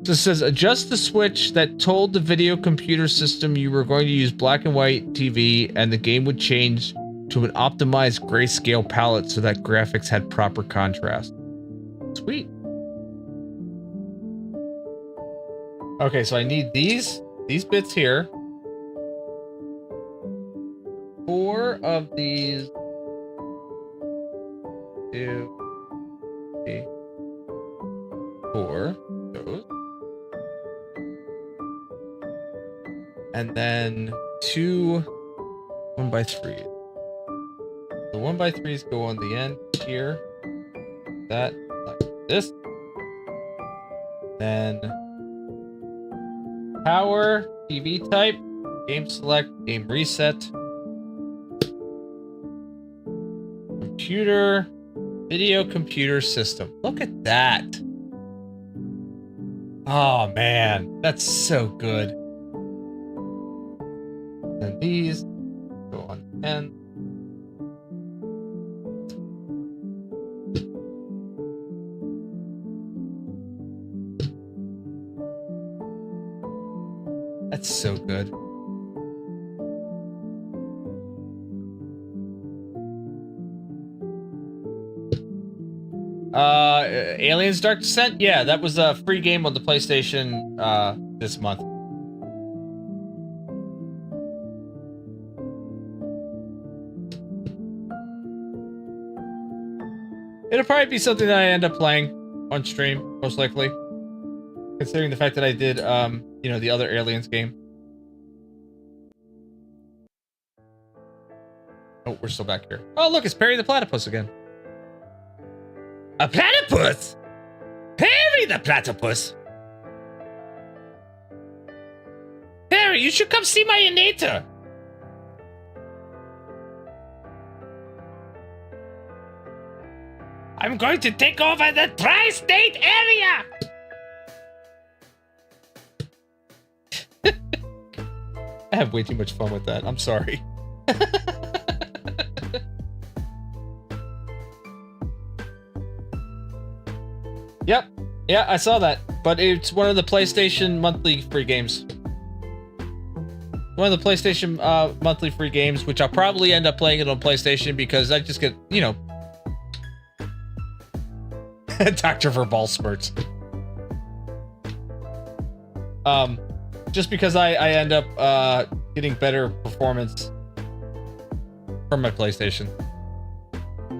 So it says, adjust the switch that told the video computer system you were going to use black and white TV and the game would change to an optimized grayscale palette so that graphics had proper contrast. Sweet. Okay, so I need these bits here. 4 of these. 2, 3, 4. Those. And then 2 1x3s. The 1x3s go on the end here. That. Like this. Then power, TV type, game select, game reset, computer, video computer system. Look at that. Oh man, that's so good. Then these go on the end. That's so good. Aliens Dark Descent? Yeah, that was a free game on the PlayStation this month. It'll probably be something that I end up playing on stream, most likely. Considering the fact that I did, you know, the other Aliens game. Oh, we're still back here. Oh, look, it's Perry the Platypus again. A platypus? Perry the Platypus? Perry, you should come see my innator. I'm going to take over the tri-state area! I have way too much fun with that. I'm sorry. Yep. Yeah, I saw that. But it's one of the PlayStation monthly free games. One of the PlayStation monthly free games, which I'll probably end up playing it on PlayStation because I just get, you know, Dr. Verbal spurts. Just because I end up getting better performance from my PlayStation.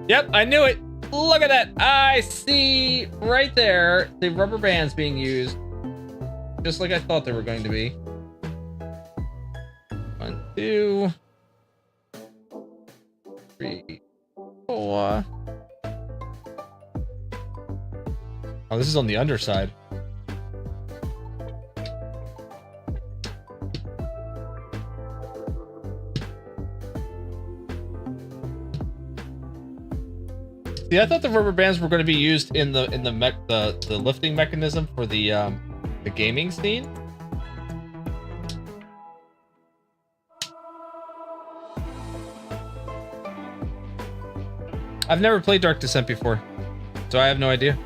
Yep, I knew it. Look at that. I see see right there the rubber bands being used, just like I thought they were going to be. 1, 2, 3, 4. Oh, this is on the underside. See, I thought the rubber bands were going to be used in the lifting mechanism for the gaming scene. I've never played Dark Descent before, so I have no idea.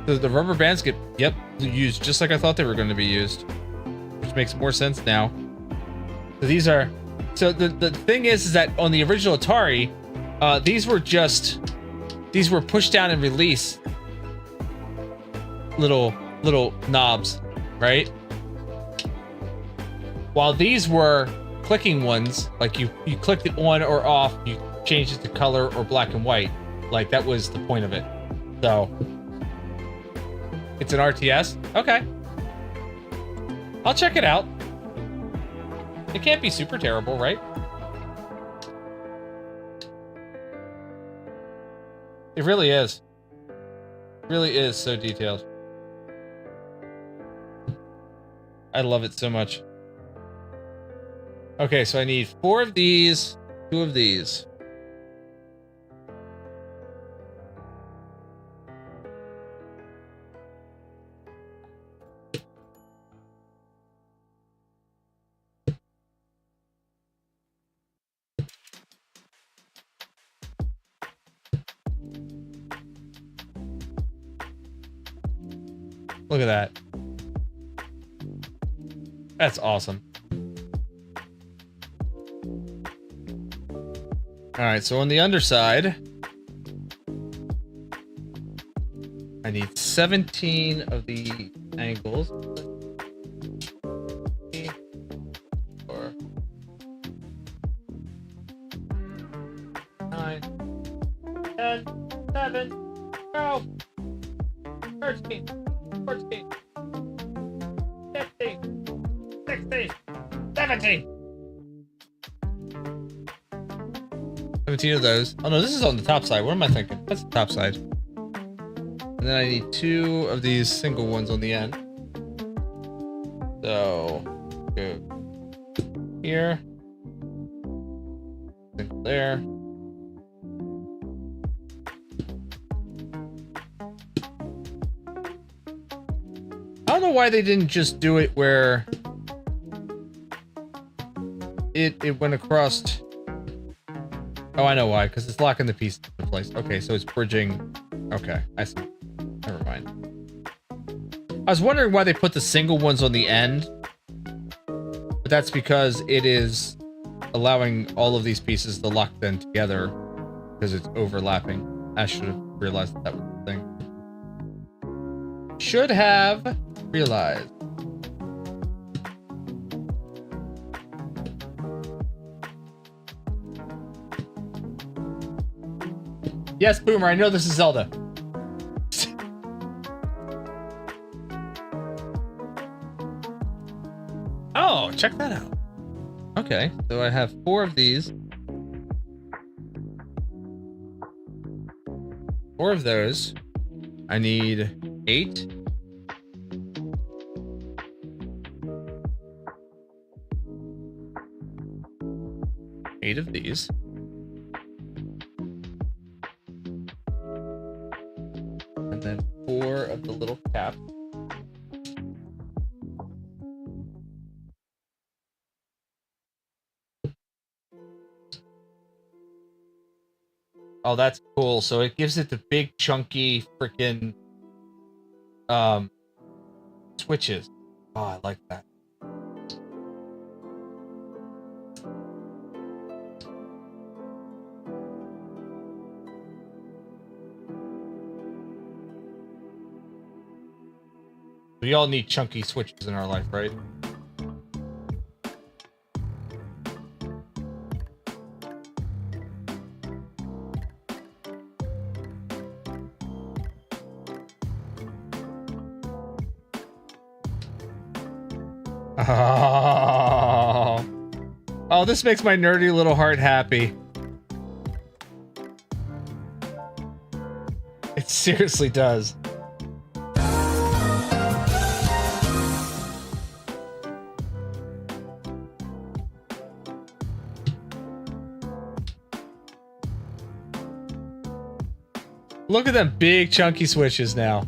The rubber bands get used just like I thought they were going to be used, which makes more sense now. So these are. So the thing is that on the original Atari, these were push down and release little knobs, right? While these were clicking ones, like you clicked it on or off, you changed it to color or black and white. Like that was the point of it. So it's an RTS? Okay. I'll check it out. It can't be super terrible, right? It really is. It really is so detailed. I love it so much. Okay, so I need 4 of these, 2 of these. Look at that. That's awesome. All right, so on the underside, I need 17 of the angles. 4, 9, 10, 7, 12, 13, 14, 15, 16, 17. 17 of those. Oh no, this is on the top side. What am I thinking? That's the top side. And then I need 2 of these single ones on the end. So, go here. Single there. I don't know why they didn't just do it where it went across. Oh, I know why, because it's locking the piece into place. Okay, so it's bridging. Okay, I see. Never mind. I was wondering why they put the single ones on the end, but that's because it is allowing all of these pieces to lock them together because it's overlapping. I should have realized that was the thing. Should have realized. Yes, Boomer, I know this is Zelda. Oh, check that out. Okay, so I have 4 of these. 4 of those. I need 8. Eight of these. And then 4 of the little caps. Oh, that's cool. So it gives it the big chunky freaking switches. Oh, I like that. We all need chunky switches in our life, right? Oh. Oh, this makes my nerdy little heart happy. It seriously does. Look at them big chunky switches now.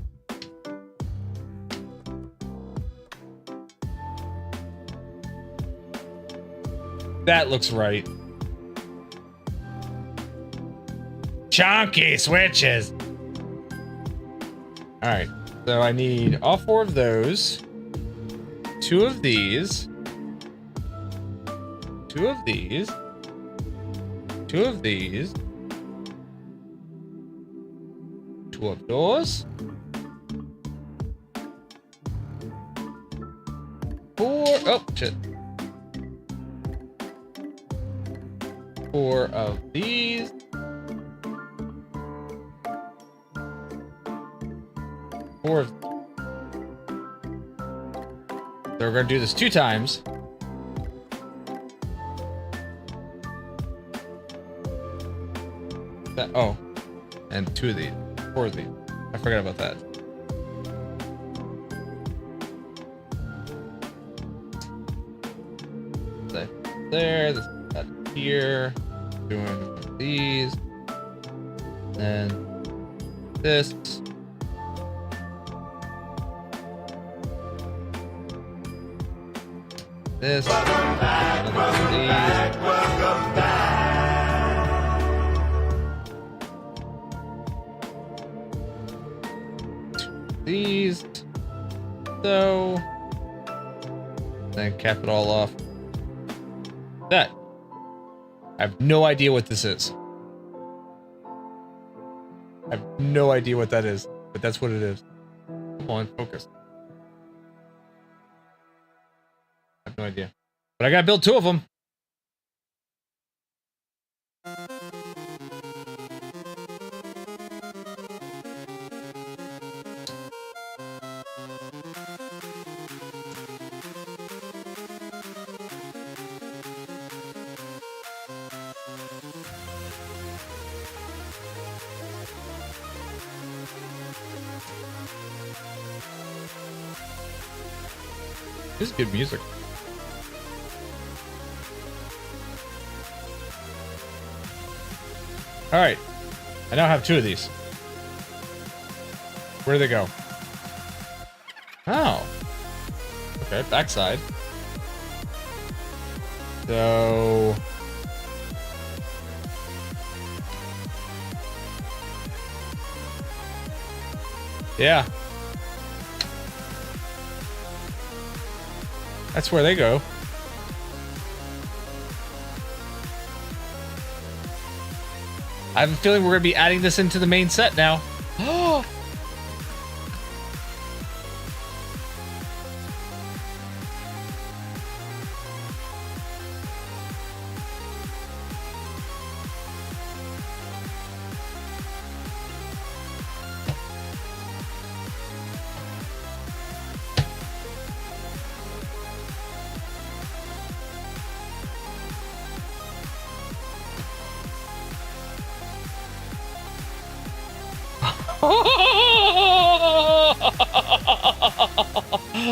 That looks right. Chunky switches. All right, so I need all 4 of those, 2 of these, 2 of these, 2 of these, 2 of those, 4. Oh shit. 4 of these. 4 of... So we're gonna do this 2 times. That, oh, and 2 of these, 4 of these. I forgot about that. There, this, that here. Doing these, and this. This. Another one of these. These. So. Then cap it all off. That. I have no idea what this is. I have no idea what that is, but that's what it is. Come on, focus. I have no idea. But I gotta build 2 of them. This is good music. All right, I now have 2 of these. Where do they go? Oh, okay, backside. So, yeah, that's where they go. I have a feeling we're going to be adding this into the main set now. Oh!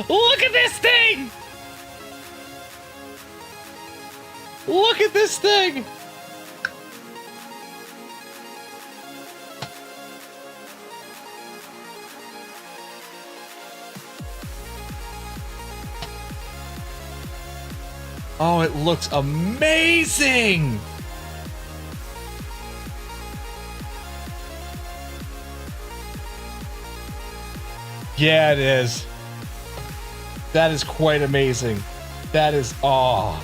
Look at this thing! Look at this thing! Oh, it looks amazing! Yeah, it is. That is quite amazing. That is awe.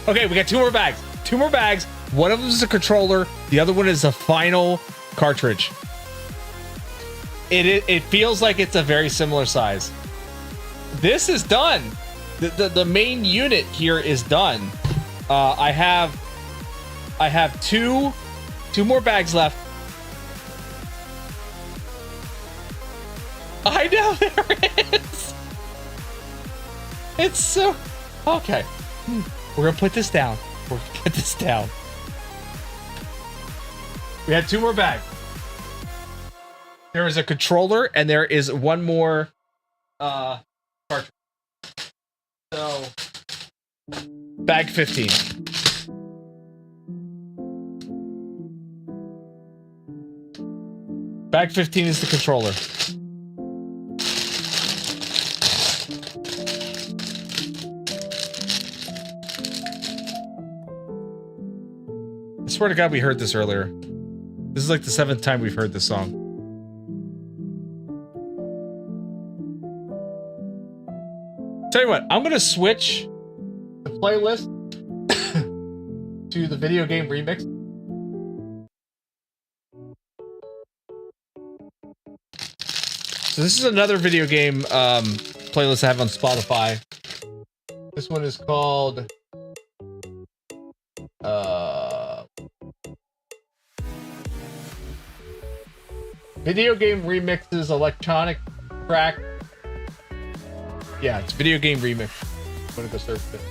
Okay, we got 2 more bags. 2 more bags. One of them is a controller. The other one is a final cartridge. It feels like it's a very similar size. This is done. The main unit here is done. I have 2 more bags left. I know there is. It's so okay. We're gonna put this down. We're gonna put this down. We had 2 more bags. There is a controller and there is one more cartridge. So bag 15. Bag 15 is the controller. I swear to God we heard this earlier. This is like the 7th time we've heard this song. Tell you what, I'm gonna switch the playlist to the video game remix. So this is another video game playlist I have on Spotify. This one is called Video Game Remixes Electronic Track. Yeah, it's Video Game Remix. I'm gonna go search it.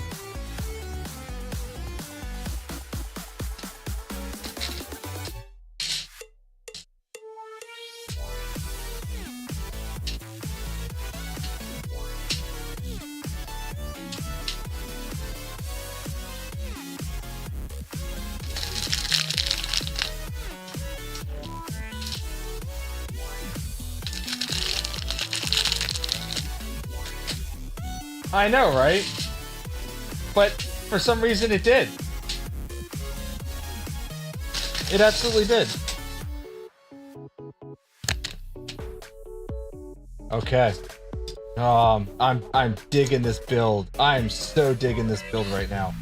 I know, right? But for some reason it did. It absolutely did. Okay. I'm digging this build. I'm so digging this build right now.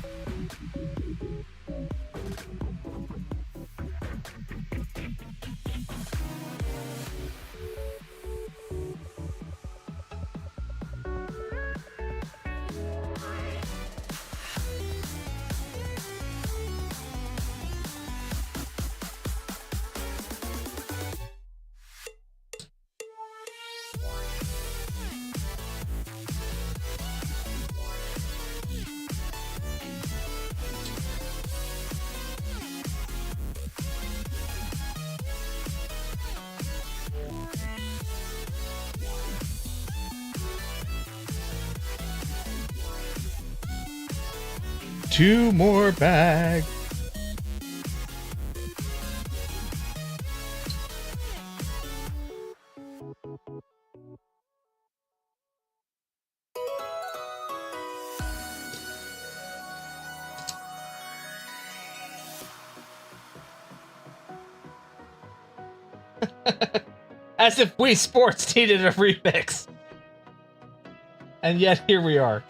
Two more bags. As if Wii Sports needed a remix. And yet here we are.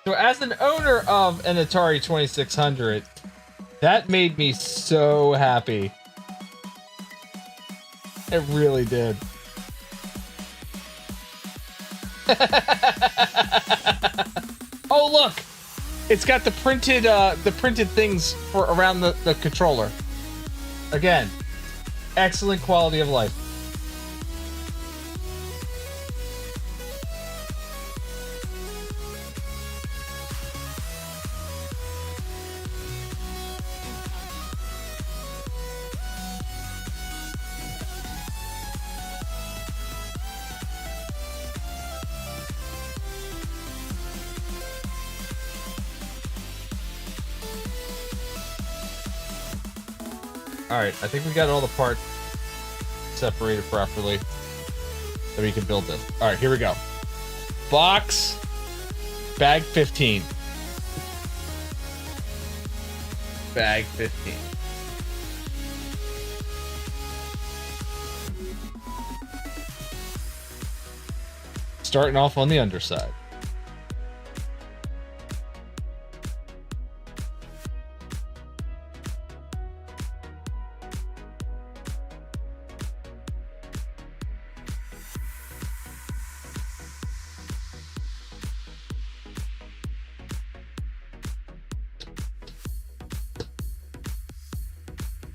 So as an owner of an Atari 2600, that made me so happy. It really did. Oh look! It's got the printed things for around the controller. Again, excellent quality of life. Alright, I think we got all the parts separated properly. So we can build this. Alright, here we go. Box. Bag 15. Bag 15. Starting off on the underside.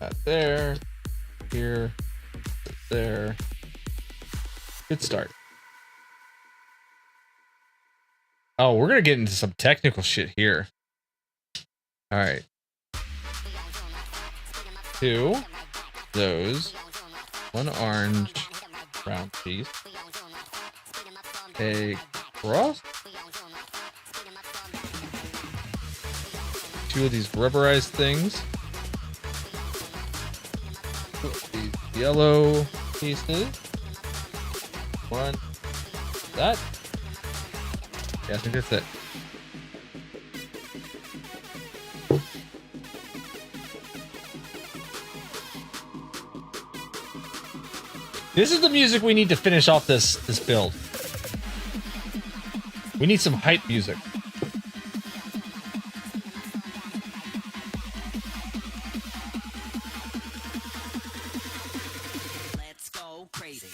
That there. Here. There. Good start. Oh, we're gonna get into some technical shit here. All right. 2. Those. 1 orange round piece. A cross. 2 of these rubberized things. These yellow pieces. 1. That. Yeah, I think that's it. This is the music we need to finish off this build. We need some hype music. Let's go crazy.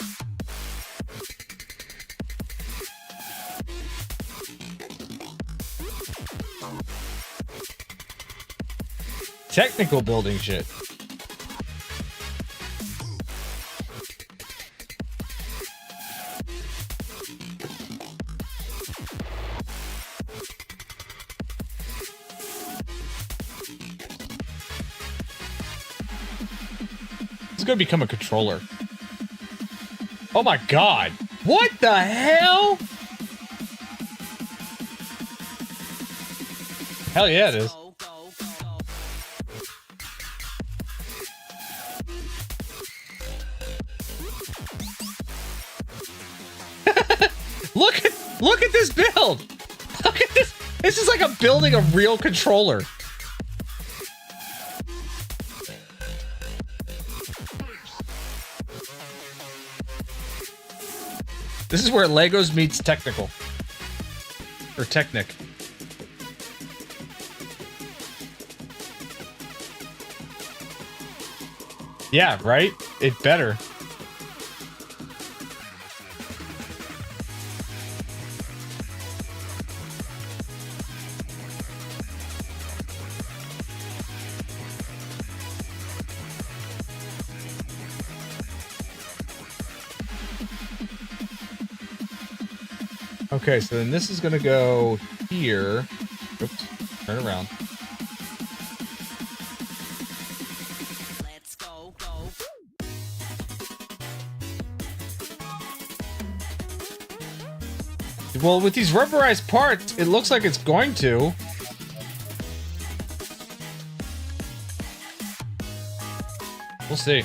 Technical building shit. It's gonna become a controller. Oh my god. What the hell? Hell yeah, it is. Look at this build. Look at this. This is like building a real controller. This is where Legos meets technical. Or Technic. Yeah, right? It better. Okay, so then this is gonna go here. Oops, turn around. Let's go, go. Well, with these rubberized parts, it looks like it's going to. We'll see.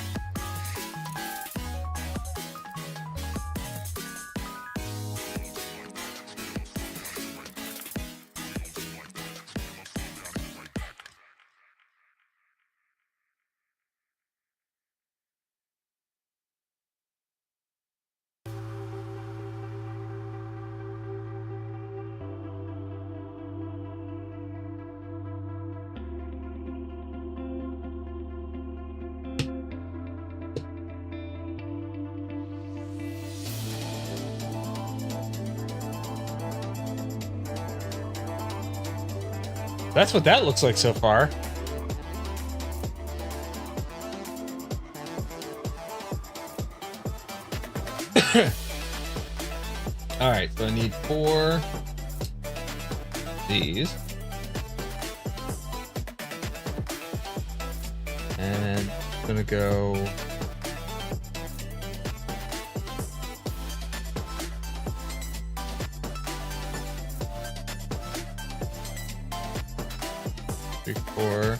That's what that looks like so far. All right, so I need 4 of these. And I'm gonna go... Four.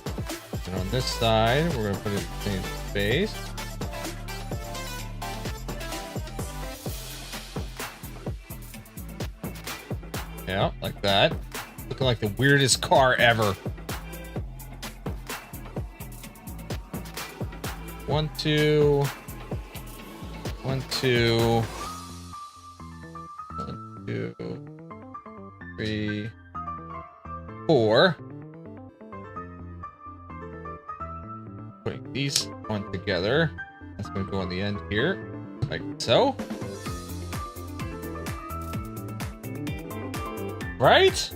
And on this side, we're gonna put it in the same space. Yeah, like that. Looking like the weirdest car ever. 1, 2. 1, 2. 1, 2. 3. 4. Putting these one together. That's going to go on the end here, like so. Right?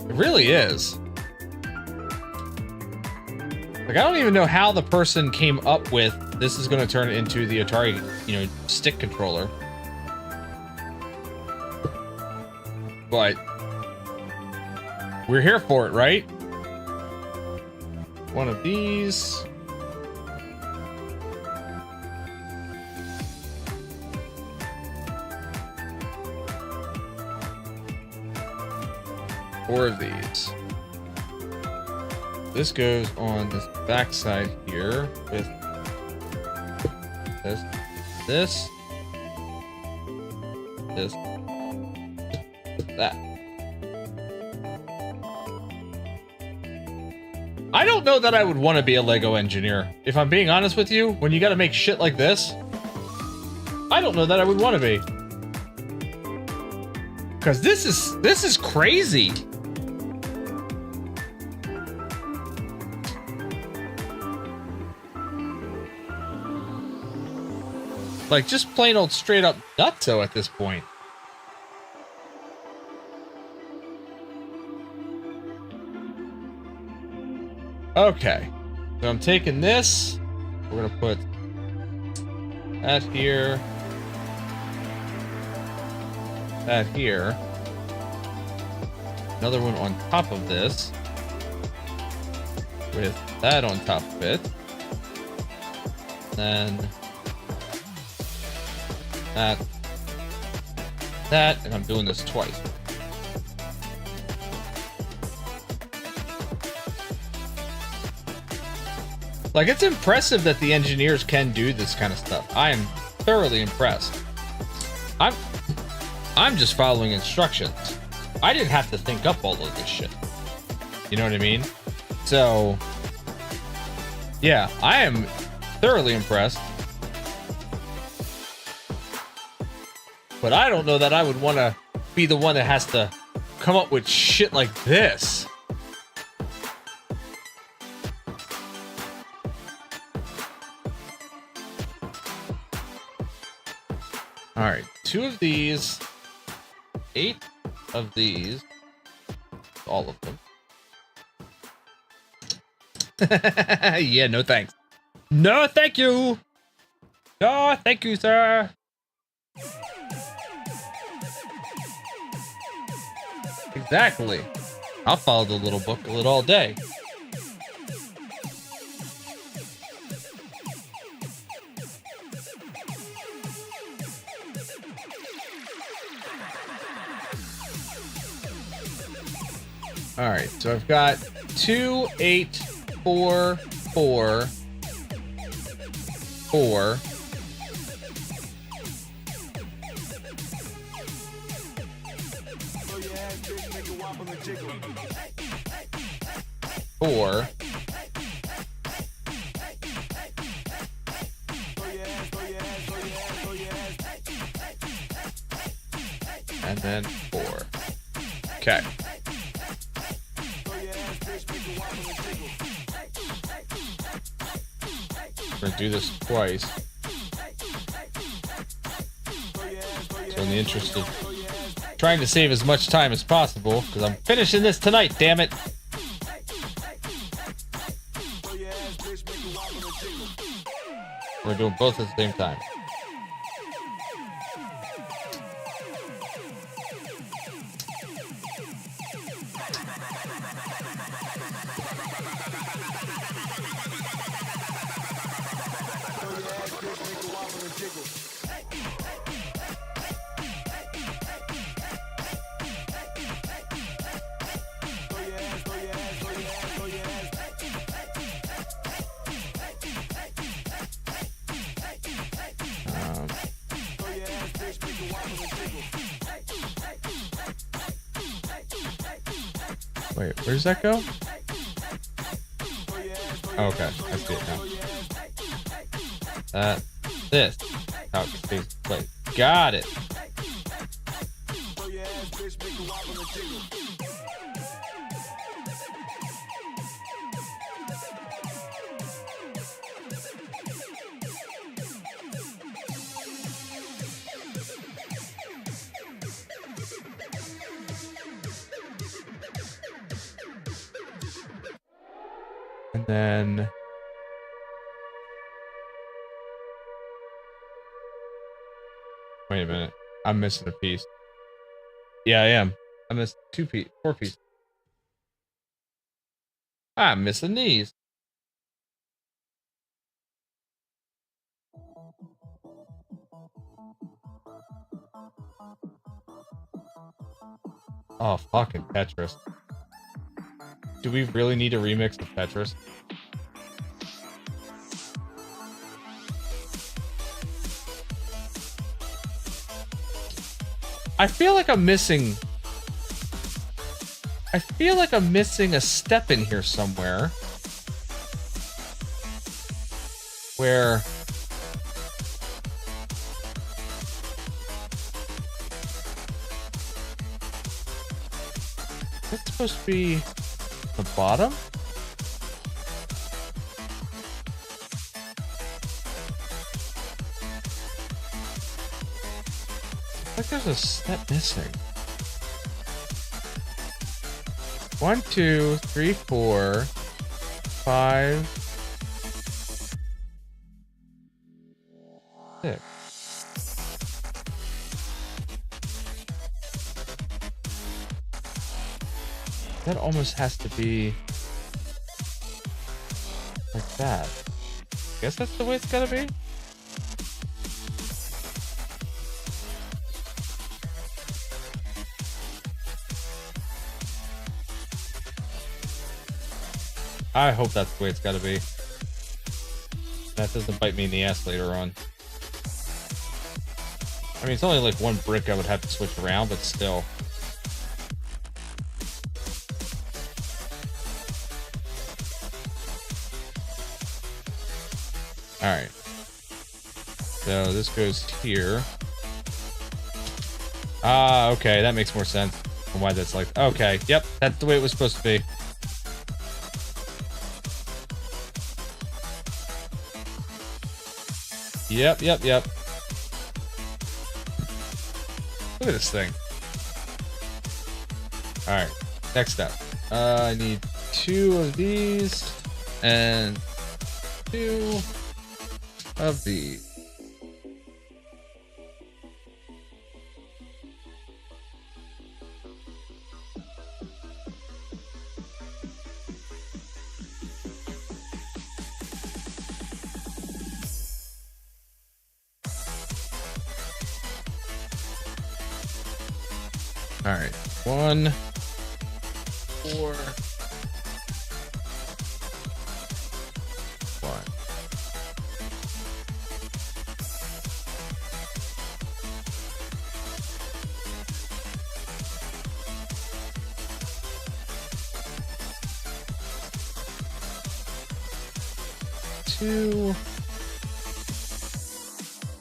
It really is. Like, I don't even know how the person came up with this is going to turn into the Atari, you know, stick controller. But we're here for it, right? One of these. Four of these. This goes on this back side here with this, that. I don't know that I would want to be a Lego engineer. If I'm being honest with you, when you got to make shit like this, I don't know that I would want to be. Because this is crazy. Like, just plain old straight up nutso at this point. Okay. So I'm taking this. We're gonna put that here. That here. Another one on top of this. With that on top of it. Then that, and I'm doing this twice. Like, it's impressive that the engineers can do this kind of stuff. I am thoroughly impressed. I'm just following instructions. I didn't have to think up all of this shit. You know what I mean? So, yeah, I am thoroughly impressed. But I don't know that I would want to be the one that has to come up with shit like this. All right, 2 of these, 8 of these, all of them. Yeah, no thanks. No, thank you. No, thank you, sir. Exactly. I'll follow the little booklet all day. All right, so I've got 2, 8, 4, 4, 4. Four. And then 4. Okay. We're gonna do this twice. So in the interest of trying to save as much time as possible, because I'm finishing this tonight, damn it. We're doing both at the same time. Wait, where does that go? Oh, okay, I see it now. This. How it stays in place. Got it. And then Wait a minute. I'm missing a piece. Yeah, I am. I missed 4 pieces. I'm missing these. Oh, fucking Tetris. Do we really need a remix of Tetris? I feel like I'm missing a step in here somewhere. Where that's supposed to be the bottom? Like there's a step missing. 1, 2, 3, 4, 5, 6. That almost has to be like that. I guess that's the way it's gotta be. I hope that's the way it's gotta be. That doesn't bite me in the ass later on. I mean, it's only like 1 brick I would have to switch around, but still. Alright. So this goes here. Ah, okay, that makes more sense. And why that's like, okay, yep, that's the way it was supposed to be. Yep. Look at this thing. Alright, next step. I need 2 of these and 2 of these. All right, 1, 4, 1. Two,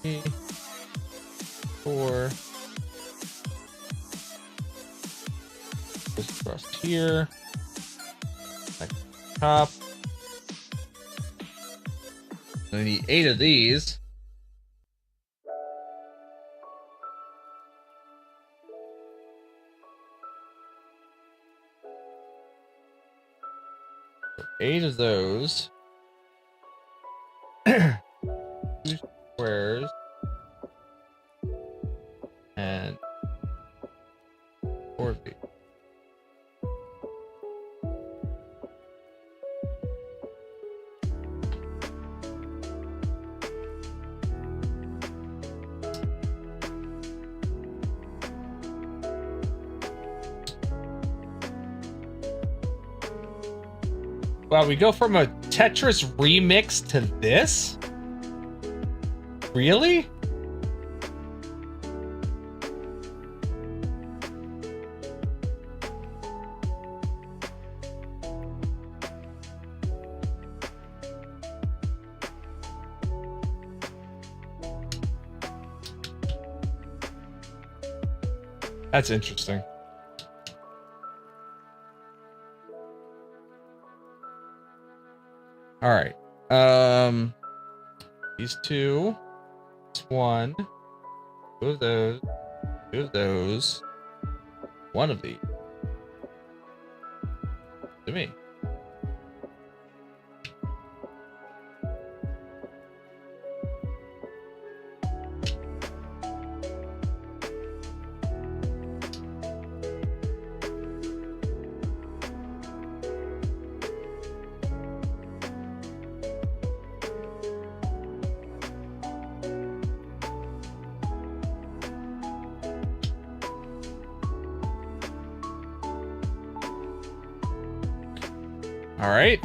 3, 4. Just across here, like top. I need 8 of these. So 8 of those. 2 squares. And 4 of these. Wow, we go from a Tetris remix to this? Really? That's interesting. All right. These 2. It's 1. 2 of those. 2 of those. 1 of these. To me. All right.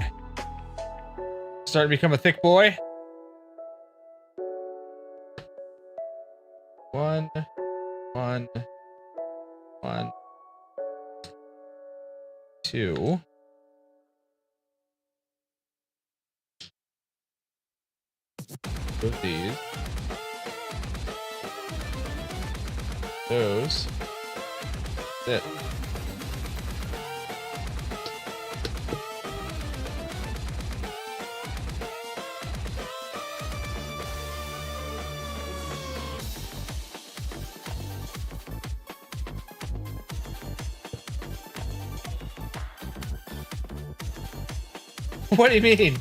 Starting to become a thick boy. 1, 1, 1, 2. Of these. Those. That's it. What do you mean?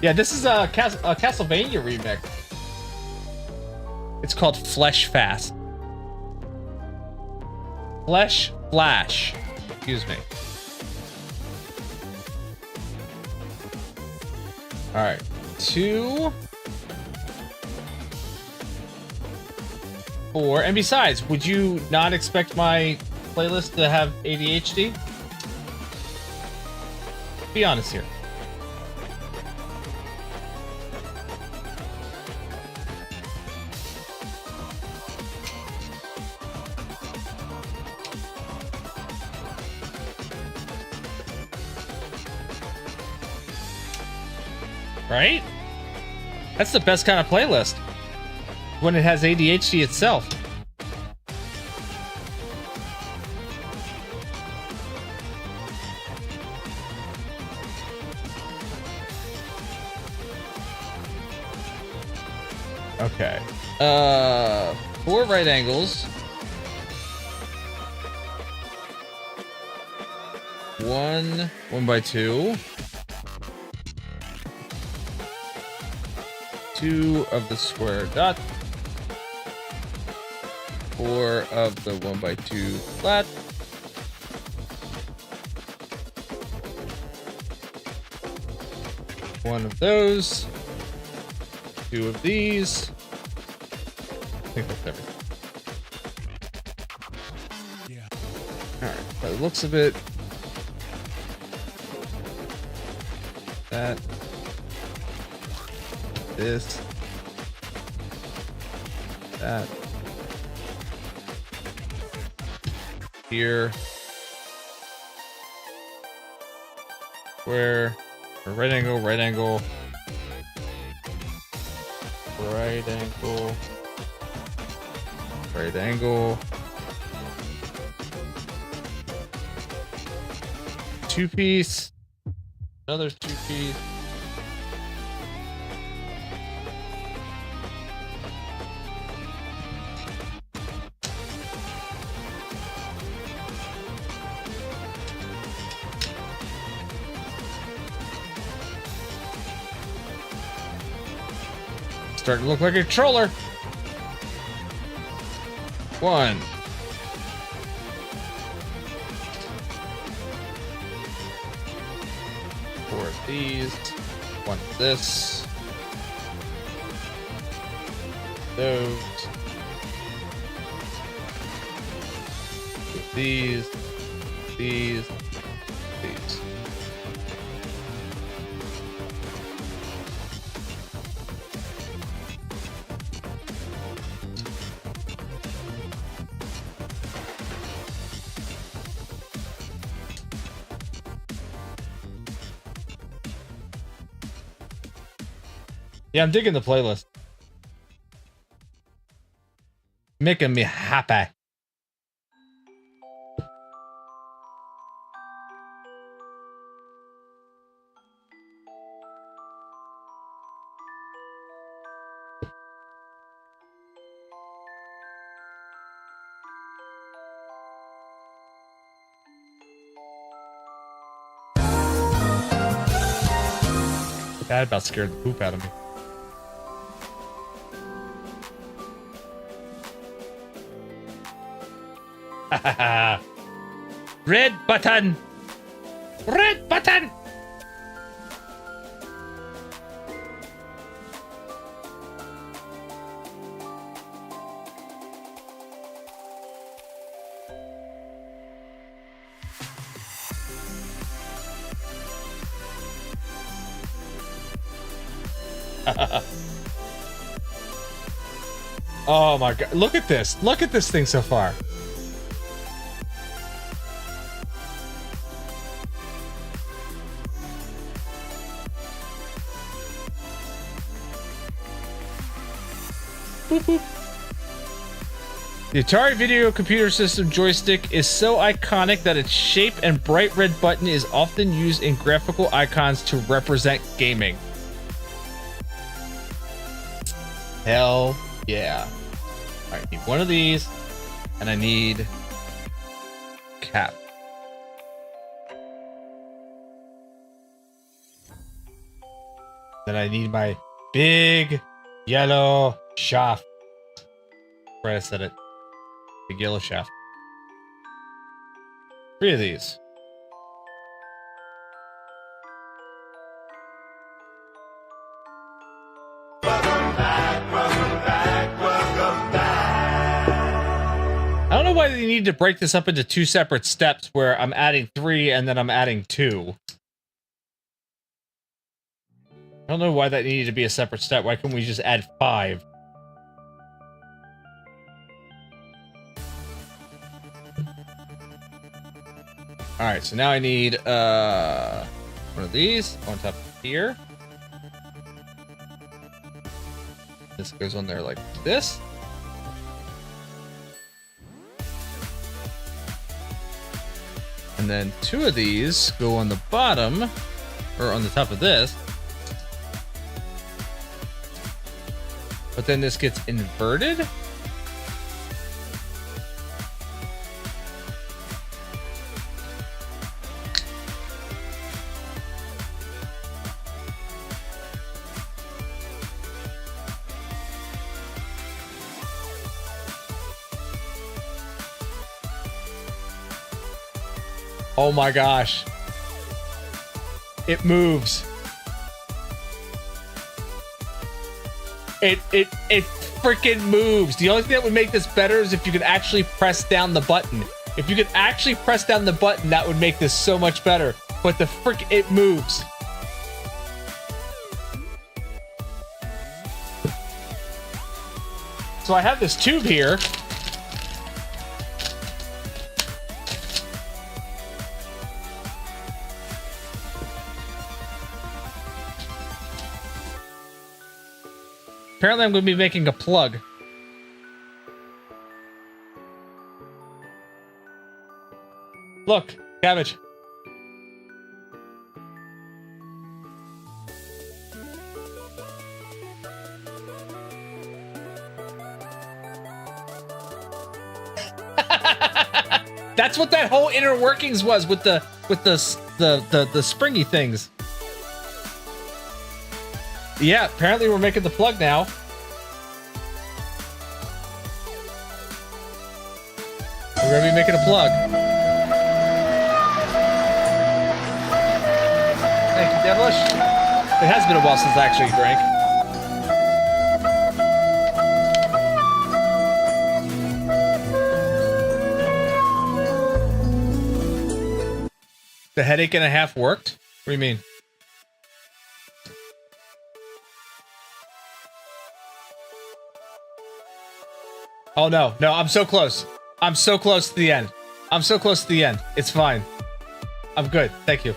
Yeah, this is a Castlevania remix. It's called Flesh Fast. Flesh Flash. Excuse me. All right, 2, 4, and besides, would you not expect my playlist to have ADHD? Be honest here. Right? That's the best kind of playlist. When it has ADHD itself. Okay. 4 right angles. 1 by 2. 2 of the square dot. 4 of the 1 by 2 flat. One of those. 2 of these. I think that's everything. Yeah. Alright, by the looks of it. That. This. That. Here. Square. Or right angle, right angle. Right angle. Right angle. 2-piece. Another 2-piece. Starting to look like a controller. 1. 4 of these. 1 of this. Those. 2 of these. These. These. Yeah, I'm digging the playlist. Making me happy. That about scared the poop out of me. Red button! Red button! Oh my god. Look at this. Look at this thing so far. Boop, boop. The Atari Video Computer System joystick is so iconic that its shape and bright red button is often used in graphical icons to represent gaming. Hell yeah. Alright, I need one of these, and I need cap. Then I need my big yellow shaft. Right, I said it. Big yellow shaft. 3 of these. I don't know why they need to break this up into 2 separate steps where I'm adding 3 and then I'm adding 2. I don't know why that needed to be a separate step. Why couldn't we just add 5? Alright, so now I need one of these on top of here. This goes on there like this. And then 2 of these go on the bottom, or on the top of this. But then this gets inverted. Oh my gosh. It moves. It freaking moves. The only thing that would make this better is if you could actually press down the button. If you could actually press down the button, that would make this so much better. But the frick, it moves. So I have this tube here. Apparently, I'm going to be making a plug. Look, cabbage. That's what that whole inner workings was with the springy things. Yeah, apparently we're making the plug now. We're gonna be making a plug. Thank you, Devilish. It has been a while since I actually drank. The headache and a half worked? What do you mean? Oh no, no, I'm so close. I'm so close to the end. I'm so close to the end. It's fine. I'm good. Thank you.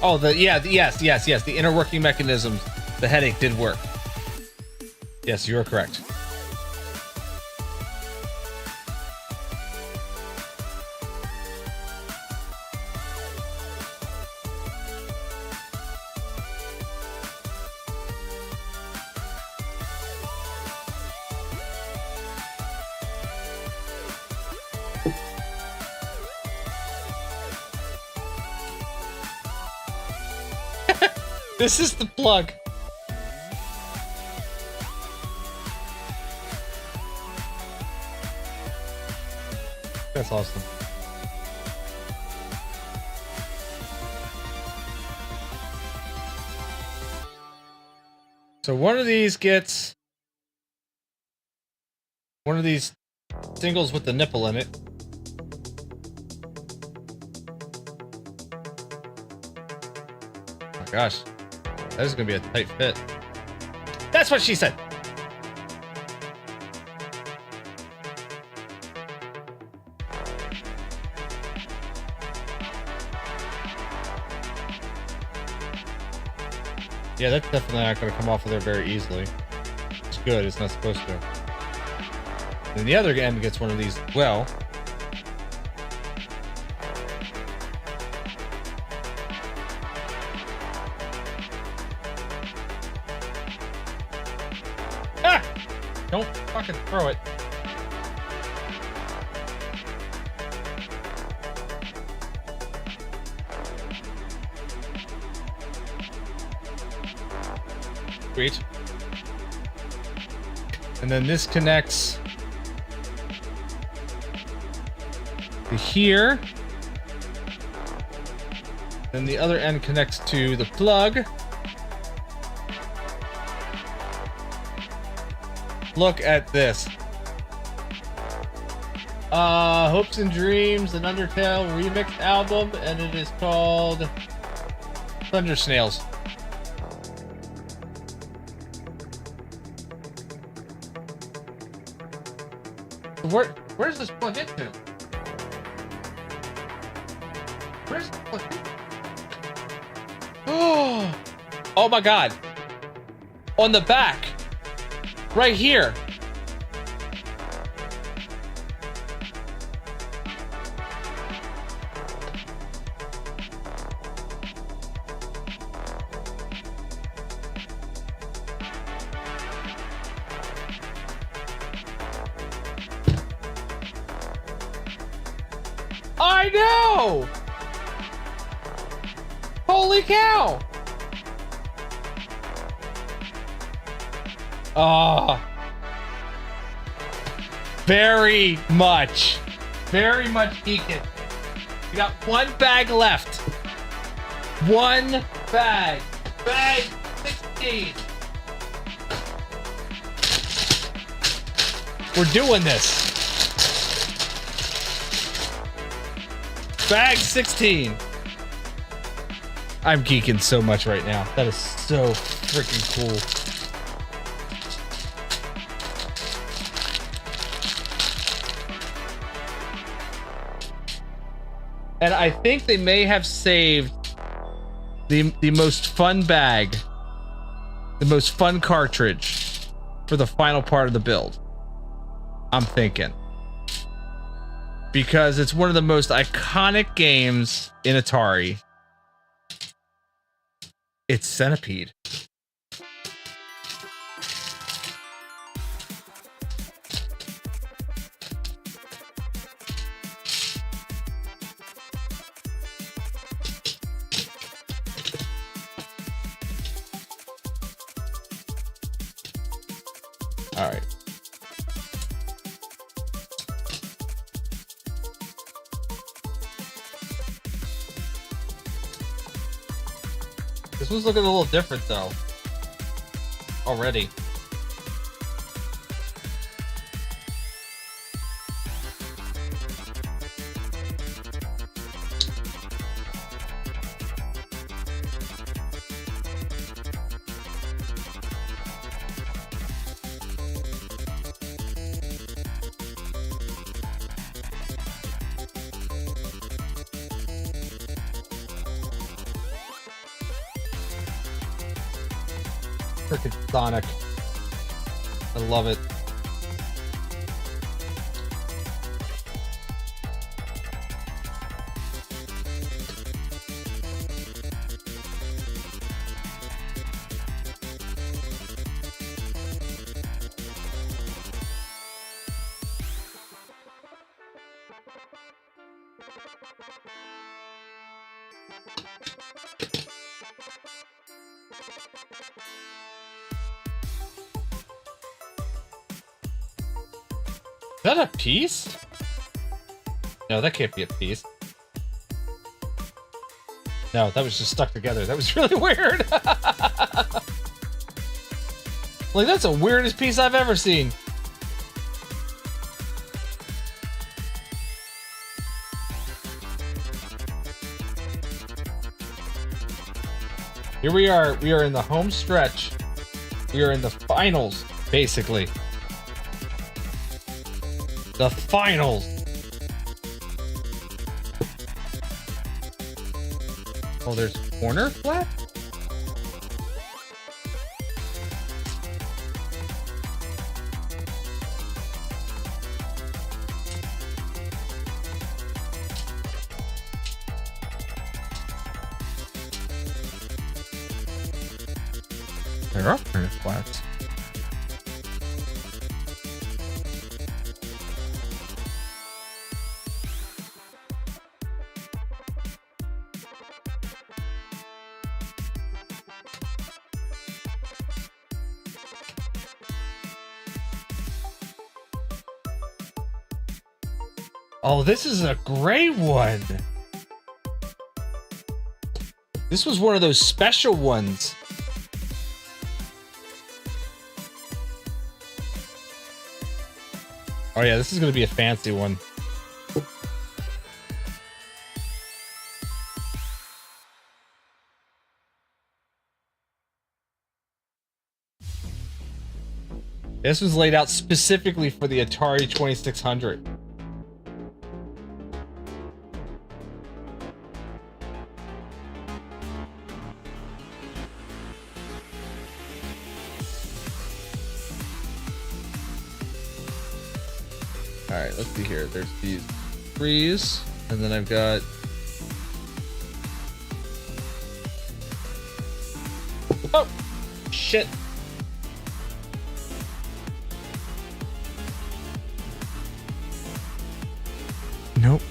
Oh, yes. The inner working mechanisms. The headache did work. Yes, you are correct. This is the plug. That's awesome. So one of these gets one of these singles with the nipple in it. gosh. That is going to be a tight fit. That's what she said. Yeah, that's definitely not going to come off of there very easily. It's good. It's not supposed to. And the other end gets one of these as well. Ah! Don't fucking throw it. Sweet. And then this connects to here. Then the other end connects to the plug. Look at this. Hopes and Dreams, an Undertale remix album, and it is called Thunder Snails. Where's this plug into? Where's the plug into? Oh my god. On the back. Right here. I know! Holy cow! Very much geeking. We got one bag left. One bag. Bag 16. We're doing this. Bag 16. I'm geeking so much right now. That is so freaking cool. And I think they may have saved the most fun bag, the most fun cartridge for the final part of the build. I'm thinking. Because it's one of the most iconic games in Atari. It's Centipede. All right. This one's looking a little different though. Already. Frickin' Sonic. I love it. Is that a piece? No, that can't be a piece. No, that was just stuck together. That was really weird. Like, that's the weirdest piece I've ever seen. Here we are. We are in the home stretch. We are in the finals, basically. The finals. Oh, there's corner flat? There are corner flats. Oh, this is a great one. This was one of those special ones. Oh yeah, this is going to be a fancy one. This was laid out specifically for the Atari 2600. Alright, let's see here. There's these trees, and then I've got... Oh! Shit! Nope.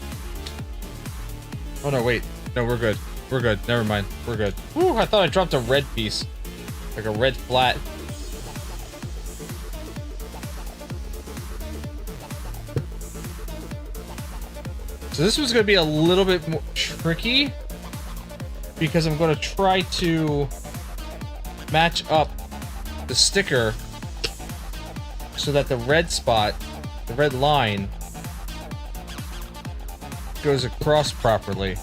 Oh no, wait. No, we're good. We're good. Never mind. We're good. Woo, I thought I dropped a red piece. Like a red flat. So this was going to be a little bit more tricky because I'm going to try to match up the sticker so that the red spot, the red line, goes across properly.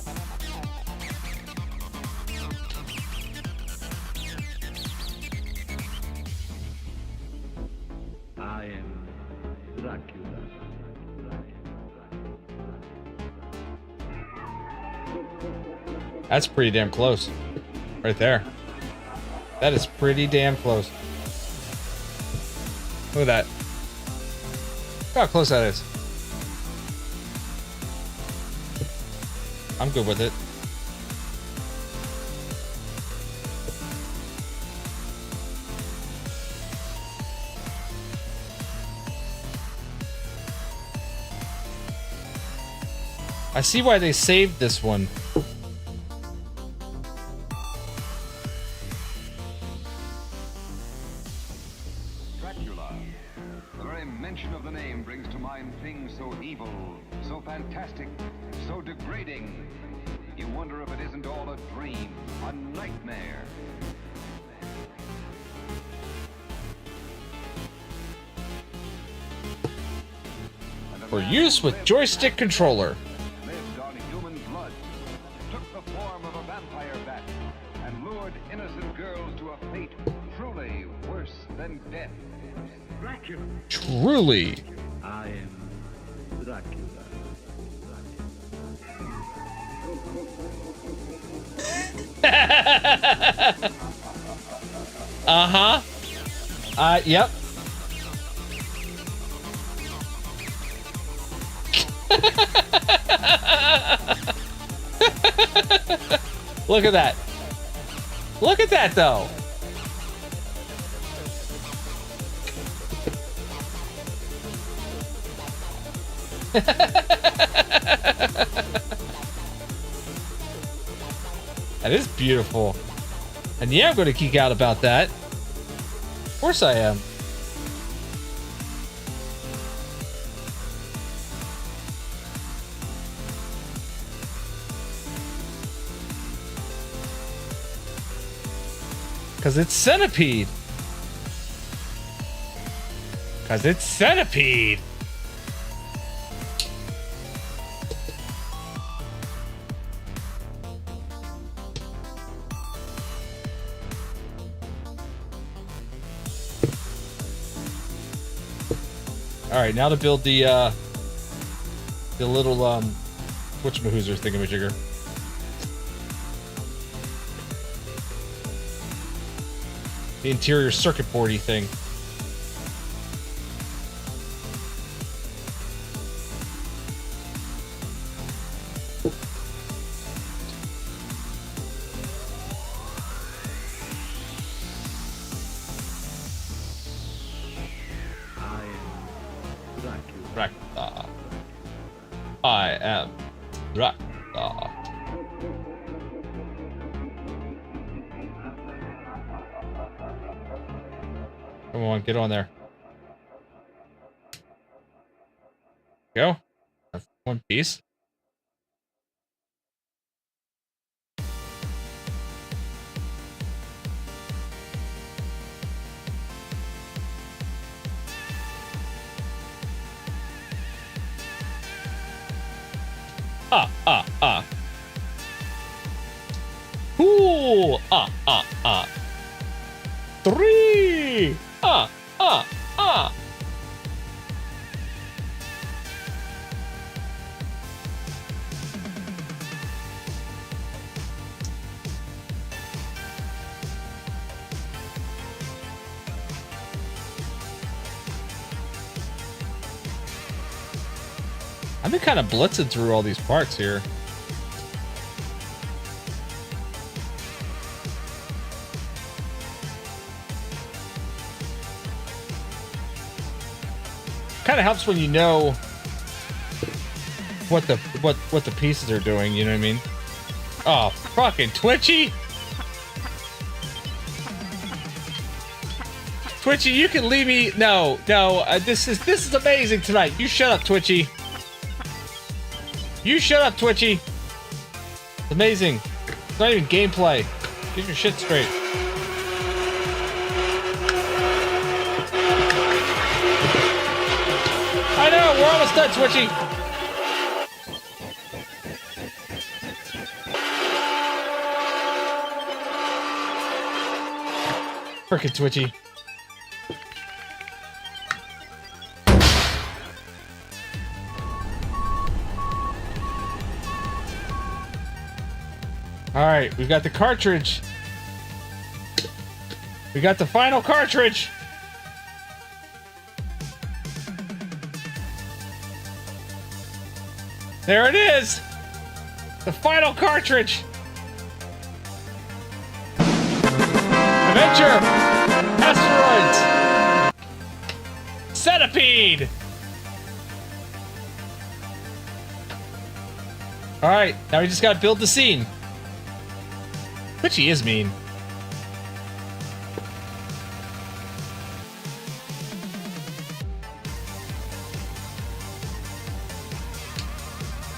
I am Dracula. That's pretty damn close. Right there. That is pretty damn close. Look at that. Look how close that is. I'm good with it. I see why they saved this one. Dracula. The very mention of the name brings to mind things so evil, so fantastic, so degrading. You wonder if it isn't all a dream, a nightmare. For use with joystick controller. Lived on human blood, took the form of a vampire bat, and lured innocent girls to a fate truly worse than death. Dracula. Truly. I am Dracula. Uh-huh. Yep. Look at that. Look at that, though. That is beautiful. And yeah, I'm going to geek out about that. Of course I am. Because it's Centipede. Because it's Centipede. All right, now to build the little whatchamahoozer thingamajigger. The interior circuit boardy thing. Dracula. I am Dracula. Come on, get on there. Go. That's one piece. Ooh, 3. I've been kind of blitzing through all these parts here. Kind of helps when you know what the pieces are doing, you know what I mean? Oh, fucking Twitchy! Twitchy, you can leave me. No, this is amazing tonight. You shut up, Twitchy. You shut up, Twitchy. It's amazing. It's not even gameplay. Get your shit straight. I know, we're almost done, Twitchy. Frickin' Twitchy. Alright, we've got the cartridge. We got the final cartridge. There it is! The final cartridge! Adventure! Asteroids! Centipede! Alright, now we just gotta build the scene. Which he is mean.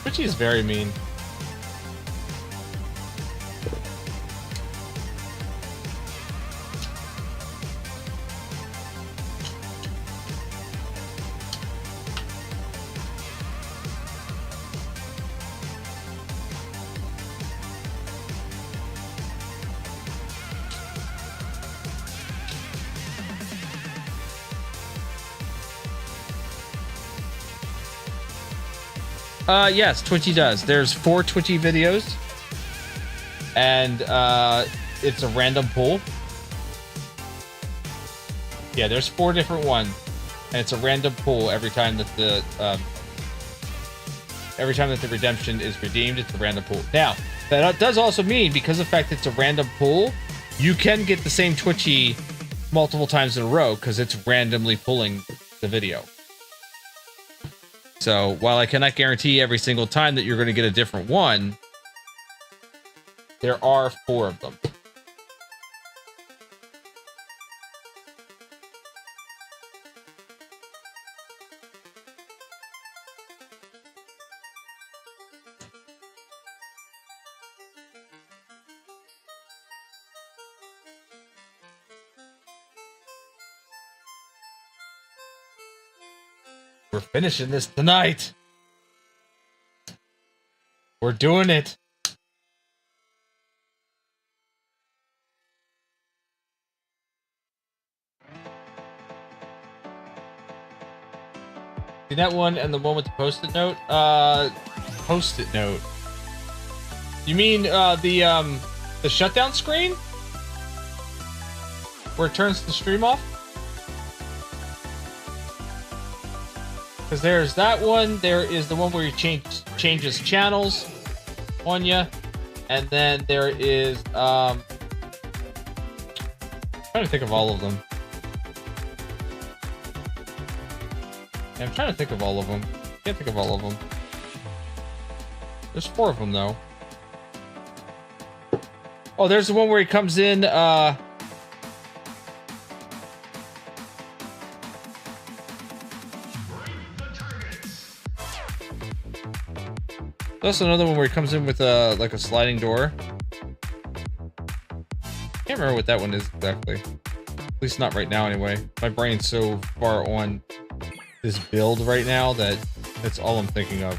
Which is very mean. Yes, Twitchy does. There's 4 Twitchy videos. And, it's a random pool. Yeah, there's 4 different ones. And it's a random pool every time that the redemption is redeemed, it's a random pool. Now, that does also mean, because of the fact it's a random pool, you can get the same Twitchy multiple times in a row, because it's randomly pulling the video. So, while I cannot guarantee every single time that you're going to get a different one, there are 4 of them. We're finishing this tonight. We're doing it. that one and the one with the post-it note? Post-it note. You mean the shutdown screen? Where it turns the stream off? Because there's that one. There is the one where you changes channels on you, and then there is I'm trying to think of all of them. Yeah, I'm trying to think of all of them. Can't think of all of them. There's 4 of them though. Oh, there's the one where he comes in. There's also another one where he comes in with like a sliding door. Can't remember what that one is exactly. At least not right now, anyway. My brain's so far on this build right now that that's all I'm thinking of.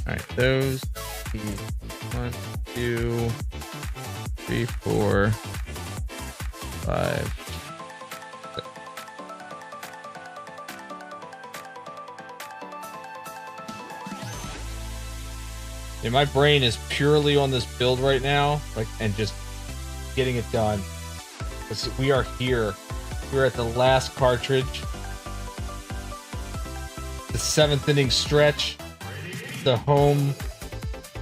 Alright, those. 1, 2, 3, 4, 5. Yeah, my brain is purely on this build right now, like, and just getting it done. Because we are here. We're at the last cartridge. The 7th inning stretch. The home.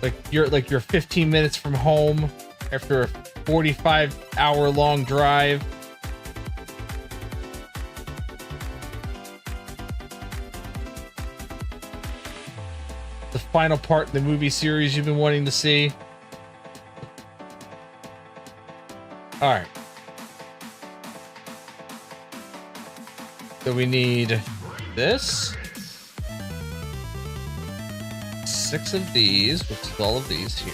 Like you're 15 minutes from home after a 45-hour-long drive. The final part in the movie series you've been wanting to see. Alright. So we need this. 6 of these, which is all of these here.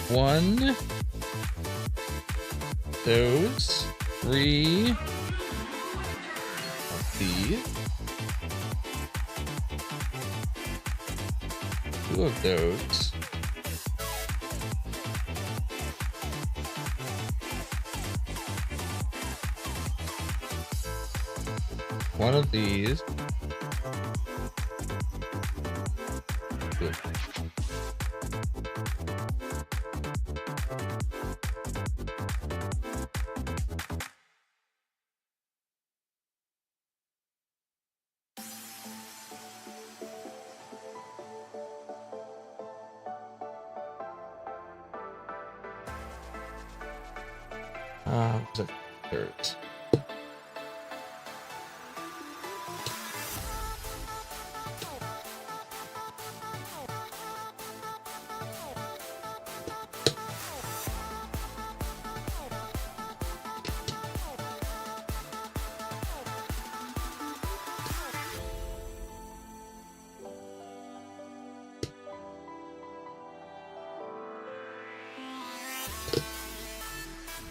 1. Those. 3. Of these. 2 of those. One of these. Good. The third.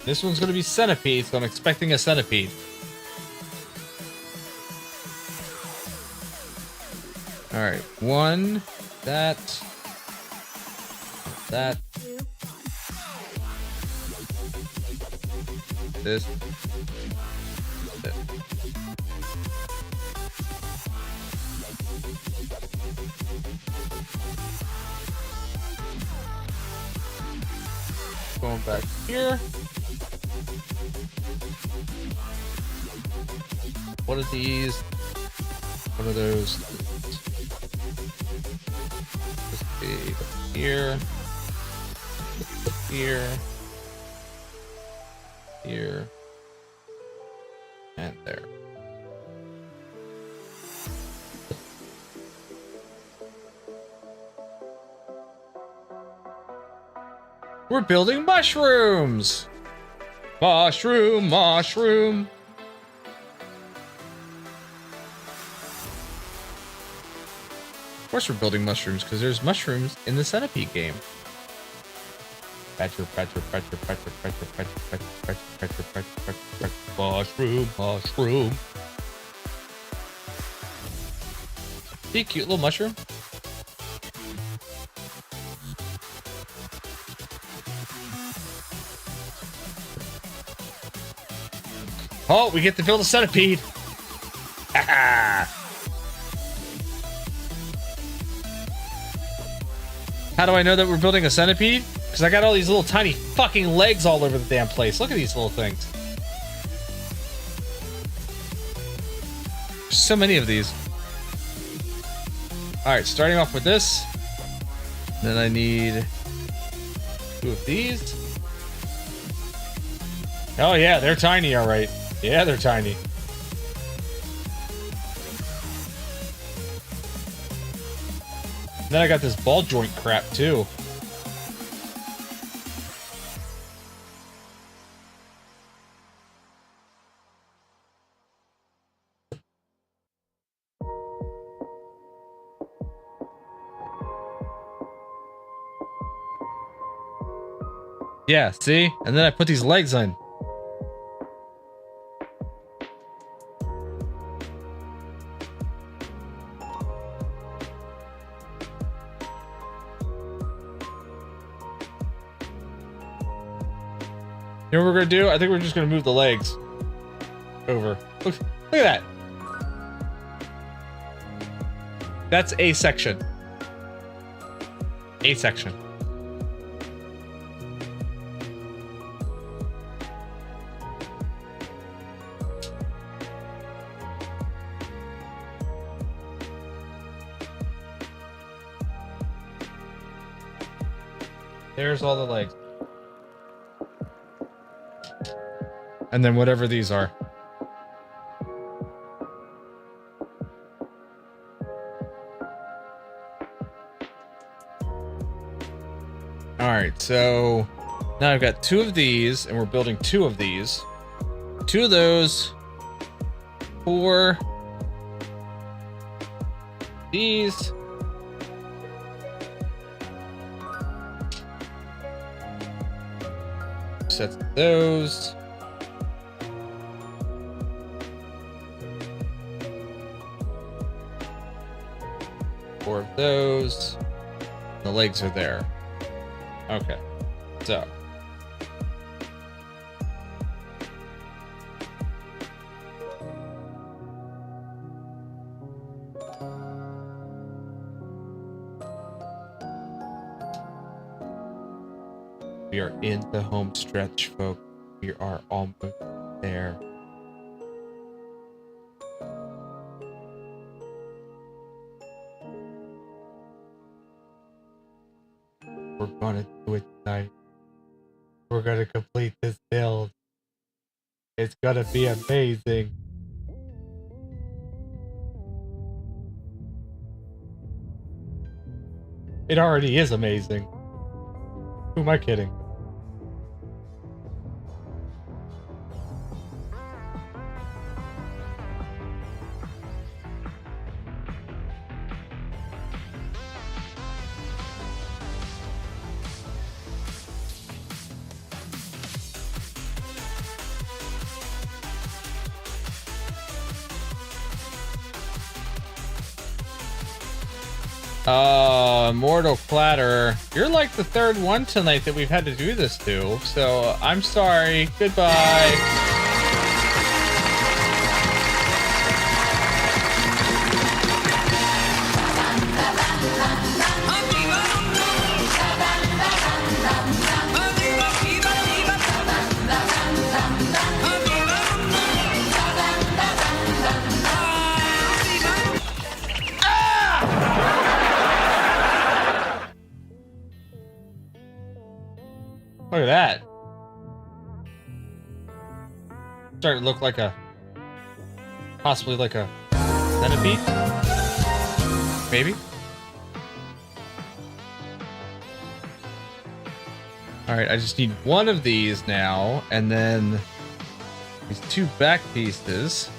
This one's going to be centipede, so I'm expecting a centipede. Alright, 1, that, this, going back here. One of these, one of those. Just be here, here, here, and there. We're building mushrooms! Mushroom, mushroom. Of course we're building mushrooms, because there's mushrooms in the Centipede game. Mushroom, mushroom. See a cute little mushroom? Oh, we get to build a centipede. How do I know that we're building a centipede? Because I got all these little tiny fucking legs all over the damn place. Look at these little things. There's so many of these. Alright, starting off with this. Then I need 2 of these. Oh yeah, they're tiny, alright. Yeah, they're tiny. Then I got this ball joint crap too. Yeah, see? And then I put these legs on. You know what we're gonna do? I think we're just gonna move the legs over. Look at that. That's a section. A section. There's all the legs. And then whatever these are. Alright, so now I've got 2 of these, and we're building 2 of these. 2 of those. 4. These. Sets of those. Four of those. The legs are there. Okay. So. We are in the home stretch, folks. We are almost there. We're gonna do it tonight. We're gonna complete this build. It's gonna be amazing. It already is amazing. Who am I kidding? Mortal Clatter. You're like the 3rd one tonight that we've had to do this to, so I'm sorry. Goodbye. Look at that. Starting to look like a, possibly like a centipede? Maybe? Alright, I just need 1 of these now, and then these 2 back pieces.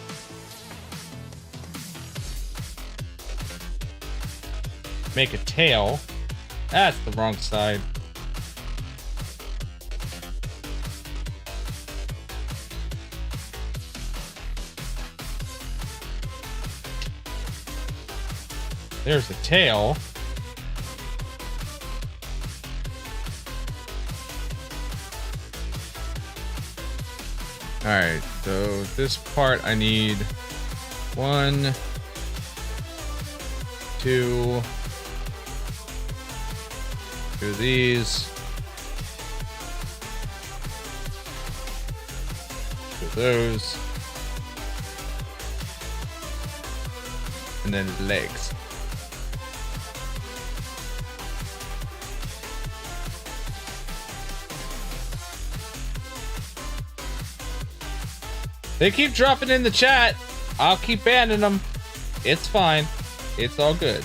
Make a tail. That's the wrong side. There's the tail. Alright, so this part I need 1, 2 of these. 2 of those. And then legs. They keep dropping in the chat. I'll keep banning them. It's fine. It's all good.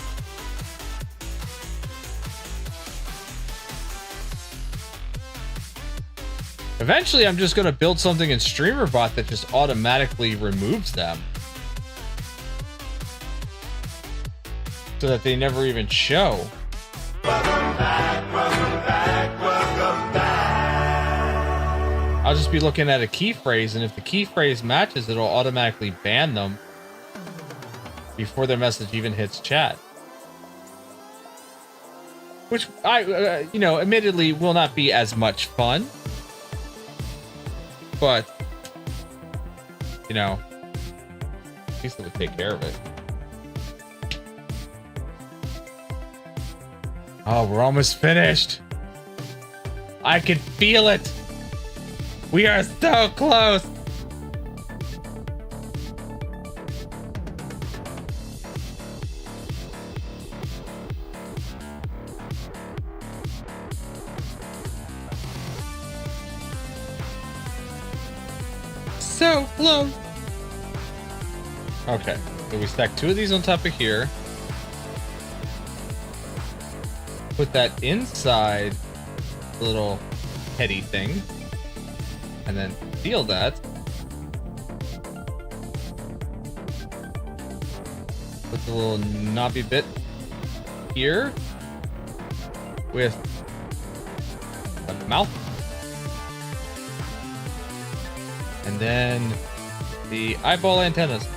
Eventually, I'm just going to build something in StreamerBot that just automatically removes them. So that they never even show. I'll just be looking at a key phrase, and if the key phrase matches, it'll automatically ban them before their message even hits chat. Which I, you know, admittedly will not be as much fun. But, you know, at least it'll take care of it. Oh, we're almost finished. I can feel it. We are so close. So close. Okay, so we stack 2 of these on top of here. Put that inside the little heady thing. And then seal that. Put the little knobby bit here with the mouth. And then the eyeball antennas.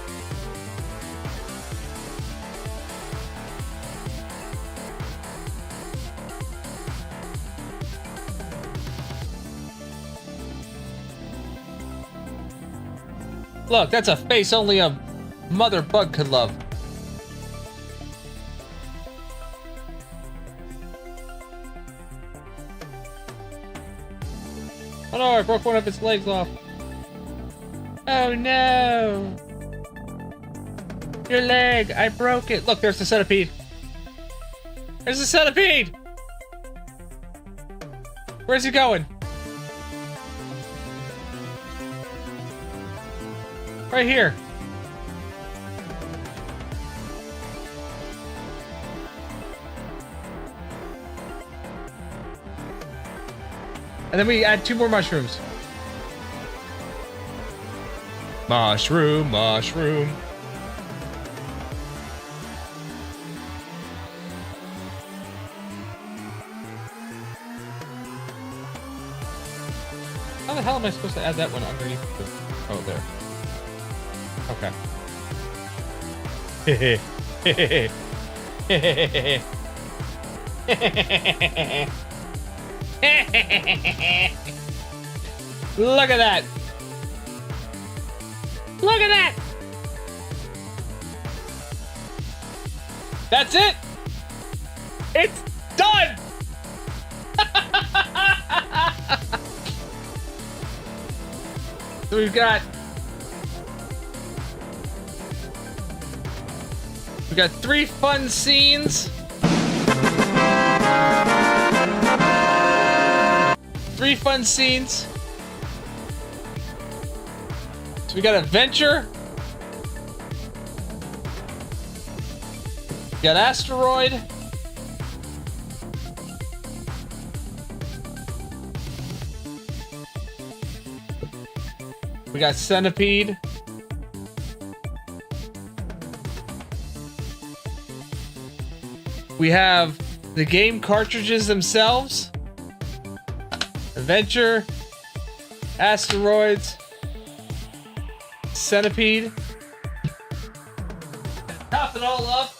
Look, that's a face only a mother bug could love. Oh no, I broke one of its legs off. Oh no! Your leg, I broke it. Look, there's the centipede. There's the centipede! Where's he going? Right here. And then we add 2 more mushrooms. Mushroom, mushroom. How the hell am I supposed to add that one underneath the... Oh, there. Okay. Look at that. Look at that. That's it. It's done. So we've got 3 fun scenes. 3 fun scenes. So we got Adventure. We got Asteroid. We got Centipede. We have the game cartridges themselves. Adventure. Asteroids. Centipede. Top it all up.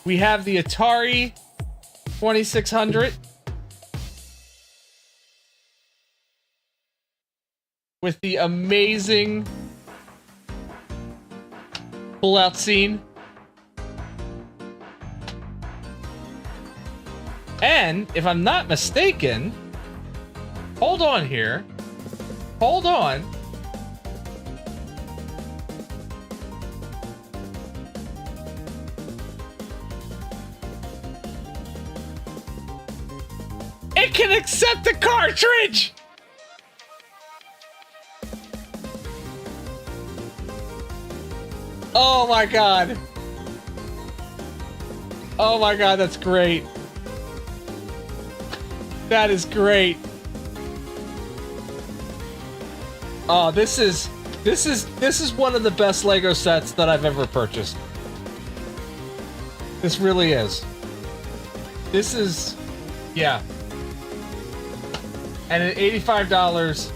We have the Atari 2600. with the amazing pull-out scene. And if I'm not mistaken, hold on here. Hold on. It can accept the cartridge! Oh my god. Oh my god, that's great. That is great. Oh, this is one of the best Lego sets that I've ever purchased. This really is. This is, yeah. And at $85,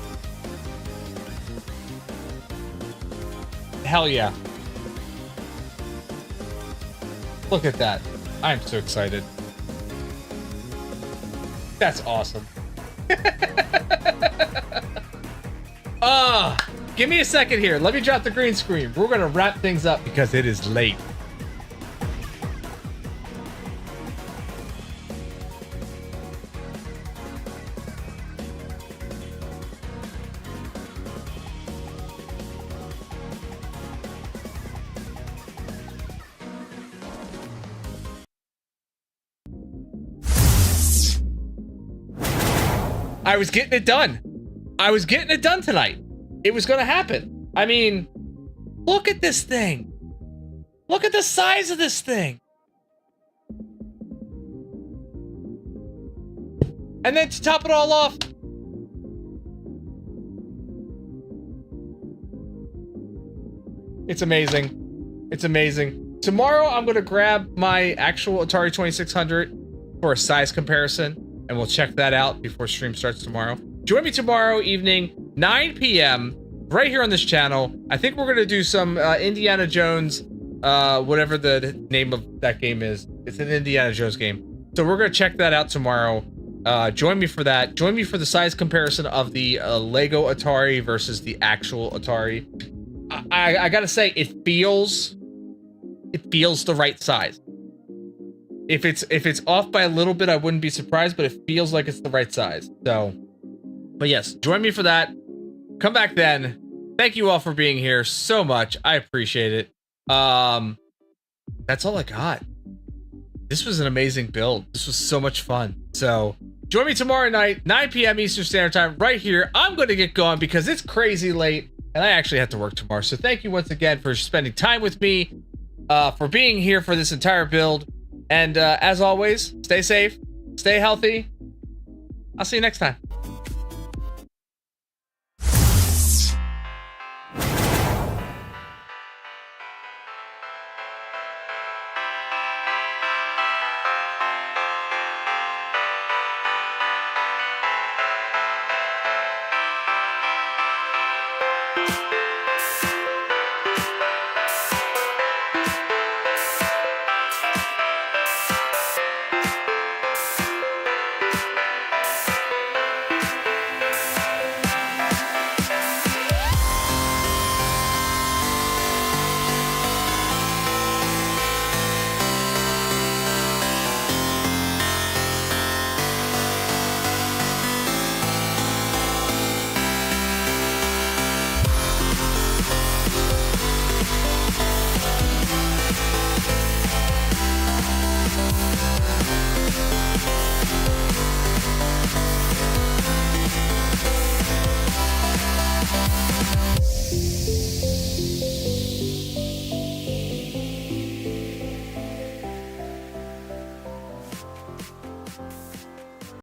hell yeah. Look at that. I'm so excited. That's awesome. Give me a second here. Let me drop the green screen. We're gonna wrap things up because it is late. I was getting it done. I was getting it done tonight. It was going to happen. I mean, look at this thing. Look at the size of this thing. And then to top it all off, it's amazing. It's amazing. Tomorrow, I'm going to grab my actual Atari 2600 for a size comparison. And we'll check that out before stream starts tomorrow. Join me tomorrow evening, 9 p.m., right here on this channel. I think we're going to do some Indiana Jones, whatever the name of that game is. It's an Indiana Jones game. So we're going to check that out tomorrow. Join me for that. Join me for the size comparison of the Lego Atari versus the actual Atari. I got to say, it feels the right size. If it's off by a little bit, I wouldn't be surprised, but it feels like it's the right size. So, but yes, join me for that. Come back then. Thank you all for being here so much. I appreciate it. That's all I got. This was an amazing build. This was so much fun. So, join me tomorrow night, 9 p.m. Eastern Standard Time, right here. I'm going to get going because it's crazy late, and I actually have to work tomorrow. So, thank you once again for spending time with me, for being here for this entire build. And as always, stay safe, stay healthy. I'll see you next time.